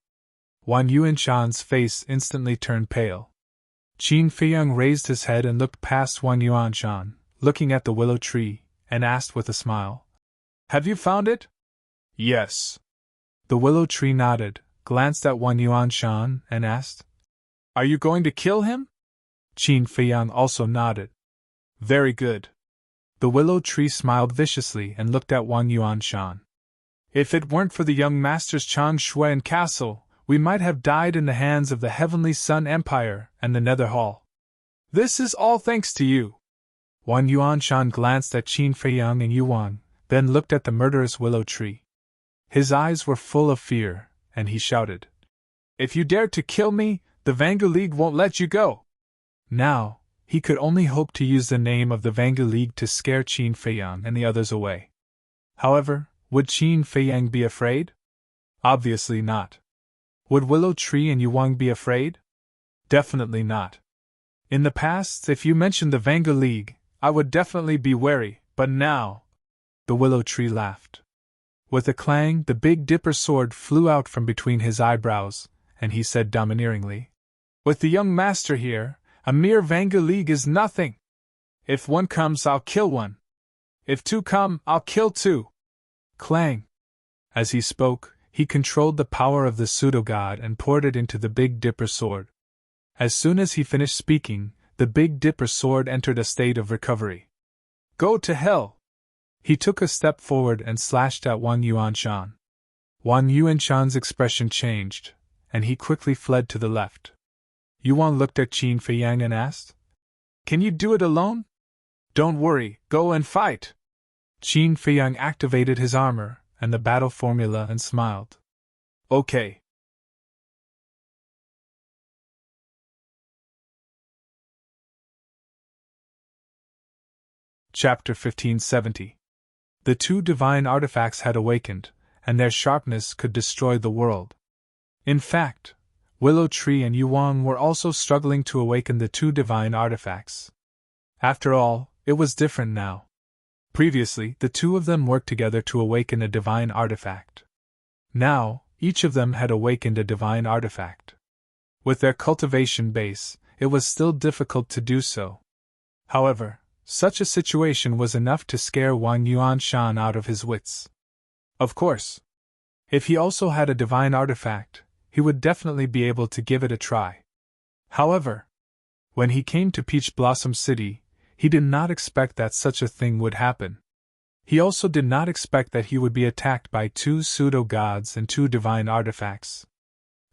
Wang Yuanshan's face instantly turned pale. Qin Feiyang raised his head and looked past Wang Yuanshan, looking at the willow tree, and asked with a smile, Have you found it? Yes. The willow tree nodded, glanced at Wang Yuanshan, and asked, Are you going to kill him? Qin Feiyang also nodded. Very good. The willow tree smiled viciously and looked at Wang Yuanshan. If it weren't for the young master's Chang Shui and castle, we might have died in the hands of the Heavenly Sun Empire and the Nether Hall. This is all thanks to you. Wang Yuanshan glanced at Qin Feiyang and Yuang, then looked at the murderous willow tree. His eyes were full of fear, and he shouted, If you dare to kill me, the Vanga League won't let you go. Now, he could only hope to use the name of the Vanga League to scare Qin Feiyang and the others away. However, would Qin Feiyang be afraid? Obviously not. Would Willow Tree and Yuang be afraid? Definitely not. In the past, if you mentioned the Vanga League, I would definitely be wary, but now... The Willow Tree laughed. With a clang, the Big Dipper sword flew out from between his eyebrows, and he said domineeringly, With the young master here, a mere Vanga League is nothing. If one comes, I'll kill one. If two come, I'll kill two. Clang! As he spoke, he controlled the power of the pseudo-god and poured it into the Big Dipper sword. As soon as he finished speaking, the Big Dipper sword entered a state of recovery. Go to hell! He took a step forward and slashed at Wang Yuanshan. Wang Yuanshan's expression changed, and he quickly fled to the left. Yuan looked at Qin Feiyang and asked, "Can you do it alone?" "Don't worry, go and fight!" Qin Feiyang activated his armor and the battle formula and smiled. "Okay." Chapter 1570. The two divine artifacts had awakened, and their sharpness could destroy the world. In fact, Willow Tree and Yuan were also struggling to awaken the two divine artifacts. After all, it was different now. Previously, the two of them worked together to awaken a divine artifact. Now, each of them had awakened a divine artifact. With their cultivation base, it was still difficult to do so. However, such a situation was enough to scare Wang Yuanshan out of his wits. Of course, if he also had a divine artifact, he would definitely be able to give it a try. However, when he came to Peach Blossom City, he did not expect that such a thing would happen. He also did not expect that he would be attacked by two pseudo-gods and two divine artifacts.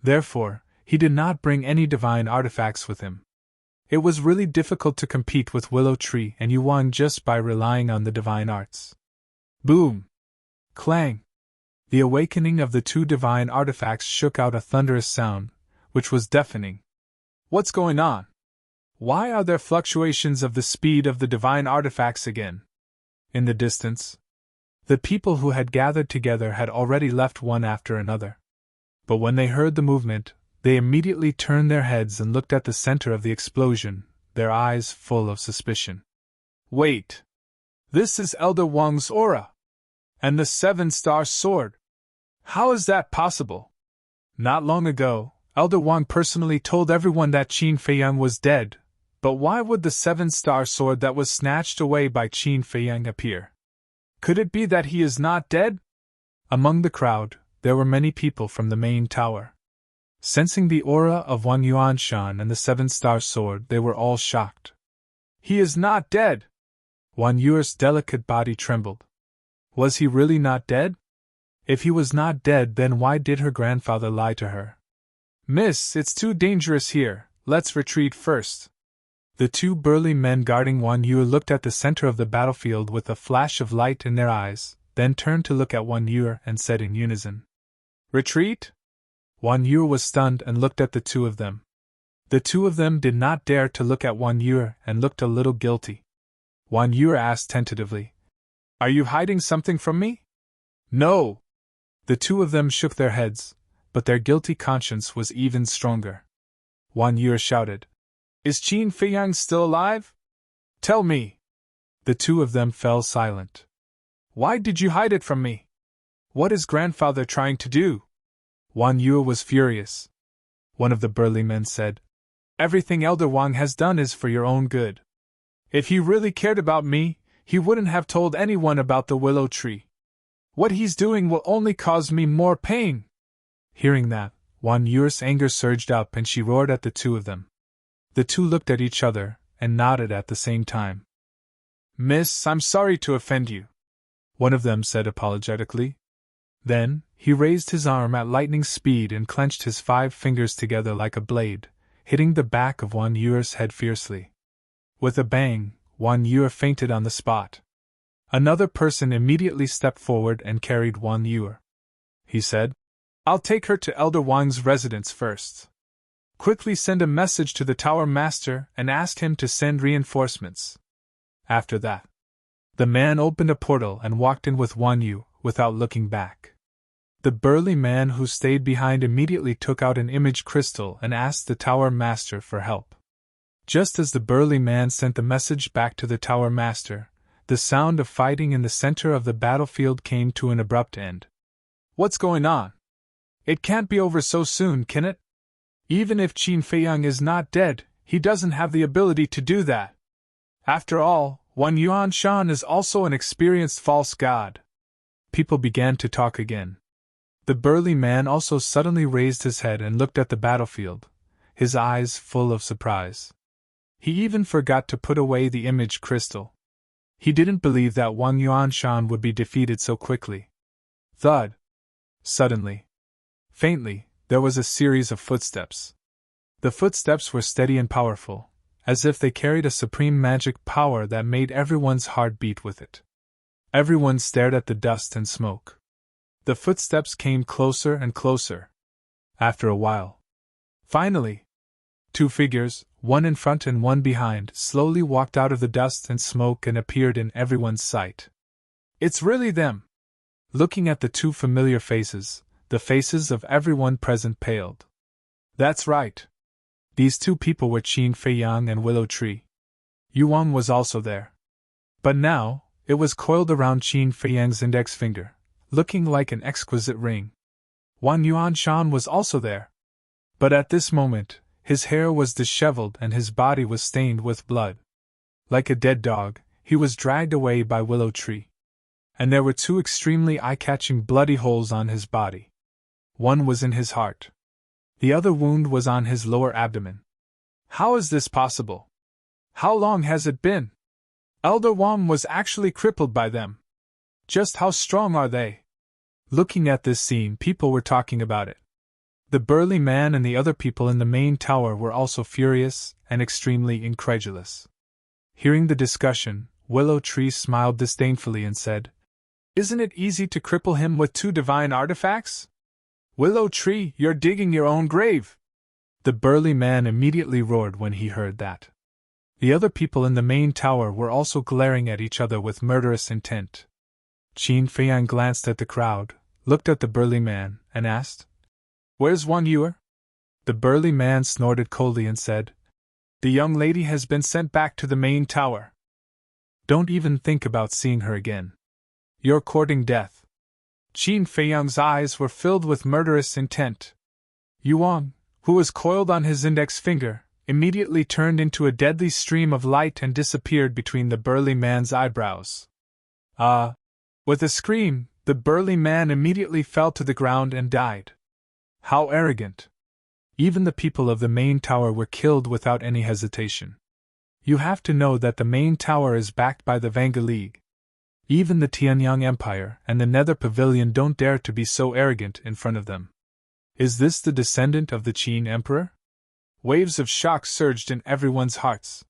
Therefore, he did not bring any divine artifacts with him. It was really difficult to compete with Willow Tree and Yuan just by relying on the divine arts. Boom! Clang! The awakening of the two divine artifacts shook out a thunderous sound, which was deafening. What's going on? Why are there fluctuations of the speed of the divine artifacts again? In the distance, the people who had gathered together had already left one after another. But when they heard the movement, they immediately turned their heads and looked at the center of the explosion, their eyes full of suspicion. Wait! This is Elder Wang's aura! And the seven-star sword! How is that possible? Not long ago, Elder Wang personally told everyone that Qin Feiyang was dead, but why would the seven-star sword that was snatched away by Qin Feiyang appear? Could it be that he is not dead? Among the crowd, there were many people from the main tower. Sensing the aura of Wang Yuanshan and the seven-star sword, they were all shocked. He is not dead! Wang Yu's delicate body trembled. Was he really not dead? If he was not dead, then why did her grandfather lie to her? Miss, it's too dangerous here, let's retreat first. The two burly men guarding Wang Yu looked at the center of the battlefield with a flash of light in their eyes, then turned to look at Wang Yu and said in unison, "Retreat?" Wang Yu was stunned and looked at the two of them. The two of them did not dare to look at Wang Yu and looked a little guilty. Wang Yu asked tentatively, "Are you hiding something from me?" "No." The two of them shook their heads, but their guilty conscience was even stronger. Wang Yu shouted, "Is Qin Feiyang still alive? Tell me." The two of them fell silent. "Why did you hide it from me? What is grandfather trying to do?" Wang Yu was furious. One of the burly men said, "Everything Elder Wang has done is for your own good. If he really cared about me, he wouldn't have told anyone about the willow tree. What he's doing will only cause me more pain." Hearing that, Wang Yu's anger surged up and she roared at the two of them. The two looked at each other and nodded at the same time. "Miss, I'm sorry to offend you," one of them said apologetically. Then, he raised his arm at lightning speed and clenched his 5 fingers together like a blade, hitting the back of Wang Yu's head fiercely. With a bang, Wang Yu fainted on the spot. Another person immediately stepped forward and carried Wang Yu. He said, "I'll take her to Elder Wang's residence first. Quickly send a message to the Tower Master and ask him to send reinforcements." After that, the man opened a portal and walked in with Wang Yu, without looking back. The burly man who stayed behind immediately took out an image crystal and asked the Tower Master for help. Just as the burly man sent the message back to the Tower Master, the sound of fighting in the center of the battlefield came to an abrupt end. "What's going on? It can't be over so soon, can it? Even if Qin Feiyang is not dead, he doesn't have the ability to do that. After all, Wang Yuanshan is also an experienced false god." people began to talk again. The burly man also suddenly raised his head and looked at the battlefield, his eyes full of surprise. He even forgot to put away the image crystal. He didn't believe that Wang Yuanshan would be defeated so quickly. Thud! Suddenly, faintly, there was a series of footsteps. The footsteps were steady and powerful, as if they carried a supreme magic power that made everyone's heart beat with it. Everyone stared at the dust and smoke. The footsteps came closer and closer. After a while, finally, two figures, one in front and one behind, slowly walked out of the dust and smoke and appeared in everyone's sight. It's really them! Looking at the two familiar faces, the faces of everyone present paled. That's right. These two people were Qin Feiyang and Willow Tree. Yuan was also there. But now, it was coiled around Qin Feiyang's index finger, looking like an exquisite ring. Wang Yuanshan was also there. But at this moment, his hair was disheveled and his body was stained with blood. Like a dead dog, he was dragged away by Willow Tree. And there were two extremely eye-catching bloody holes on his body. One was in his heart. The other wound was on his lower abdomen. How is this possible? How long has it been? Elder Wang was actually crippled by them. Just how strong are they? Looking at this scene, people were talking about it. The burly man and the other people in the main tower were also furious and extremely incredulous. Hearing the discussion, Willow Tree smiled disdainfully and said, "Isn't it easy to cripple him with two divine artifacts? Willow Tree, you're digging your own grave!" The burly man immediately roared when he heard that. The other people in the main tower were also glaring at each other with murderous intent. Qin Feiyang glanced at the crowd, looked at the burly man, and asked, "Where's Wang Yue?" The burly man snorted coldly and said, "The young lady has been sent back to the main tower. Don't even think about seeing her again. You're courting death." Qin Feiyang's eyes were filled with murderous intent. Yuan, who was coiled on his index finger, immediately turned into a deadly stream of light and disappeared between the burly man's eyebrows. With a scream, the burly man immediately fell to the ground and died. How arrogant! Even the people of the main tower were killed without any hesitation. You have to know that the main tower is backed by the Vanga League. Even the Tianyang Empire and the Nether Pavilion don't dare to be so arrogant in front of them. Is this the descendant of the Qin Emperor? Waves of shock surged in everyone's hearts.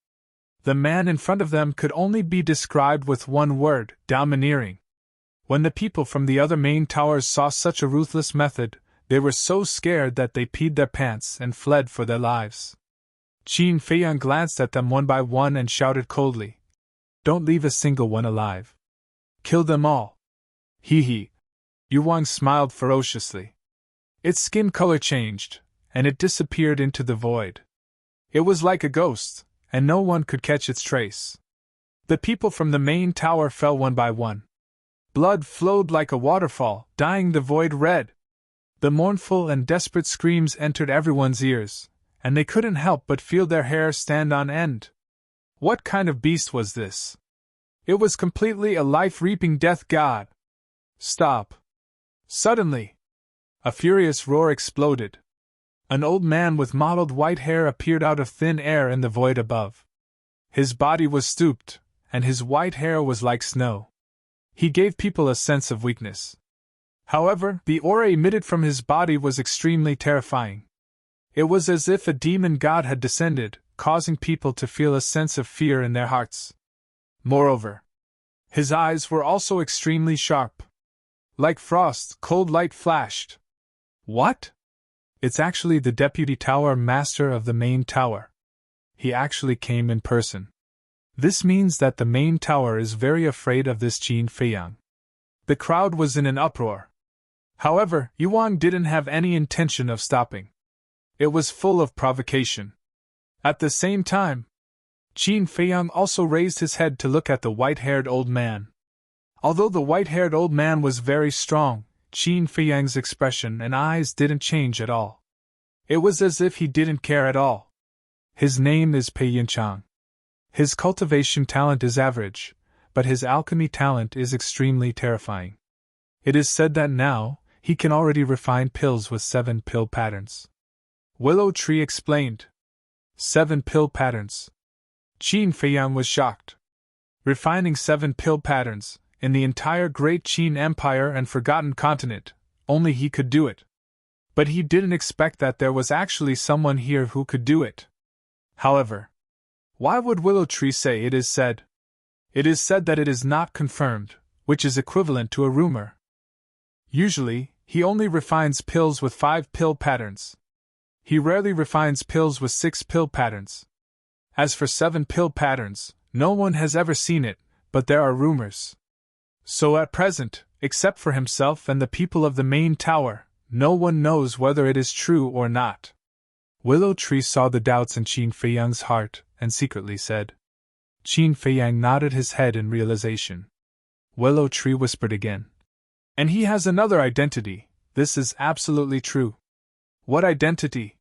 The man in front of them could only be described with one word: domineering. When the people from the other main towers saw such a ruthless method, they were so scared that they peed their pants and fled for their lives. Qin Feiyang glanced at them one by one and shouted coldly, "Don't leave a single one alive. Kill them all." Hee hee. Yuan smiled ferociously. Its skin color changed, and it disappeared into the void. It was like a ghost, and no one could catch its trace. The people from the main tower fell one by one. Blood flowed like a waterfall, dyeing the void red. The mournful and desperate screams entered everyone's ears, and they couldn't help but feel their hair stand on end. What kind of beast was this? It was completely a life-reaping death god. Stop! Suddenly, a furious roar exploded. An old man with mottled white hair appeared out of thin air in the void above. His body was stooped, and his white hair was like snow. He gave people a sense of weakness. However, the aura emitted from his body was extremely terrifying. It was as if a demon god had descended, causing people to feel a sense of fear in their hearts. Moreover, his eyes were also extremely sharp. Like frost, cold light flashed. What? It's actually the deputy tower master of the main tower. He actually came in person. This means that the main tower is very afraid of this Qin Feiyang. The crowd was in an uproar. However, Yuan didn't have any intention of stopping. It was full of provocation. At the same time, Qin Feiyang also raised his head to look at the white-haired old man. Although the white-haired old man was very strong, Qin Feiyang's expression and eyes didn't change at all. It was as if he didn't care at all. His name is Pei Yinchang. His cultivation talent is average, but his alchemy talent is extremely terrifying. It is said that now, he can already refine pills with 7 pill patterns. Willow Tree explained. 7 pill patterns. Qin Feiyang was shocked. Refining 7 pill patterns, in the entire Great Qin Empire and Forgotten Continent, only he could do it. But he didn't expect that there was actually someone here who could do it. However, why would Willow Tree say it is said? It is said that it is not confirmed, which is equivalent to a rumor. Usually, he only refines pills with 5 pill patterns. He rarely refines pills with 6 pill patterns. As for 7 pill patterns, no one has ever seen it, but there are rumors. So at present, except for himself and the people of the main tower, no one knows whether it is true or not. Willow Tree saw the doubts in Qin Feiyang's heart, and secretly said. Qin Feiyang nodded his head in realization. Willow Tree whispered again. And he has another identity, this is absolutely true. What identity?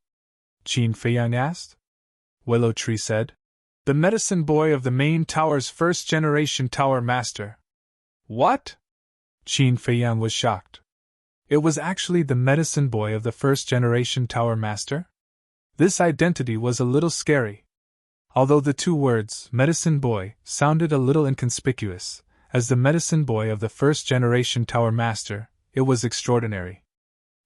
Qin Feiyang asked. Willow Tree said. The medicine boy of the main tower's first-generation tower master. What? Qin Feiyang was shocked. It was actually the medicine boy of the first-generation tower master? This identity was a little scary. Although the two words, medicine boy, sounded a little inconspicuous, as the medicine boy of the first-generation tower master, it was extraordinary.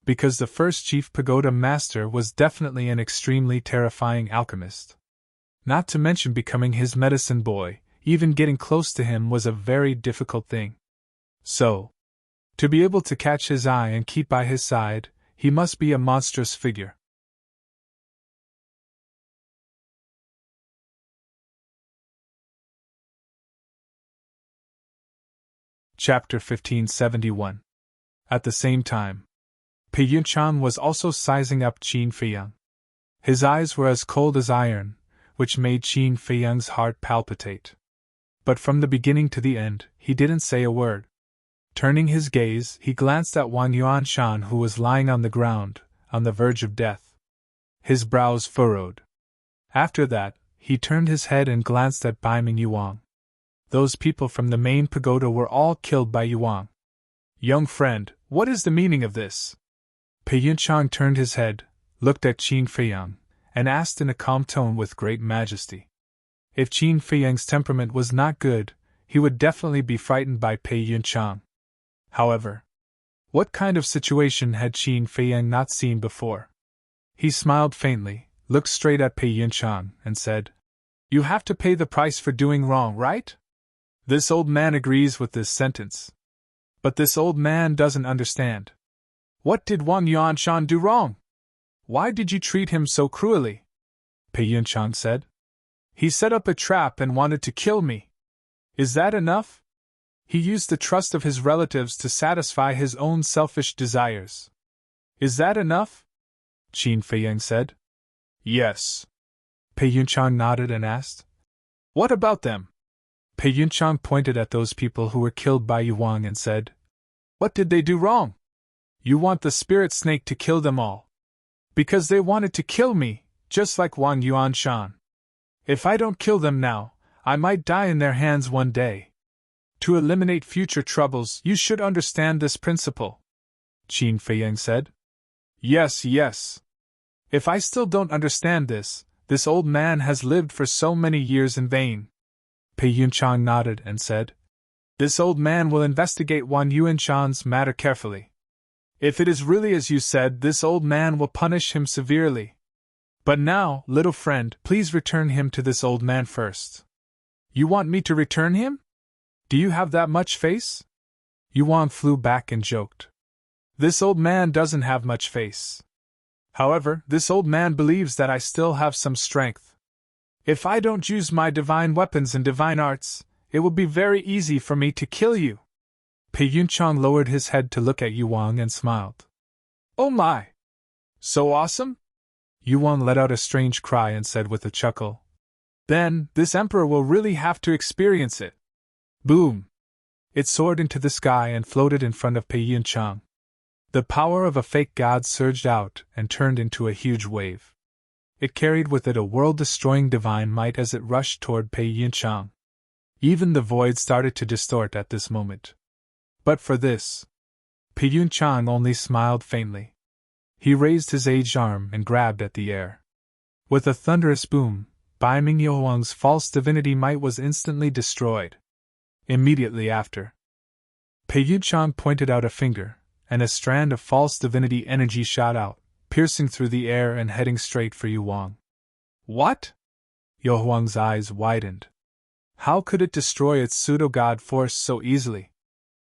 Because the first chief pagoda master was definitely an extremely terrifying alchemist. Not to mention becoming his medicine boy, even getting close to him was a very difficult thing. So, to be able to catch his eye and keep by his side, he must be a monstrous figure. Chapter 1571. At the same time, Pei Yunchang was also sizing up Qin Feiyang. His eyes were as cold as iron, which made Qin Feiyang's heart palpitate. But from the beginning to the end, he didn't say a word. Turning his gaze, he glanced at Wang Yuanshan, who was lying on the ground, on the verge of death. His brows furrowed. After that, he turned his head and glanced at Bai Ming Yuang. Those people from the main pagoda were all killed by Yuang. Young friend, what is the meaning of this? Pei Yunchang turned his head, looked at Qin Feiyang, and asked in a calm tone with great majesty. If Qin Feiyang's temperament was not good, he would definitely be frightened by Pei Yunchang. However, what kind of situation had Qin Feiyang not seen before? He smiled faintly, looked straight at Pei Yunchang, and said, You have to pay the price for doing wrong, right? This old man agrees with this sentence. But this old man doesn't understand. What did Wang Yuanshan do wrong? Why did you treat him so cruelly? Pei Yunchang said. He set up a trap and wanted to kill me. Is that enough? He used the trust of his relatives to satisfy his own selfish desires. Is that enough? Qin Feiyang said. Yes. Pei Yunchang nodded and asked. What about them? Pei Yunchang pointed at those people who were killed by Yuang and said, What did they do wrong? You want the spirit snake to kill them all. Because they wanted to kill me, just like Wang Yuanshan. If I don't kill them now, I might die in their hands one day. To eliminate future troubles, you should understand this principle. Qin Feiyang said. Yes, yes. If I still don't understand this old man has lived for so many years in vain. Pei Yunchang nodded and said, This old man will investigate Wang Yuanshan's matter carefully. If it is really as you said, this old man will punish him severely. But now, little friend, please return him to this old man first. You want me to return him? Do you have that much face? Yuang flew back and joked. This old man doesn't have much face. However, this old man believes that I still have some strength. If I don't use my divine weapons and divine arts, it will be very easy for me to kill you. Pei Yunchang lowered his head to look at Yuang and smiled. Oh my! So awesome? Yuang let out a strange cry and said with a chuckle, Then, this emperor will really have to experience it. Boom! It soared into the sky and floated in front of Pei Yunchang. The power of a fake god surged out and turned into a huge wave. It carried with it a world-destroying divine might as it rushed toward Pei Yunchang. Even the void started to distort at this moment. But for this, Pi Yun-chang only smiled faintly. He raised his aged arm and grabbed at the air. With a thunderous boom, Bai Ming Yohuang's false divinity might was instantly destroyed. Immediately after, Pi Yun-chang pointed out a finger, and a strand of false divinity energy shot out, piercing through the air and heading straight for Yuang. What? Yohuang's eyes widened. How could it destroy its pseudo-god force so easily?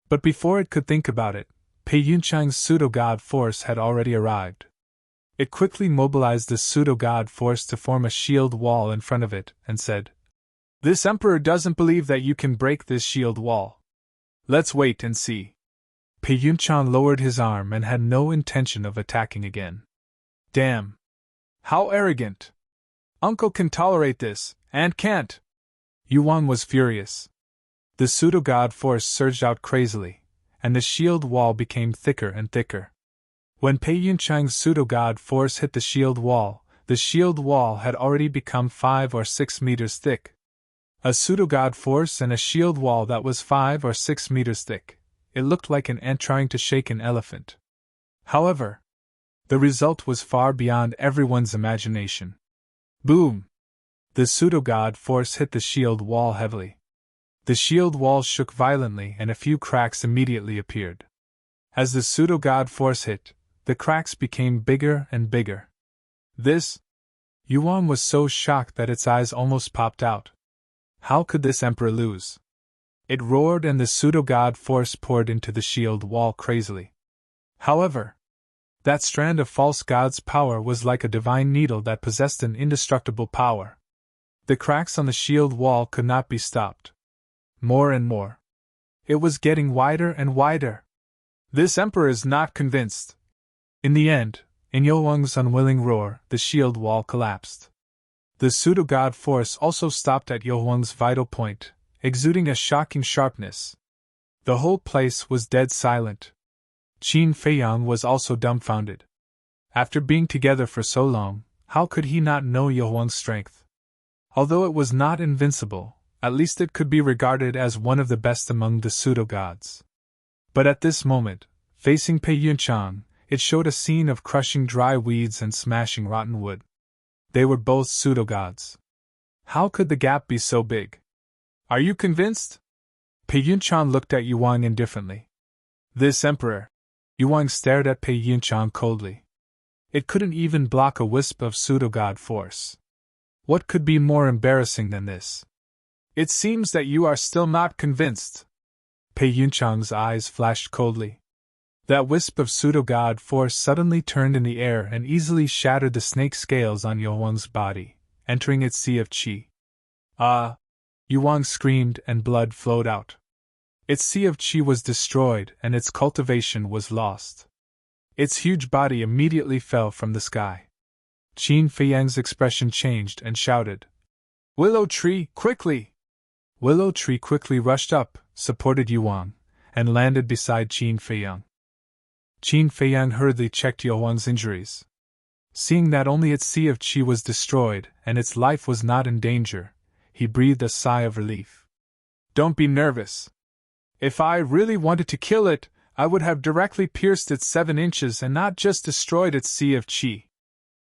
But before it could think about it, Pi Yun-chang's pseudo-god force had already arrived. It quickly mobilized the pseudo-god force to form a shield wall in front of it, and said, "This emperor doesn't believe that you can break this shield wall. Let's wait and see." Pi Yun-chang lowered his arm and had no intention of attacking again. Damn! How arrogant! Uncle can tolerate this, and can't! Yuan was furious. The pseudo-god force surged out crazily, and the shield wall became thicker and thicker. When Pi Yun-chang's pseudo-god force hit the shield wall had already become 5 or 6 meters thick. A pseudo-god force and a shield wall that was 5 or 6 meters thick. It looked like an ant trying to shake an elephant. However, the result was far beyond everyone's imagination. Boom! The pseudo-god force hit the shield wall heavily. The shield wall shook violently and a few cracks immediately appeared. As the pseudo-god force hit, the cracks became bigger and bigger. Yuan was so shocked that its eyes almost popped out. How could this emperor lose? It roared and the pseudo-god force poured into the shield wall crazily. However, that strand of false god's power was like a divine needle that possessed an indestructible power. The cracks on the shield wall could not be stopped. More and more. It was getting wider and wider. This emperor is not convinced. In the end, in Yohuang's unwilling roar, the shield wall collapsed. The pseudo-god force also stopped at Yohuang's vital point, exuding a shocking sharpness. The whole place was dead silent. Qin Feiyang was also dumbfounded. After being together for so long, how could he not know Yohuang's strength? Although it was not invincible, at least it could be regarded as one of the best among the pseudo-gods. But at this moment, facing Pi Yun-chang, it showed a scene of crushing dry weeds and smashing rotten wood. They were both pseudo-gods. How could the gap be so big? Are you convinced? Pi Yun-chang looked at Yuang indifferently. This emperor. Yuang stared at Pi Yun-chang coldly. It couldn't even block a wisp of pseudo-god force. What could be more embarrassing than this? It seems that you are still not convinced. Pi Yun-chang's eyes flashed coldly. That wisp of pseudo-god force suddenly turned in the air and easily shattered the snake scales on Yuang's body, entering its sea of qi. Ah! Yuang screamed and blood flowed out. Its sea of qi was destroyed and its cultivation was lost. Its huge body immediately fell from the sky. Qin Feiyang's expression changed and shouted, "Willow Tree, quickly!" Willow Tree quickly rushed up, supported Yuang, and landed beside Qin Feiyang. Qin Feiyang hurriedly checked Yuang's injuries. Seeing that only its sea of qi was destroyed and its life was not in danger, he breathed a sigh of relief. "Don't be nervous. If I really wanted to kill it, I would have directly pierced its 7 inches and not just destroyed its sea of qi.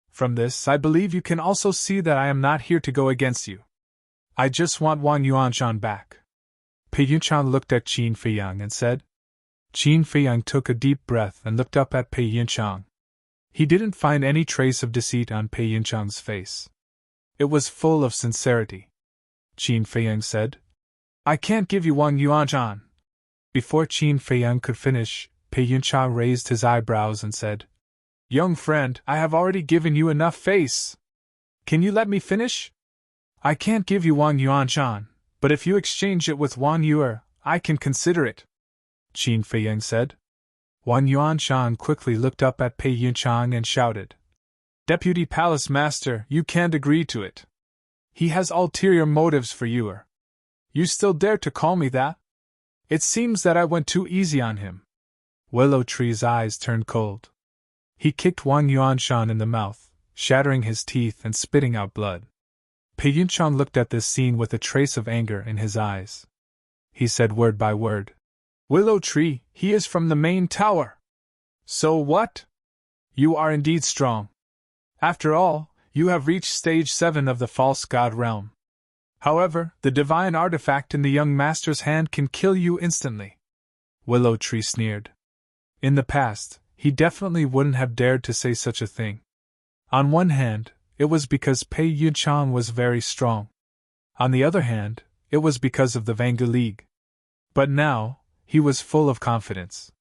From this, I believe you can also see that I am not here to go against you. I just want Wang Yuanshan back." Pi Yun-chang looked at Qin Feiyang and said. Qin Feiyang took a deep breath and looked up at Pi Yun-chang. He didn't find any trace of deceit on Pi Yun-chang's face. It was full of sincerity. Qin Feiyang said, "I can't give you Wang Yuanshan." Before Qin Feiyang could finish, Pi Yun-chang raised his eyebrows and said, "Young friend, I have already given you enough face. Can you let me finish? I can't give you Wang Yuanshan, but if you exchange it with Wang Yuer, I can consider it," Qin Feiyang said. Wang Yuanshan quickly looked up at Pi Yun-chang and shouted, "Deputy Palace Master, you can't agree to it. He has ulterior motives for Yuer. You still dare to call me that? It seems that I went too easy on him." Willow Tree's eyes turned cold. He kicked Wang Yuanshan in the mouth, shattering his teeth and spitting out blood. Pi Yun-chang looked at this scene with a trace of anger in his eyes. He said word by word, Willow Tree, he is from the main tower. So what? You are indeed strong. After all, you have reached stage 7 of the false god realm. However, the divine artifact in the young master's hand can kill you instantly. Willow Tree sneered. In the past, he definitely wouldn't have dared to say such a thing. On one hand, it was because Pei Yunchang was very strong. On the other hand, it was because of the Vangu League. But now, he was full of confidence.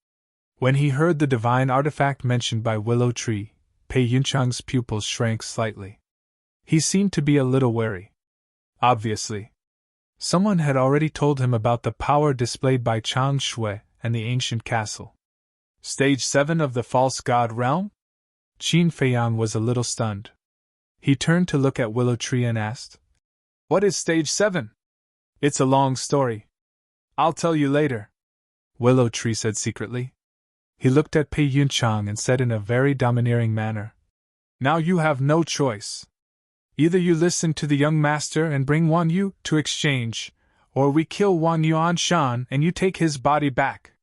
When he heard the divine artifact mentioned by Willow Tree, Pei Yunchang's pupils shrank slightly. He seemed to be a little wary. Obviously. Someone had already told him about the power displayed by Chang Shui and the ancient castle. Stage 7 of the false god realm? Qin Feiyang was a little stunned. He turned to look at Willow Tree and asked, "What is stage 7? It's a long story. I'll tell you later," Willow Tree said secretly. He looked at Pei Yunchang and said in a very domineering manner, "Now you have no choice. Either you listen to the young master and bring Wan Yu to exchange, or we kill Wan Yuanshan and you take his body back."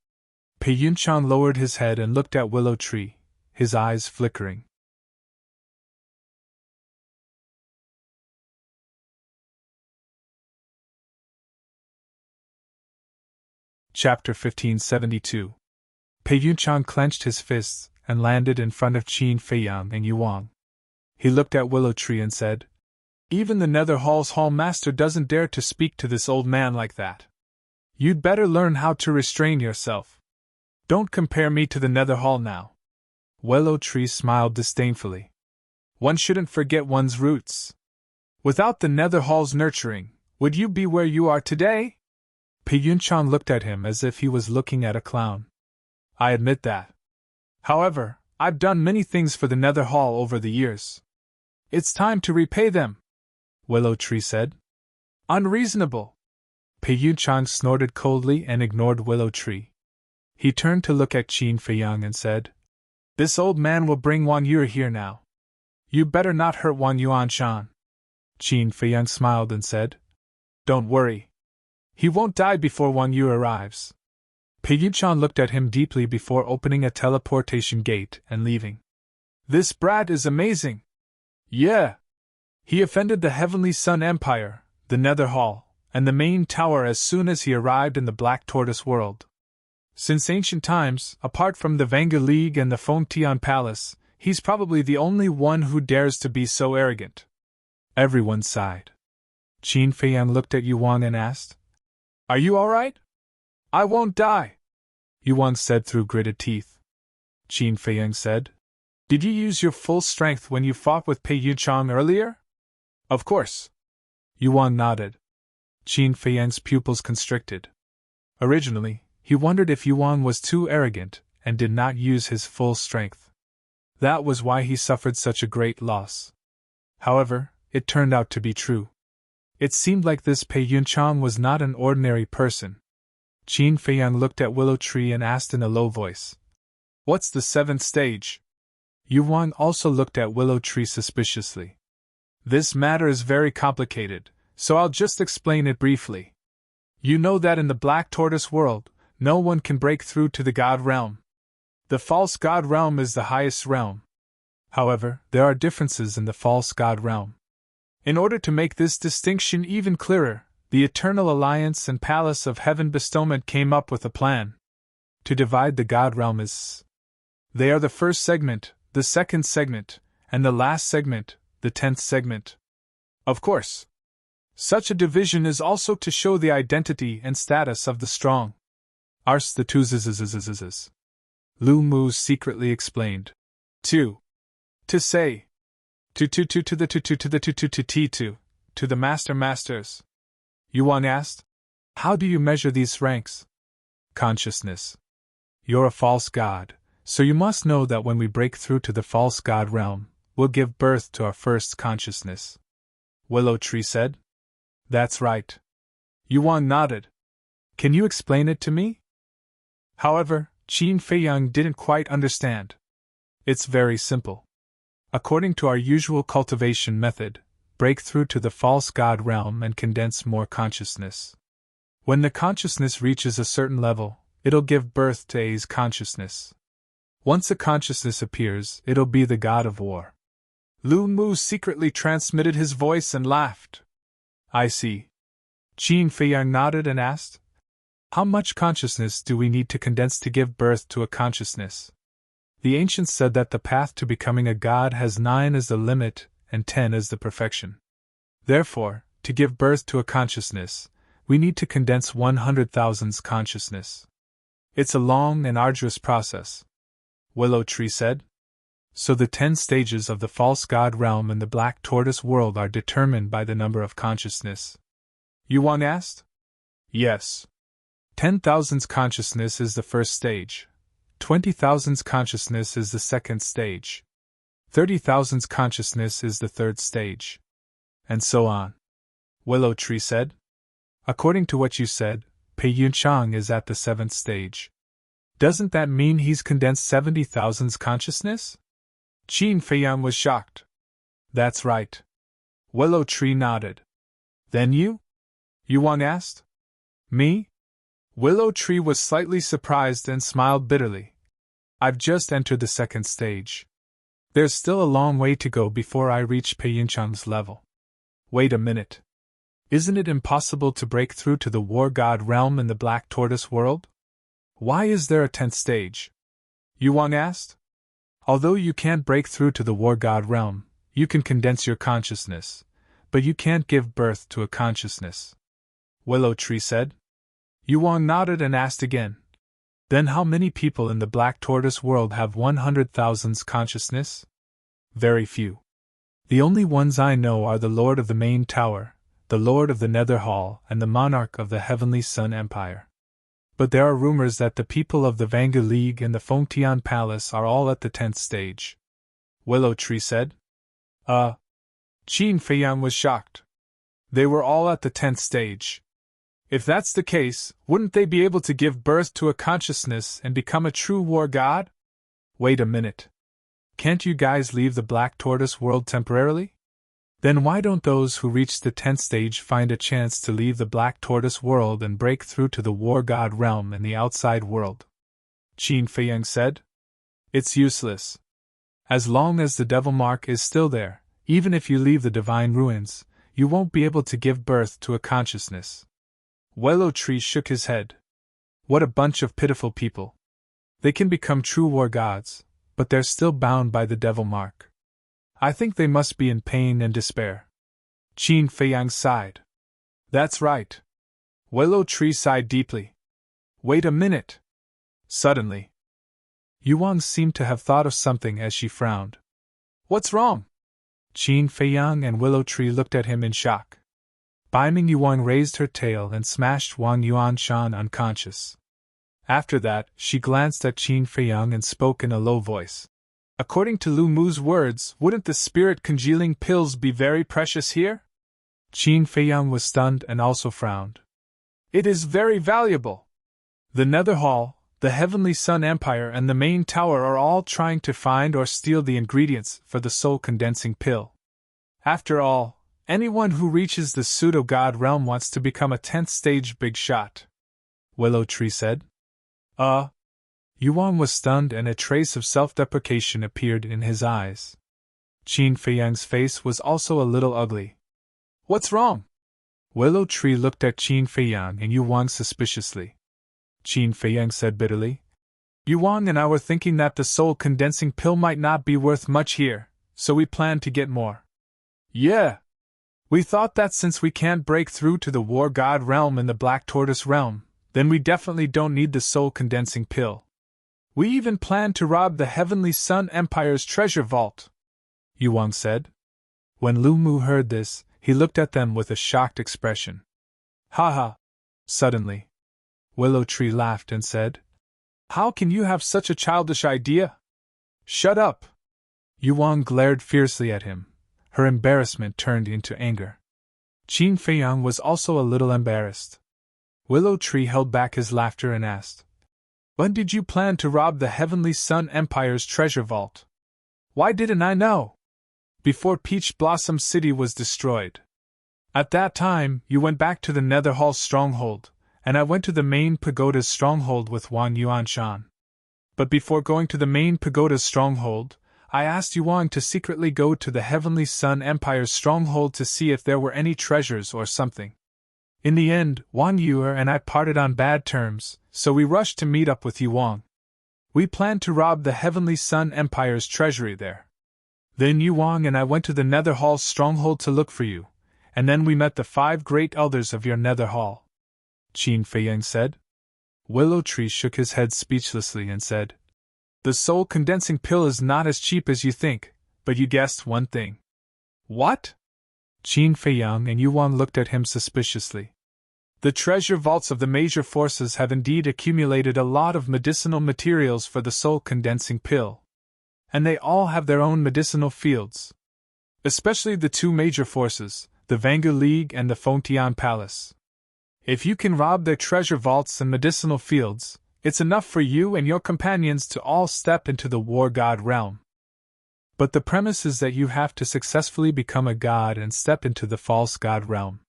Pei Yunchang lowered his head and looked at Willow Tree, his eyes flickering. Chapter 1572. Pei Yunchang clenched his fists and landed in front of Qin Feiyang and Yuang. He looked at Willow Tree and said, "Even the Nether Hall's Hall Master doesn't dare to speak to this old man like that. You'd better learn how to restrain yourself. Don't compare me to the Nether Hall now." Willow Tree smiled disdainfully. "One shouldn't forget one's roots. Without the Nether Hall's nurturing, would you be where you are today?" Pei Yunchang looked at him as if he was looking at a clown. "I admit that. However, I've done many things for the Nether Hall over the years. It's time to repay them," Willow Tree said. "Unreasonable." Pei Yunchang snorted coldly and ignored Willow Tree. He turned to look at Qin Feiyang and said, "This old man will bring Wan Yu here now. You better not hurt Wan Yuanshan." Qin Feiyang smiled and said, "Don't worry. He won't die before Wan Yu arrives." Pei Yunchang looked at him deeply before opening a teleportation gate and leaving. "This brat is amazing. Yeah. He offended the Heavenly Sun Empire, the Nether Hall, and the main tower as soon as he arrived in the Black Tortoise world. Since ancient times, apart from the Vangu League and the Fengtian Palace, he's probably the only one who dares to be so arrogant." Everyone sighed. Qin Feiyang looked at Yuang and asked, "Are you all right?" "I won't die," Yuang said through gritted teeth. Qin Feiyang said, "Did you use your full strength when you fought with Pei Yunchang earlier?" "Of course." Yuang nodded. Qin Feiyang's pupils constricted. Originally, he wondered if Yuang was too arrogant and did not use his full strength. That was why he suffered such a great loss. However, it turned out to be true. It seemed like this Pei Yunchang was not an ordinary person. Qin Feiyang looked at Willow Tree and asked in a low voice, "What's the 7th stage?" Yuang also looked at Willow Tree suspiciously. "This matter is very complicated, so I'll just explain it briefly. You know that in the Black Tortoise world, no one can break through to the God realm. The false God realm is the highest realm. However, there are differences in the false God realm. In order to make this distinction even clearer, the Eternal Alliance and Palace of Heaven Bestowment came up with a plan. To divide the God realm is. They are the first segment, the second segment, and the last segment, the 10th segment. Of course. Such a division is also to show the identity and status of the strong. Ars the two. Lu Mu secretly explained. 2. To say. To the masters. Yuan asked, "How do you measure these ranks?" "Consciousness. You're a false god, so you must know that when we break through to the false god realm, we'll give birth to our first consciousness," Willow Tree said. "That's right." Yuan nodded. "Can you explain it to me?" However, Qin Feiyang didn't quite understand. "It's very simple. According to our usual cultivation method, break through to the false god realm and condense more consciousness. When the consciousness reaches a certain level, it'll give birth to A's consciousness. Once a consciousness appears, it'll be the god of war. Lu Mu secretly transmitted his voice and laughed. I see. Qin Feiyang nodded and asked, how much consciousness do we need to condense to give birth to a consciousness? The ancients said that the path to becoming a god has 9 as the limit and 10 as the perfection. Therefore, to give birth to a consciousness, we need to condense 100,000's consciousness. It's a long and arduous process, Willow Tree said. So the 10 stages of the false god realm in the black tortoise world are determined by the number of consciousness. Yuan asked. Yes. 10,000's consciousness is the first stage. 20,000's consciousness is the second stage. 30,000's consciousness is the third stage. And so on. Willow Tree said. According to what you said, Pei Yunchang is at the 7th stage. Doesn't that mean he's condensed 70,000's consciousness? Qin Feiyang was shocked. That's right. Willow Tree nodded. Then you? Yuan asked. Me? Willow Tree was slightly surprised and smiled bitterly. I've just entered the 2nd stage. There's still a long way to go before I reach Pei Yunchang's level. Wait a minute. Isn't it impossible to break through to the war god realm in the black tortoise world? Why is there a 10th stage? Yuan asked. Although you can't break through to the war god realm, you can condense your consciousness, but you can't give birth to a consciousness. Willow Tree said. Yuan nodded and asked again. Then how many people in the black tortoise world have 100,000's consciousness? Very few. The only ones I know are the Lord of the Main Tower, the Lord of the Nether Hall, and the Monarch of the Heavenly Sun Empire. But there are rumors that the people of the Vangu League and the Fengtian Palace are all at the 10th stage. Willow Tree said. Qin Feiyang was shocked. They were all at the 10th stage. If that's the case, wouldn't they be able to give birth to a consciousness and become a true war god? Wait a minute. Can't you guys leave the black tortoise world temporarily? Then why don't those who reach the 10th stage find a chance to leave the black tortoise world and break through to the war god realm in the outside world? Qin Feiyang said. It's useless. As long as the devil mark is still there, even if you leave the divine ruins, you won't be able to give birth to a consciousness. Willow Tree shook his head. What a bunch of pitiful people. They can become true war gods, but they're still bound by the devil mark. I think they must be in pain and despair. Qin Feiyang sighed. That's right. Willow Tree sighed deeply. Wait a minute. Suddenly, Yuan seemed to have thought of something as she frowned. What's wrong? Qin Feiyang and Willow Tree looked at him in shock. Baiming Yuan raised her tail and smashed Wang Yuanshan unconscious. After that, she glanced at Qin Feiyang and spoke in a low voice. According to Lu Mu's words, wouldn't the spirit congealing pills be very precious here? Qin Feiyang was stunned and also frowned. It is very valuable. The Nether Hall, the Heavenly Sun Empire, and the Main Tower are all trying to find or steal the ingredients for the soul-condensing pill. After all, anyone who reaches the pseudo-god realm wants to become a 10th stage big shot. Willow Tree said. Yuan was stunned and a trace of self-deprecation appeared in his eyes. Qin Feiyang's face was also a little ugly. What's wrong? Willow Tree looked at Qin Feiyang and Yuan suspiciously. Qin Feiyang said bitterly. Yuan and I were thinking that the soul-condensing pill might not be worth much here, so we planned to get more. Yeah. We thought that since we can't break through to the war god realm in the Black Tortoise realm, then we definitely don't need the soul-condensing pill. We even planned to rob the Heavenly Sun Empire's treasure vault, Yuan said. When Lu Mu heard this, he looked at them with a shocked expression. Ha! Suddenly, Willow Tree laughed and said, How can you have such a childish idea? Shut up! Yuan glared fiercely at him. Her embarrassment turned into anger. Qin Feiyang was also a little embarrassed. Willow Tree held back his laughter and asked, When did you plan to rob the Heavenly Sun Empire's treasure vault? Why didn't I know? Before Peach Blossom City was destroyed. At that time, you went back to the Nether Hall stronghold, and I went to the main pagoda's stronghold with Wang Yuanshan. But before going to the main pagoda's stronghold, I asked Yuan to secretly go to the Heavenly Sun Empire's stronghold to see if there were any treasures or something. In the end, Wang Yuer and I parted on bad terms, so we rushed to meet up with Yuan. We planned to rob the Heavenly Sun Empire's treasury there. Then Yuan and I went to the Nether Hall's stronghold to look for you, and then we met the 5 great elders of your Nether Hall. Qin Feiyang said. Willow Tree shook his head speechlessly and said, The soul condensing pill is not as cheap as you think, but you guessed one thing. What? Qin Feiyang and Yuan looked at him suspiciously. The treasure vaults of the major forces have indeed accumulated a lot of medicinal materials for the soul condensing pill. And they all have their own medicinal fields. Especially the 2 major forces, the Vangu League and the Fengtian Palace. If you can rob their treasure vaults and medicinal fields, it's enough for you and your companions to all step into the war god realm. But the premise is that you have to successfully become a god and step into the false god realm.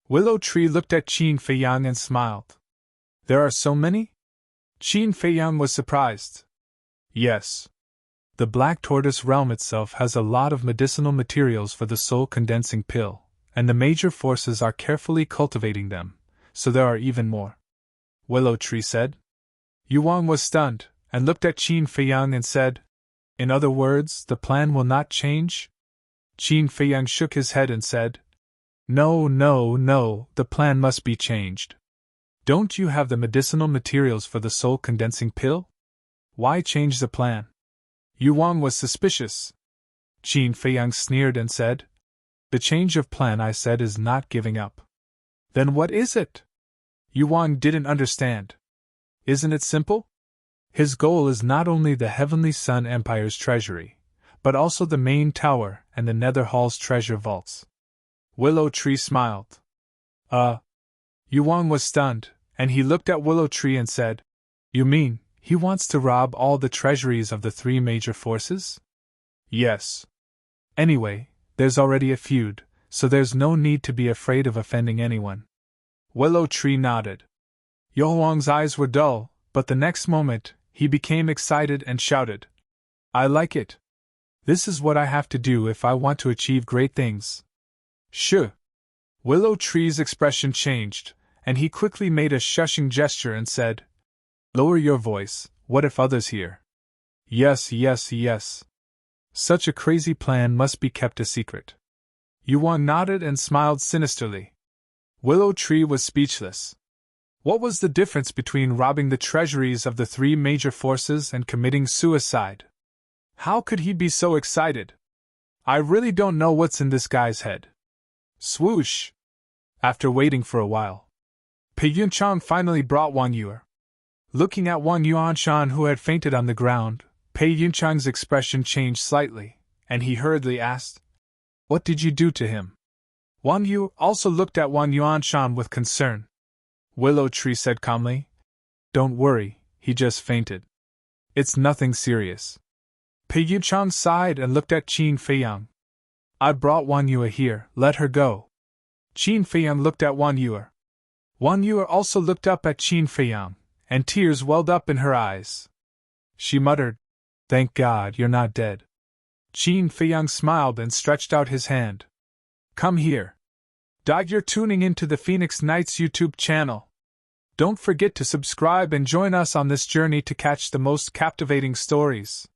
Willow Tree looked at Qin Feiyang and smiled. There are so many? Qin Feiyang was surprised. Yes. The Black Tortoise realm itself has a lot of medicinal materials for the soul condensing pill, and the major forces are carefully cultivating them, so there are even more. Willow Tree said. Yuan was stunned, and looked at Qin Feiyang and said, In other words, the plan will not change? Qin Feiyang shook his head and said, No, the plan must be changed. Don't you have the medicinal materials for the soul condensing pill? Why change the plan? Yuan was suspicious. Qin Feiyang sneered and said, The change of plan I said is not giving up. Then what is it? Yuan didn't understand. Isn't it simple? His goal is not only the Heavenly Sun Empire's treasury, but also the main tower and the Nether Hall's treasure vaults. Willow Tree smiled. Yuan was stunned, and he looked at Willow Tree and said, You mean, he wants to rob all the treasuries of the 3 major forces? Yes. Anyway, there's already a feud, so there's no need to be afraid of offending anyone. Willow Tree nodded. Yuan's eyes were dull, but the next moment, he became excited and shouted, I like it. This is what I have to do if I want to achieve great things. Shh! Willow Tree's expression changed, and he quickly made a shushing gesture and said, Lower your voice, what if others hear? Yes. Such a crazy plan must be kept a secret. Yuan nodded and smiled sinisterly. Willow Tree was speechless. What was the difference between robbing the treasuries of the 3 major forces and committing suicide? How could he be so excited? I really don't know what's in this guy's head. Swoosh! After waiting for a while, Pei Yunchang finally brought Wang Yuer. Looking at Wang Yuanshan who had fainted on the ground, Pei Yunchang's expression changed slightly, and he hurriedly asked, What did you do to him? Wang Yu also looked at Wang Yuanshan with concern. Willow Tree said calmly, Don't worry, he just fainted. It's nothing serious. Pei Yunchang sighed and looked at Qin Feiyang. I brought Wang Yuer here, let her go. Qin Feiyang looked at Wang Yuer. Wang Yuer also looked up at Qin Feiyang, and tears welled up in her eyes. She muttered, Thank God you're not dead. Qin Feiyang smiled and stretched out his hand. Come here. You're tuning into the Phoenix Knights YouTube channel. Don't forget to subscribe and join us on this journey to catch the most captivating stories.